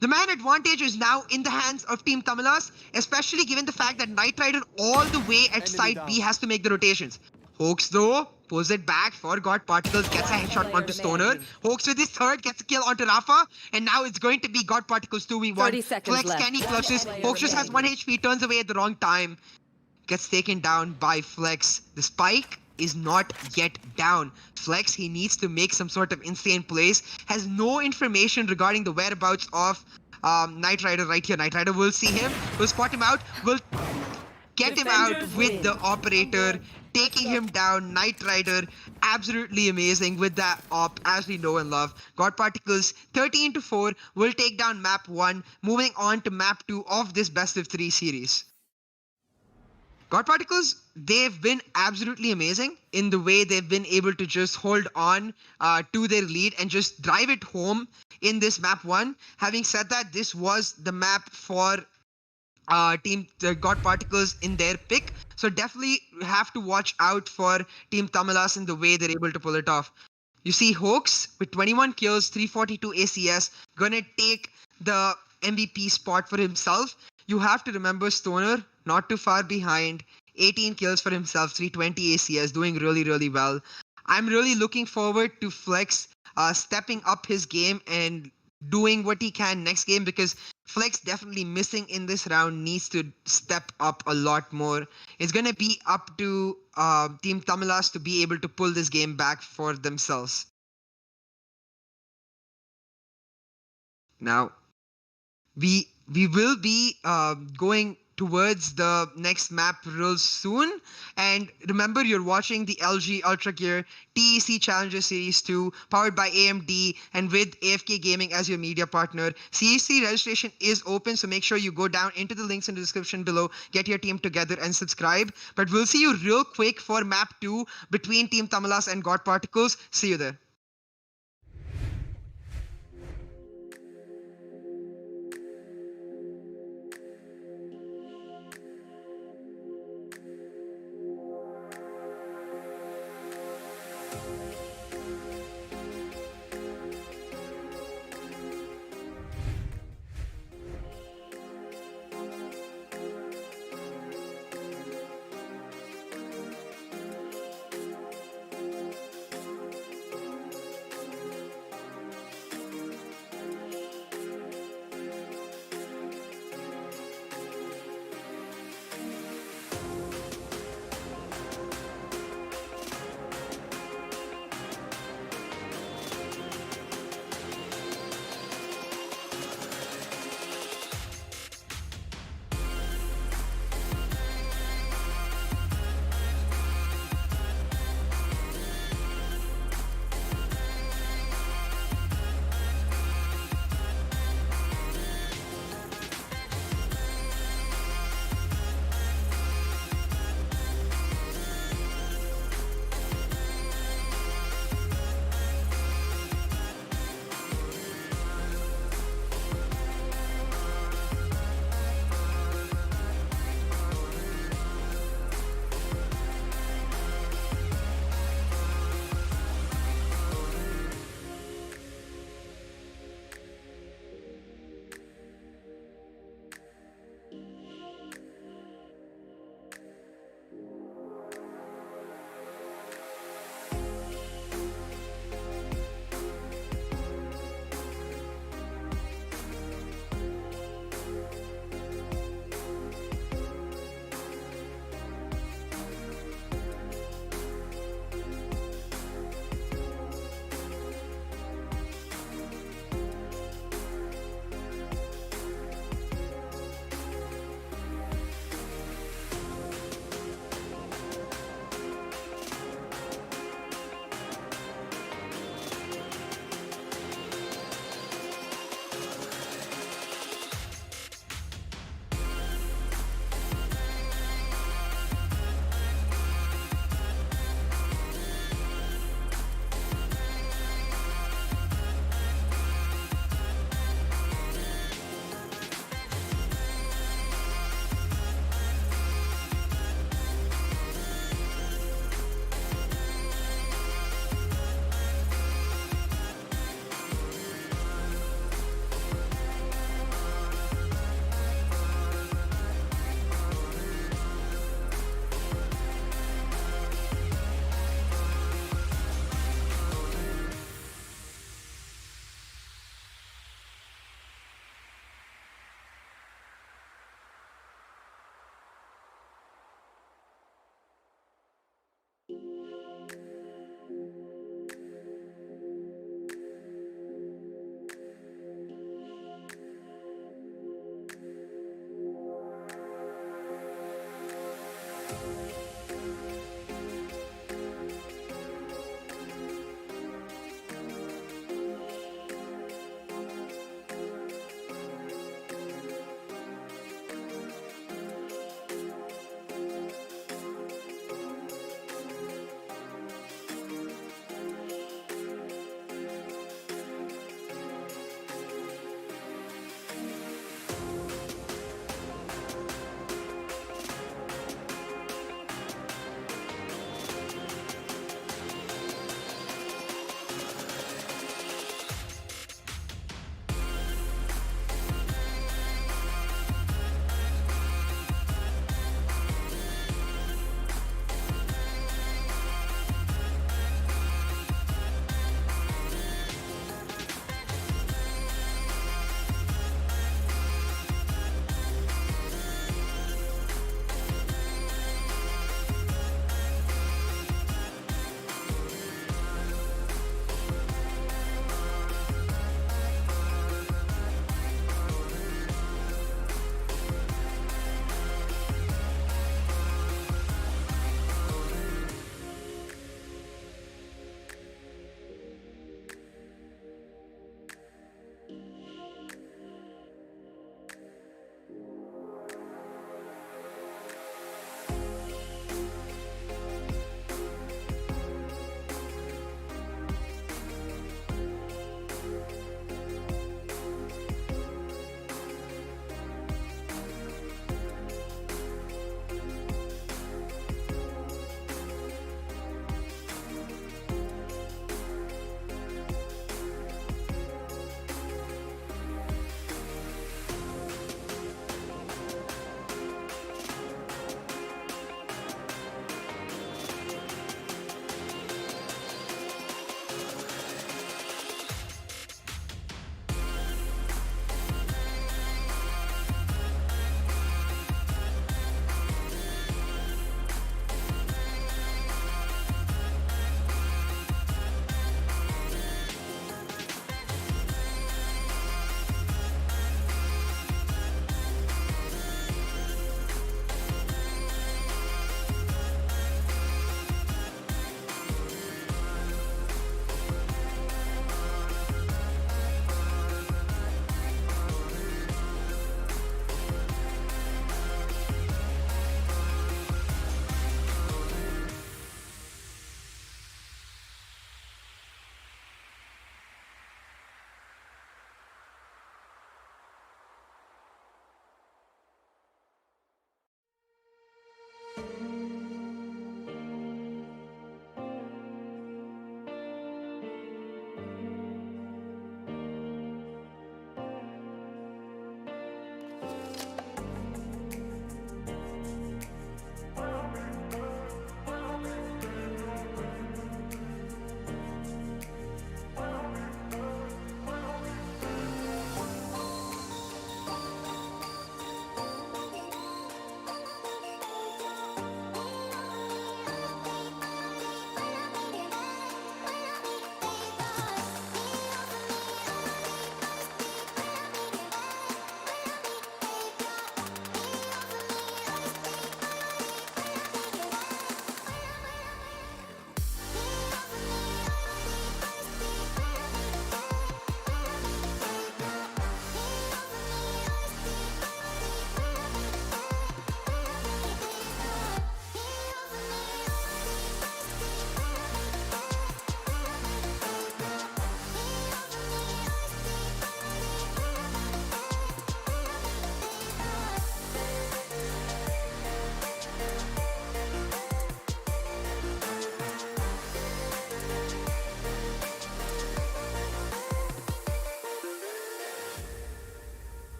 The man advantage is now in the hands of Team Tamilas, especially given the fact that Knight Rider all the way at side B has to make the rotations. Hoax though, pulls it back for God Particles, gets a headshot onto Stoner. Hoax with his third, gets a kill onto Rafa, and now it's going to be God Particles 2v1. 30 seconds Flex, left. can he clutch this? Hoax just has 1 HP, turns away at the wrong time. Gets taken down by Flex. The spike is not yet down. Flex, he needs to make some sort of insane plays. Has no information regarding the whereabouts of Knight Rider right here. Knight Rider will see him, will spot him out, will get him out with the operator, taking him down. Knight Rider, absolutely amazing with that op, as we know and love. God Particles, 13-4, will take down map 1, moving on to map 2 of this best of 3 series. God Particles, they've been absolutely amazing in the way they've been able to just hold on to their lead and just drive it home in this map 1. Having said that, this was the map for Team God Particles in their pick. So definitely have to watch out for Team Tamilas in the way they're able to pull it off. You see Hoax with 21 kills, 342 ACS, gonna take the MVP spot for himself. You have to remember Stoner, not too far behind, 18 kills for himself, 320 ACS, doing really, really well. I'm really looking forward to Flex stepping up his game and doing what he can next game, because Flex definitely missing in this round, needs to step up a lot more. It's going to be up to Team Tamilas to be able to pull this game back for themselves. Now, we will be going towards the next map real soon, and remember, you're watching the LG Ultragear TEC Challenger Series 2 powered by AMD and with AFK Gaming as your media partner. CEC registration is open, so make sure you go down into the links in the description below, get your team together and subscribe. But we'll see you real quick for map 2 between Team Tamilas and God Particles. See you there.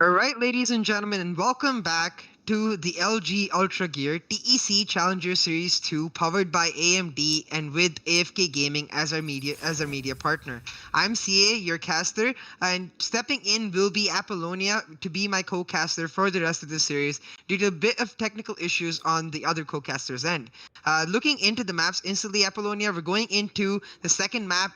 All right, ladies and gentlemen, and welcome back to the LG Ultragear TEC Challenger Series 2, powered by AMD and with AFK Gaming as our media partner. I'm CA, your caster, and stepping in will be Apollonia to be my co-caster for the rest of the series due to a bit of technical issues on the other co-caster's end. Looking into the maps instantly, Apollonia, we're going into the second map,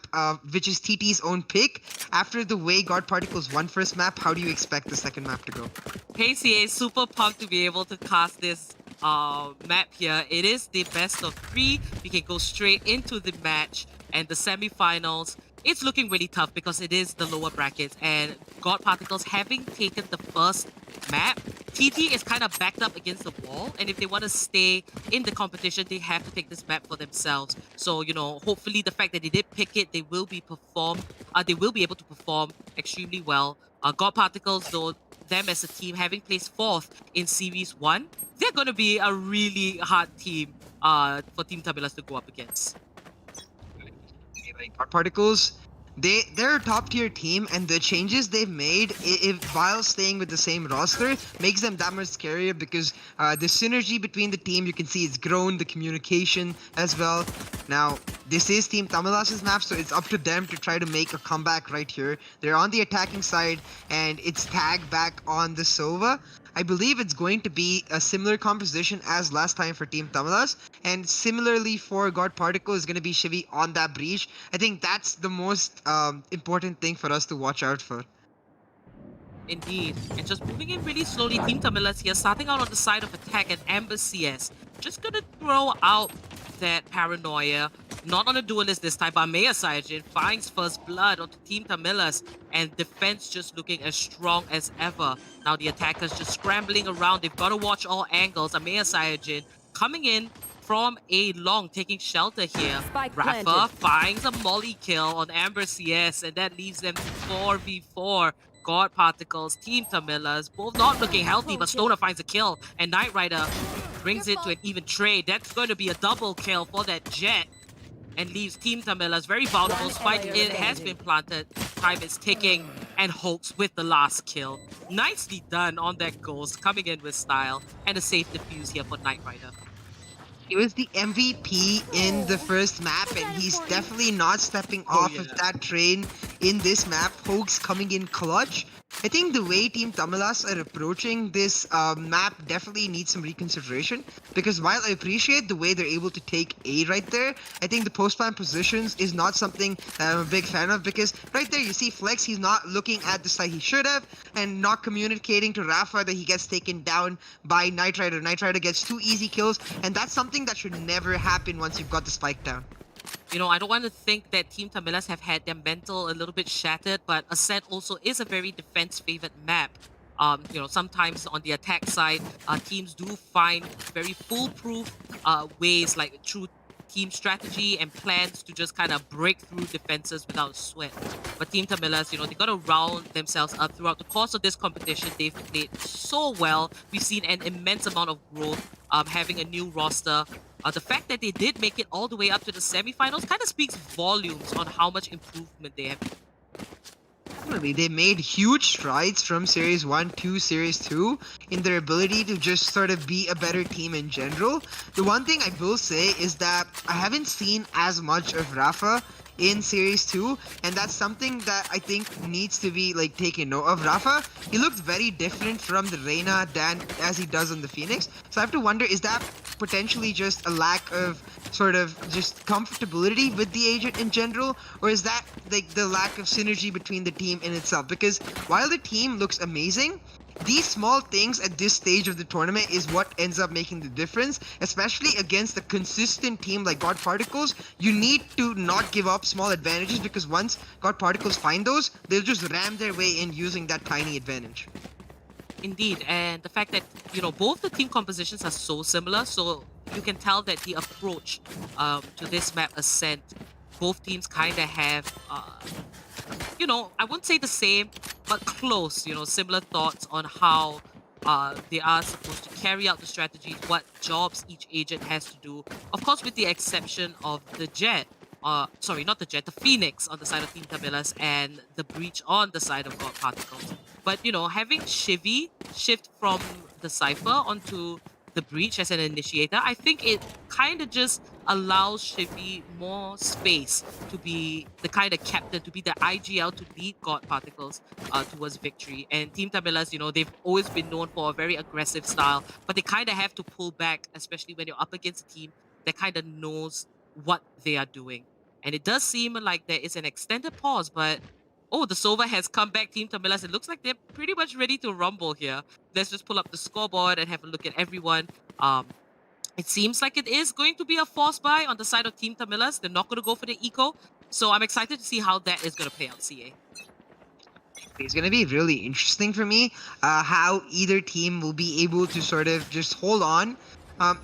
which is TT's own pick. After the way God Particles won first map, how do you expect the second map to go? Hey CA, super pumped to be able to cast this map here. It is the best of 3. We can go straight into the match and the semi-finals. It's looking really tough because it is the lower brackets, and God Particles having taken the first map, TT is kind of backed up against the wall, and if they want to stay in the competition, they have to take this map for themselves. So, you know, hopefully the fact that they did pick it, they will be able to perform extremely well. God Particles, though, them as a team, having placed 4th in Series 1, they're going to be a really hard team for Team TAMILAS to go up against. Like God Particles, they're a top tier team, and the changes they've made while staying with the same roster makes them that much scarier because the synergy between the team, you can see it's grown, the communication as well. Now, this is Team TAMILAS' map, so it's up to them to try to make a comeback right here. They're on the attacking side, and it's tagged back on the Sova. I believe it's going to be a similar composition as last time for Team TAMILAS, and similarly for God Particle is going to be Shivi on that breach. I think that's the most important thing for us to watch out for. Indeed. And just moving in really slowly, Team TAMILAS here, starting out on the side of attack, and Amber CS just gonna throw out that paranoia. Not on a duelist this time, but Maya Saiyajin finds first blood onto Team TAMILAS, and defense just looking as strong as ever. Now the attackers just scrambling around. They've got to watch all angles. Maya Saiyajin coming in from a long, taking shelter here. Spike Rafa planted. finds a molly kill on Amber CS, and that leaves them 4v4. God Particles, Team TAMILAS, both not looking healthy, but Stoner finds a kill, and Knight Rider brings it to an even trade. That's going to be a double kill for that Jet, and leaves Team TAMILAS very vulnerable. Spike it has been planted, time is ticking, and Hulks with the last kill. Nicely done on that Ghost, coming in with style, and a safe defuse here for Knight Rider. He was the MVP in the first map, and he's definitely not stepping off of that train in this map. Hoax coming in clutch. I think the way Team TAMILAS are approaching this map definitely needs some reconsideration, because while I appreciate the way they're able to take A right there, I think the post-plan positions is not something that I'm a big fan of, because right there you see Flex, he's not looking at the side he should have, and not communicating to Rafa that he gets taken down by Knight Rider. Knight Rider gets 2 easy kills, and that's something that should never happen once you've got the spike down. You know, I don't want to think that Team TAMILAS have had their mental a little bit shattered, but Ascent also is a very defense-favored map. You know, sometimes on the attack side, teams do find very foolproof ways, like through team strategy and plans to just kind of break through defenses without sweat. But Team TAMILAS, you know, they got to round themselves up throughout the course of this competition. They've played so well. We've seen an immense amount of growth, having a new roster. The fact that they did make it all the way up to the semifinals kind of speaks volumes on how much improvement they have. Definitely, they made huge strides from Series 1 to Series 2 in their ability to just sort of be a better team in general. The one thing I will say is that I haven't seen as much of Rafa in Series 2, and that's something that I think needs to be like taken note of. Rafa, he looked very different from the Reyna than as he does on the Phoenix, so I have to wonder, is that potentially just a lack of sort of just comfortability with the agent in general, or is that like the lack of synergy between the team in itself? Because while the team looks amazing, these small things at this stage of the tournament is what ends up making the difference, especially against a consistent team like God Particles. You need to not give up small advantages, because once God Particles find those, they'll just ram their way in using that tiny advantage. Indeed, and the fact that, you know, both the team compositions are so similar, so you can tell that the approach to this map Ascent, both teams kind of have, you know, I wouldn't say the same, but close, you know, similar thoughts on how they are supposed to carry out the strategies, what jobs each agent has to do. Of course, with the exception of the Jet, sorry, not the Jet, the Phoenix on the side of Team TAMILAS, and the Breach on the side of God Particles. But, having Shivy shift from the Cypher onto the Breach as an initiator, I think it kind of just allows Shivy more space to be the kind of captain, to be the IGL, to lead God Particles towards victory. And Team Tamilas, they've always been known for a very aggressive style, but they kind of have to pull back, especially when you're up against a team that kind of knows what they are doing. And it does seem like there is an extended pause, but oh, the Sova has come back, Team Tamilas. It looks like they're pretty much ready to rumble here. Let's just pull up the scoreboard and have a look at everyone. It seems like it is going to be a force buy on the side of Team Tamilas. They're not going to go for the eco. So I'm excited to see how that is going to play out, CA. It's going to be really interesting for me how either team will be able to sort of just hold on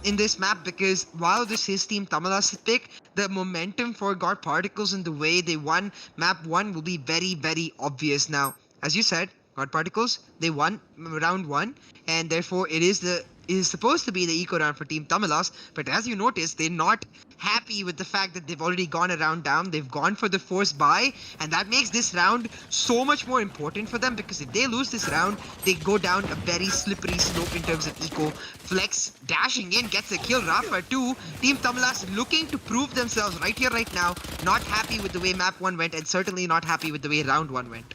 in this map, because while this is Team Tamilas' pick, the momentum for God Particles and the way they won map 1 will be very, very obvious now. As you said, God Particles, they won round 1, and therefore it is supposed to be the eco round for Team Tamilas, but as you notice, they're not happy with the fact that they've already gone a round down. They've gone for the force buy, and that makes this round so much more important for them, because if they lose this round, they go down a very slippery slope in terms of eco. Flex dashing in, gets a kill. Rafa too. Team Tamilas looking to prove themselves right here, right now. Not happy with the way map 1 went, and certainly not happy with the way round 1 went.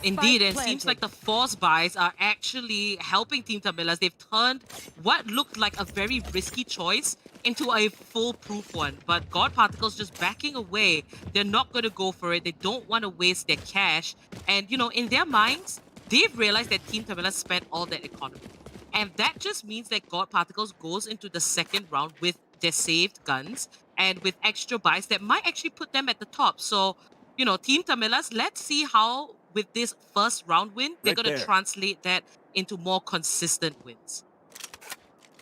Indeed, and it seems like the force buys are actually helping Team Tamilas. They've turned what looked like a very risky choice into a foolproof one. But God Particles just backing away. They're not going to go for it. They don't want to waste their cash. And, in their minds, they've realized that Team Tamilas spent all their economy. And that just means that God Particles goes into the second round with their saved guns and with extra buys that might actually put them at the top. So, Team Tamilas, let's see how with this first round win, they're going to translate that into more consistent wins.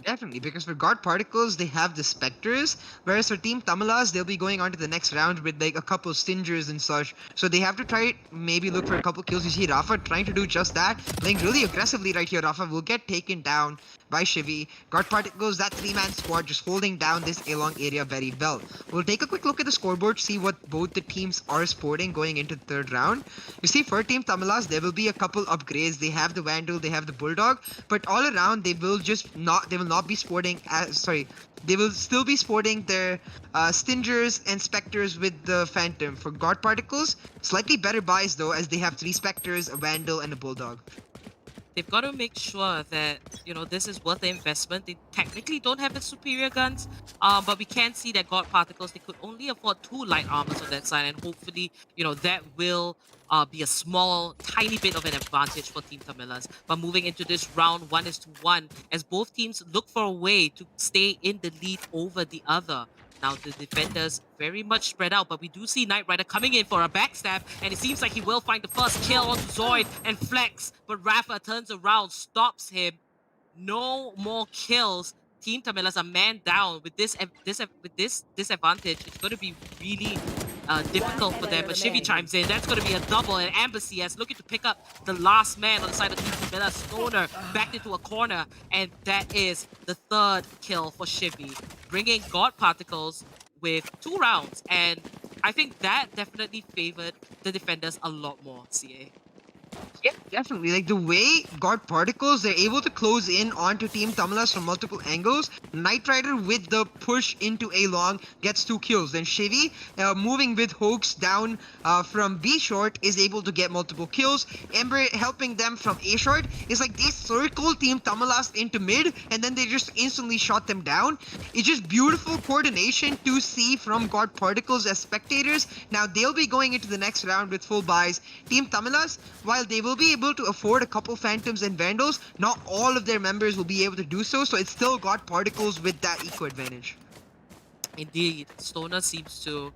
Definitely, because for God Particles, they have the Spectres, whereas for Team Tamilas, they'll be going on to the next round with like a couple Stingers and such. So they have to try, maybe look for a couple kills. You see Rafa trying to do just that, playing really aggressively right here. Rafa will get taken down by Shivy. God Particles, that 3-man squad, just holding down this A-long area very well. We'll take a quick look at the scoreboard, see what both the teams are sporting going into the third round. You see, for Team Tamilas, there will be a couple upgrades. They have the Vandal, they have the Bulldog, but all around they will not be sporting they will still be sporting their Stingers and Spectres with the Phantom. For God Particles, slightly better buys though, as they have 3 Spectres, a Vandal, and a Bulldog. They've got to make sure that, this is worth the investment. They technically don't have the superior guns, but we can see that God Particles, they could only afford 2 light armors on that side, and hopefully, that will be a small, tiny bit of an advantage for Team Tamilas. But moving into this round 1-1, as both teams look for a way to stay in the lead over the other. Now the defenders very much spread out, but we do see Knight Rider coming in for a backstab, and it seems like he will find the first kill onto Zoid and Flex, but Rafa turns around, stops him. No more kills. Team Tamilas are man down. With this disadvantage, it's going to be really difficult for them. But Shivy chimes in. That's going to be a double, and Embassy is looking to pick up the last man on the side of Team Tamilas. Stoner backed into a corner, and that is the 3rd kill for Shivy, bringing God Particles with 2 rounds. And I think that definitely favored the defenders a lot more, CA. Yeah, definitely. Like the way God Particles, they're able to close in onto Team Tamilas from multiple angles. Knight Rider with the push into A long gets 2 kills. Then Shivy, moving with Hoax down from B short, is able to get multiple kills. Ember helping them from A short. It's like they circle Team Tamilas into mid, and then they just instantly shot them down. It's just beautiful coordination to see from God Particles as spectators. Now they'll be going into the next round with full buys. Team Tamilas, while they will be able to afford a couple Phantoms and Vandals, not all of their members will be able to do so, so it's still God Particles with that eco advantage. Indeed, Stoner seems to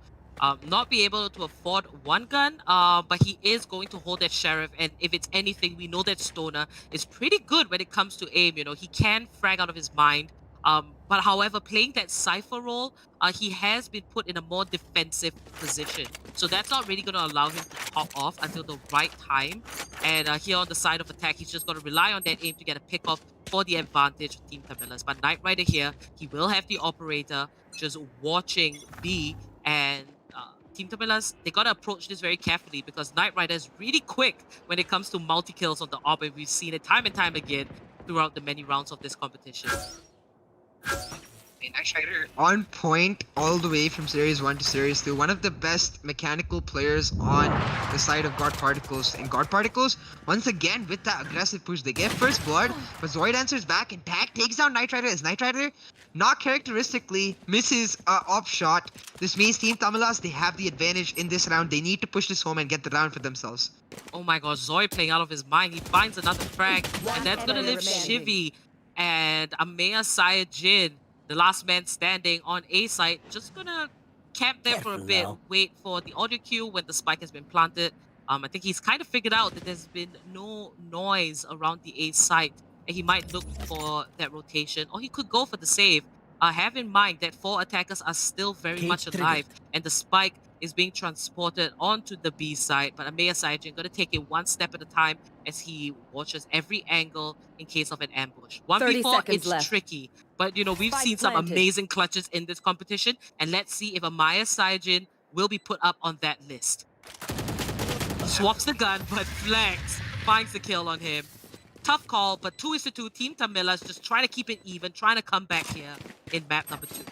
not be able to afford 1 gun, but he is going to hold that Sheriff, and if it's anything, we know that Stoner is pretty good when it comes to aim. He can frag out of his mind. But however, playing that Cypher role, he has been put in a more defensive position. So that's not really going to allow him to pop off until the right time. And here on the side of attack, he's just going to rely on that aim to get a pick off for the advantage of Team Tamilas. But Knight Rider here, he will have the Operator just watching B, and Team TAMILAS, they gotta approach this very carefully because Knight Rider is really quick when it comes to multi-kills on the AWP, and we've seen it time and time again throughout the many rounds of this competition. Knight Rider on point all the way from Series 1 to Series 2. One of the best mechanical players on the side of GODParticles. And GODParticles, once again, with that aggressive push, they get first blood, but Zoid answers back and tag takes down Knight Rider as Knight Rider, not characteristically, misses op shot. This means Team TAMILAS, they have the advantage in this round. They need to push this home and get the round for themselves. Oh my gosh, Zoid playing out of his mind. He finds another frag, and that's gonna leave Shivy and Amea Sayajin, the last man standing on A site, just gonna camp there for a bit, wait for the audio cue when the spike has been planted. I think he's kind of figured out that there's been no noise around the A site, and he might look for that rotation, or he could go for the save. Have in mind that 4 attackers are still very much alive, and the spike is being transported onto the B side, but Amea Saijin gonna take it one step at a time as he watches every angle in case of an ambush. 1v4, it's left. tricky, but you know, we've Spike seen some planted. amazing clutches in this competition, and let's see if Amaya Saijin will be put up on that list. Swaps the gun, but Flex finds the kill on him. Tough call, but 2-2. Team TAMILAS just trying to keep it even, trying to come back here in map number 2.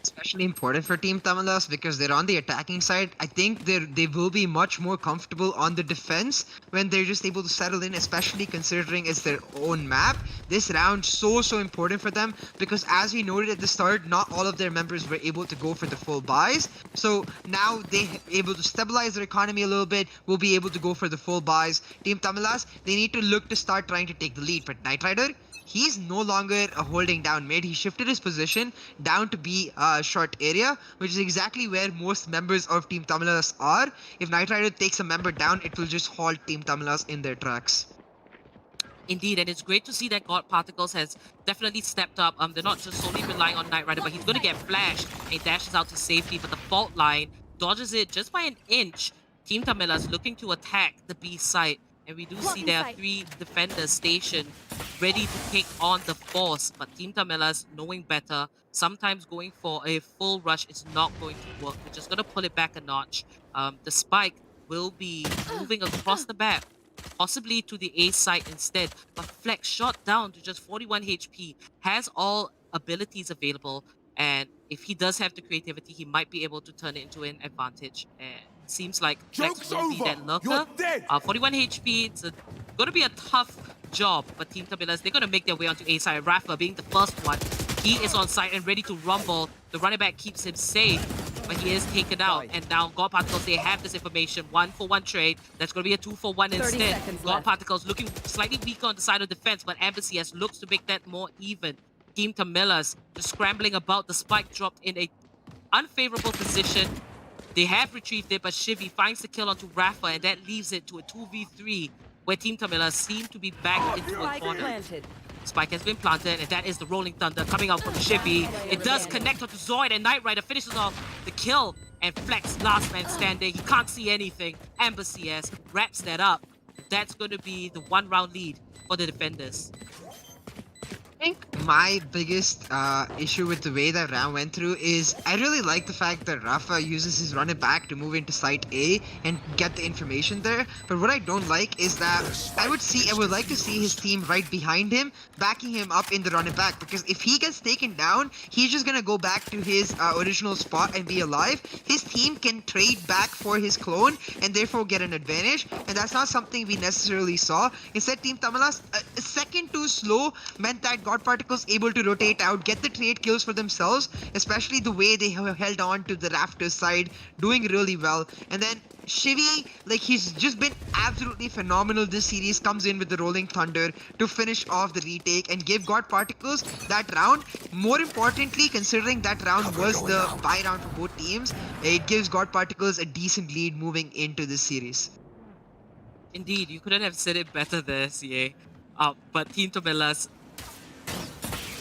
Especially important for Team TAMILAS because they're on the attacking side. I think they will be much more comfortable on the defense when they're just able to settle in, especially considering it's their own map. This round so important for them because as we noted at the start, not all of their members were able to go for the full buys. So now they're able to stabilize their economy a little bit, will be able to go for the full buys. Team TAMILAS, they need to look to start trying to take the lead, but Knight Rider, he's no longer holding down mid. He shifted his position down to be short area, which is exactly where most members of Team TAMILAS are. If Knight Rider takes a member down, it will just halt Team TAMILAS in their tracks. Indeed, and it's great to see that GODParticles has definitely stepped up. They're not just solely relying on Knight Rider, but he's going to get flashed, and he dashes out to safety, but the fault line dodges it just by an inch. Team TAMILAS looking to attack the B site, and we do see there are 3 defenders stationed ready to take on the force, but Team TAMILAS, knowing better, sometimes going for a full rush is not going to work. We're just going to pull it back a notch. The spike will be moving across the map, possibly to the A site instead, but Flex shot down to just 41 HP, has all abilities available, and if he does have the creativity, he might be able to turn it into an advantage. And it seems like Flex will be that lurker. 41 HP, it's going to be a tough job, but Team TAMILAS, they're going to make their way onto A side. Rafa being the first one, he is on site and ready to rumble. The running back keeps him safe, but he is taken out. And now GODParticles, they have this information. 1-for-1 trade. That's going to be a 2-for-1 instead. GODParticles looking slightly weaker on the side of defense, but MBCS looks to make that more even. Team TAMILAS just scrambling about. The spike dropped in a unfavorable position. They have retrieved it, but Shivy finds the kill onto Rafa, and that leaves it to a 2v3, where Team TAMILAS seem to be back into a corner. Spike has been planted, and that is the Rolling Thunder coming out from Shivy. It does connect onto Zoid, and Knight Rider finishes off the kill, and Flex, last man standing. He can't see anything. Amber CS wraps that up. That's going to be the 1-round lead for the defenders. I think my biggest issue with the way that round went through is I really like the fact that Rafa uses his running back to move into site A and get the information there. But what I don't like is that I would like to see his team right behind him, backing him up in the running back, because if he gets taken down, he's just gonna go back to his original spot and be alive. His team can trade back for his clone and therefore get an advantage, and that's not something we necessarily saw. Instead, Team TAMILAS, a second too slow meant that GODParticles able to rotate out, get the trade kills for themselves, especially the way they have held on to the Raptors side, doing really well. And then Shivy, like, he's just been absolutely phenomenal this series, comes in with the Rolling Thunder to finish off the retake and give GODParticles that round. More importantly, considering that round was the bye round for both teams, it gives GODParticles a decent lead moving into this series. Indeed, you couldn't have said it better there, CA. But Team TAMILAS,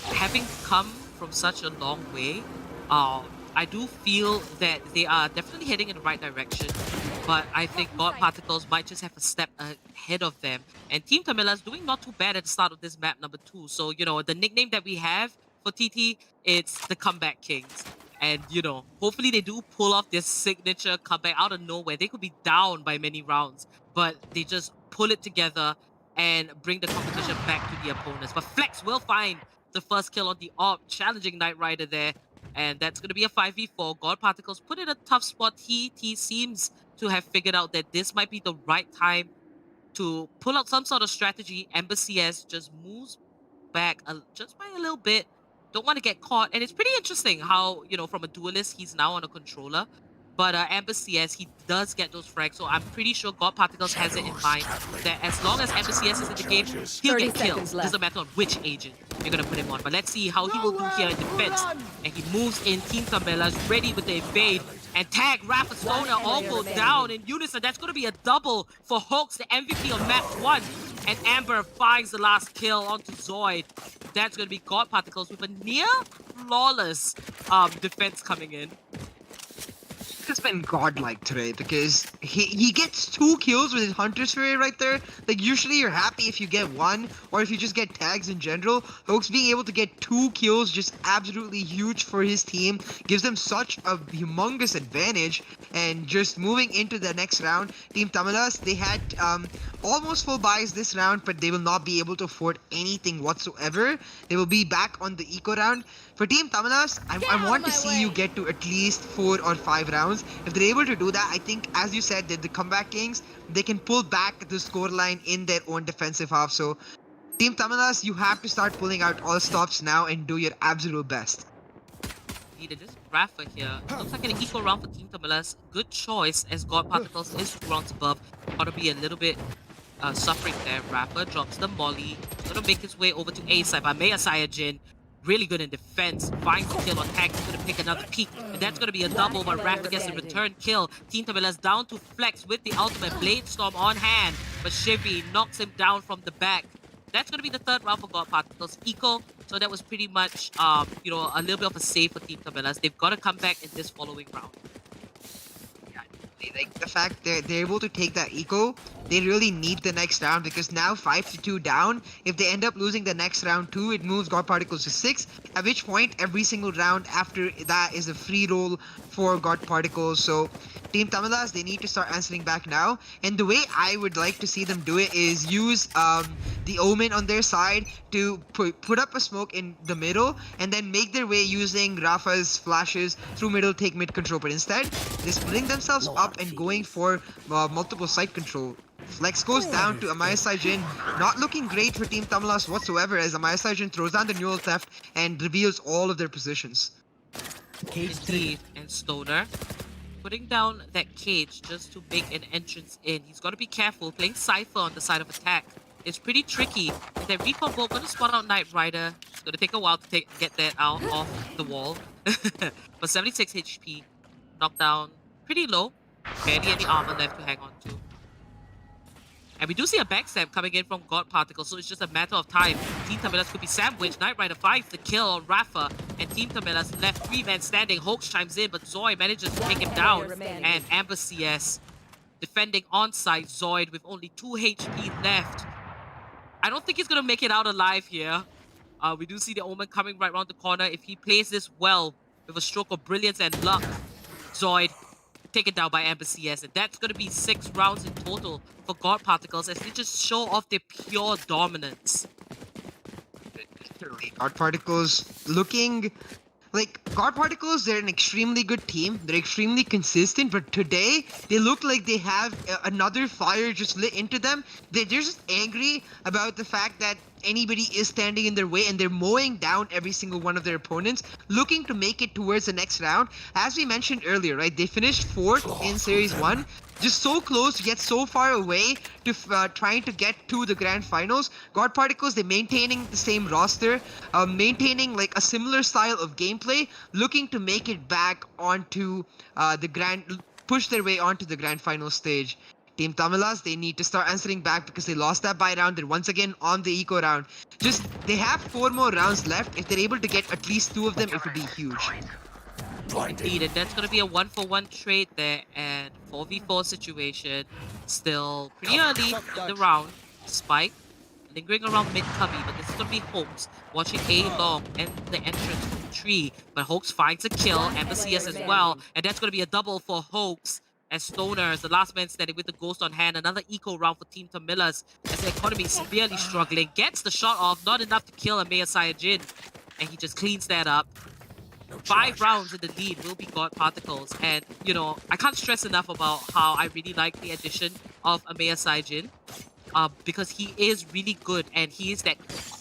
having come from such a long way, I do feel that they are definitely heading in the right direction, but I think GODParticles might just have a step ahead of them. And Team TAMILAS doing not too bad at the start of this map number 2. So, you know, the nickname that we have for TT, it's the Comeback Kings. And, you know, hopefully they do pull off this signature comeback out of nowhere. They could be down by many rounds, but they just pull it together and bring the competition back to the opponents. But Flex will find the first kill on the AWP, challenging Knight Rider there. And that's going to be a 5v4. God Particles put in a tough spot. He seems to have figured out that this might be the right time to pull out some sort of strategy. Embassy S just moves back just by a little bit. Don't want to get caught. And it's pretty interesting how, you know, from a duelist, he's now on a controller. But Embassy S, he does get those frags. So I'm pretty sure God Particles has it in mind that as long as Embassy S is in the game, he'll 30 get killed. seconds left. Doesn't matter on which agent you're going to put him on. But let's see how he will do here in defense. And he moves in. Team TAMILAS ready with the invade. And Tag, Rafa, Stoner all go down in unison. That's going to be a double for Hoax, the MVP of match 1. And Amber finds the last kill onto Zoid. That's going to be God Particles with a near flawless defense coming in. Has been godlike today because he gets 2 kills with his Hunter Sphere right there. Like, usually you're happy if you get 1 or if you just get tags in general. Hoax being able to get 2 kills, just absolutely huge for his team, gives them such a humongous advantage. And just moving into the next round, Team TAMILAS, they had almost full buys this round, but they will not be able to afford anything whatsoever. They will be back on the eco round. For Team TAMILAS, I want to see you get to at least 4 or 5 rounds. If they're able to do that, I think, as you said, the comeback kings, they can pull back the scoreline in their own defensive half. So, Team TAMILAS, you have to start pulling out all stops now and do your absolute best. Needed this Rafa here. Looks like an equal round for Team TAMILAS. Good choice as God Particles is 2 rounds above. Gotta be a little bit suffering there. Rafa drops the molly. Gonna make his way over to A side by Maya Sayajin. Really good in defense. Finds the kill on Tag. He's going to pick another peek. And that's going to be a double, but Rafa gets a return kill. Team TAMILAS down to Flex with the ultimate Blade Storm on hand. But Shivy knocks him down from the back. That's going to be the 3rd round for God Particles. Eco. So that was pretty much, you know, a little bit of a save for Team TAMILAS. They've got to come back in this following round. Like, the fact that they're able to take that eco, they really need the next round because now 5-2 down. If they end up losing the next round too, it moves God Particles to 6. At which point, every single round after that is a free roll for God Particles. So, Team TAMILAS, they need to start answering back now. And the way I would like to see them do it is use the Omen on their side to put up a smoke in the middle and then make their way using Rafa's flashes through middle, take mid control. But instead, they're splitting themselves up and going for multiple site control. Flex goes down to Amaya Saijin. Not looking great for Team TAMILAS whatsoever as Amaya Saijin throws down the Neural Theft and reveals all of their positions. Indeed, and Stoner putting down that cage just to make an entrance in. He's got to be careful. Playing Cypher on the side of attack is pretty tricky. And that recon bolt going to spot out Knight Rider. It's going to take a while to get that out off the wall. But 76 HP. Knockdown pretty low. Barely any armor left to hang on to. And we do see a backstab coming in from God Particle, so it's just a matter of time. Team TAMILAS could be sandwiched. Knight Rider finds the kill on Rafa, and Team TAMILAS left 3-man standing. Hoax chimes in, but Zoid manages to take him down. And Amber CS defending on-site Zoid with only 2 HP left. I don't think he's going to make it out alive here. We do see the Omen coming right around the corner. If he plays this well with a stroke of brilliance and luck, Zoid taken down by Amber CS, and that's going to be 6 rounds in total for God Particles as they just show off their pure dominance. God Particles looking like God Particles, they're an extremely good team. They're extremely consistent, but today they look like they have another fire just lit into them. They're just angry about the fact that anybody is standing in their way, and they're mowing down every single one of their opponents, looking to make it towards the next round. As we mentioned earlier, right, they finished 4th in Series 1, just so close, yet so far away to trying to get to the grand finals. God Particles, they're maintaining the same roster, maintaining like a similar style of gameplay, looking to make it back onto push their way onto the grand final stage. Team TAMILAS, they need to start answering back because they lost that buy round. They're once again on the eco round. They have 4 more rounds left. If they're able to get at least 2 of them, it would be huge. Indeed, and that's going to be a 1-for-1 trade there, and 4v4 situation. Still pretty early in the round. Spike lingering around mid cubby, but this is going to be Holmes watching A long and the entrance from tree. But Hoax finds a kill, Embassy as well, and that's going to be a double for Hoax. As Stoner is the last man standing with the Ghost on hand. Another eco round for Team TAMILAS as the economy is severely struggling. Gets the shot off, not enough to kill Amaya Sayajin. And he just cleans that up. 5 rounds in the lead will be God Particles. And, you know, I can't stress enough about how I really like the addition of Amaya Sayajin. Because he is really good and he is that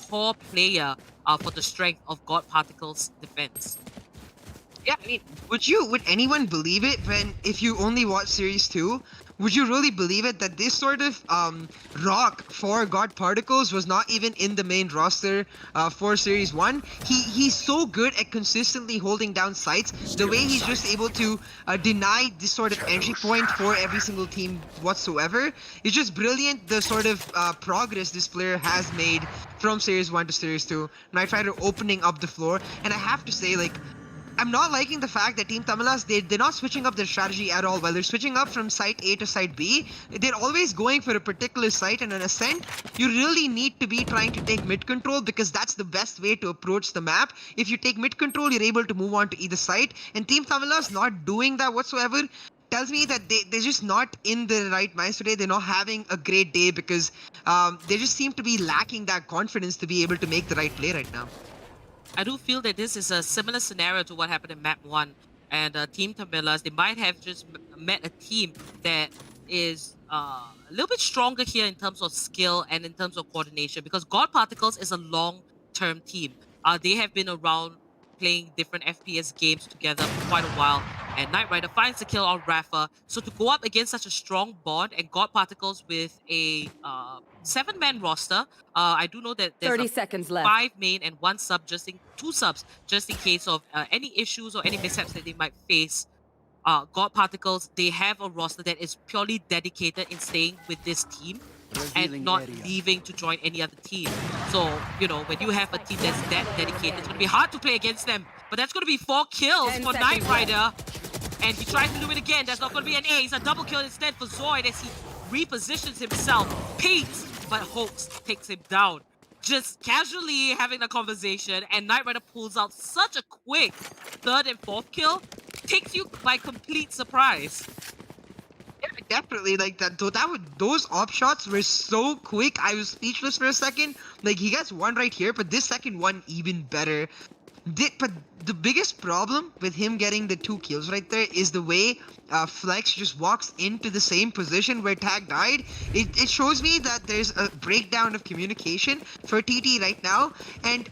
core player for the strength of God Particles defense. Yeah, I mean, would anyone believe it if you only watch Series 2? Would you really believe it that this sort of rock for God Particles was not even in the main roster for Series 1? He's so good at consistently holding down sites. The way he's just able to deny this sort of entry point for every single team whatsoever is just brilliant. The sort of progress this player has made from Series 1 to Series 2. Knight Rider opening up the floor, and I have to say, like, I'm not liking the fact that Team TAMILAS, they're not switching up their strategy at all. While they're switching up from site A to site B, they're always going for a particular site, and an Ascent, you really need to be trying to take mid control because that's the best way to approach the map. If you take mid control, you're able to move on to either site, and Team TAMILAS not doing that whatsoever tells me that they're just not in the right minds today. They're not having a great day because they just seem to be lacking that confidence to be able to make the right play right now. I do feel that this is a similar scenario to what happened in Map 1. And Team TAMILAS, they might have just met a team that is a little bit stronger here in terms of skill and in terms of coordination. Because God Particles is a long-term team. They have been around playing different FPS games together for quite a while. And Knight Rider finds the kill on Rafa. So to go up against such a strong bond and God Particles with a 7-man roster, I do know that there's 30 seconds left. 5 main and 1 sub, two subs, just in case of any issues or any mishaps that they might face. God Particles, they have a roster that is purely dedicated in staying with this team and not leaving to join any other team. So, you know, when you have a team that's that dedicated, it's going to be hard to play against them. But that's going to be 4 kills for Knight Rider. And he tries to do it again. That's not going to be an A. It's a double kill instead for Zoid as he repositions himself. Peaks, but Hoax takes him down. Just casually having a conversation, and Knight Rider pulls out such a quick 3rd and 4th kill. Takes you by complete surprise. Yeah, definitely. Like those op shots were so quick. I was speechless for a second. Like, he gets one right here, but this second one even better. But the biggest problem with him getting the 2 kills right there is the way Flex just walks into the same position where Tag died. It shows me that there's a breakdown of communication for TT right now, and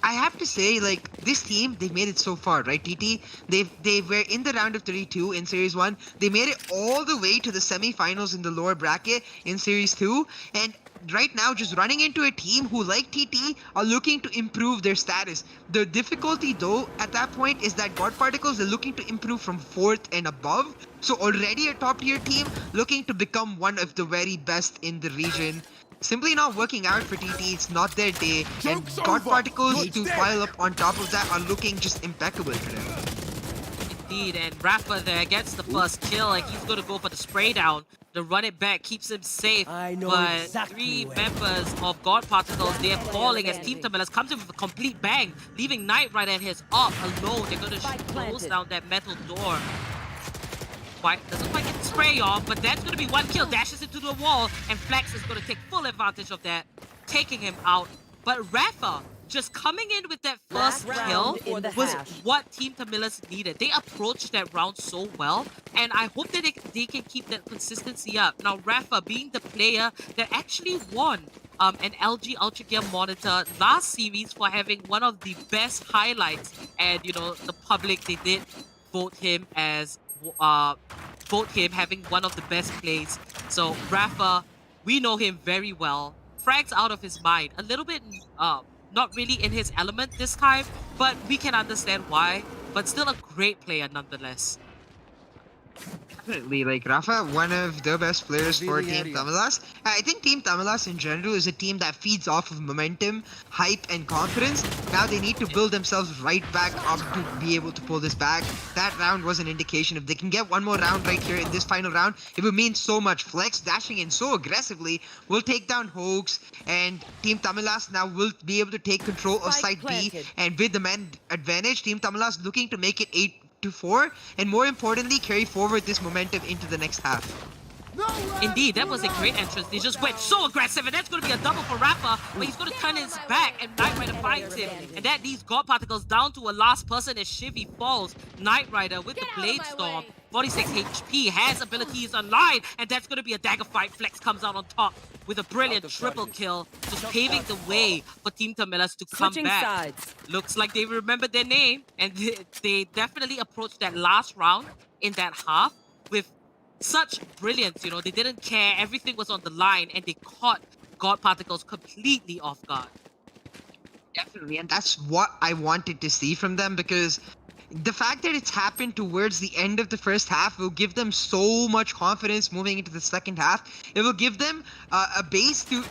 I have to say, like, this team, they've made it so far, right, TT? They were in the round of 32 in Series 1. They made it all the way to the semi-finals in the lower bracket in Series 2. And right now, just running into a team who, like TT, are looking to improve their status. The difficulty, though, at that point is that God Particles are looking to improve from 4th and above. So already a top-tier team looking to become one of the very best in the region. Simply not working out for TT, it's not their day, and God Particles to pile up on top of that are looking just impeccable for them. Indeed, and Rafa there gets the first kill, and he's going to go for the spray down. The run it back keeps him safe, but 3 members of God Particles, they are falling as Team TAMILAS comes in with a complete bang, leaving Knight Rider and his op alone. They're going to close down that metal door. Doesn't quite get the spray off, but that's going to be 1 kill. Dashes into the wall, and Flex is going to take full advantage of that, taking him out. But Rafa, just coming in with that first kill was what Team TAMILAS needed. They approached that round so well, and I hope that they can keep that consistency up. Now, Rafa being the player that actually won an LG Ultragear monitor last series for having one of the best highlights, and, you know, the public, they did vote him as having one of the best plays. So Rafa, we know him very well. Frag's out of his mind. A little bit not really in his element this time, but we can understand why. But still a great player nonetheless. Definitely, like Rafa, one of the best players for Team TAMILAS. I think Team TAMILAS in general is a team that feeds off of momentum, hype, and confidence. Now they need to build themselves right back up to be able to pull this back. That round was an indication. If they can get one more round right here in this final round, it would mean so much. Flex dashing in so aggressively will take down Hoax, and Team TAMILAS now will be able to take control of Spike side B. planted. And with the man advantage, Team TAMILAS looking to make it 8-4, and more importantly, carry forward this momentum into the next half. Indeed, that was a great entrance. They just went so aggressive, and that's going to be a double for Rafa, but he's going to turn his back, and Knight Rider finds him. And that leaves God Particles down to a last person as Shivy falls. Knight Rider with the Blade Storm, 46 HP, has abilities online, and that's going to be a dagger fight. Flex comes out on top with a brilliant triple kill, just paving the way for Team TAMILAS to come Switching back. sides. Looks like they remembered their name, and they definitely approached that last round in that half with such brilliance. You know, they didn't care. Everything was on the line, and they caught God Particles completely off guard. Definitely, and that's what I wanted to see from them, because the fact that it's happened towards the end of the first half will give them so much confidence moving into the second half. It will give them a base to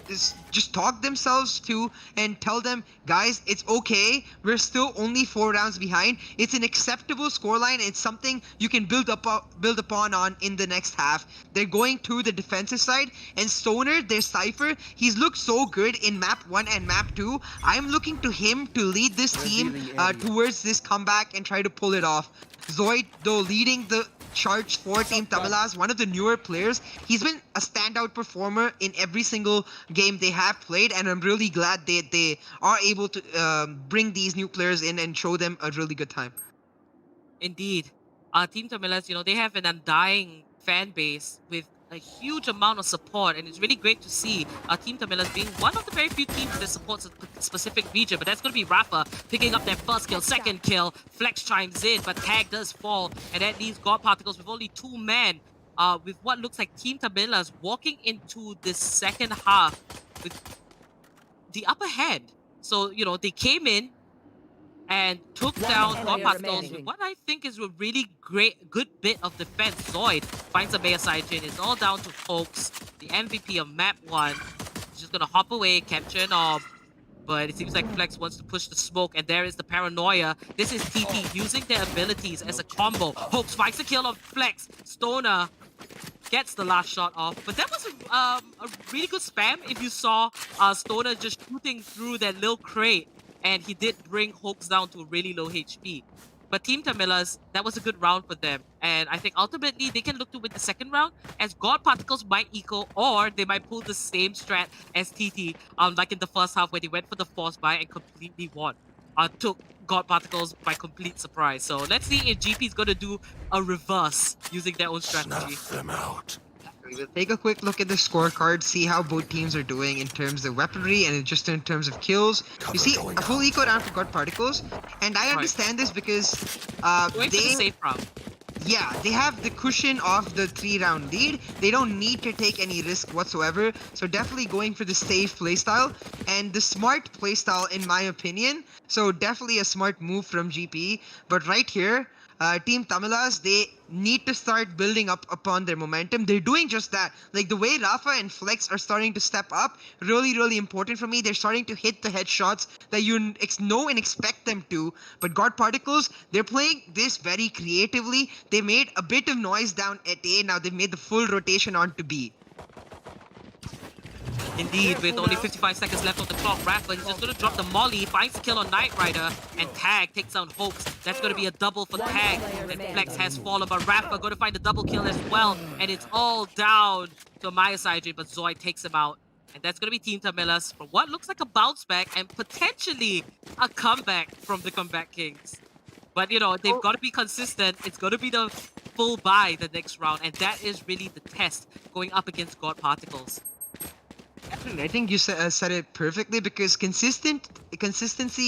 just talk themselves to and tell them, guys, it's okay. We're still only 4 rounds behind. It's an acceptable scoreline. It's something you can build upon in the next half. They're going to the defensive side, and Stoner, their Cypher, he's looked so good in map 1 and map 2. I'm looking to him to lead this team towards this comeback and try to pull it off. Zoid, though, leading the charge for Team TAMILAS, one of the newer players. He's been a standout performer in every single game they have played, and I'm really glad they are able to bring these new players in and show them a really good time. Indeed. Team TAMILAS, you know, they have an undying fan base with a huge amount of support, and it's really great to see Team TAMILAS being one of the very few teams that supports a specific region. But that's going to be Rafa picking up that first kill, second kill. Flex chimes in, but Tag does fall, and that leaves God Particles with only 2 men. With what looks like Team TAMILAS walking into this second half with the upper hand. So, you know, they came in and took down God Particles with what I think is a really good bit of defense. Zoid finds a Mega Saiyajin. It's all down to Hoax, the MVP of map 1. He's just gonna hop away, capture an orb. But it seems like Flex wants to push the smoke, and there is the paranoia. This is TT using their abilities as a combo. Hoax finds the kill on Flex. Stoner gets the last shot off, but that was a really good spam. If you saw Stoner just shooting through that little crate, and he did bring Hoax down to a really low HP. But Team TAMILAS, that was a good round for them. And I think ultimately they can look to win the second round, as God Particles might eco, or they might pull the same strat as TT, like in the first half where they went for the force buy and completely won. Took God Particles by complete surprise. So let's see if GP is going to do a reverse using their own strategy. Snuff them out. We'll take a quick look at the scorecard, see how both teams are doing in terms of weaponry and just in terms of kills. You see a full eco down for God Particles, and I understand this because Going for the safe round. yeah, they have the cushion of the 3-round lead. They don't need to take any risk whatsoever, so definitely going for the safe playstyle and the smart playstyle in my opinion. So definitely a smart move from GP. But right here, Team TAMILAS, they need to start building up upon their momentum. They're doing just that. Like the way Rafa and Flex are starting to step up, really important for me. They're starting to hit the headshots that you know and expect them to. But God Particles, they're playing this very creatively. They made a bit of noise down at A. Now they've made the full rotation onto B. Indeed, with only 55 seconds left on the clock, Rafa, he's just going to drop the molly, finds the kill on Knight Rider, and Tag takes down Hoax. That's going to be a double for Tag, and Flex has fallen, but Rafa going to find a double kill as well, and it's all down to Maya Saijin, but Zoid takes him out. And that's going to be Team TAMILAS for what looks like a bounce back and potentially a comeback from the Comeback Kings. But, you know, they've got to be consistent. It's going to be the full buy the next round, and that is really the test going up against God Particles. I think you said it perfectly, because consistency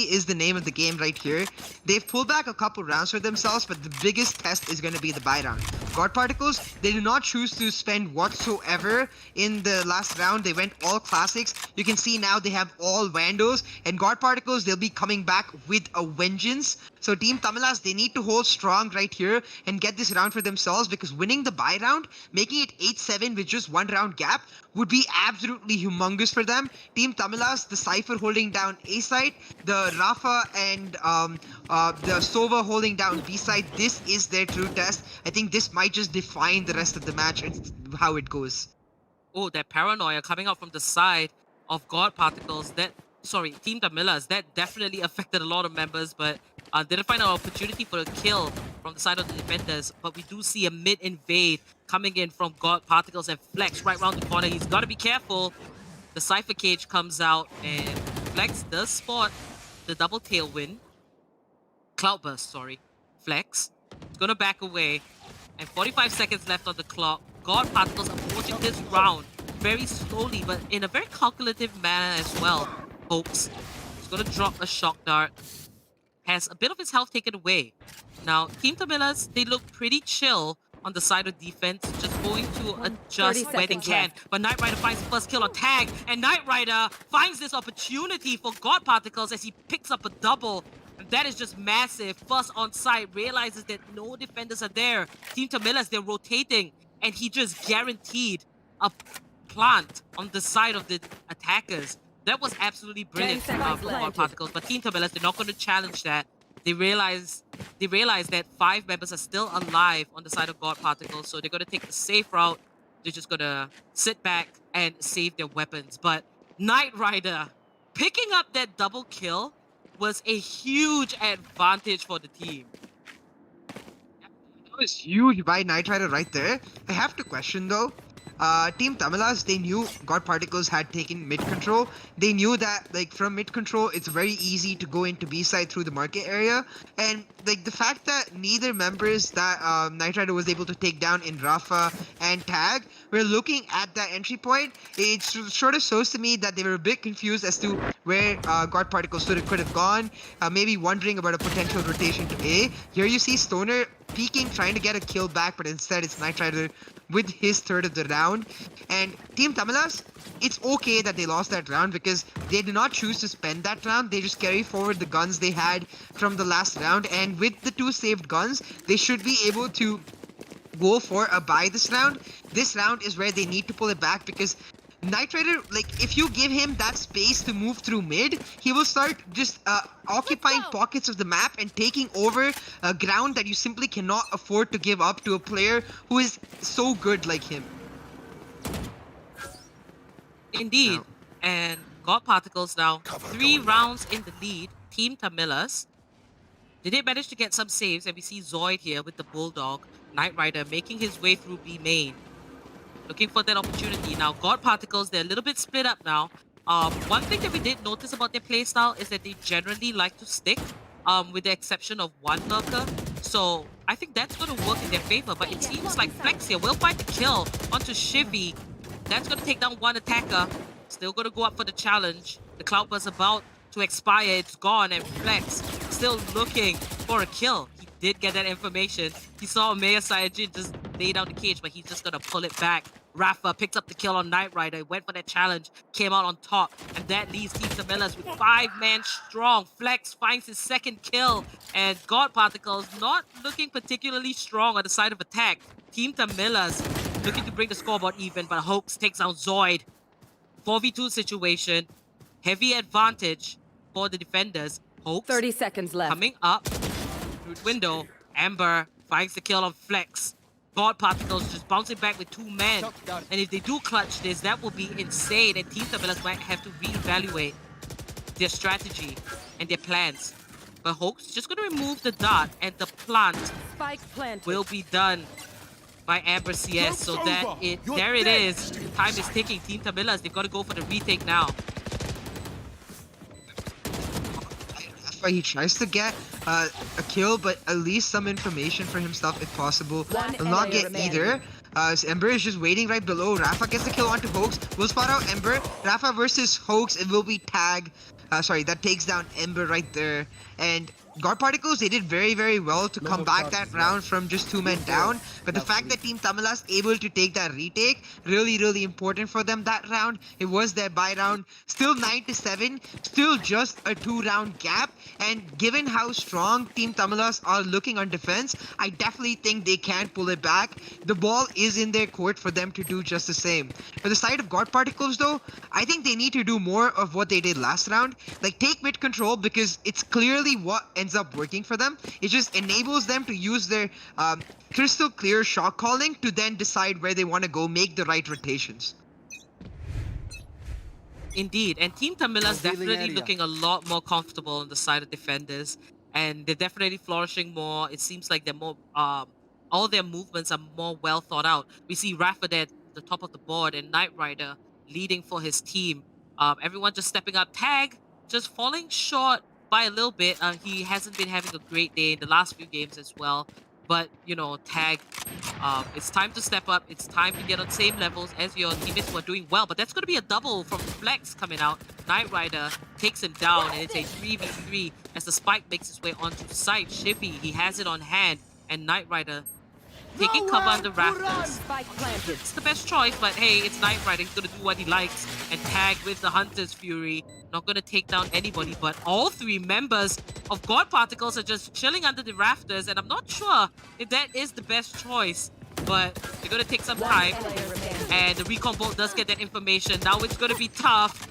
is the name of the game right here. They've pulled back a couple rounds for themselves, but the biggest test is going to be the buy round. God Particles, they did not choose to spend whatsoever in the last round. They went all classics. You can see now they have all Vandos, and God Particles, they'll be coming back with a vengeance. So Team Tamilas, they need to hold strong right here and get this round for themselves, because winning the bye round, making it 8-7 with just 1 round gap, would be absolutely humongous for them. Team Tamilas, the Cypher holding down A side, the Rafa and the Sova holding down B side. This is their true test. I think this might just define the rest of the match and how it goes. Oh, that paranoia coming out from the side of God Particles. Team Tamilas, that definitely affected a lot of members, but didn't find an opportunity for a kill from the side of the defenders. But we do see a mid-invade coming in from God Particles, and Flex right around the corner. He's got to be careful. The Cypher Cage comes out, and Flex does spot the double tailwind. Cloudburst, sorry. Flex is going to back away, and 45 seconds left on the clock. God Particles approaching this round very slowly, but in a very calculative manner as well. Hoax is going to drop a shock dart. Has a bit of his health taken away. Now, Team Tamilas, they look pretty chill on the side of defense, just going to adjust where they can. But Knight Rider finds the first kill on Tag, and Knight Rider finds this opportunity for God Particles as he picks up a double. And that is just massive. First on site, realizes that no defenders are there. Team Tamilas, they're rotating, and he just guaranteed a plant on the side of the attackers. That was absolutely brilliant from God Particles, but Team Tamilas, they're not going to challenge that. They realize that 5 members are still alive on the side of God Particles, so they're going to take the safe route. They're just going to sit back and save their weapons. But Knight Rider picking up that double kill was a huge advantage for the team. That was huge by Knight Rider right there. I have to question though. Team Tamilas, they knew God Particles had taken mid control. They knew that, like, from mid control, it's very easy to go into B side through the market area. And, like, the fact that neither members that Knight Rider was able to take down in Rafa and Tag were looking at that entry point, it sort of shows to me that they were a bit confused as to where God Particles could have gone. Maybe wondering about a potential rotation to A. Here you see Stoner peeking, trying to get a kill back, but instead it's Knight Rider with his third of the round. And Team Tamilas, it's okay that they lost that round because they did not choose to spend that round. They just carry forward the guns they had from the last round, and with the 2 saved guns, they should be able to go for a buy this round. This round is where they need to pull it back, because Knight Rider, like, if you give him that space to move through mid, he will start just occupying pockets of the map and taking over ground that you simply cannot afford to give up to a player who is so good like him. Indeed. No. And God Particles now 3 rounds in the lead. Team Tamilas, they did manage to get some saves, and we see Zoid here with the Bulldog. Knight Rider making his way through B main, looking for that opportunity. Now, God Particles, they're a little bit split up now. One thing that we did notice about their playstyle is that they generally like to stick, with the exception of one lurker. So I think that's going to work in their favor. But it seems like Flex here will find the kill onto Shivy. That's going to take down one attacker. Still going to go up for the challenge. The Cloudburst about to expire. It's gone, and Flex still looking for a kill. He did get that information. He saw Maya Saiyajin just lay down the cage, but he's just going to pull it back. Rafa picks up the kill on Knight Rider, went for that challenge, came out on top, and that leaves Team Tamilas with 5-man strong. Flex finds his second kill, and God Particles not looking particularly strong on the side of attack. Team Tamilas looking to bring the scoreboard even, but Hoax takes out Zoid. 4v2 situation, heavy advantage for the defenders. Hoax 30 seconds left. coming up through the window. Amber finds the kill on Flex. God Particles just bouncing back with 2 men. And if they do clutch this, that will be insane. And Team Tamilas might have to reevaluate their strategy and their plans. But Hoax just going to remove the dart, and the plant Spike planted. will be done by Amber CS. So that there it is. Time is ticking. Team Tamilas, they've got to go for the retake now. That's why he tries to get a kill, but at least some information for himself if possible. Will not get either. Ember is just waiting right below. Rafa gets the kill onto Hoax. Will spot out Ember. Rafa versus Hoax. It will be Tag. Sorry, that takes down Ember right there. And God Particles, they did very, very well to come back that round from just 2 men down. But the fact that Team TAMILAS able to take that retake, really, really important for them that round. It was their bye round. Still 9-7, still just a 2-round gap. And given how strong Team TAMILAS are looking on defense, I definitely think they can pull it back. The ball is in their court for them to do just the same. For the side of God Particles though, I think they need to do more of what they did last round. Like take mid control, because it's clearly what ends up working for them. It just enables them to use their crystal clear shot calling to then decide where they want to go, make the right rotations. Indeed, and Team TAMILAS definitely looking a lot more comfortable on the side of defenders, and they're definitely flourishing more. It seems like they're more, all their movements are more well thought out. We see Rafa there at the top of the board and Knight Rider leading for his team. Everyone just stepping up. Tag just falling short by a little bit. He hasn't been having a great day in the last few games as well. But, you know, Tag, it's time to step up. It's time to get on the same levels as your teammates who are doing well. But that's going to be a double from Flex coming out. Knight Rider takes him down, and it's a 3v3 as the spike makes its way onto site. Shivy, he has it on hand, and Knight Rider taking cover on the rafters. Spike planted. It's the best choice, but hey, it's Knight Rider. He's going to do what he likes. And Tag with the Hunter's Fury. Not going to take down anybody, but all 3 members of God Particles are just chilling under the rafters, and I'm not sure if that is the best choice, but they're going to take some time. And the Recon Bolt does get that information. Now it's going to be tough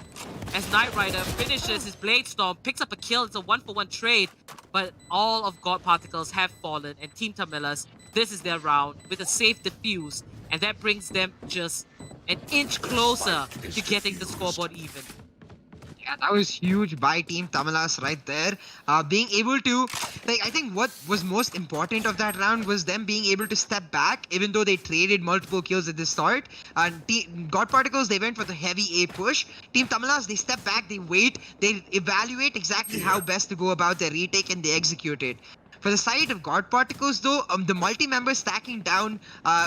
as Knight Rider finishes his Blade Storm, picks up a kill. It's a 1-for-1 trade, but all of God Particles have fallen, and Team TAMILAS, this is their round with a safe defuse, and that brings them just an inch closer to getting the scoreboard even. Yeah, that was huge by Team TAMILAS right there. Being able to, like, I think what was most important of that round was them being able to step back, even though they traded multiple kills at the start. And God Particles, they went for the heavy A push. Team TAMILAS, they step back, they wait, they evaluate exactly how best to go about their retake, and they execute it. For the side of God Particles though, the multi-member stacking down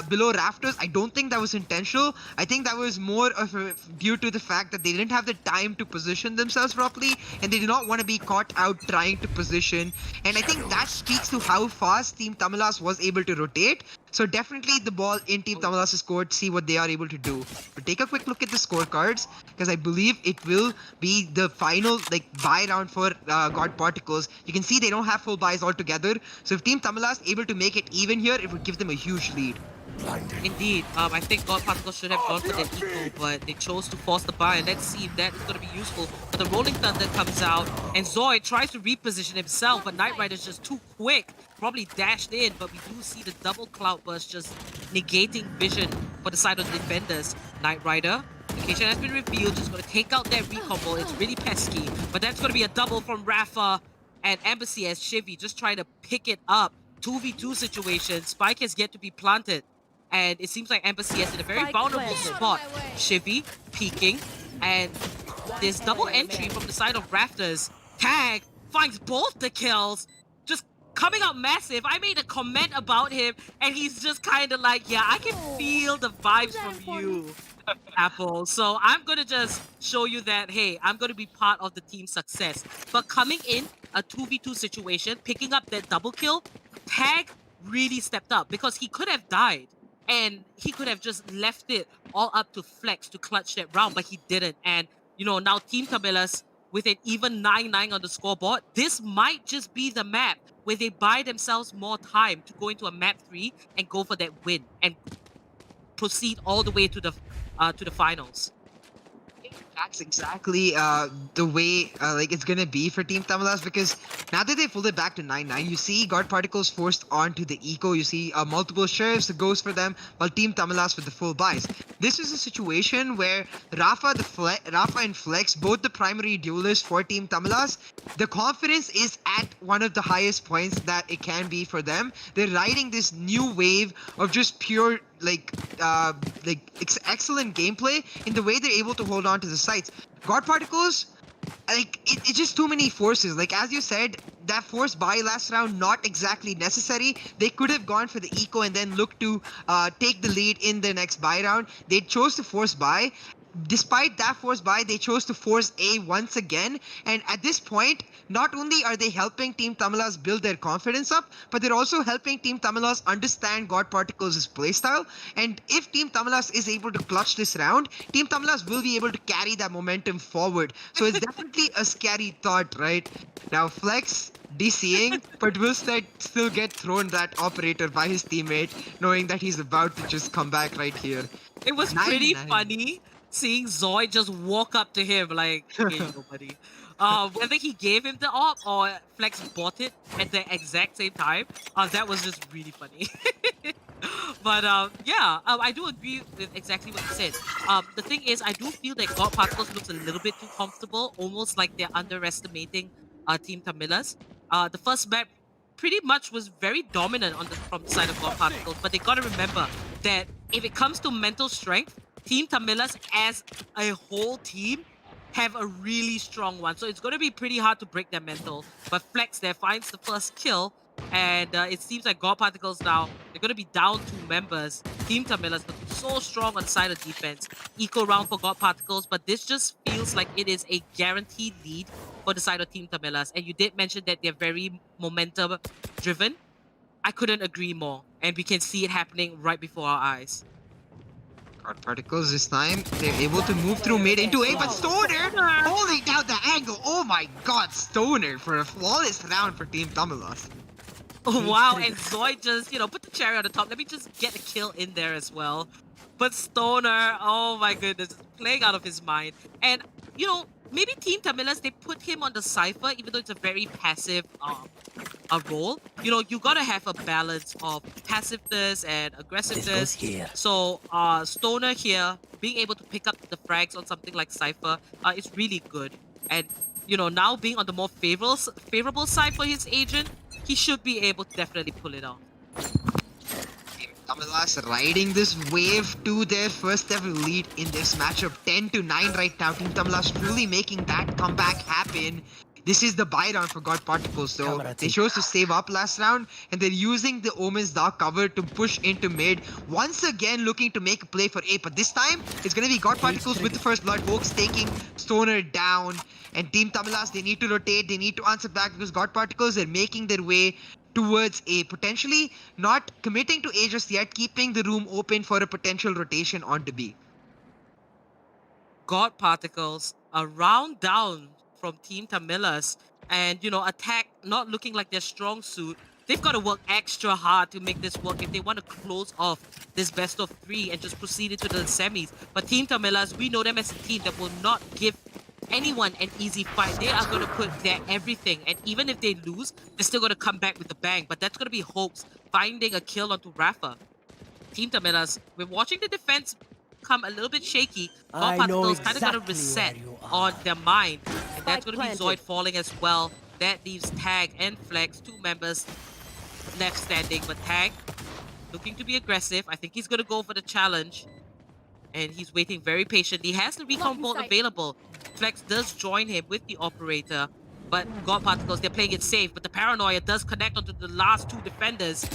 below rafters, I don't think that was intentional. I think that was more of due to the fact that they didn't have the time to position themselves properly, and they did not want to be caught out trying to position. And I think that speaks to how fast Team TAMILAS was able to rotate. So definitely the ball in Team TAMILAS' court, see what they are able to do. But take a quick look at the scorecards, because I believe it will be the final buy round for God Particles. You can see they don't have full buys altogether. So if Team TAMILAS able to make it even here, it would give them a huge lead. Indeed, I think God Particles should have gone for that equal, but they chose to force the buy, and let's see if that is going to be useful. But the Rolling Thunder comes out, and Zoid tries to reposition himself, but Knight Rider's just too quick, probably dashed in, but we do see the double Cloud Burst just negating vision for the side of the defenders. Knight Rider, location has been revealed, just going to take out that recombo. It's really pesky, but that's going to be a double from Rafa, and Embassy as Shivy just trying to pick it up. 2v2 situation, Spike has yet to be planted. And it seems like Embassy is in a very vulnerable spot. Shivy peeking, and this double entry from the side of Rafters. Tag finds both the kills, just coming out massive. I made a comment about him, and he's just kind of like, yeah, I can feel the vibes from you, Apple. So I'm going to just show you that, hey, I'm going to be part of the team's success. But coming in a 2v2 situation, picking up that double kill, Tag really stepped up because he could have died. And he could have just left it all up to Flex to clutch that round, but he didn't. And, you know, now Team TAMILAS with an even 9-9 on the scoreboard, this might just be the map where they buy themselves more time to go into a map 3 and go for that win and proceed all the way to the finals. That's exactly the way it's gonna be for Team TAMILAS, because now that they pulled it back to 9-9, you see God Particles forced onto the eco. You see multiple sheriffs, the ghost for them, while Team TAMILAS with the full buys. This is a situation where Rafa and Flex, both the primary duelists for Team TAMILAS, the confidence is at one of the highest points that it can be for them. They're riding this new wave of just pure excellent gameplay in the way they're able to hold on to the sites. God Particles, it's just too many forces. Like as you said, that forced buy last round not exactly necessary. They could have gone for the eco and then looked to take the lead in the next buy round. They chose to force buy. Despite that force buy, they chose to force A once again. And at this point, not only are they helping Team TAMILAS build their confidence up, but they're also helping Team TAMILAS understand God Particles' playstyle. And if Team TAMILAS is able to clutch this round, Team TAMILAS will be able to carry that momentum forward. So it's definitely a scary thought, right? Now, Flex DCing, but will still get thrown that operator by his teammate, knowing that he's about to just come back right here. It was pretty funny seeing Zoid just walk up to him like, here you go, buddy. Whether he gave him the op or Flex bought it at the exact same time, that was just really funny. But yeah, I do agree with exactly what you said. The thing is, I do feel that God Particles looks a little bit too comfortable, almost like they're underestimating Team TAMILAS. The first map pretty much was very dominant from the side of God Particles, but they gotta remember that if it comes to mental strength, Team TAMILAS as a whole team have a really strong one. So it's going to be pretty hard to break their mental. But Flex there finds the first kill. And it seems like God Particles now, they're going to be down 2 members. Team TAMILAS looking so strong on the side of defense. Eco round for God Particles. But this just feels like it is a guaranteed lead for the side of Team TAMILAS. And you did mention that they're very momentum driven. I couldn't agree more. And we can see it happening right before our eyes. God Particles this time, they're able to move through mid into A, but Stoner holding down the angle. Oh my god, Stoner for a flawless round for Team TAMILAS. Oh, wow, and Zoid just, put the cherry on the top. Let me just get a kill in there as well. But Stoner, oh my goodness, playing out of his mind. And, maybe Team TAMILAS, they put him on the Cypher, even though it's a very passive role. You gotta have a balance of passiveness and aggressiveness. So Stoner here, being able to pick up the frags on something like Cypher is really good. And now being on the more favorable side for his agent, he should be able to definitely pull it off. Team TAMILAS riding this wave to their first ever lead in this matchup, 10-9 right now. Team TAMILAS truly making that comeback happen. This is the buy round for God Particles, so they chose to save up last round, and they're using the Omen's Dark cover to push into mid. Once again, looking to make a play for A, but this time, it's going to be God Particles with the first blood. Hawks taking Stoner down, and Team TAMILAS, they need to rotate, they need to answer back, because God Particles are making their way towards A, potentially not committing to A just yet, keeping the room open for a potential rotation onto B. God Particles, a round down from Team TAMILAS, and attack not looking like their strong suit. They've got to work extra hard to make this work if they want to close off this best of 3 and just proceed into the semis. But Team TAMILAS, we know them as a team that will not give anyone an easy fight. They are going to put their everything, and even if they lose, they're still going to come back with a bang. But that's going to be Hopes finding a kill onto Rafa. Team TAMILAS, we're watching the defense come a little bit shaky. God Particles kind of got to reset on their mind, and that's going to be Zoid falling as well. That leaves Tag and Flex, 2 members left standing, but Tag looking to be aggressive. I think he's going to go for the challenge, and he's waiting very patiently. He has the recon bolt available. Flex does join him with the operator, but God Particles, they're playing it safe, but the paranoia does connect onto the last 2 defenders.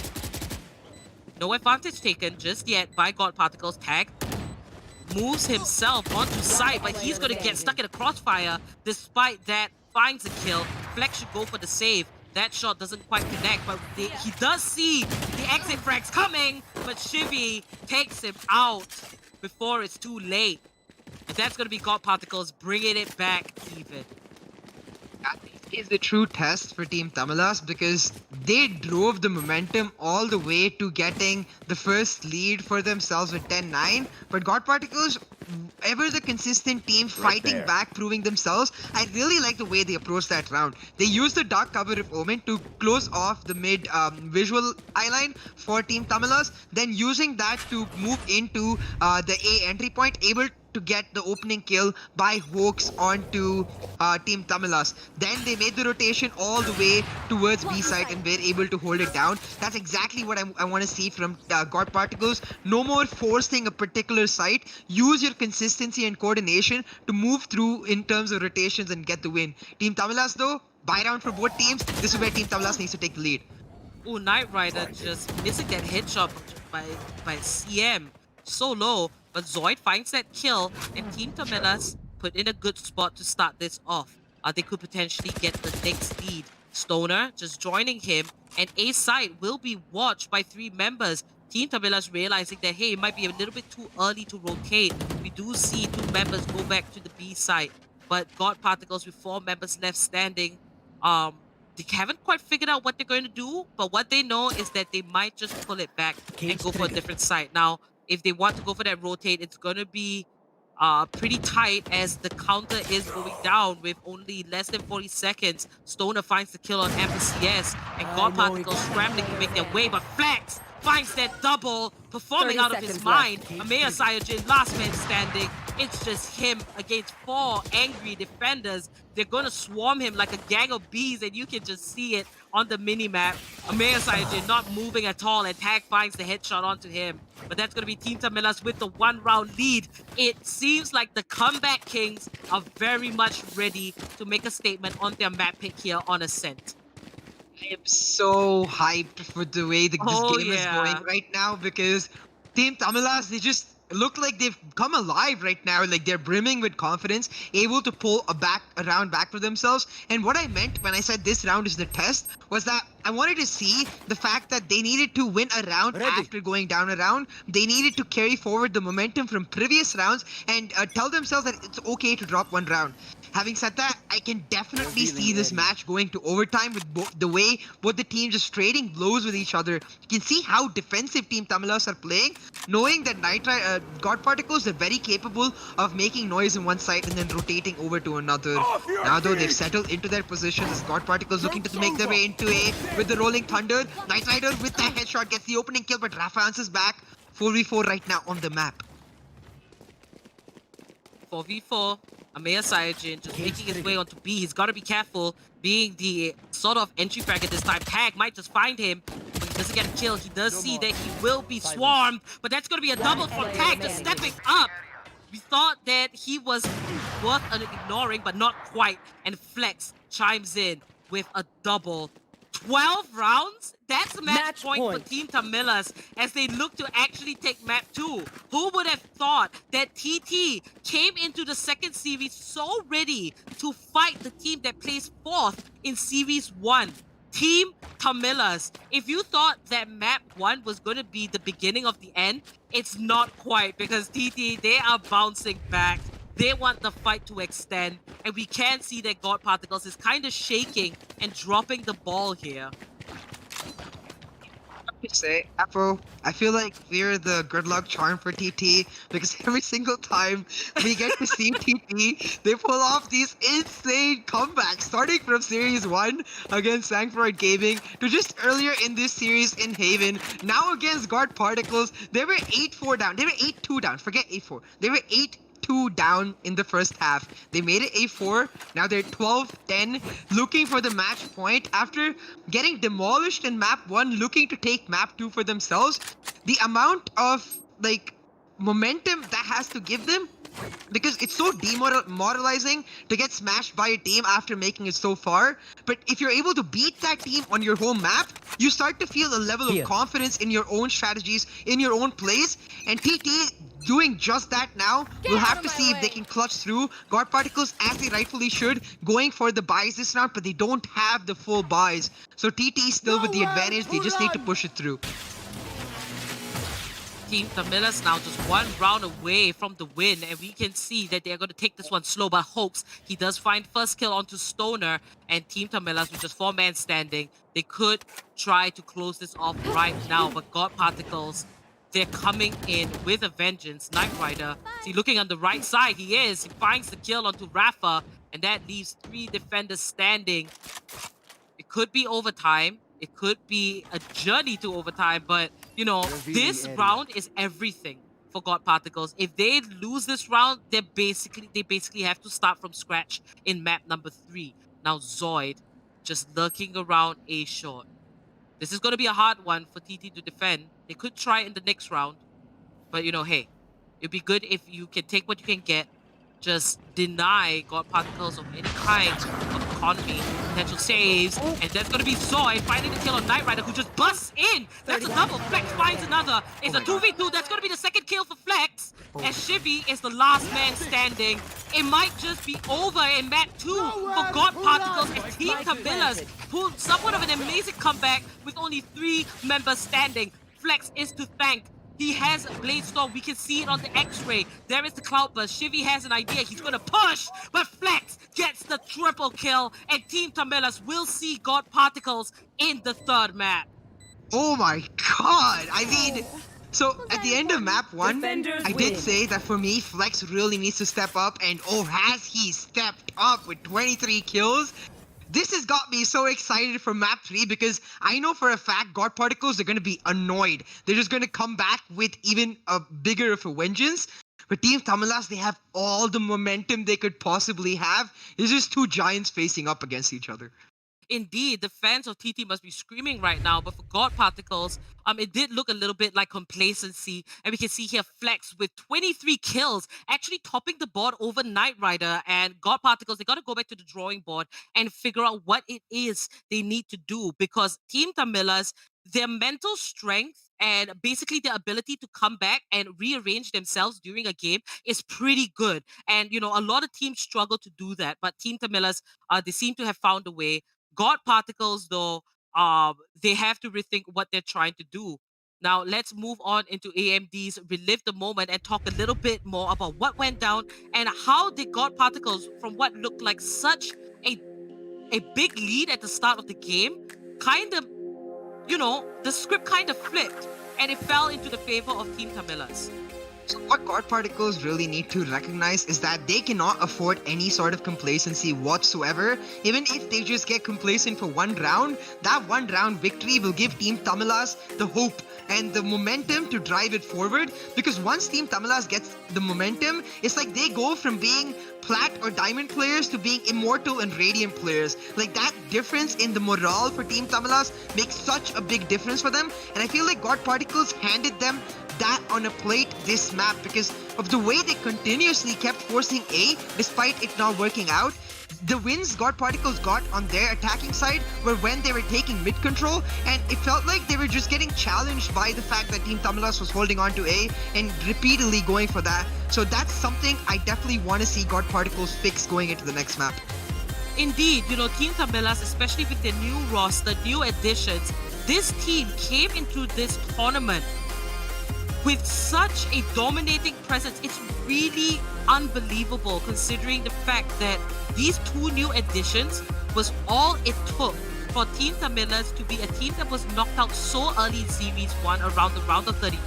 No advantage taken just yet by God Particles. Tag moves himself onto site, but he's going to get stuck in a crossfire. Despite that, finds a kill. Flex should go for the save. That shot doesn't quite connect, but he does see the exit frags coming, but Shivy takes him out before it's too late. And that's going to be God Particles bringing it back even. That is the true test for Team TAMILAS, because they drove the momentum all the way to getting the first lead for themselves with 10-9. But God Particles, ever the consistent team fighting back, proving themselves. I really like the way they approached that round. They used the dark cover of Omen to close off the mid visual eyeline for Team TAMILAS, then using that to move into the A entry point, able to get the opening kill by Hawks onto Team TAMILAS. Then they made the rotation all the way towards B side and were able to hold it down. That's exactly what I want to see from God Particles. No more forcing a particular site. Use your consistency and coordination to move through in terms of rotations and get the win. Team TAMILAS though, buy down for both teams. This is where Team TAMILAS needs to take the lead. Oh, Knight Rider just missing that headshot by CM. So low, but Zoid finds that kill, and Team TAMILAS put in a good spot to start this off. They could potentially get the next lead. Stoner just joining him, and A side will be watched by 3 members. Team TAMILAS realizing that, hey, it might be a little bit too early to rotate. We do see 2 members go back to the B side, but God Particles with 4 members left standing. They haven't quite figured out what they're going to do, but what they know is that they might just pull it back and go for a different side. Now, if they want to go for that rotate, it's going to be pretty tight as the counter is going down with only less than 40 seconds. Stoner finds the kill on MPCS, and God Particles scrambling to make their way, but Flex finds that double, performing 30 out of his seconds mind. left. Amaya Sayajin, last man standing. It's just him against 4 angry defenders. They're gonna swarm him like a gang of bees, and you can just see it on the mini-map. Amaya Sayajin not moving at all, and Tag finds the headshot onto him. But that's gonna be Team TAMILAS with the 1-round lead. It seems like the Comeback Kings are very much ready to make a statement on their map pick here on Ascent. I am so hyped for the way this Oh, game is yeah. going right now because Team TAMILAS, they just look like they've come alive right now. Like they're brimming with confidence, able to pull a round back for themselves. And what I meant when I said this round is the test was that I wanted to see the fact that they needed to win a round after going down a round. They needed to carry forward the momentum from previous rounds and tell themselves that it's okay to drop 1 round. Having said that, I can definitely see this match going to overtime with the way both the teams just trading blows with each other. You can see how defensive Team TAMILAS are playing, knowing that God Particles are very capable of making noise in one side and then rotating over to another. Now though, they've settled into their positions. God Particles looking to make their way into A with the Rolling Thunder. Knight Rider with the headshot gets the opening kill, but Rafa answers back. 4v4 right now on the map. 4v4. Amaya Sayajin just making his way onto B. He's got to be careful being the sort of entry frag at this time. Tag might just find him, but he doesn't get a kill. He does see that he will be swarmed, but that's going to be a double from Tag, just stepping up. We thought that he was worth ignoring, but not quite. And Flex chimes in with a double. 12 rounds? That's match point for Team TAMILAS as they look to actually take map 2. Who would have thought that TT came into the second series so ready to fight the team that placed 4th in series 1? Team TAMILAS. If you thought that map 1 was going to be the beginning of the end, it's not quite, because TT, they are bouncing back. They want the fight to extend, and we can see that God Particles is kind of shaking and dropping the ball here. Say, Apo, I feel like we're the good luck charm for TT because every single time we get to see TT, they pull off these insane comebacks, starting from Series 1 against Sancfroid Gaming to just earlier in this series in Haven. Now against God Particles, they were 8-4 down. They were 8-2 down. Forget 8-4. They were 8-2 down in the first half. They made it A4. Now they're 12-10, looking for the match point after getting demolished in map 1, looking to take map 2 for themselves. The amount of momentum that has to give them, because it's so demoralizing to get smashed by a team after making it so far. But if you're able to beat that team on your home map, you start to feel a level of confidence in your own strategies, in your own plays. And TT doing just that now. We'll have to see if they can clutch through. God Particles, as they rightfully should, going for the buys this round, but they don't have the full buys. So TT is still with the advantage. They just need to push it through. Team TAMILAS now just 1 round away from the win, and we can see that they're going to take this one slow, but hopes he does find first kill onto Stoner, and Team TAMILAS with just 4 men standing. They could try to close this off right now, but God Particles, they're coming in with a vengeance. Knight Rider, see, looking on the right side, he finds the kill onto Rafa, and that leaves 3 defenders standing. It could be overtime. It could be a journey to overtime, but, you know, this round is everything for God Particles. If they lose this round, they basically have to start from scratch in map number 3. Now Zoid just lurking around A short. This is going to be a hard one for TT to defend. They could try in the next round, but, you know, hey, it'd be good if you can take what you can get. Just deny God Particles of any kind of economy. Potential saves, and there's gonna be Zoe finding the kill on Knight Rider, who just busts in. That's a double. Flex finds another. It's a 2v2. That's gonna be the second kill for Flex. As Shivy is the last man standing. It might just be over in map 2 for God Particles as Team TAMILAS pulled somewhat of an amazing comeback with only 3 members standing. Flex is to thank. He has Blade Storm. We can see it on the X-ray. There is the Cloudburst. Shivy has an idea. He's going to push, but Flex gets the triple kill, and Team TAMILAS will see God Particles in the 3rd map. Oh my god! I mean, so at the end of map 1, Defenders I did win. say that for me, Flex really needs to step up, and oh, has he stepped up with 23 kills? This has got me so excited for map 3 because I know for a fact God Particles are going to be annoyed. They're just going to come back with even a bigger of a vengeance. But Team TAMILAS, they have all the momentum they could possibly have. It's just 2 giants facing up against each other. Indeed, the fans of TT must be screaming right now, but for God Particles, it did look a little bit like complacency, and we can see here Flex with 23 kills, actually topping the board over Knight Rider, and God Particles, they got to go back to the drawing board and figure out what it is they need to do, because Team TAMILAS, their mental strength and basically their ability to come back and rearrange themselves during a game is pretty good. And, you know, a lot of teams struggle to do that, but Team TAMILAS, they seem to have found a way. God Particles, though, they have to rethink what they're trying to do. Now, let's move on into AMD's Relive the Moment and talk a little bit more about what went down and how did God Particles, from what looked like such a big lead at the start of the game, kind of, you know, the script kind of flipped and it fell into the favor of Team TAMILAS. So what God Particles really need to recognize is that they cannot afford any sort of complacency whatsoever. Even if they just get complacent for 1 round, that 1 round victory will give Team TAMILAS the hope and the momentum to drive it forward. Because once Team TAMILAS gets the momentum, it's like they go from being Plat or Diamond players to being Immortal and Radiant players. Like that difference in the morale for Team TAMILAS makes such a big difference for them. And I feel like God Particles handed them that on a plate this map because of the way they continuously kept forcing A despite it not working out. The wins God Particles got on their attacking side were when they were taking mid control, and it felt like they were just getting challenged by the fact that Team TAMILAS was holding on to A and repeatedly going for that. So that's something I definitely want to see God Particles fix going into the next map. Indeed, you know, Team TAMILAS, especially with their new roster, new additions, this team came into this tournament with such a dominating presence. It's really unbelievable considering the fact that these 2 new additions was all it took for Team TAMILAS to be a team that was knocked out so early in Series 1 around the round of 32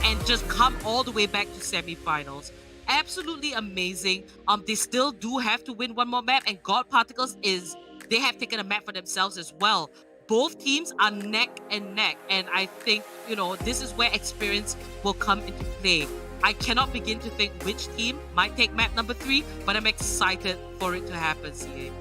and just come all the way back to semifinals. Absolutely amazing. They still do have to win 1 more map, and God Particles they have taken a map for themselves as well. Both teams are neck and neck, and I think, you know, this is where experience will come into play. I cannot begin to think which team might take map number 3, but I'm excited for it to happen, CA.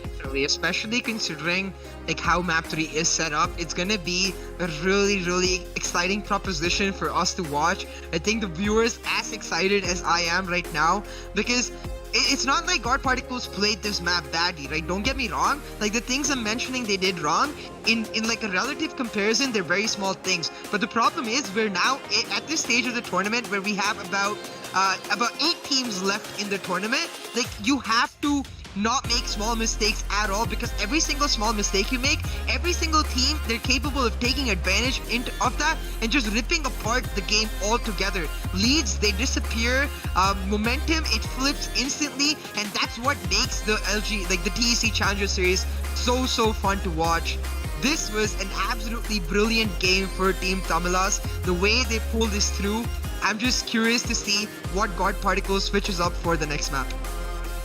Definitely, especially considering like how map 3 is set up. It's gonna be a really exciting proposition for us to watch. I think the viewers as excited as I am right now because it's not like God Particles played this map badly, right? Don't get me wrong. Like the things I'm mentioning they did wrong, in like a relative comparison, they're very small things. But the problem is we're now at this stage of the tournament where we have about 8 teams left in the tournament. Like you have to not make small mistakes at all because every single small mistake you make, every single team, they're capable of taking advantage of that and just ripping apart the game altogether. Leads, they disappear. Momentum, it flips instantly, and that's what makes the the TEC Challenger Series so fun to watch. This was an absolutely brilliant game for Team TAMILAS. The way they pulled this through, I'm just curious to see what God Particles switches up for the next map.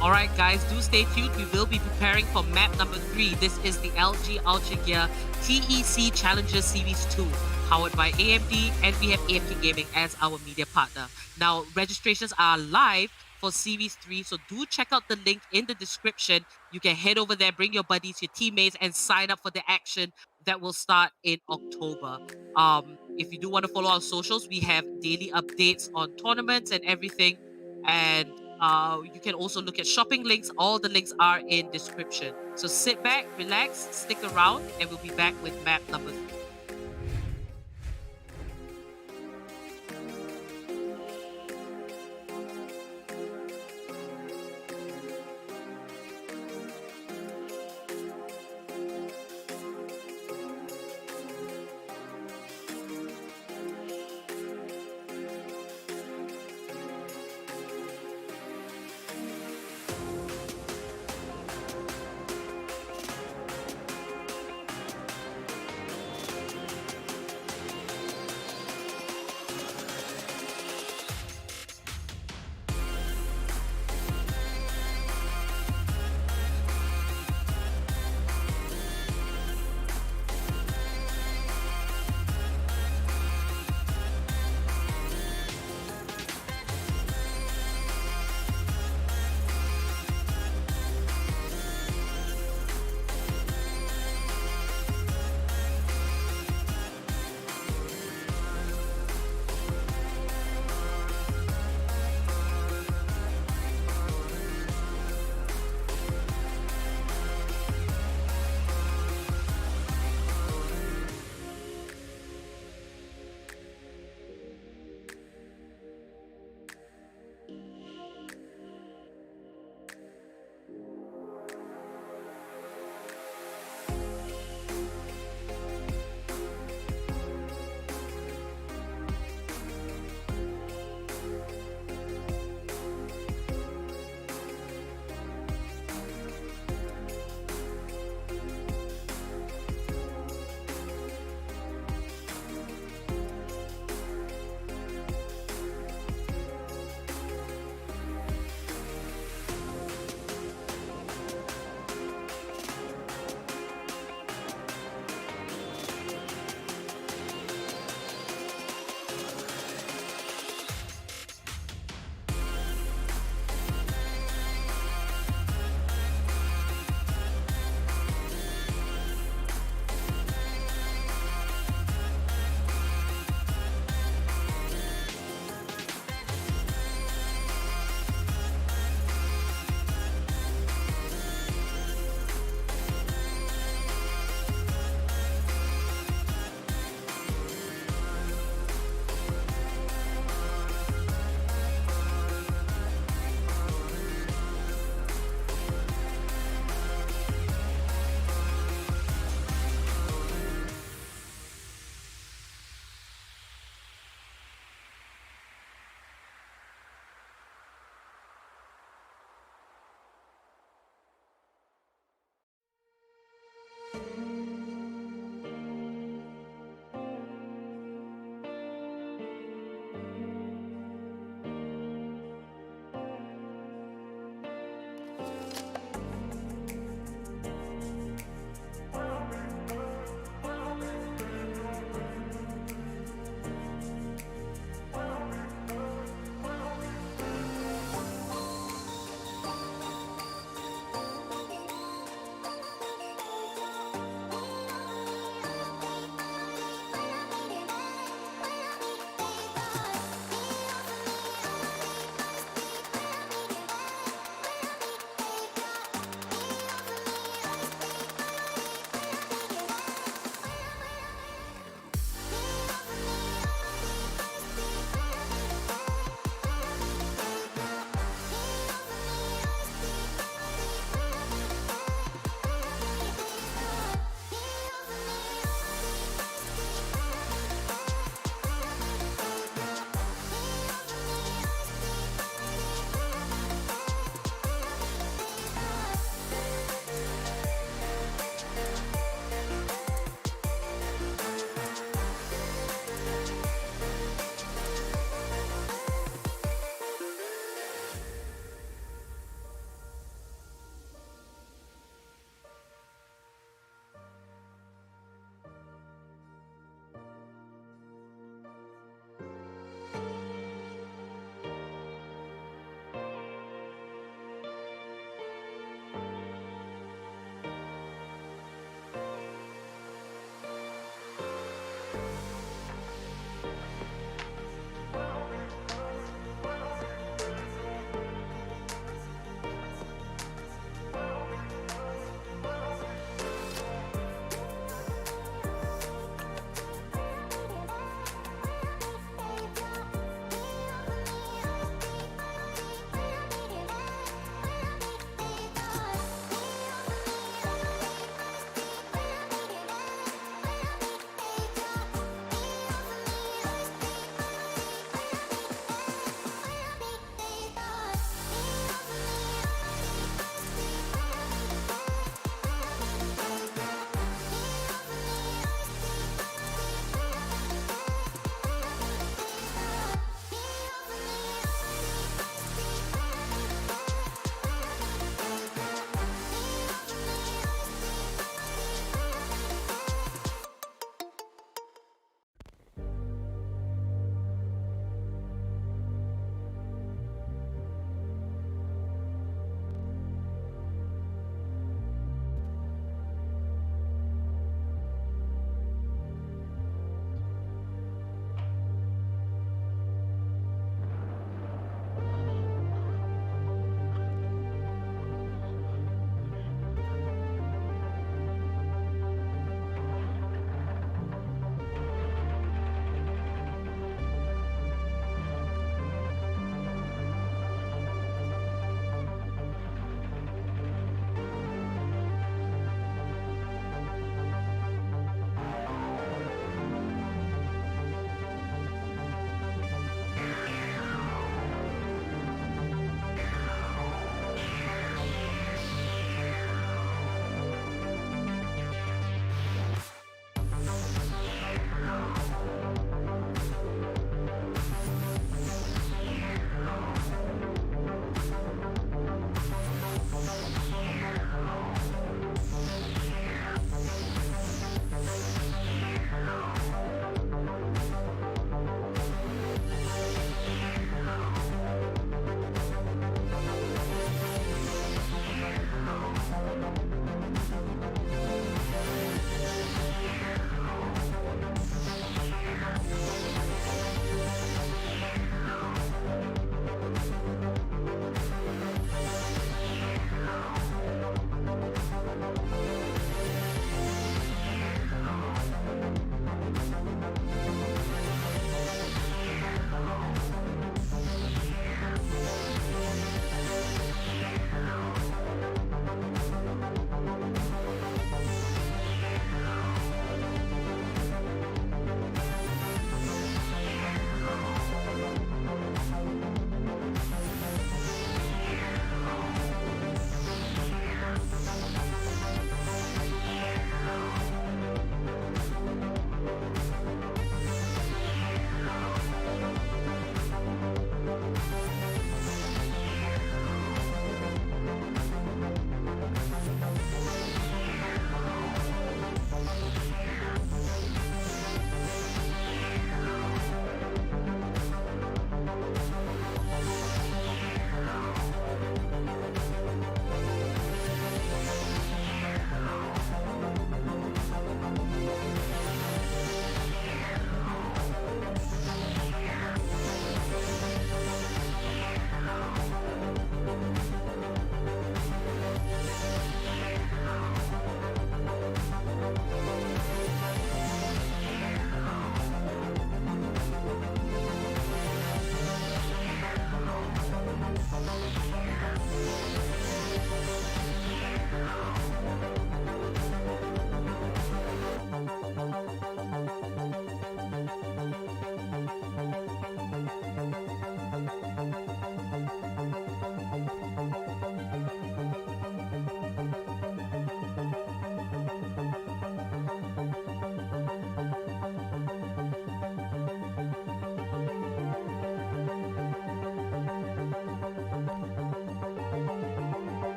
Alright guys, do stay tuned. We will be preparing for map number 3. This is the LG Ultragear TEC Challenger Series 2, powered by AMD, and we have AMD Gaming as our media partner. Now, registrations are live for Series 3, so do check out the link in the description. You can head over there, bring your buddies, your teammates, and sign up for the action that will start in October. If you do want to follow our socials, we have daily updates on tournaments and everything. And You can also look at shopping links. All the links are in description. So sit back, relax, stick around, and we'll be back with map number 3.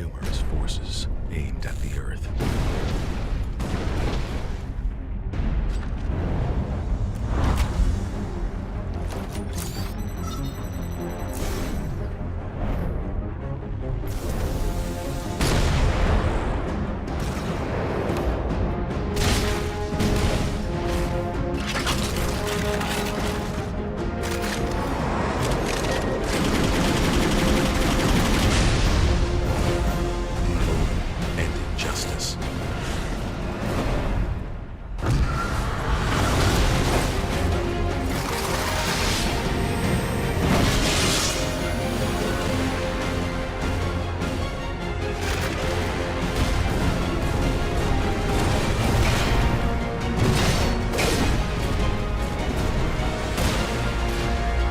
numerous forces aimed at the Earth. And injustice.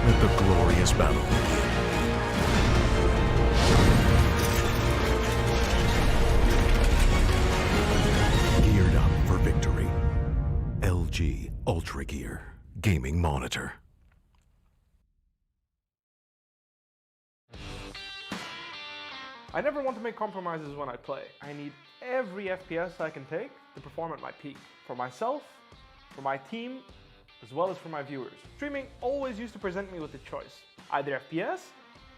Let the glorious battle begin. Geared up for victory. LG Ultragear Gaming Monitor. I never want to make compromises when I play. I need every FPS I can take to perform at my peak. For myself, for my team, as well as for my viewers. Streaming always used to present me with a choice, either FPS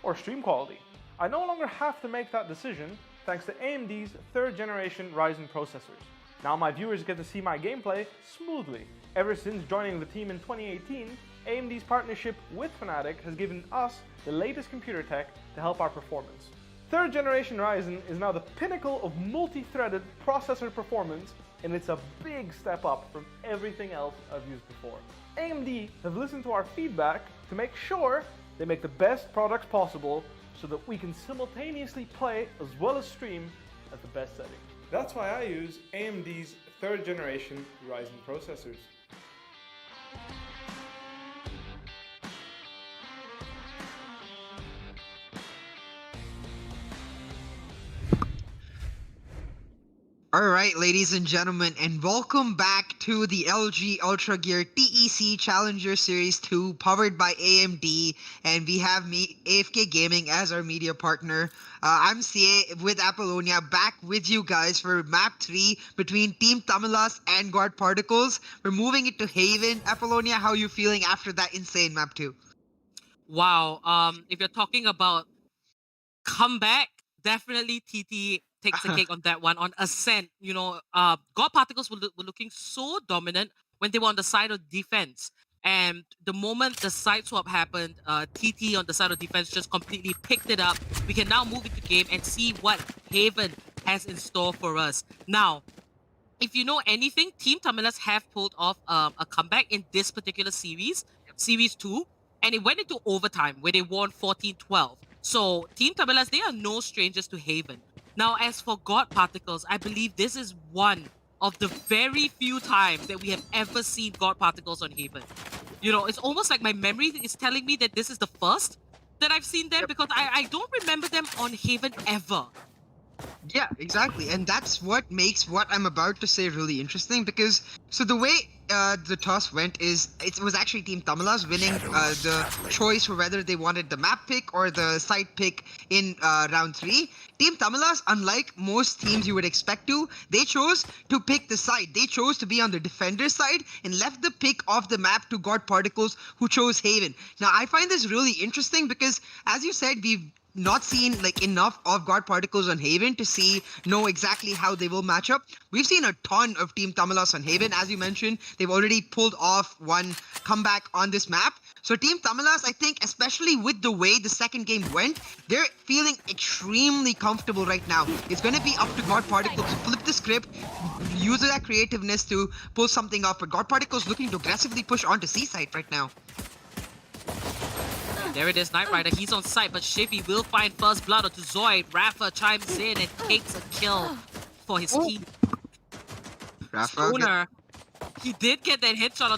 or stream quality. I no longer have to make that decision thanks to AMD's 3rd generation Ryzen processors. Now my viewers get to see my gameplay smoothly. Ever since joining the team in 2018, AMD's partnership with Fnatic has given us the latest computer tech to help our performance. 3rd generation Ryzen is now the pinnacle of multi-threaded processor performance, and it's a big step up from everything else I've used before. AMD have listened to our feedback to make sure they make the best products possible so that we can simultaneously play as well as stream at the best setting. That's why I use AMD's 3rd generation Ryzen processors. Alright, ladies and gentlemen, and welcome back to the LG Ultragear TEC Challenger Series 2 powered by AMD, and we have me, AFK Gaming, as our media partner. I'm CA with Apollonia, back with you guys for map 3 between Team TAMILAS and GODParticles. We're moving it to Haven. Apollonia, how are you feeling after that insane map 2? Wow. If you're talking about comeback, definitely TT takes the cake on that one. On Ascent, you know, GODParticles were looking so dominant when they were on the side of defense. And the moment the side swap happened, TT on the side of defense just completely picked it up. We can now move into game and see what Haven has in store for us. Now, if you know anything, Team TAMILAS have pulled off a comeback in this particular series, Series 2, and it went into overtime where they won 14-12. So Team TAMILAS, they are no strangers to Haven. Now, as for GODParticles, I believe this is one of the very few times that we have ever seen GODParticles on Haven. You know, it's almost like my memory is telling me that this is the first that I've seen them, because I don't remember them on Haven ever. Yeah, exactly. And that's what makes what I'm about to say really interesting, because so the way the toss went is it was actually Team TAMILAS winning the choice for whether they wanted the map pick or the side pick in round 3. Team TAMILAS, unlike most teams you would expect to, they chose to pick the side. They chose to be on the defender side and left the pick of the map to GODParticles, who chose Haven. Now, I find this really interesting because, as you said, we've not seen like enough of GODParticles on Haven to know exactly how they will match up. We've seen a ton of Team TAMILAS on Haven. As you mentioned, they've already pulled off one comeback on this map. So Team TAMILAS, I think, especially with the way the second game went, they're feeling extremely comfortable right now. It's going to be up to GODParticles to flip the script, use that creativeness to pull something off. But GODParticles looking to aggressively push onto C-side right now. There it is, Knight Rider. He's on site, but Shivy will find first blood onto Zoid. Rafa chimes in and takes a kill for his team. Rafa, Owner, he did get that headshot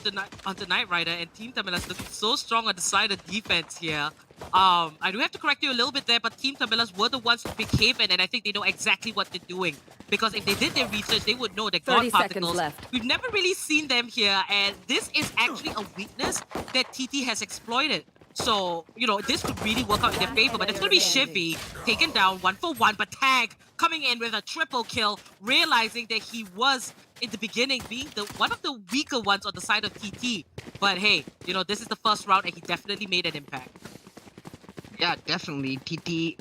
onto Knight Rider, and Team TAMILAS looking so strong on the side of defense here. I do have to correct you a little bit there, but Team TAMILAS were the ones to pick Haven, and I think they know exactly what they're doing. Because if they did their research, they would know that 30 seconds GODParticles, left. we've never really seen them here, and this is actually a weakness that TT has exploited. So, this could really work out in their favor, but it's going to be Shivy taken down 1-for-1, but Tag coming in with a triple kill, realizing that he was, in the beginning, being one of the weaker ones on the side of TT. But hey, this is the first round and he definitely made an impact. Yeah, definitely. TT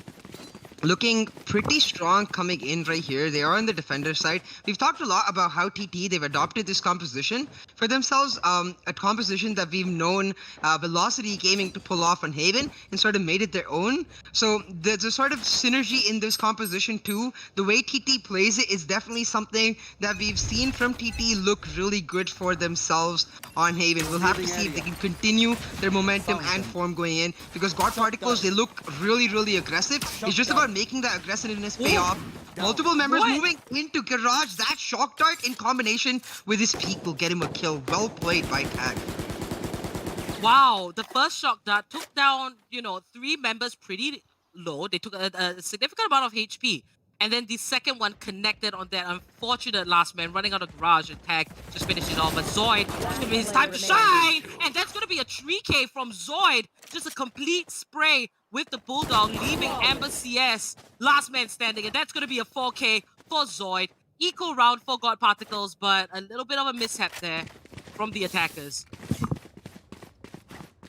looking pretty strong coming in right here. They are on the defender side. We've talked a lot about how TT, they've adopted this composition for themselves, a composition that we've known Velocity Gaming to pull off on Haven and sort of made it their own. So there's a sort of synergy in this composition too. The way TT plays it is definitely something that we've seen from TT look really good for themselves on Haven. We'll have to see if they can continue their momentum and form going in, because God Particles, they look really, really aggressive. It's just about making that aggressiveness pay off. Multiple members moving into Garage. That shock dart in combination with his peak will get him a kill. Well played by Tag. Wow, the first shock dart took down, 3 members pretty low. They took a significant amount of HP. And then the second one connected on that unfortunate last man running out of Garage, and Tag just finished it off. But Zoid, it's going to be his time to shine! And that's going to be a 3K from Zoid. Just a complete spray with the Bulldog, leaving Amber CS last man standing. And that's going to be a 4K for Zoid. Eco round for God Particles, but a little bit of a mishap there from the attackers.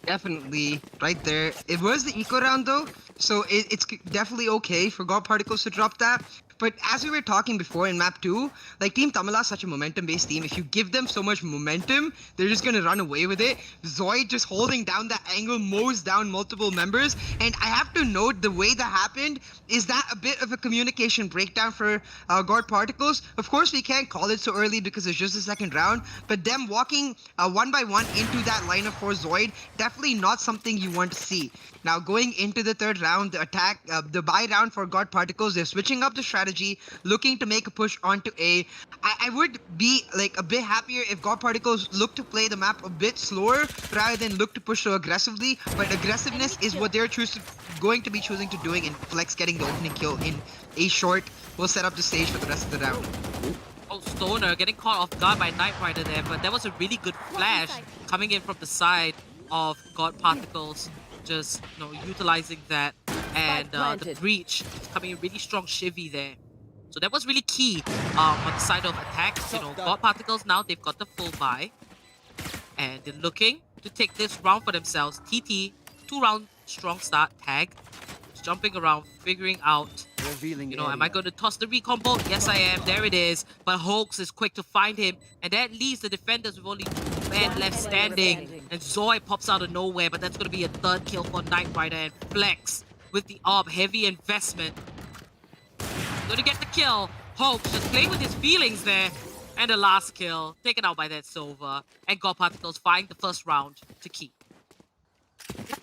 Definitely, right there. It was the eco round though, so it's definitely okay for God Particles to drop that. But as we were talking before in map 2, like Team TAMILAS, such a momentum-based team. If you give them so much momentum, they're just gonna run away with it. Zoid just holding down that angle, mows down multiple members. And I have to note, the way that happened is that a bit of a communication breakdown for God Particles. Of course, we can't call it so early because it's just the second round. But them walking one by one into that lineup for Zoid, definitely not something you want to see. Now, going into the third round, the attack, the buy round for God Particles, they're switching up the strategy, looking to make a push onto A. I would be like a bit happier if God Particles look to play the map a bit slower rather than look to push so aggressively. But aggressiveness is what they're going to be choosing to doing, and Flex getting the opening kill in A short will set up the stage for the rest of the round. Oh, Stoner getting caught off guard by Knight Rider there, but that was a really good flash coming in from the side of God Particles. Just utilizing that, and the breach is coming in really strong. Shivy there, so that was really key on the side of attacks. God Particles now they've got the full buy, and they're looking to take this round for themselves. TT 2-round strong start. Tag just jumping around, figuring out. Am I going to toss the recon bolt? Yes, I am. There it is. But Hoax is quick to find him, and that leaves the defenders with only 2 men left standing. And Zoid pops out of nowhere, but that's going to be a third kill for Knight Rider, and Flex with the ARB. Heavy investment. Going to get the kill. Hoax just playing with his feelings there. And the last kill taken out by that Silver. And God Particles find the first round to keep.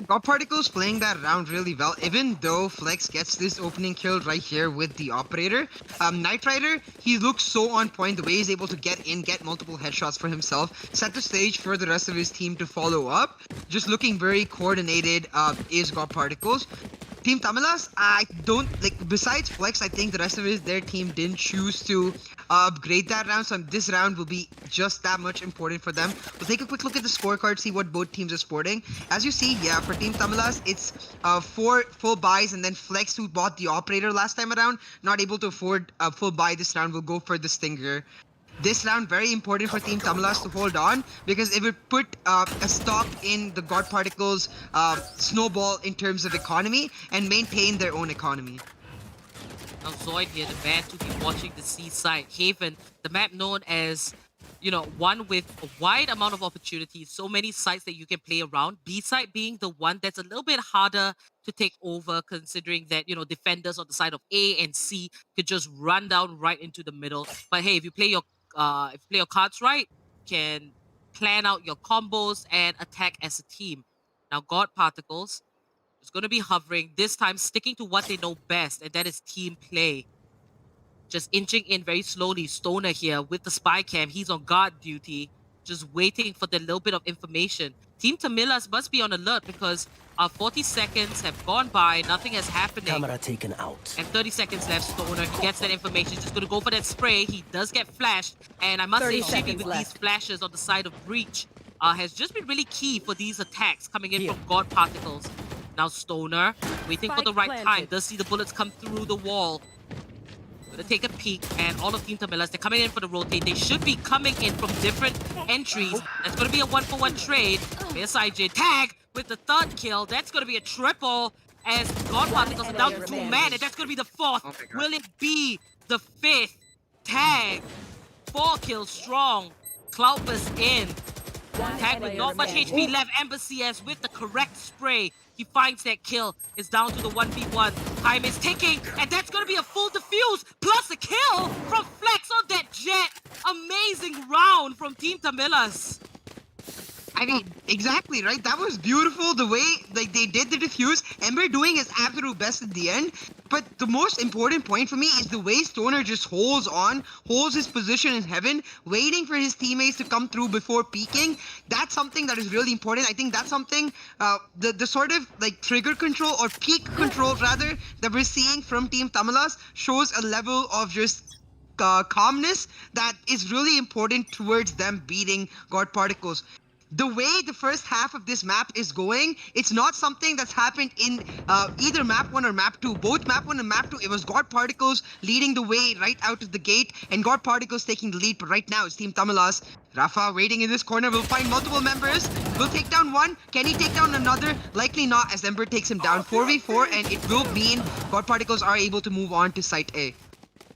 God Particles playing that round really well, even though Flex gets this opening kill right here with the operator. Knight Rider, he looks so on point, the way he's able to get in, get multiple headshots for himself, set the stage for the rest of his team to follow up. Just looking very coordinated is God Particles. Team TAMILAS, I don't, besides Flex, I think the rest of their team didn't choose to upgrade that round, so this round will be just that much important for them. We'll take a quick look at the scorecard, see what both teams are sporting. As you see, yeah, for Team TAMILAS, it's 4 full buys, and then Flex, who bought the operator last time around, not able to afford a full buy this round, will go for the Stinger. This round, very important for Team TAMILAS to hold on, because it would put a stop in the God Particles snowball in terms of economy and maintain their own economy. Now Zoid here, the man to be watching the seaside. Haven, the map known as, one with a wide amount of opportunities, so many sites that you can play around. B-side being the one that's a little bit harder to take over, considering that, defenders on the side of A and C could just run down right into the middle. But hey, if you play your cards right, you can plan out your combos and attack as a team. Now God Particles is going to be hovering, this time sticking to what they know best, and that is team play. Just inching in very slowly. Stoner here with the spy cam. He's on guard duty, just waiting for the little bit of information. Team TAMILAS must be on alert, because 40 seconds have gone by, nothing has happened. Camera taken out. And 30 seconds left. Stoner, he gets that information. Just going to go for that spray. He does get flashed. And I must say, Shivy with these flashes on the side of Breach, has just been really key for these attacks coming in from God Particles. Now Stoner, waiting for the right time, does see the bullets come through the wall. Gonna take a peek, and all of Team TAMILAS, they're coming in for the rotate. They should be coming in from different entries. That's gonna be a 1-for-1 trade. SIJ tag with the third kill. That's gonna be a triple as God Particles are down to 2 men, and that's gonna be the 4th. Will it be the 5th? Tag, 4 kills strong. Cloudburst in. Tag with not much HP left. Ember CS with the correct spray. He finds that kill. It's down to the 1v1. Time is ticking, and that's going to be a full defuse plus a kill from Flex on that Jet. Amazing round from Team TAMILAS. I mean, exactly, right? That was beautiful, the way like they did the defuse. Ember doing his absolute best at the end. But the most important point for me is the way Stoner just holds his position in heaven, waiting for his teammates to come through before peeking. That's something that is really important. I think that's something, the sort of like trigger control or peak control rather that we're seeing from Team TAMILAS shows a level of just calmness that is really important towards them beating God Particles. The way the first half of this map is going, it's not something that's happened in either map 1 or map 2. Both map 1 and map 2, it was God Particles leading the way right out of the gate, and God Particles taking the lead. But right now, it's Team TAMILAS. Rafa waiting in this corner, will find multiple members, will take down one. Can he take down another? Likely not, as Ember takes him down. 4v4, and it will mean God Particles are able to move on to Site A.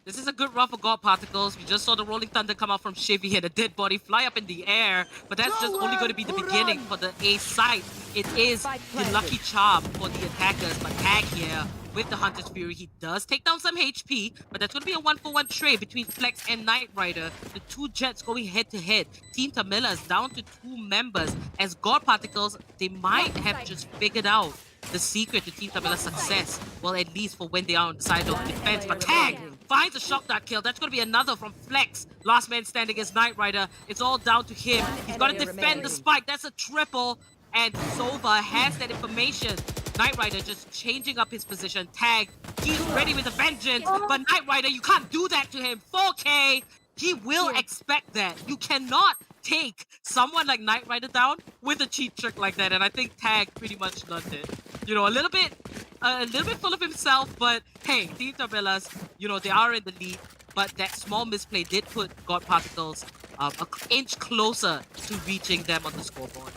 This is a good run for God Particles. We just saw the Rolling Thunder come out from Shivy and a dead body fly up in the air. But that's just only going to be the beginning for the A site. It is the lucky charm for the attackers. But Tag here with the Hunter's Fury, he does take down some HP. But that's going to be a 1-for-1 trade between Flex and Knight Rider. The 2 Jets going head to head. Team TAMILAS down to 2 members. As God Particles, they might have just figured out the secret to Team TAMILAS' success. Well, at least for when they are on the side of defense. But Tag finds a shock dart kill. That's going to be another from Flex. Last man standing against Knight Rider. It's all down to him. He's got to defend the spike. That's a triple. And Sova has that information. Knight Rider just changing up his position. Tag, he's ready with a vengeance. But Knight Rider, you can't do that to him. 4K, he will expect that. You cannot take someone like Knight Rider down with a cheat trick like that. And I think Tag pretty much learned it. You know, a little bit full of himself, but hey, Team TAMILAS, you know, they are in the lead, but that small misplay did put God Particles an inch closer to reaching them on the scoreboard.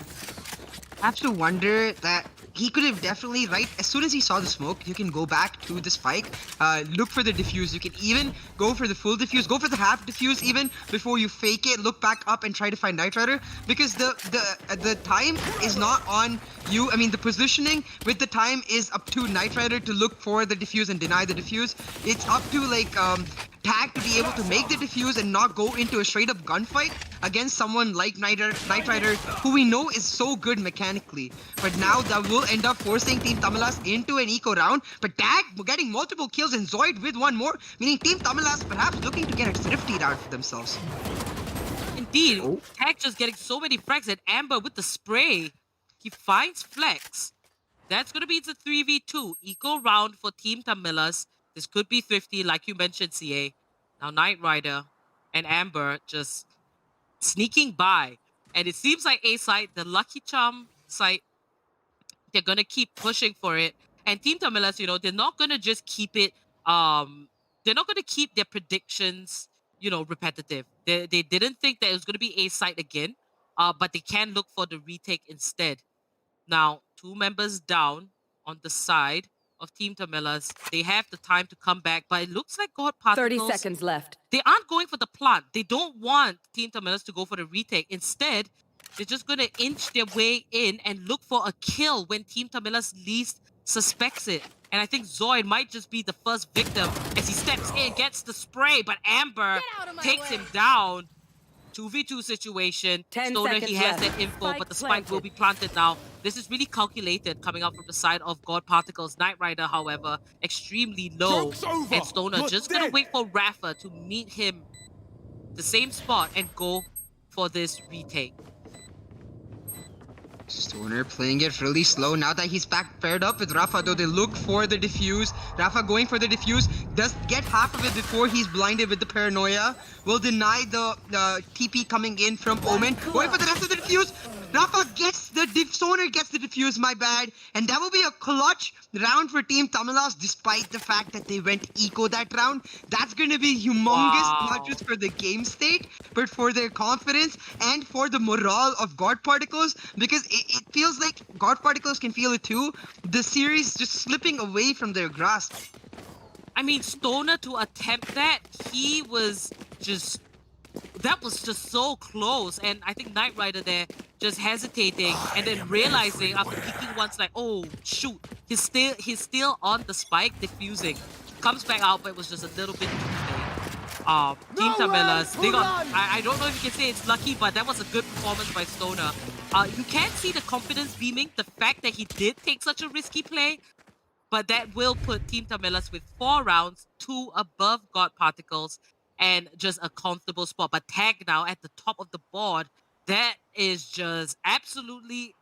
I have to wonder that he could have definitely, right, as soon as he saw the smoke, you can go back to the spike, look for the defuse. You can even go for the full defuse, go for the half defuse even before you fake it, look back up and try to find Knight Rider, because the time is not on you. I mean, the positioning with the time is up to Knight Rider to look for the defuse and deny the defuse. It's up to like Tag to be able to make the defuse and not go into a straight up gunfight against someone like Knight Rider, who we know is so good mechanically. But now that will end up forcing Team TAMILAS into an eco round. But Tag getting multiple kills and Zoid with one more, meaning Team TAMILAS perhaps looking to get a thrifty round for themselves. Indeed, Tag just getting so many frags, and Amber with the spray. He finds Flex. That's going to be the 3v2 eco round for Team TAMILAS. This could be thrifty, like you mentioned, CA. Now Knight Rider and Amber just sneaking by. And it seems like A site, the Lucky Charm site, they're going to keep pushing for it. And Team TAMILAS, you know, they're not going to just keep it, they're not going to keep their predictions, you know, repetitive. They didn't think that it was going to be A site again, but they can look for the retake instead. Now, 2 members down on the side of Team TAMILAS. They have the time to come back, but it looks like God Particles... 30 seconds left. They aren't going for the plant. They don't want Team TAMILAS to go for the retake. Instead, they're just going to inch their way in and look for a kill when Team TAMILAS least suspects it. And I think Zoid might just be the first victim as he steps in, gets the spray, but Amber takes him down. 2v2 situation. 10 Stoner, seconds he has left. that info, Spike but the spike planted. will be planted now. This is really calculated coming out from the side of God Particles. Knight Rider, however, extremely low. And Stoner just going to wait for Rafa to meet him the same spot and go for this retake. Stoner playing it really slow. Now that he's back paired up with Rafa, though, they look for the defuse. Rafa going for the defuse, does get half of it before he's blinded with the paranoia. Will deny the TP coming in from Omen. Going for the rest of the defuse. Rafa gets the Sonar gets the defuse, my bad. And that will be a clutch round for Team Tamilas, despite the fact that they went eco that round. That's going to be humongous, not just for the game state, but for their confidence and for the morale of God Particles, because it feels like God Particles can feel it too. The series just slipping away from their grasp. I mean, Stoner to attempt that, that was just so close. And I think Knight Rider there just hesitating and then realizing after peeking once like, oh shoot, he's still on the spike, diffusing. Comes back out, but it was just a little bit too late. Team Tamilas, they got, I don't know if you can say it's lucky, but that was a good performance by Stoner. You can see the confidence beaming, the fact that he did take such a risky play, but that will put Team Tamilas with 4 rounds, 2 above God Particles, and just a comfortable spot. But Tag now at the top of the board, that is just absolutely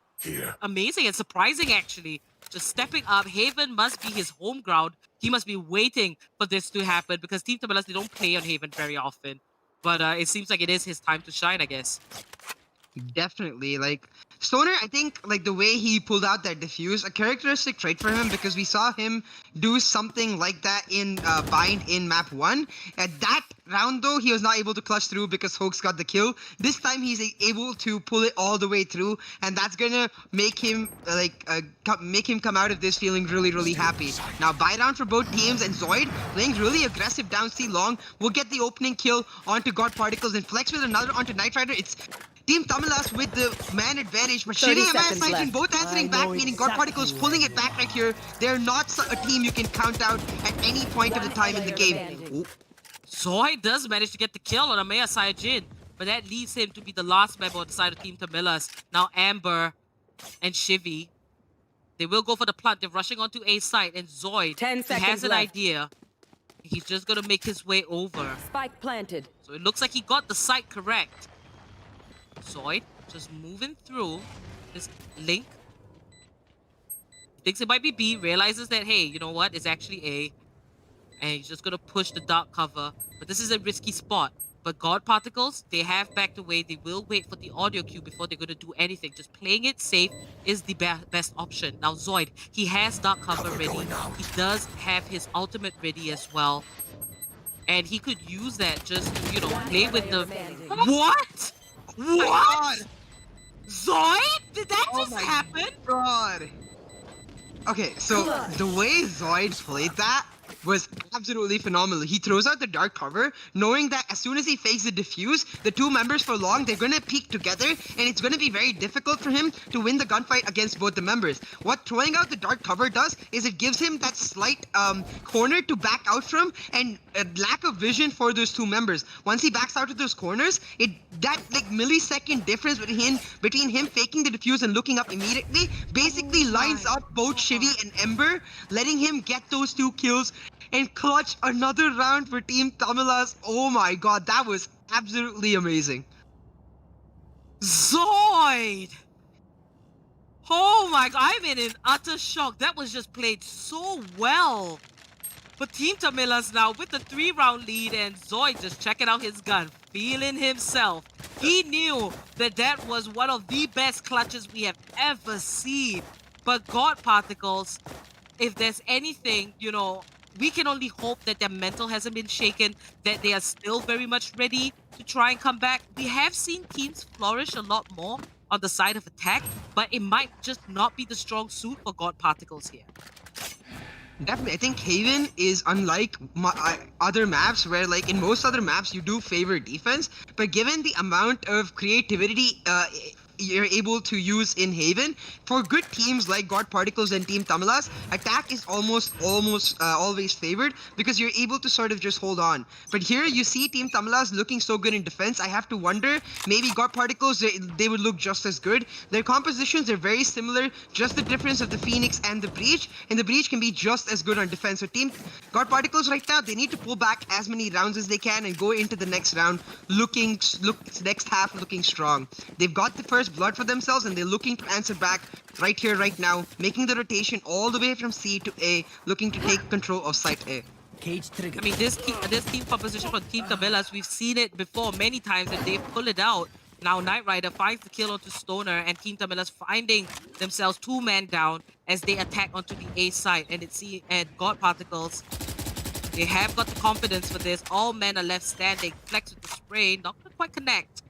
amazing and surprising, actually. Just stepping up. Haven must be his home ground. He must be waiting for this to happen because Team Tamilas, they don't play on Haven very often. But it seems like it is his time to shine, I guess. Definitely, like Stoner, I think like the way he pulled out that diffuse, a characteristic trait for him, because we saw him do something like that in Bind in map 1. At that round though, he was not able to clutch through because Hoax got the kill. This time he's able to pull it all the way through, and that's gonna make him come out of this feeling really, really happy. Now buy round for both teams, and Zoid playing really aggressive down C long will get the opening kill onto God Particles and Flex with another onto Knight Rider. It's Team Tamilas with the man advantage, but Shiri and Mass both answering back, meaning God Particles pulling it back right here. They're not a team you can count out at any point of the time in the game. Zoid does manage to get the kill on Amaya Saiyajin, but that leaves him to be the last member on the side of Team Tamilas. Now Amber and Shivy, they will go for the plant. They're rushing onto A site, and Zoid, 10 he has an left. idea. He's just gonna make his way over. Spike planted. So it looks like he got the site correct. Zoid just moving through this link. Thinks it might be B, realizes that, hey, you know what, it's actually A. And he's just gonna push the dark cover. But this is a risky spot. But God Particles, they have backed away. They will wait for the audio cue before they're gonna do anything. Just playing it safe is the best option. Now Zoid, he has dark cover ready. He does have his ultimate ready as well. And he could use that just to, you know, play with the... What? What? Zoid? Did that just happen? God. Okay, so the way Zoid played that was absolutely phenomenal. He throws out the dark cover, knowing that as soon as he fakes the diffuse, the two members for long, they're going to peek together, and it's going to be very difficult for him to win the gunfight against both the members. What throwing out the dark cover does is it gives him that slight corner to back out from, and a lack of vision for those two members. Once he backs out of those corners, that like millisecond difference between him faking the diffuse and looking up immediately basically lines up both Shivy and Ember, letting him get those 2 kills and clutch another round for Team Tamilas. Oh my god, that was absolutely amazing. Zoid! Oh my god, I'm in utter shock. That was just played so well. But Team Tamilas now with the 3-round lead, and Zoid just checking out his gun, feeling himself. He knew that that was one of the best clutches we have ever seen. But God Particles, if there's anything, you know, we can only hope that their mental hasn't been shaken, that they are still very much ready to try and come back. We have seen teams flourish a lot more on the side of attack, but it might just not be the strong suit for God Particles here. Definitely, I think Haven is unlike other maps where, like, in most other maps, you do favor defense, but given the amount of creativity you're able to use in Haven, for good teams like God Particles and Team Tamilas, attack is almost always favored because you're able to sort of just hold on. But here you see Team Tamilas looking so good in defense, I have to wonder, maybe God Particles, they would look just as good. Their compositions are very similar, just the difference of the Phoenix and the Breach, and the Breach can be just as good on defense. So Team God Particles right now, they need to pull back as many rounds as they can and go into the next round next half looking strong. They've got the first blood for themselves, and they're looking to answer back right here, right now, making the rotation all the way from C to A, looking to take control of site A. I mean, this team composition from Team Tamilas, we've seen it before many times, and they pull it out. Now Knight Rider finds the kill onto Stoner, and Team TAMILAS finding themselves 2-man down as they attack onto the A side. And God Particles, they have got the confidence for this. All men are left standing. Flex with the spray, not gonna quite connect.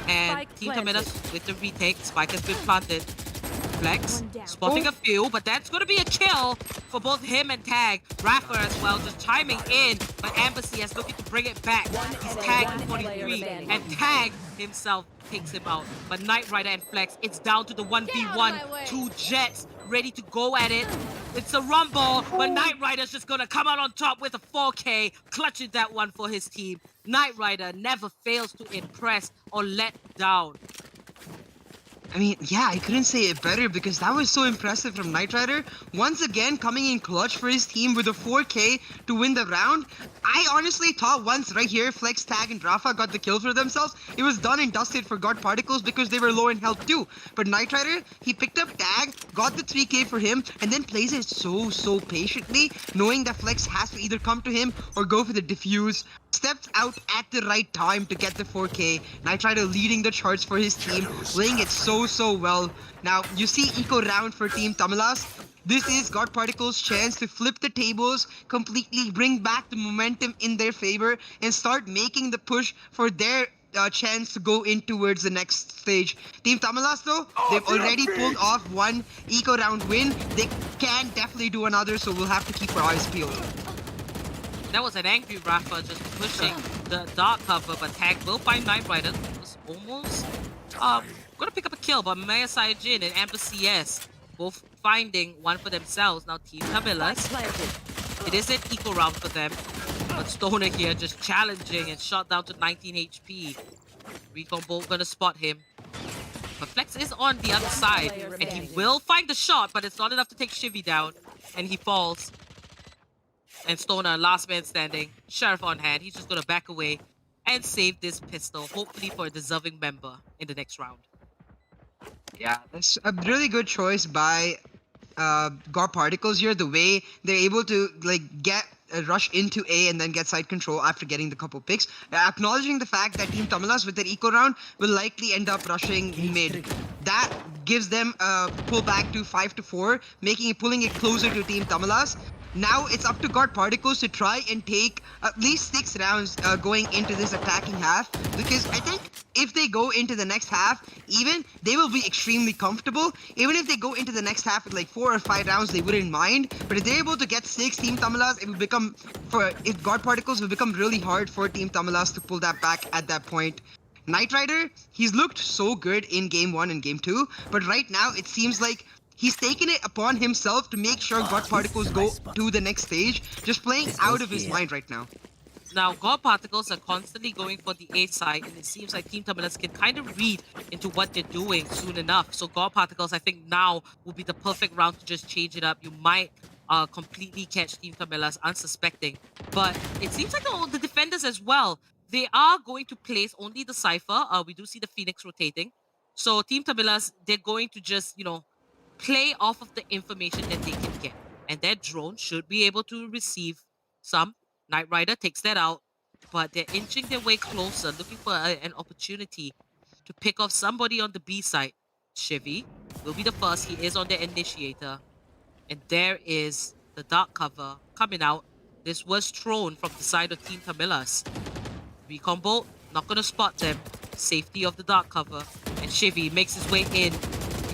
And Spike Team planted. TAMILAS with the retake. Spike has been planted. Flex, One down. spotting a few, but that's gonna be a kill for both him and Tag. Rafa as well, just chiming in, but Embassy is looking to bring it back. He's tagged in 43, and Tag himself takes him out. But Knight Rider and Flex, it's down to the 1v1. Two Jets ready to go at it. It's a rumble, but Knight Rider's just gonna come out on top with a 4K, clutching that one for his team. Knight Rider never fails to impress or let down. I mean, yeah, I couldn't say it better because that was so impressive from Knight Rider. Once again, coming in clutch for his team with a 4K to win the round. I honestly thought once right here, Flex, Tag, and Rafa got the kill for themselves, it was done and dusted for God Particles because they were low in health too. But Knight Rider, he picked up Tag, got the 3K for him, and then plays it so patiently, knowing that Flex has to either come to him or go for the defuse. Stepped out at the right time to get the 4K. Knight Rider leading the charts for his team, playing it so well. Now, you see eco round for Team TAMILAS. This is God Particles' chance to flip the tables, completely bring back the momentum in their favor, and start making the push for their chance to go in towards the next stage. Team TAMILAS though, they've already pulled off one eco round win. They can definitely do another, so we'll have to keep our eyes peeled. That was an angry Rafa just pushing the dark cover, but Tag will find Knight Rider. It was almost gonna pick up a kill, but Maya Saiyajin and Embassy S both finding one for themselves. Now Team TAMILAS, it is an equal round for them, but Stoner here just challenging and shot down to 19 HP. Recon Bolt gonna spot him, but Flex is on the other side, and he will find the shot, but it's not enough to take Shivy down, and he falls. And Stoner, last man standing, Sheriff on hand. He's just gonna back away and save this pistol, hopefully for a deserving member in the next round. Yeah, that's a really good choice by God Particles here. The way they're able to get a rush into A and then get side control after getting the couple picks. Acknowledging the fact that Team TAMILAS with their eco round will likely end up rushing mid. That gives them a pullback to 5-4, pulling it closer to Team TAMILAS. Now it's up to God Particles to try and take at least 6 rounds going into this attacking half, because I think if they go into the next half, even, they will be extremely comfortable. Even if they go into the next half with like 4 or 5 rounds, they wouldn't mind. But if they're able to get 6, Team TAMILAS, it will become, if God Particles will become really hard for Team TAMILAS to pull that back at that point. Knight Rider, he's looked so good in Game 1 and Game 2, but right now it seems like he's taken it upon himself to make sure God Particles go to the next stage, just playing out of his mind right now. Now, God Particles are constantly going for the A side, and it seems like Team TAMILAS can kind of read into what they're doing soon enough. So God Particles, I think now will be the perfect round to just change it up. You might completely catch Team TAMILAS unsuspecting. But it seems like the defenders as well, they are going to place only the Cypher. We do see the Phoenix rotating. So Team TAMILAS, they're going to just, play off of the information that they can get. And their drone should be able to receive some. Knight Rider takes that out, but they're inching their way closer, looking for an opportunity to pick off somebody on the B side. Shivy will be the first. He is on the initiator. And there is the dark cover coming out. This was thrown from the side of Team TAMILAS. Recon Bolt, not going to spot them. Safety of the dark cover. And Shivy makes his way in.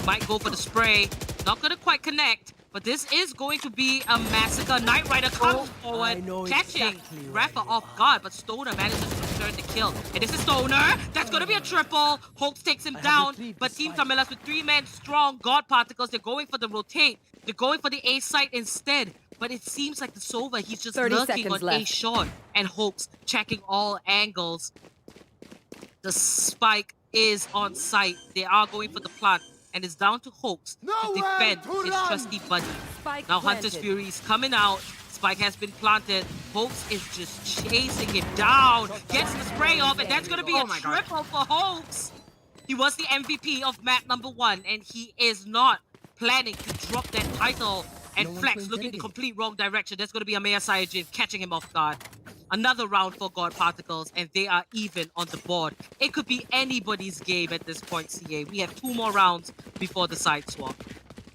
Might go for the spray. Not gonna quite connect, but this is going to be a massacre. Knight Rider comes forward, catching Rafa off guard, but Stoner manages to return the kill. And this is Stoner. That's gonna be a triple. Hoax takes him down, but Team TAMILAS with 3 men strong. God Particles, they're going for the rotate. They're going for the A site instead. But it seems like the Sova, he's just 30 lurking seconds on left. A short. And Hoax checking all angles. The spike is on site. They are going for the plant. And it's down to Hoax to defend his trusty buddy. Spike Now Hunter's planted. Fury is coming out. Spike has been planted. Hoax is just chasing him down. Gets the spray off, and that's going to be a triple for Hoax. He was the MVP of map number 1, and he is not planning to drop that title. And Flex looking the complete wrong direction. That's going to be Amaya Saiyajin catching him off guard. Another round for God Particles, and they are even on the board. It could be anybody's game at this point, CA. We have 2 more rounds before the side swap.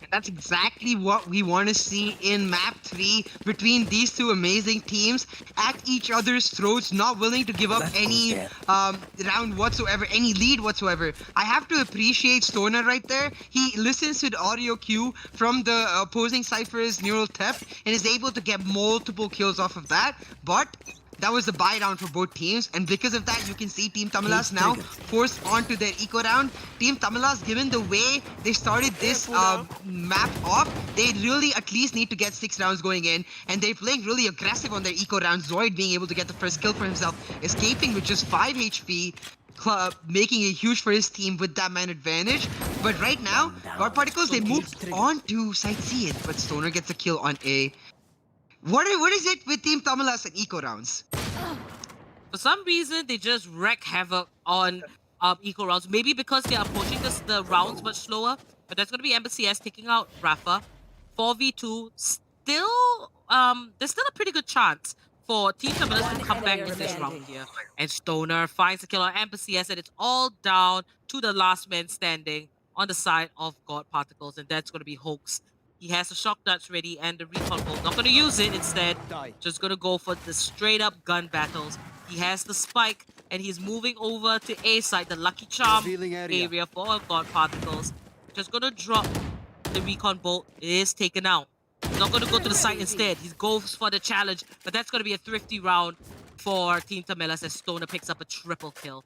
And that's exactly what we want to see in map 3 between these two amazing teams at each other's throats, not willing to give up any round whatsoever, any lead whatsoever. I have to appreciate Stoner right there. He listens to the audio cue from the opposing Cypher's neural theft and is able to get multiple kills off of that. But that was the buy down for both teams, and because of that, you can see Team TAMILAS now forced onto their eco round. Team TAMILAS, given the way they started this map off, they really at least need to get 6 rounds going in, and they're playing really aggressive on their eco round. Zoid being able to get the first kill for himself, escaping with just 5 HP, making it huge for his team with that man advantage. But right now, God Particles, they moved on to side C, but Stoner gets a kill on A. What is it with Team TAMILAS and eco rounds? For some reason, they just wreak havoc on eco rounds. Maybe because they are approaching the rounds much slower. But that's going to be MBCS taking out Rafa. 4v2. Still, there's still a pretty good chance for Team TAMILAS to come back in this round here. And Stoner finds a kill on MBCS, and it's all down to the last man standing on the side of God Particles, and that's going to be Hoax. He has the shock darts ready and the recon bolt. Not going to use it, instead just going to go for the straight up gun battles. He has the spike and he's moving over to A side, the lucky charm area for God Particles. Just going to drop the recon bolt. It is taken out. He's not going to go to the site instead. He goes for the challenge, but that's going to be a thrifty round for Team TAMILAS as Stoner picks up a triple kill.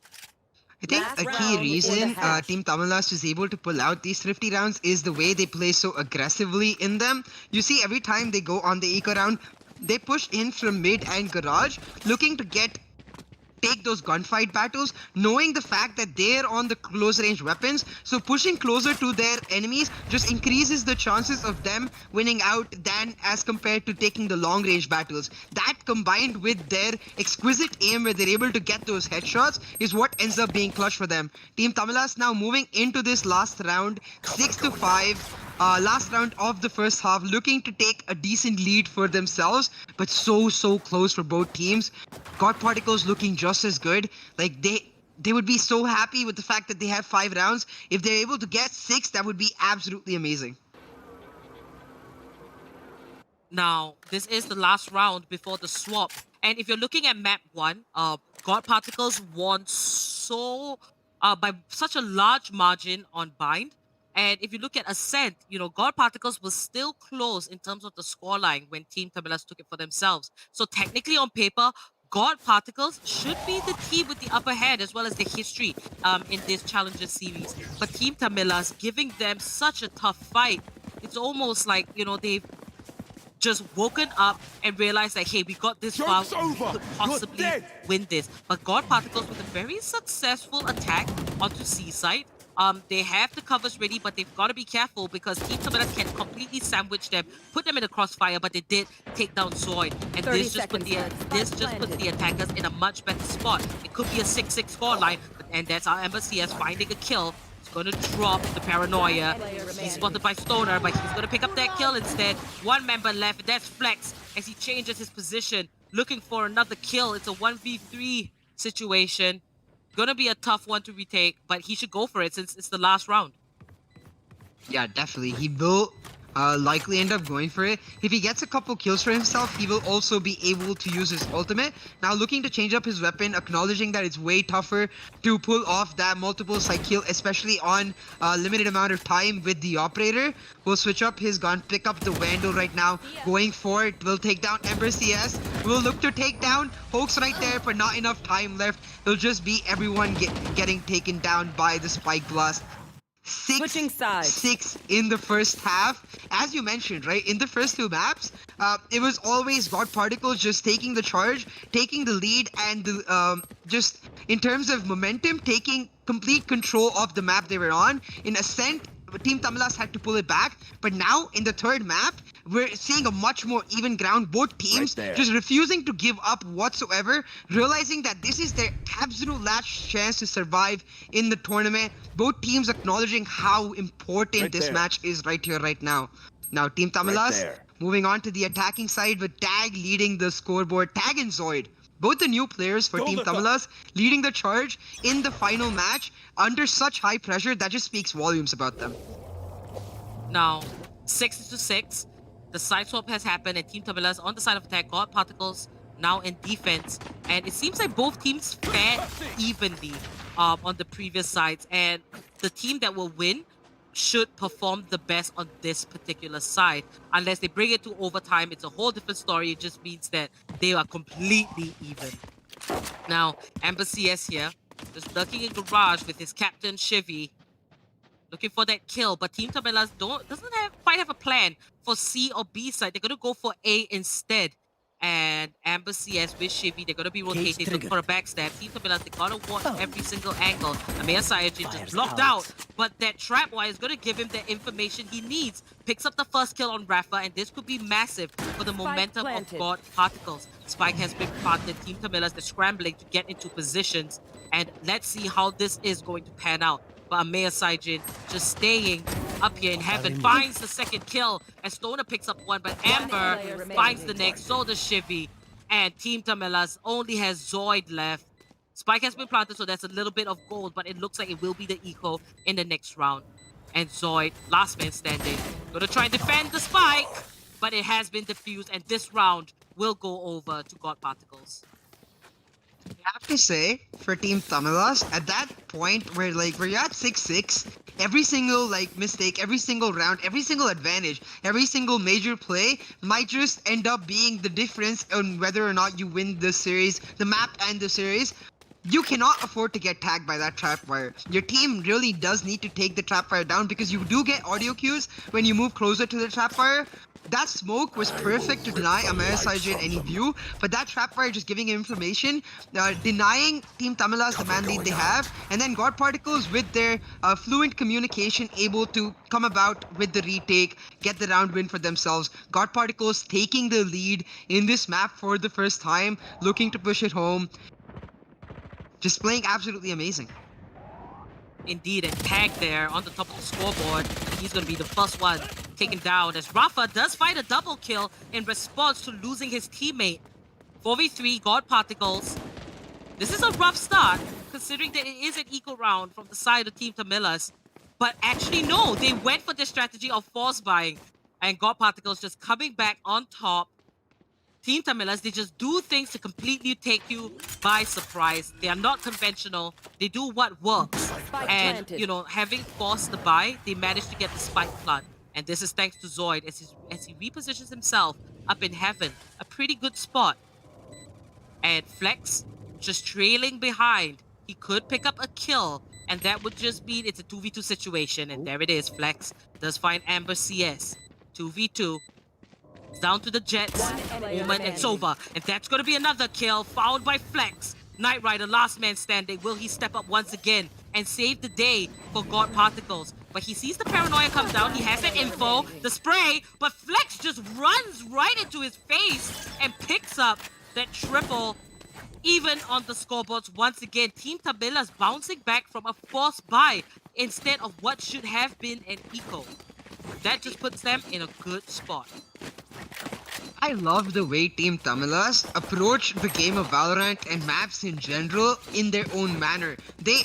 I think a key reason Team TAMILAS is able to pull out these thrifty rounds is the way they play so aggressively in them. You see, every time they go on the eco round, they push in from mid and garage, looking to take those gunfight battles, knowing the fact that they're on the close range weapons, so pushing closer to their enemies just increases the chances of them winning out than as compared to taking the long range battles. That combined with their exquisite aim where they're able to get those headshots is what ends up being clutch for them. Team TAMILAS now moving into this last round, 6-5. Last round of the first half, looking to take a decent lead for themselves, but so close for both teams. God Particles looking just as good. Like they would be so happy with the fact that they have 5 rounds. If they're able to get 6, that would be absolutely amazing. Now, this is the last round before the swap. And if you're looking at map 1, God Particles won by such a large margin on Bind. And if you look at Ascent, God Particles was still close in terms of the scoreline when Team TAMILAS took it for themselves. So technically on paper, God Particles should be the team with the upper hand as well as the history in this Challenger series. But Team TAMILAS giving them such a tough fight. It's almost like, they've just woken up and realized that, hey, we got this far, we could possibly win this. But God Particles with a very successful attack onto C-side. They have the covers ready, but they've got to be careful because Team TAMILAS can completely sandwich them, put them in the crossfire, but they did take down Zoid. And this just put the attackers in a much better spot. It could be a 6-6 scoreline, and that's our MBCS finding a kill. He's going to drop the paranoia. He's spotted by Stoner, but he's going to pick up that kill instead. 1 member left, and that's Flex as he changes his position, looking for another kill. It's a 1v3 situation. Gonna be a tough one to retake, but he should go for it since it's the last round. Yeah, definitely. He will likely end up going for it. If he gets a couple kills for himself, he will also be able to use his ultimate. Now looking to change up his weapon, acknowledging that it's way tougher to pull off that multiple side kill, especially on a limited amount of time with the operator. Will switch up his gun, pick up the Vandal right now, going for it. Will take down Ember CS. Will look to take down Hoax right there, but not enough time left. It'll just be everyone getting taken down by the Spike Blast. 6 in the first half. As you mentioned, right, in the first 2 maps, it was always God Particles just taking the charge, taking the lead, and just in terms of momentum, taking complete control of the map they were on. In Ascent, Team TAMILAS had to pull it back, but now in the 3rd map, we're seeing a much more even ground. Both teams just refusing to give up whatsoever, realizing that this is their absolute last chance to survive in the tournament. Both teams acknowledging how important this match is right here, right now. Now, Team TAMILAS moving on to the attacking side with Tag leading the scoreboard. Tag and Zoid. both the new players for Team Tamilas leading the charge in the final match under such high pressure, that just speaks volumes about them. Now, 6-6. The side swap has happened, and Team Tamilas on the side of attack. God Particles now in defense, and it seems like both teams fared evenly on the previous sides, and the team that will win should perform the best on this particular side. Unless they bring it to overtime, it's a whole different story. It just means that they are completely even. Now, Amber CS here, just lurking in garage with his captain Shivy, looking for that kill, but Team Tamilas doesn't quite have a plan for C or B side. They're gonna go for A instead. And Amber CS with Shivy, they're gonna be rotating, looking for a backstab. Team Tamilas, they gotta watch every single angle. Amir Sayajin just blocked out, but that trap wire is gonna give him the information he needs. Picks up the first kill on Rafa, and this could be massive for the momentum of God Particles. Spike has been planted. Team Tamilas, they're scrambling to get into positions, and let's see how this is going to pan out. But Amir Saijin just staying up here in heaven, finds the second kill, and Stoner picks up one, but Amber finds the next, so does Shivy, and Team Tamilas only has Zoid left. Spike has been planted, so that's a little bit of gold, but it looks like it will be the eco in the next round. And Zoid, last man standing, gonna try and defend the Spike, but it has been defused, and this round will go over to God Particles. I have to say, for Team Tamilas, at that point where you're at 6-6, every single mistake, every single round, every single advantage, every single major play might just end up being the difference on whether or not you win the series, the map and the series. You cannot afford to get tagged by that trapwire. Your team really does need to take the trapwire down, because you do get audio cues when you move closer to the trapwire. That smoke was perfect to deny Amir Saijin any view, but that trapwire just giving him information, denying Team Tamilas the man lead they have, and then God Particles with their fluent communication able to come about with the retake, get the round win for themselves. God Particles taking the lead in this map for the first time, looking to push it home. Just playing absolutely amazing. Indeed, and Tag there on the top of the scoreboard. He's going to be the first one taken down, as Rafa does find a double kill in response to losing his teammate. 4v3, God Particles. This is a rough start, considering that it is an eco round from the side of Team Tamilas. But actually, no, they went for the strategy of force buying, and God Particles just coming back on top. Team Tamilas, they just do things to completely take you by surprise. They are not conventional. They do what works. And, you know, having forced the buy, they managed to get the spike plant. And this is thanks to Zoid as he repositions himself up in heaven. A pretty good spot. And Flex just trailing behind. He could pick up a kill, and that would just mean it's a 2v2 situation. And there it is. Flex does find Amber CS. 2v2. It's down to the Jets. Moment, it's over. And that's going to be another kill, followed by Flex. Knight Rider, last man standing. Will he step up once again and save the day for God Particles? But he sees the paranoia come down. He has that info, the spray, but Flex just runs right into his face and picks up that triple. Even on the scoreboards, once again, Team Tamilas bouncing back from a forced buy instead of what should have been an eco. That just puts them in a good spot. I love the way Team Tamilas approach the game of Valorant and maps in general in their own manner. They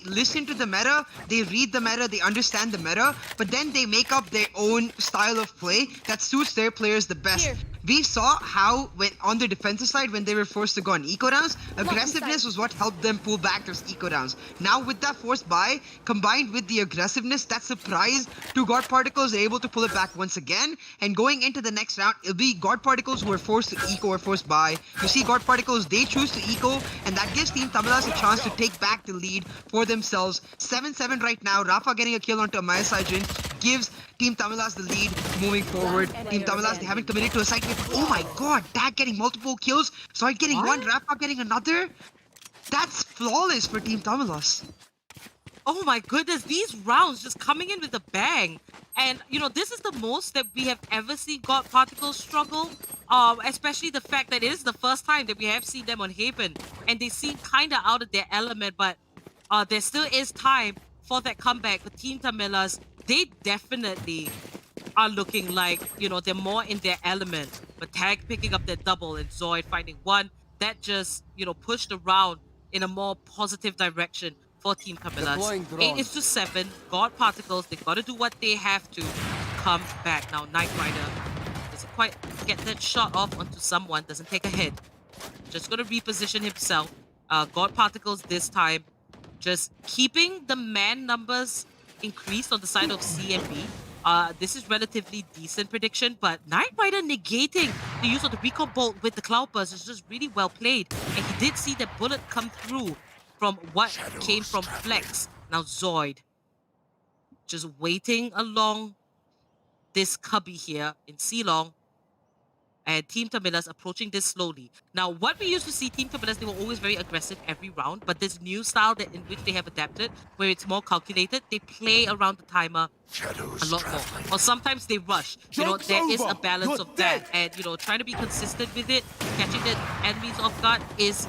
listen to the meta, they read the meta, they understand the meta, but then they make up their own style of play that suits their players the best. We saw how, when on the defensive side, when they were forced to go on eco rounds, aggressiveness was what helped them pull back those eco rounds. Now with that forced buy, combined with the aggressiveness, that surprise to God Particles, they're able to pull it back once again. And going into the next round, it'll be God Particles who are forced to eco or forced buy. You see God Particles, they choose to eco, and that gives Team Tamilas a chance to take back the lead for themselves. 7-7 right now. Rafa getting a kill onto Amaya Sajin gives Team Tamilas the lead moving forward. Team Tamilas, they haven't committed to a site. Oh my god, Tag getting multiple kills, Zoid getting one, Rafa getting another. That's flawless for Team Tamilas. Oh my goodness, these rounds just coming in with a bang. And, you know, this is the most that we have ever seen God Particles struggle. Especially the fact that it is the first time that we have seen them on Haven. And they seem kind of out of their element, but there still is time for that comeback. But Team Tamilas, they definitely are looking like, you know, they're more in their element. But Tag picking up their double and Zoid finding one, that just, pushed the round in a more positive direction for Team Deploying TAMILAS. 8-7. God Particles, they got to do what they have to come back. Now, Knight Rider doesn't quite get that shot off onto someone, doesn't take a hit. Just going to reposition himself. God Particles this time just keeping the man numbers increased on the side of C and B. This is relatively decent prediction, but Knight Rider negating the use of the recon bolt with the cloud burst is just really well played. And he did see that bullet come through from what came from Flex. Now Zoid just waiting along this cubby here in C-Long. And Team TAMILAS approaching this slowly. Now, what we used to see Team TAMILAS, they were always very aggressive every round, but this new style that in which they have adapted, where it's more calculated, they play around the timer a lot more. Or sometimes they rush. There is a balance of that. And, trying to be consistent with it, catching the enemies off guard is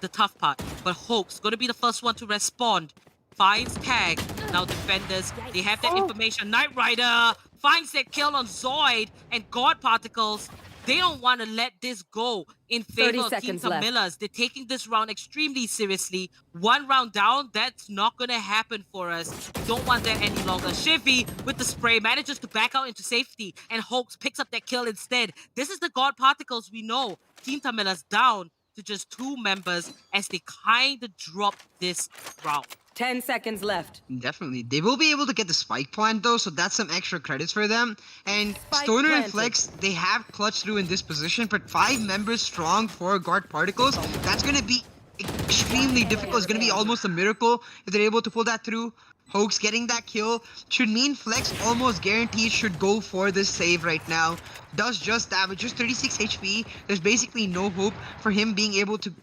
the tough part. But Hoax going to be the first one to respond. Finds tag. Now defenders, they have that information. Knight Rider finds that kill on Zoid, and God Particles, they don't want to let this go in favor of Team TAMILAS. They're taking this round extremely seriously. One round down, that's not going to happen for us. We don't want that any longer. Shivy with the spray manages to back out into safety, and Hoax picks up that kill instead. This is the God Particles we know. Team TAMILAS down to just 2 members as they kind of drop this round. 10 seconds left. Definitely. They will be able to get the spike plant though, so that's some extra credits for them. And Spike Stoner and planted. Flex, they have clutch through in this position, but 5 members strong for God Particles. That's going to be extremely difficult. It's going to be almost a miracle if they're able to pull that through. Hoax getting that kill should mean Flex almost guaranteed should go for this save right now. Does just that with just 36 HP. There's basically no hope for him being able to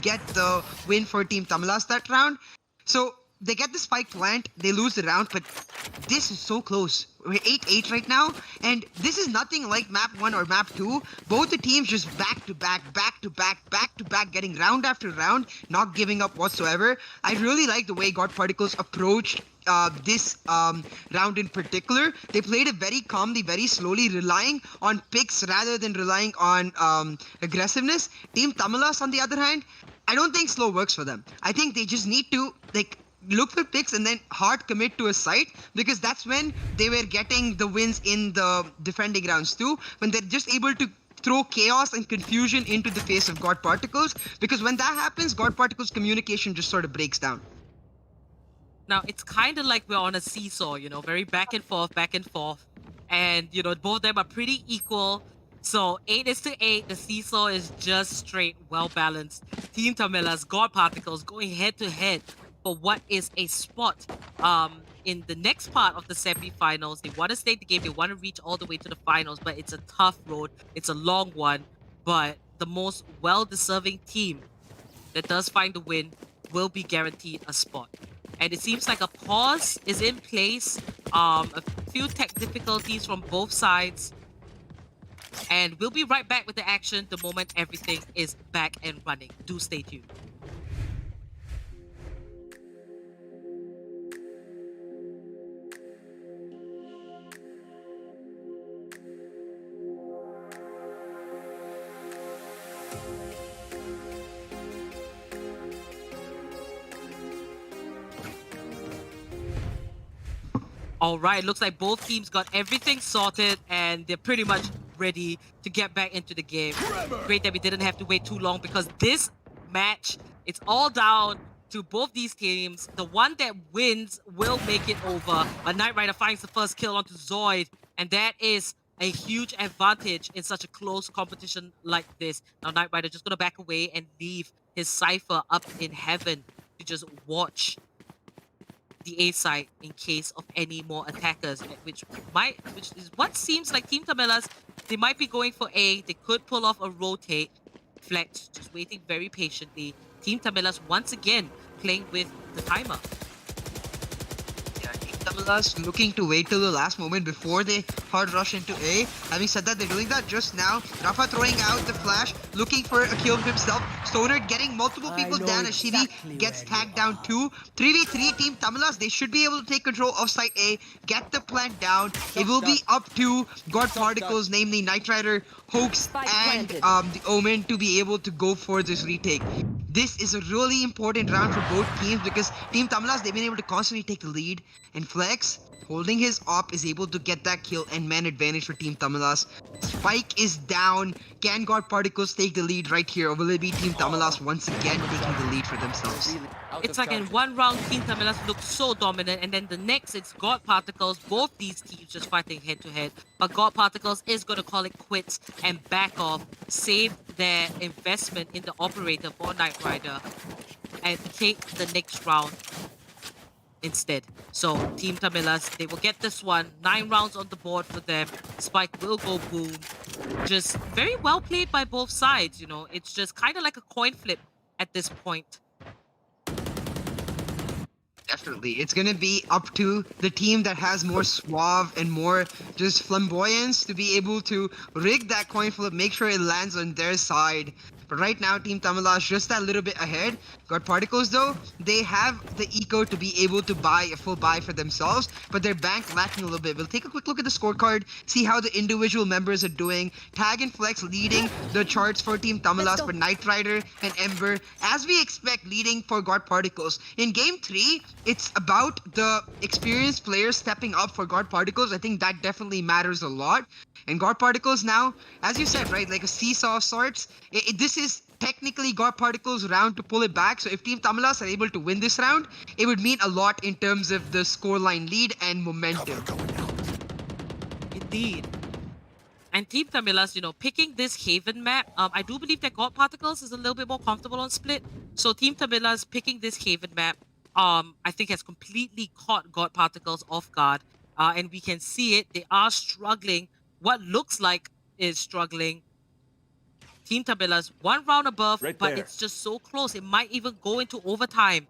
get the win for Team TAMILAS that round. So they get the spike plant, they lose the round, but this is so close. We're 8-8 right now, and this is nothing like map 1 or map 2. Both the teams just back to back, getting round after round, not giving up whatsoever. I really like the way God Particles approached this round in particular. They played it very calmly, very slowly, relying on picks rather than relying on aggressiveness. Team TAMILAS, on the other hand, I don't think slow works for them. I think they just need to look for picks and then hard commit to a site, because that's when they were getting the wins in the defending rounds too, when they're just able to throw chaos and confusion into the face of God Particles, because when that happens, God Particles communication just sort of breaks down. Now, it's kind of like we're on a seesaw, very back and forth. And, both of them are pretty equal. So 8-8, the seesaw is just straight, well-balanced. Team TAMILAS, God Particles going head-to-head for what is a spot in the next part of the semi-finals. They want to stay in the game. They want to reach all the way to the finals, but it's a tough road. It's a long one, but the most well-deserving team that does find the win will be guaranteed a spot. And it seems like a pause is in place. A few tech difficulties from both sides. And we'll be right back with the action the moment everything is back and running. Do stay tuned. All right, looks like both teams got everything sorted and they're pretty much ready to get back into the game. Great that we didn't have to wait too long, because this match, it's all down to both these teams. The one that wins will make it over, but Knight Rider finds the first kill onto Zoid, and that is a huge advantage in such a close competition like this. Now Knight Rider just gonna back away and leave his Cypher up in heaven to just watch the A side in case of any more attackers, which is what seems like Team TAMILAS, they might be going for A. They could pull off a rotate. Flex just waiting very patiently. Team TAMILAS once again playing with the timer. Yeah, Team TAMILAS looking to wait till the last moment before they hard rush into A. Having said that, they're doing that just now. Rafa throwing out the flash, looking for a kill himself. Stoner getting multiple people down as Shivi gets tagged down too. 3v3 Team TAMILAS, they should be able to take control of site A, get the plant down. It will be up to God Particles, namely Knight Rider, Hoax, and the Omen to be able to go for this retake. This is a really important round for both teams because Team TAMILAS, they've been able to constantly take the lead, and Flex, holding his op, is able to get that kill and man advantage for Team TAMILAS. Spike is down. Can God Particles take the lead right here, or will it be Team TAMILAS once again taking the lead for themselves? It's like in one round, Team TAMILAS looked so dominant, and then the next, it's God Particles. Both these teams just fighting head-to-head. But God Particles is going to call it quits and back off, save their investment in the operator for Knight Rider, and take the next round instead. So Team TAMILAS, they will get this one. 9 rounds on the board for them. Spike will go boom. Just very well played by both sides, you know. It's just kind of like a coin flip at this point. Definitely. It's going to be up to the team that has more suave and more just flamboyance to be able to rig that coin flip, make sure it lands on their side. But right now, Team TAMILAS just that little bit ahead. God Particles, though, they have the eco to be able to buy a full buy for themselves, but their bank lacking a little bit. We'll take a quick look at the scorecard, see how the individual members are doing. Tag and Flex leading the charts for Team TAMILAS, but Knight Rider and Ember, as we expect, leading for God Particles. In Game 3, it's about the experienced players stepping up for God Particles. I think that definitely matters a lot. And God Particles now, as you said, right, like a seesaw of sorts. This is technically God Particles' round to pull it back. So if Team TAMILAS are able to win this round, it would mean a lot in terms of the scoreline lead and momentum. Indeed. And Team TAMILAS, you know, picking this Haven map, I do believe that God Particles is a little bit more comfortable on split. So Team TAMILAS picking this Haven map, I think has completely caught God Particles off guard. And we can see it. They are struggling. What looks like is struggling. Team TAMILAS 1 round above, but it's just so close. It might even go into overtime.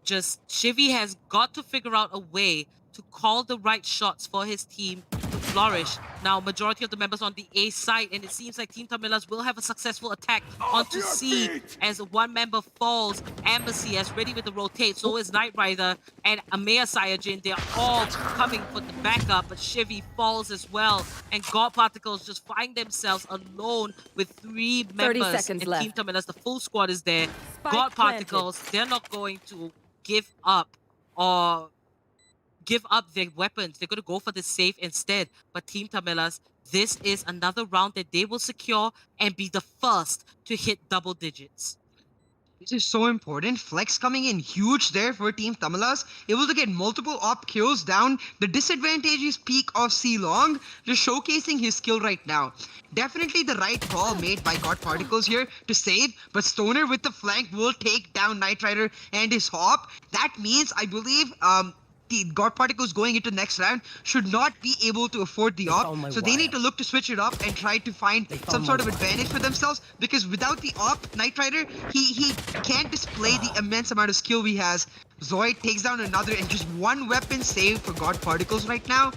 Just Shivy has got to figure out a way to call the right shots for his team to flourish. Now, majority of the members on the A side, and it seems like Team TAMILAS will have a successful attack onto C as one member falls. Embassy is ready with the rotate, so is Knight Rider and Amaya Sayajin. They're all coming for the backup, but Shivy falls as well. And God Particles just find themselves alone with 3 members. 30 seconds and left. Team TAMILAS, the full squad is there. Spike God planted. Particles, they're not going to give up or give up their weapons. They're going to go for the safe instead. But Team TAMILAS, this is another round that they will secure and be the first to hit double digits. This is so important. Flex coming in huge there for Team TAMILAS. Able to get multiple op kills down the disadvantageous peak of C Long, just showcasing his skill right now. Definitely the right call made by God Particles here to save, but Stoner with the flank will take down Knight Rider and his hop. That means, I believe, the God Particles going into next round should not be able to afford the op, so they need to look to switch it up and try to find some sort of advantage for themselves, because without the op, Knight Rider, he can't display the immense amount of skill he has. Zoid takes down another, and just 1 weapon saved for God Particles right now.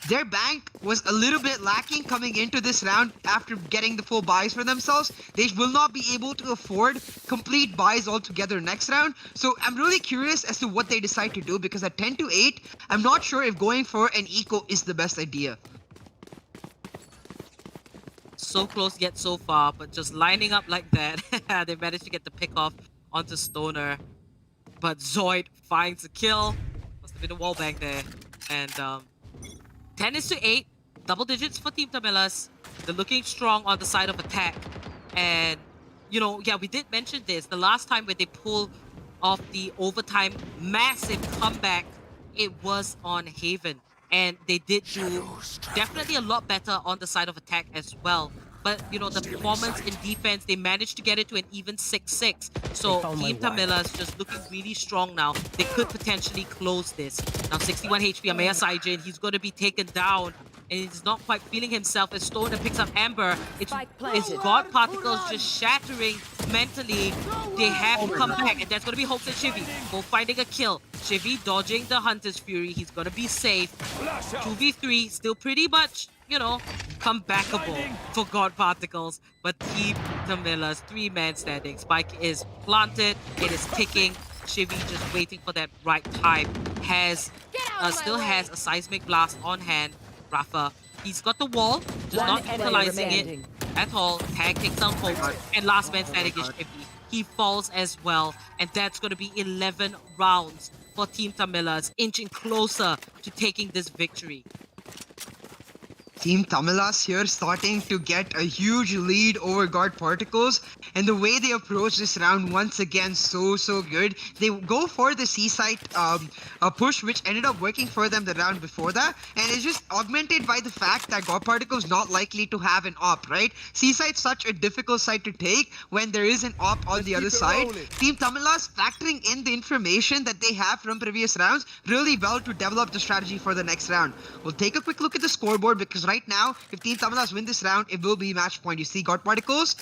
Their bank was a little bit lacking coming into this round after getting the full buys for themselves. They will not be able to afford complete buys altogether next round. So I'm really curious as to what they decide to do, because at 10-8, I'm not sure if going for an eco is the best idea. So close yet so far, but just lining up like that, they managed to get the pick off onto Stoner. But Zoid finds a kill. Must have been a wallbang there. And 10-8, double digits for Team TAMILAS. They're looking strong on the side of attack. And, you know, yeah, we did mention this. The last time when they pulled off the overtime massive comeback, it was on Haven. And they did do definitely a lot better on the side of attack as well. But, you know, the performance in defense, they managed to get it to an even 6-6. So Team TAMILAS just looking really strong now. They could potentially close this. Now 61 HP, Amaya Saijin, he's going to be taken down. And he's not quite feeling himself as Stoner picks up Amber. It's God Particles just shattering mentally, they have to come back, and that's going to be Hoax and Shivy, both finding a kill. Shivy dodging the Hunter's Fury. He's going to be safe. 2v3, still pretty much, you know, comebackable for God Particles. But Team TAMILAS, 3-man standing. Spike is planted. It is ticking. Shivy just waiting for that right time. Still has a seismic blast on hand. Rafa, he's got the wall, just not utilizing it at all. Tag takes down Hope, and last man standing is Shivy. He falls as well, and that's going to be 11 rounds for Team TAMILAS, inching closer to taking this victory. Team TAMILAS here starting to get a huge lead over God Particles, and the way they approach this round once again so good. They go for the seaside push, which ended up working for them the round before that, and it's just augmented by the fact that God Particles not likely to have an op, right? Seaside's such a difficult side to take when there is an op on the other side. Team TAMILAS factoring in the information that they have from previous rounds really well to develop the strategy for the next round. We'll take a quick look at the scoreboard, because right now, if Team TAMILAS win this round, it will be match point. You see God Particles,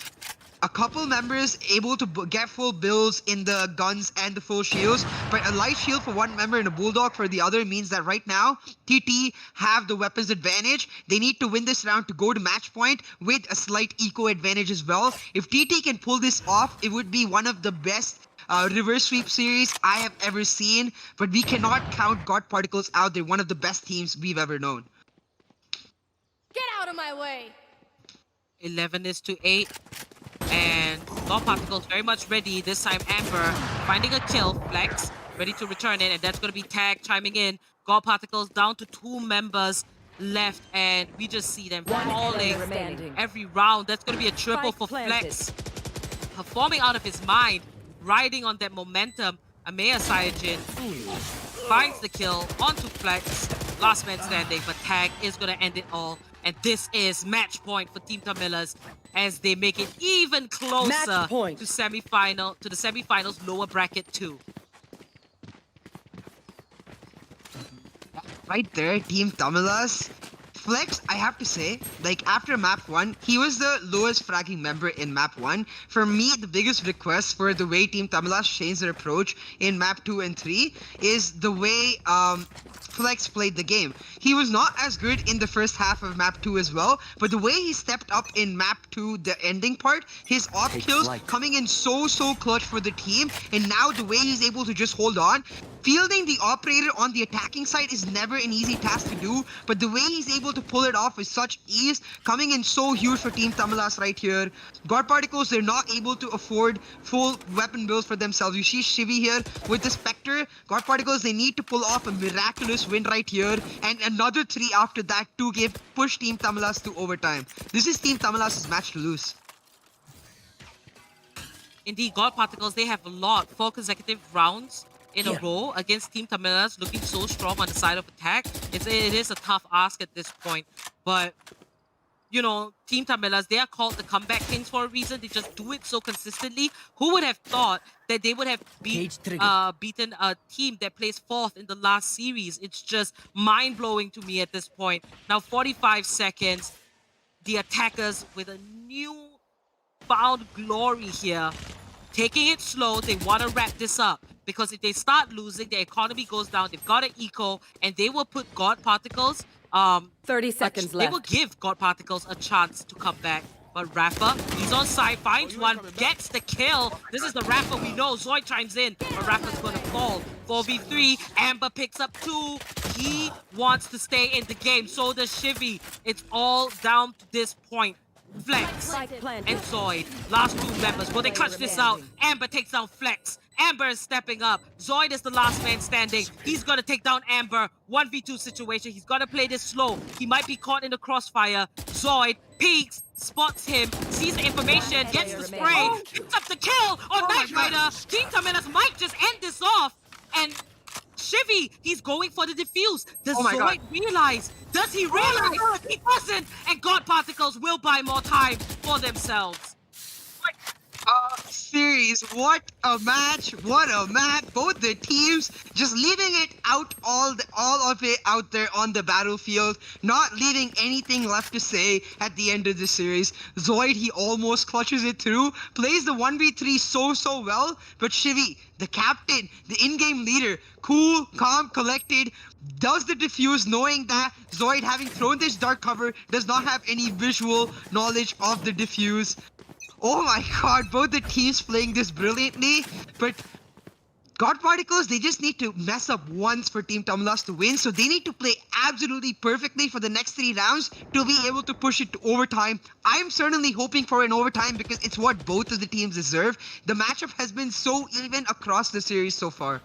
a couple members able to get full builds in the guns and the full shields, but a light shield for one member and a bulldog for the other means that right now, TT have the weapons advantage. They need to win this round to go to match point with a slight eco advantage as well. If TT can pull this off, it would be one of the best reverse sweep series I have ever seen, but we cannot count God Particles out. They're one of the best teams we've ever known. Get out of my way! 11-8, and God Particles very much ready. This time Amber finding a kill, Flex ready to return it, and that's going to be Tag chiming in. God Particles down to 2 members left, and we just see them falling every round. That's going to be a triple for Flex, performing out of his mind, riding on that momentum. Amaya Saiyajin finds the kill onto Flex. Last man standing, but Tag is going to end it all. And this is match point for Team TAMILAS as they make it even closer to the semifinals lower bracket 2. Right there, Team TAMILAS. Flex, I have to say, like after map 1, he was the lowest fragging member in map 1. For me, the biggest request for the way Team TAMILAS changed their approach in map 2 and 3 is the way Flex played the game. He was not as good in the first half of map 2 as well, but the way he stepped up in map 2, the ending part, his op kills coming in so clutch for the team, and now the way he's able to just hold on. Fielding the operator on the attacking side is never an easy task to do, but the way he's able to pull it off with such ease, coming in so huge for Team TAMILAS right here. God Particles, they're not able to afford full weapon builds for themselves. You see Shivy here with the Spectre. God Particles, they need to pull off a miraculous win right here, and another 3 after that to push Team TAMILAS to overtime. This is Team TAMILAS' match to lose. Indeed, God Particles, they have a lot, 4 consecutive rounds in a row against Team TAMILAS, looking so strong on the side of attack. It is a tough ask at this point, but you know, Team TAMILAS, they are called the comeback kings for a reason. They just do it so consistently. Who would have thought that they would have beaten a team that placed 4th in the last series? It's just mind-blowing to me at this point. Now 45 seconds, the attackers with a new-found glory here, taking it slow. They want to wrap this up, because if they start losing, their economy goes down. They've got an eco, and they will put God Particles 30 seconds left. They will give God Particles a chance to come back. But Rafa, he's on side, finds one, gets the kill. This is the Rafa we know. Zoid chimes in, but Rafa's gonna fall. 4v3, Amber picks up 2. He wants to stay in the game, so does Shivy. It's all down to this point. Flex and Zoid, last 2 members. Will they clutch this out? Amber takes down Flex. Amber is stepping up. Zoid is the last man standing. He's gonna take down Amber. 1v2 situation. He's gonna play this slow. He might be caught in the crossfire. Zoid peeks, spots him, sees the information, gets the spray, picks up the kill on Knight Rider. Team TAMILAS might just end this off. And Shivy, he's going for the defuse. Does Zoid realize? Does he realize? He doesn't. And God Particles will buy more time for themselves. series. What a match! What a map! Both the teams just leaving it out all of it out there on the battlefield, not leaving anything left to say at the end of the series. Zoid, he almost clutches it through, plays the 1v3 so well, but Shivy, the captain, the in-game leader, cool, calm, collected, does the defuse knowing that Zoid, having thrown this dark cover, does not have any visual knowledge of the defuse. Oh my god, both the teams playing this brilliantly, but God Particles, they just need to mess up once for Team TAMILAS to win, so they need to play absolutely perfectly for the next 3 rounds to be able to push it to overtime. I'm certainly hoping for an overtime because it's what both of the teams deserve. The matchup has been so even across the series so far.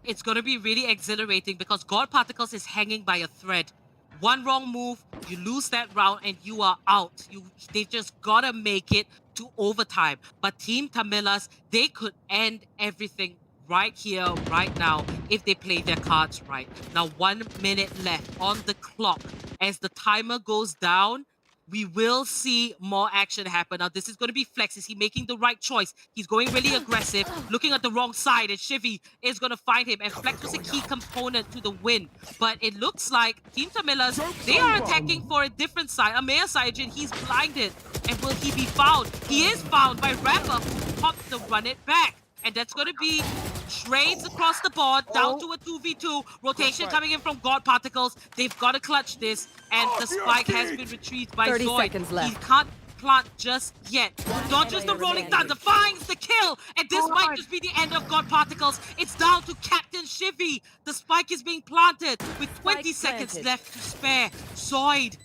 It's going to be really exhilarating because God Particles is hanging by a thread. One wrong move, you lose that round and you are out. They just gotta make it to overtime. But Team TAMILAS, they could end everything right here, right now, if they play their cards right. Now, 1 minute left on the clock. As the timer goes down, we will see more action happen. Now, this is going to be Flex. Is he making the right choice? He's going really aggressive, looking at the wrong side, and Shivy is going to find him. And Flex was a key component to the win. But it looks like Team TAMILAS, they are attacking for a different side. Amir Saijin, he's blinded. And will he be found? He is found by Rapper, who popped the run it back. And that's going to be trades across the board, down to a 2v2. Rotation coming in from God Particles. They've got to clutch this. And the spike has been retrieved by 30 Zoid. seconds left. He can't plant just yet. Dodges the Rolling Thunder, finds the kill. And this might just be the end of God Particles. It's down to Captain Shivy. The spike is being planted with 20 seconds planted. left to spare. Zoid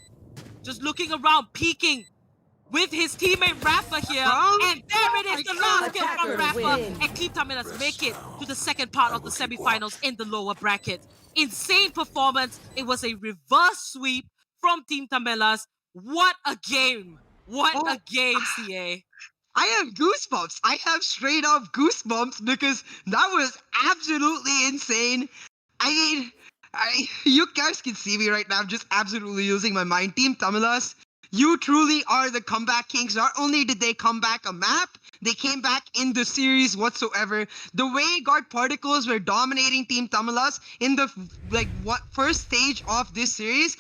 just looking around, peeking with his teammate Rafa here, and there it is, the last kill from Rafa, and Team TAMILAS make it to the second part of the semifinals in the lower bracket. Insane performance. It was a reverse sweep from Team TAMILAS. What a game! What a game, CA. I have goosebumps. I have straight up goosebumps because that was absolutely insane. I mean, you guys can see me right now. I'm just absolutely losing my mind. Team TAMILAS, you truly are the comeback kings. Not only did they come back a map, they came back in the series whatsoever. The way God Particles were dominating Team TAMILAS in the first stage of this series,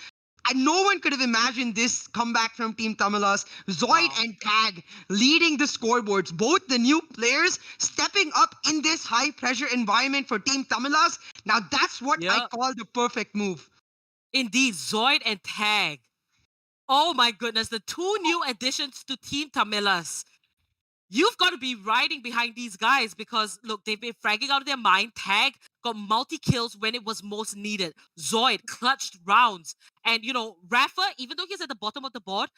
and no one could have imagined this comeback from Team TAMILAS. Zoid and Tag leading the scoreboards. Both the new players stepping up in this high-pressure environment for Team TAMILAS. Now that's what I call the perfect move. Indeed, Zoid and Tag. Oh my goodness, the 2 new additions to Team TAMILAS. You've got to be riding behind these guys because, look, they've been fragging out of their mind. Tag got multi-kills when it was most needed. Zoid clutched rounds. And, you know, Rafa, even though he's at the bottom of the board,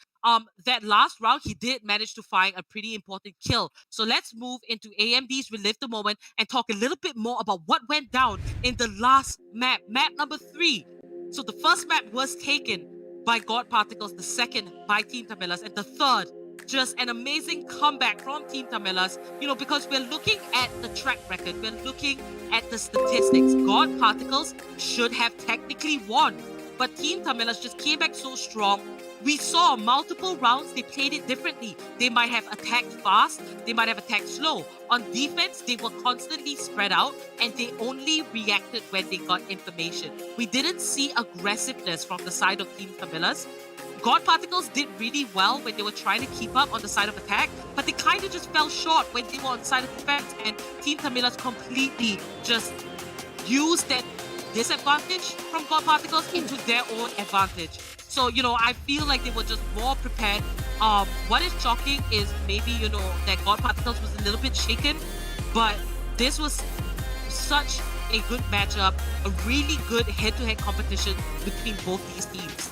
that last round, he did manage to find a pretty important kill. So let's move into AMD's Relive the Moment and talk a little bit more about what went down in the last map, map number 3. So the first map was taken by God Particles, the second by Team TAMILAS, and the third, just an amazing comeback from Team TAMILAS, you know, because we're looking at the track record, we're looking at the statistics. God Particles should have technically won, but Team TAMILAS just came back so strong. We saw multiple rounds, they played it differently. They might have attacked fast, they might have attacked slow. On defense, they were constantly spread out and they only reacted when they got information. We didn't see aggressiveness from the side of Team TAMILAS. God Particles did really well when they were trying to keep up on the side of attack, but they kind of just fell short when they were on the side of defense, and Team TAMILAS completely just used that disadvantage from God Particles into their own advantage. So, you know, I feel like they were just more prepared. What is shocking is maybe, you know, that God Particles was a little bit shaken, but this was such a good matchup, a really good head-to-head competition between both these teams.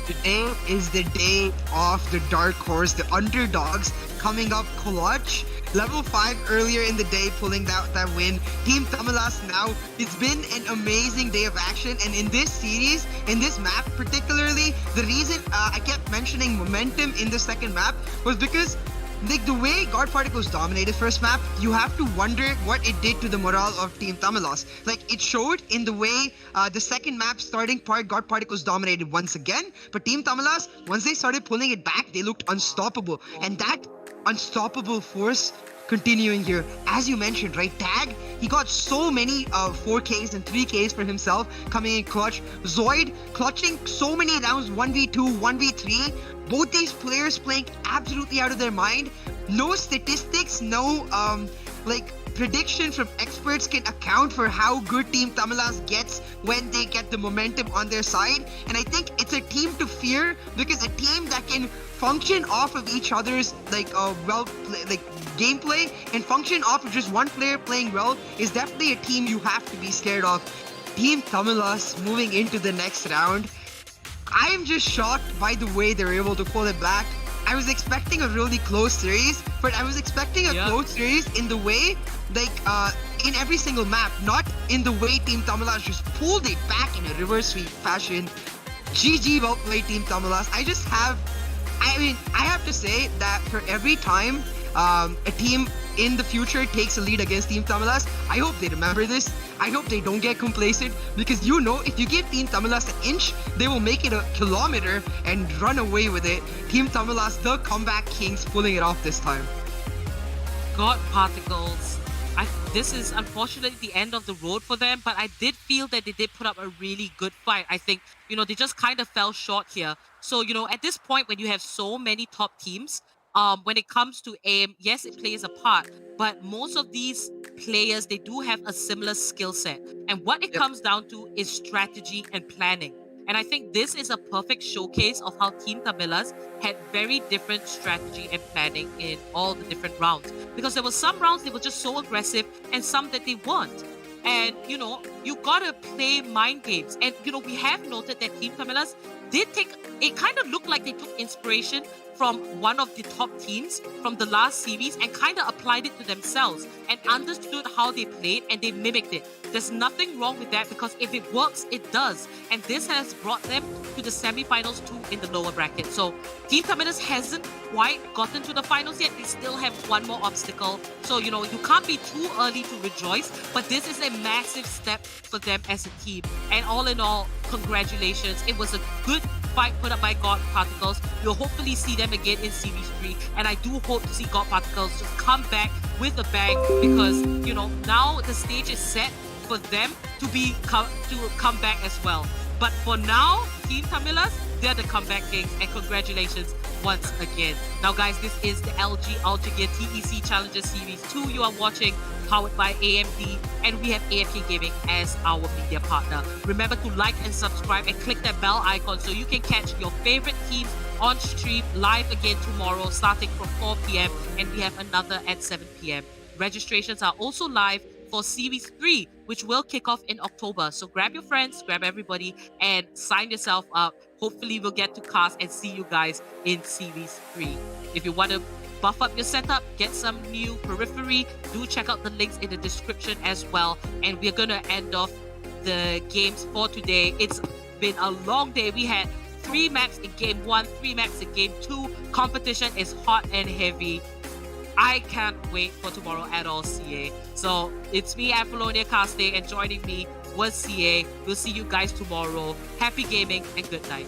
Today is the day of the dark horse, the underdogs coming up clutch. Level 5 earlier in the day pulling that win. Team TAMILAS now, it's been an amazing day of action, and in this series, in this map particularly, the reason I kept mentioning momentum in the second map was because like the way God Particles dominated first map, you have to wonder what it did to the morale of Team TAMILAS. Like it showed in the way the second map starting part, God Particles dominated once again, but Team TAMILAS, once they started pulling it back, they looked unstoppable, and that unstoppable force continuing here. As you mentioned, right, Tag, he got so many 4Ks and 3Ks for himself coming in clutch. Zoid clutching so many rounds, 1v2, 1v3. Both these players playing absolutely out of their mind. No statistics, no prediction from experts can account for how good Team TAMILAS gets when they get the momentum on their side. And I think it's a team to fear, because a team that can function off of each other's gameplay and function off of just one player playing well is definitely a team you have to be scared of. Team TAMILAS moving into the next round. I am just shocked by the way they're able to pull it back. I was expecting a really close series, but I was expecting a close series in the way, in every single map, not in the way Team TAMILAS just pulled it back in a reverse sweep fashion. GG, well played Team TAMILAS. I have to say that for every time a team in the future takes a lead against Team TAMILAS, I hope they remember this. I hope they don't get complacent, because if you give Team TAMILAS an inch, they will make it a kilometer and run away with it. Team TAMILAS, the comeback kings, pulling it off this time. GODPARTICLES. This is unfortunately the end of the road for them, but I did feel that they did put up a really good fight. I think, they just kind of fell short here. So, at this point, when you have so many top teams, when it comes to aim, yes, it plays a part, but most of these players, they do have a similar skill set. And what it comes down to is strategy and planning. And I think this is a perfect showcase of how Team TAMILAS had very different strategy and planning in all the different rounds. Because there were some rounds they were just so aggressive and some that they weren't. And, you gotta play mind games. And, we have noted that Team TAMILAS did it kind of looked like they took inspiration from one of the top teams from the last series and kind of applied it to themselves and understood how they played, and they mimicked it. There's nothing wrong with that, because if it works, it does. And this has brought them to the semi-finals too in the lower bracket. So Team TAMILAS hasn't quite gotten to the finals yet. They still have one more obstacle. So, you can't be too early to rejoice, but this is a massive step for them as a team. And all in all, congratulations. It was a good fight put up by GODPARTICLES. We'll hopefully see them again in Series 3, and I do hope to see GODPARTICLES just come back with a bang, because, now the stage is set for them to come back as well. But for now, Team TAMILAS, they're the comeback kings, and congratulations once again. Now guys, this is the LG Ultragear TEC Challenger Series 2 you are watching, powered by AMD, and we have AFK Gaming as our media partner. Remember to like and subscribe and click that bell icon so you can catch your favorite teams on stream live again tomorrow, starting from 4 p.m. and we have another at 7 p.m. Registrations are also live for Series 3, which will kick off in October. So grab your friends, grab everybody, and sign yourself up. Hopefully we'll get to cast and see you guys in Series 3. If you want to buff up your setup, get some new periphery, do check out the links in the description as well. And we're going to end off the games for today. It's been a long day. We had 3 maps in Game 1, 3 maps in Game 2. Competition is hot and heavy. I can't wait for tomorrow at all, CA. So it's me, Apollonia casting, and joining me was CA. We'll see you guys tomorrow. Happy gaming and good night.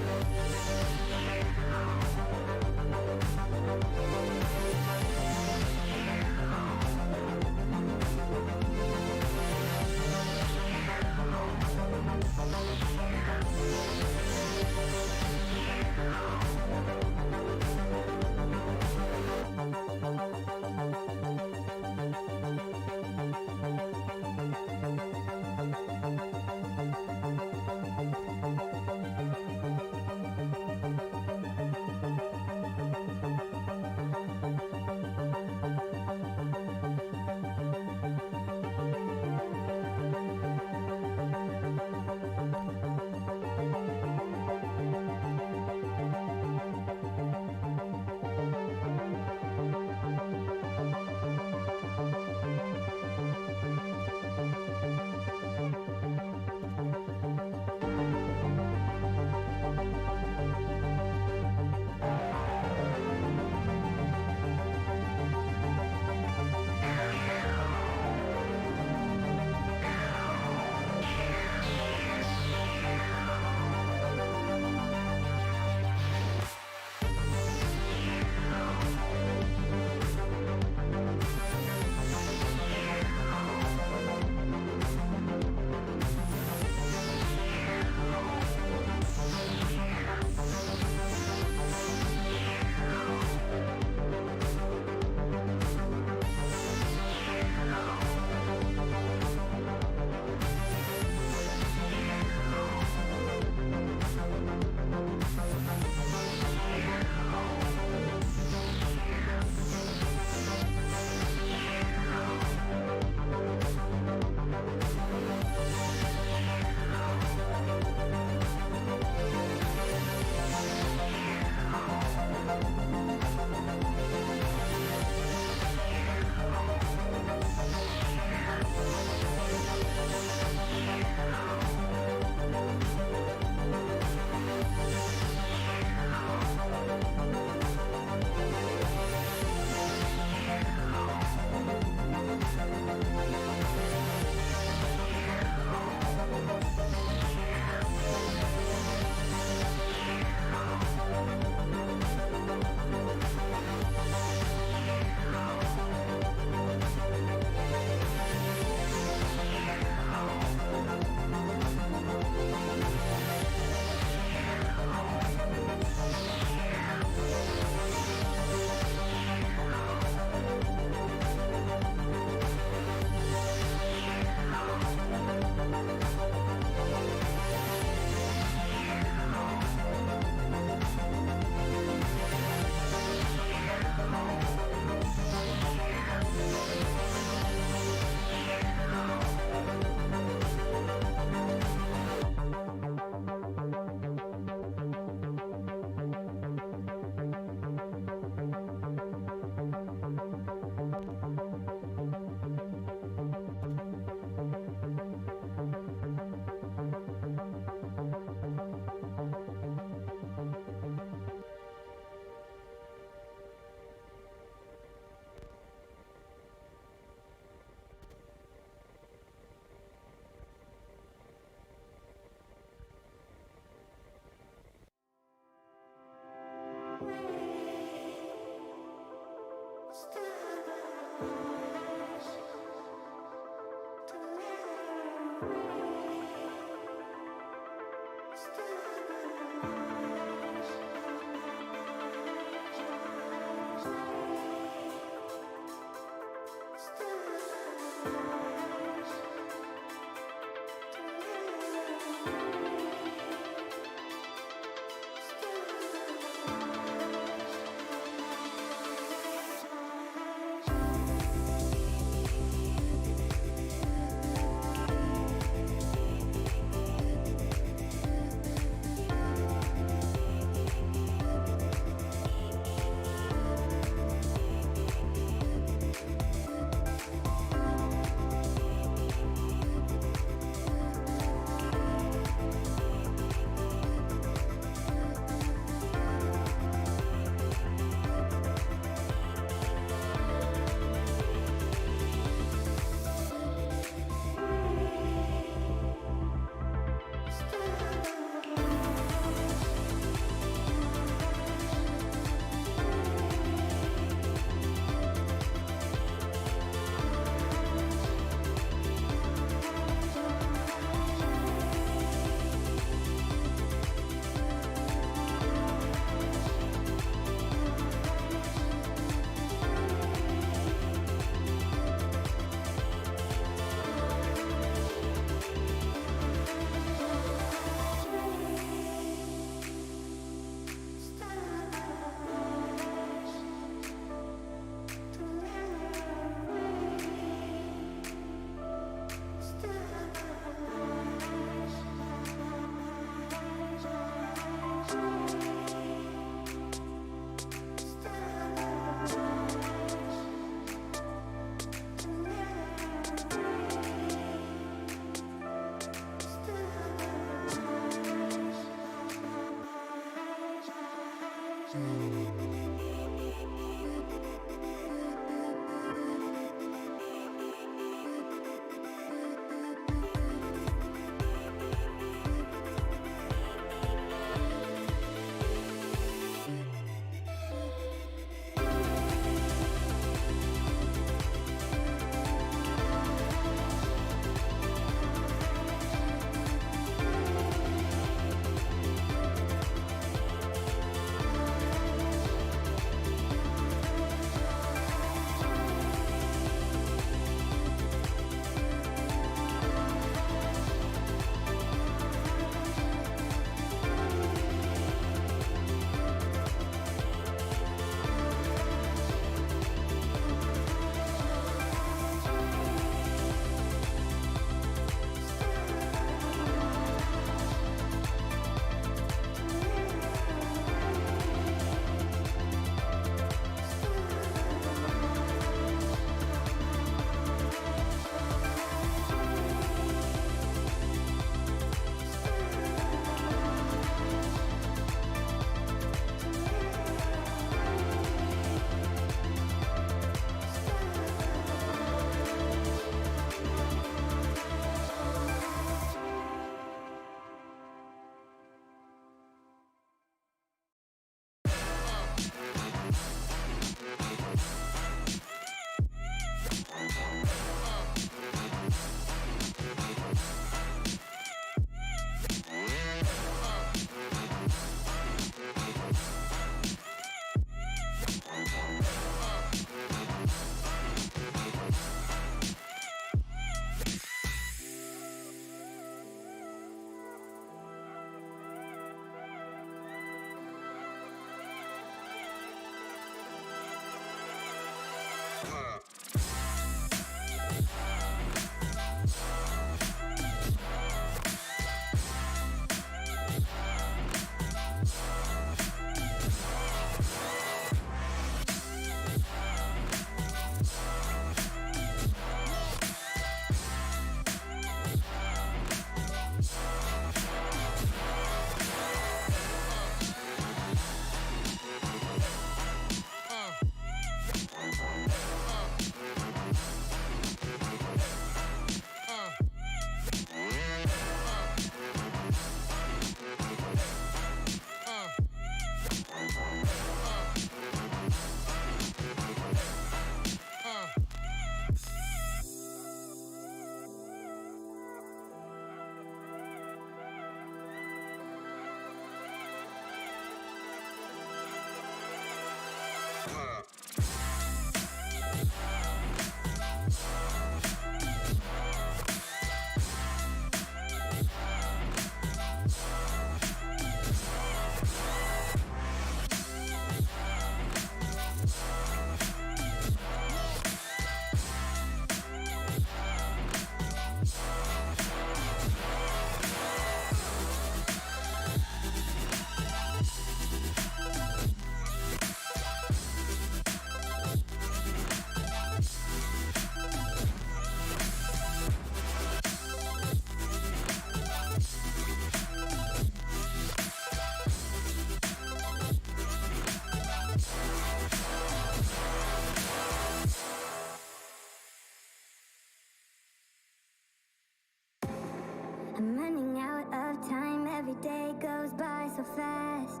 I'm running out of time, every day goes by so fast.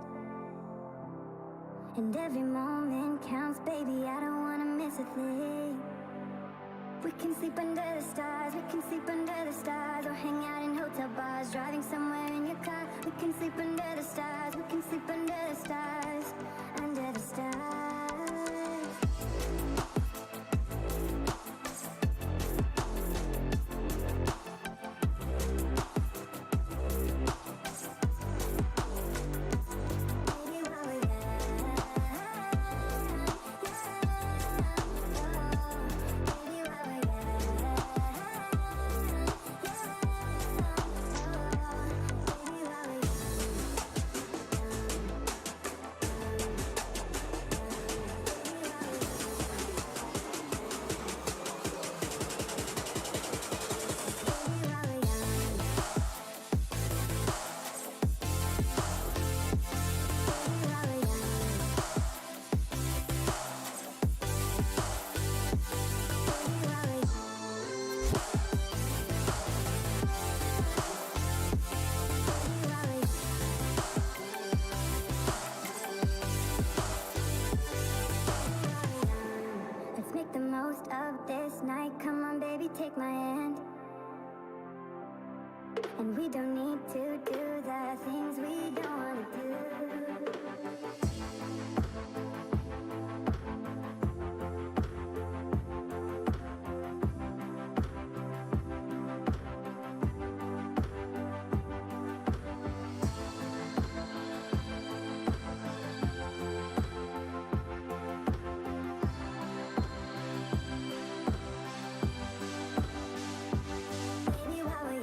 And every moment counts, baby, I don't wanna miss a thing. We can sleep under the stars, we can sleep under the stars, or hang out in hotel bars, driving somewhere in your car. We can sleep under the stars, we can sleep under the stars, under the stars. Let's make the most of this night. Come on, baby, take my hand. And we don't need to do the things we don't wanna do. Baby, while we're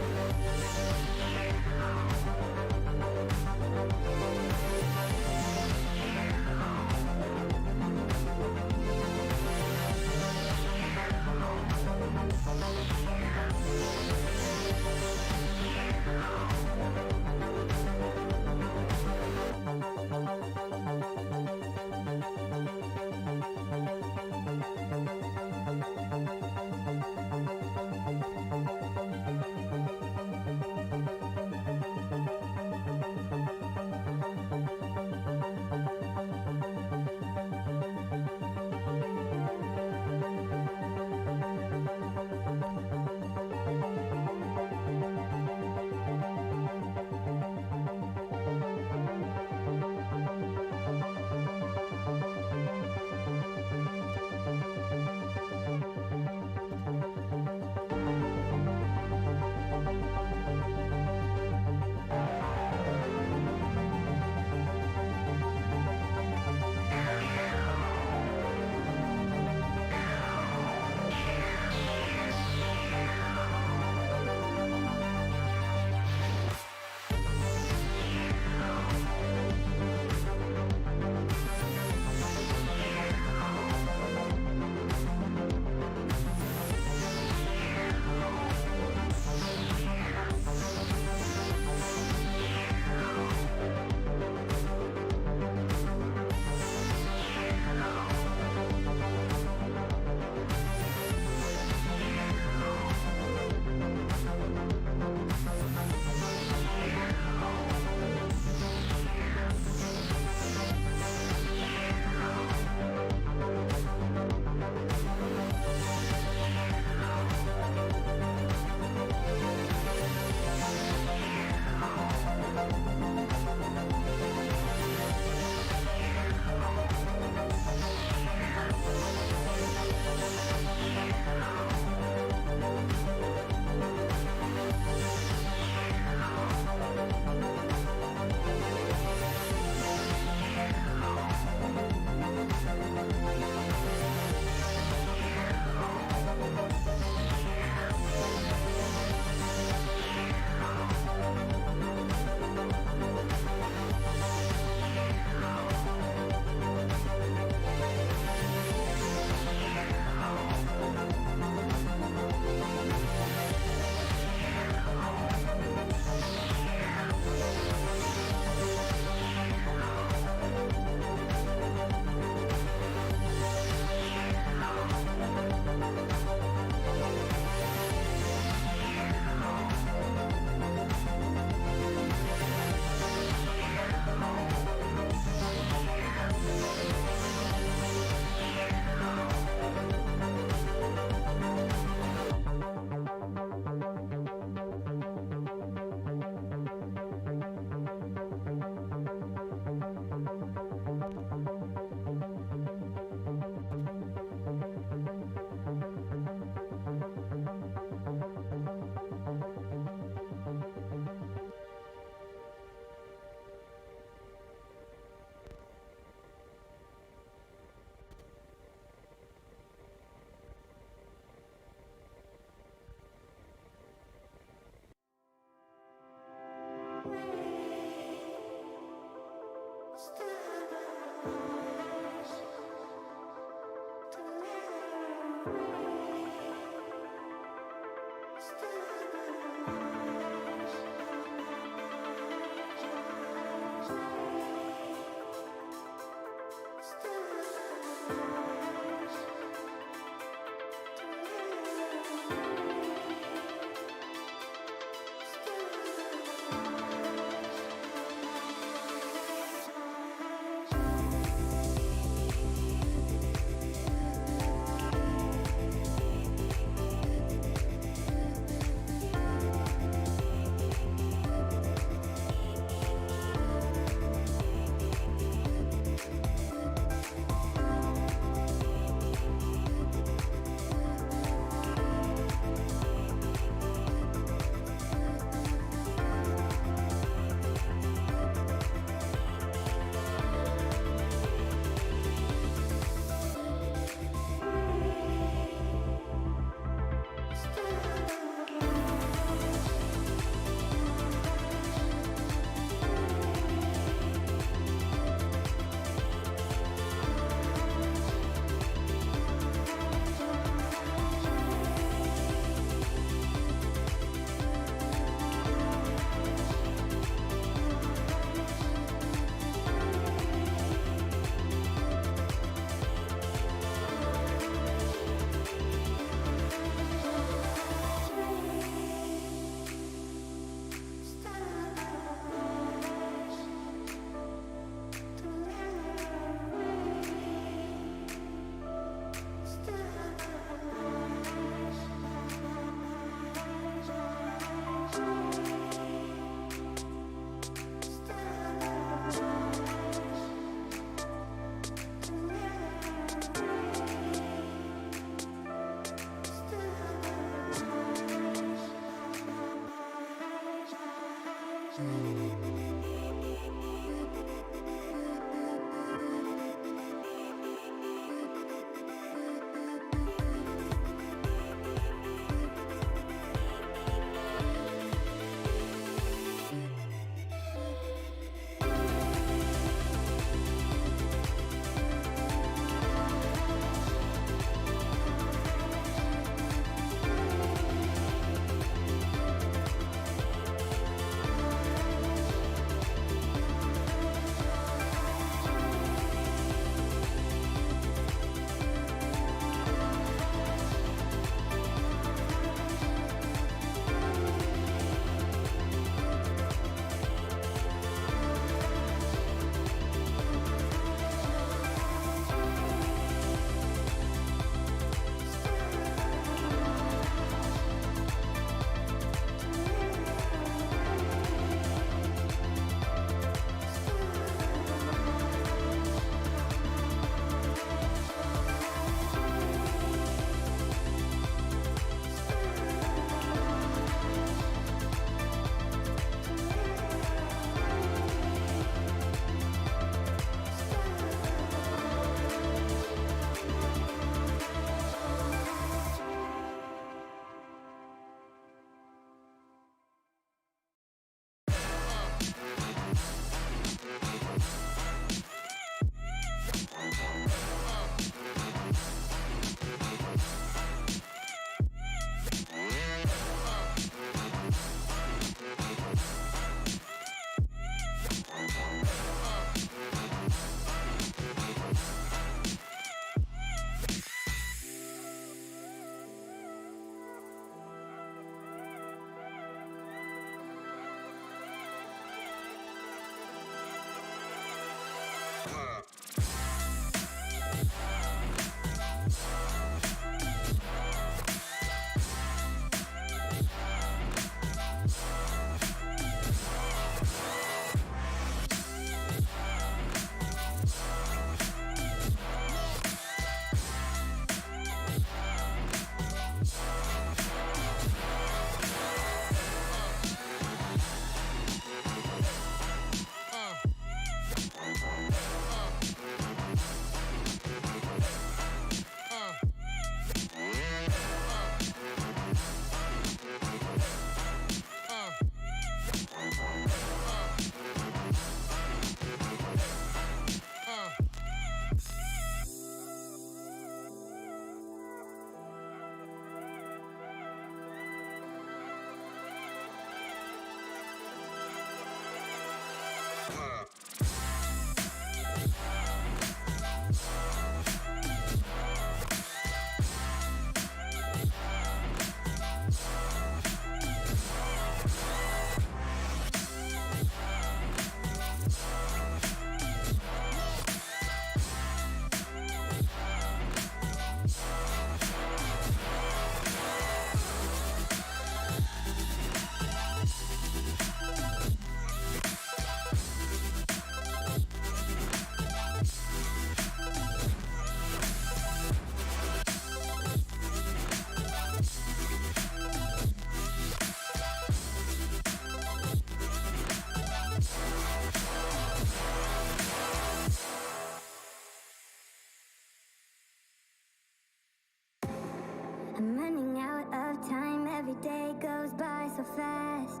I'm running out of time, every day goes by so fast.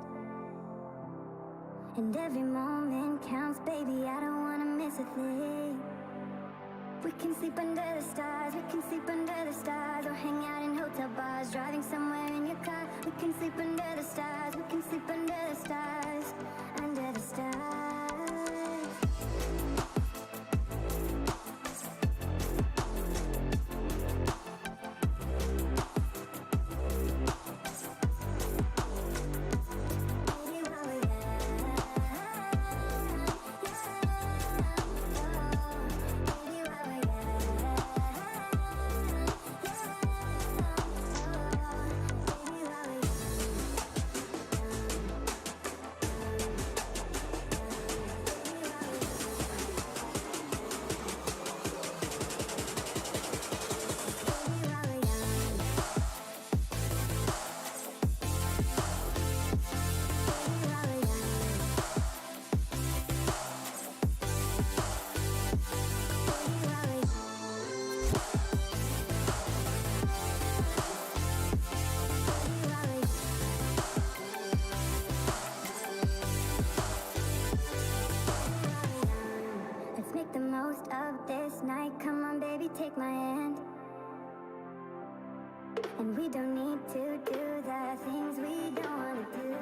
And every moment counts, baby, I don't wanna miss a thing. We can sleep under the stars, we can sleep under the stars, or hang out in hotel bars, driving somewhere in your car. We can sleep under the stars, we can sleep under the stars, under the stars. Take my hand, and we don't need to do the things we don't want to do.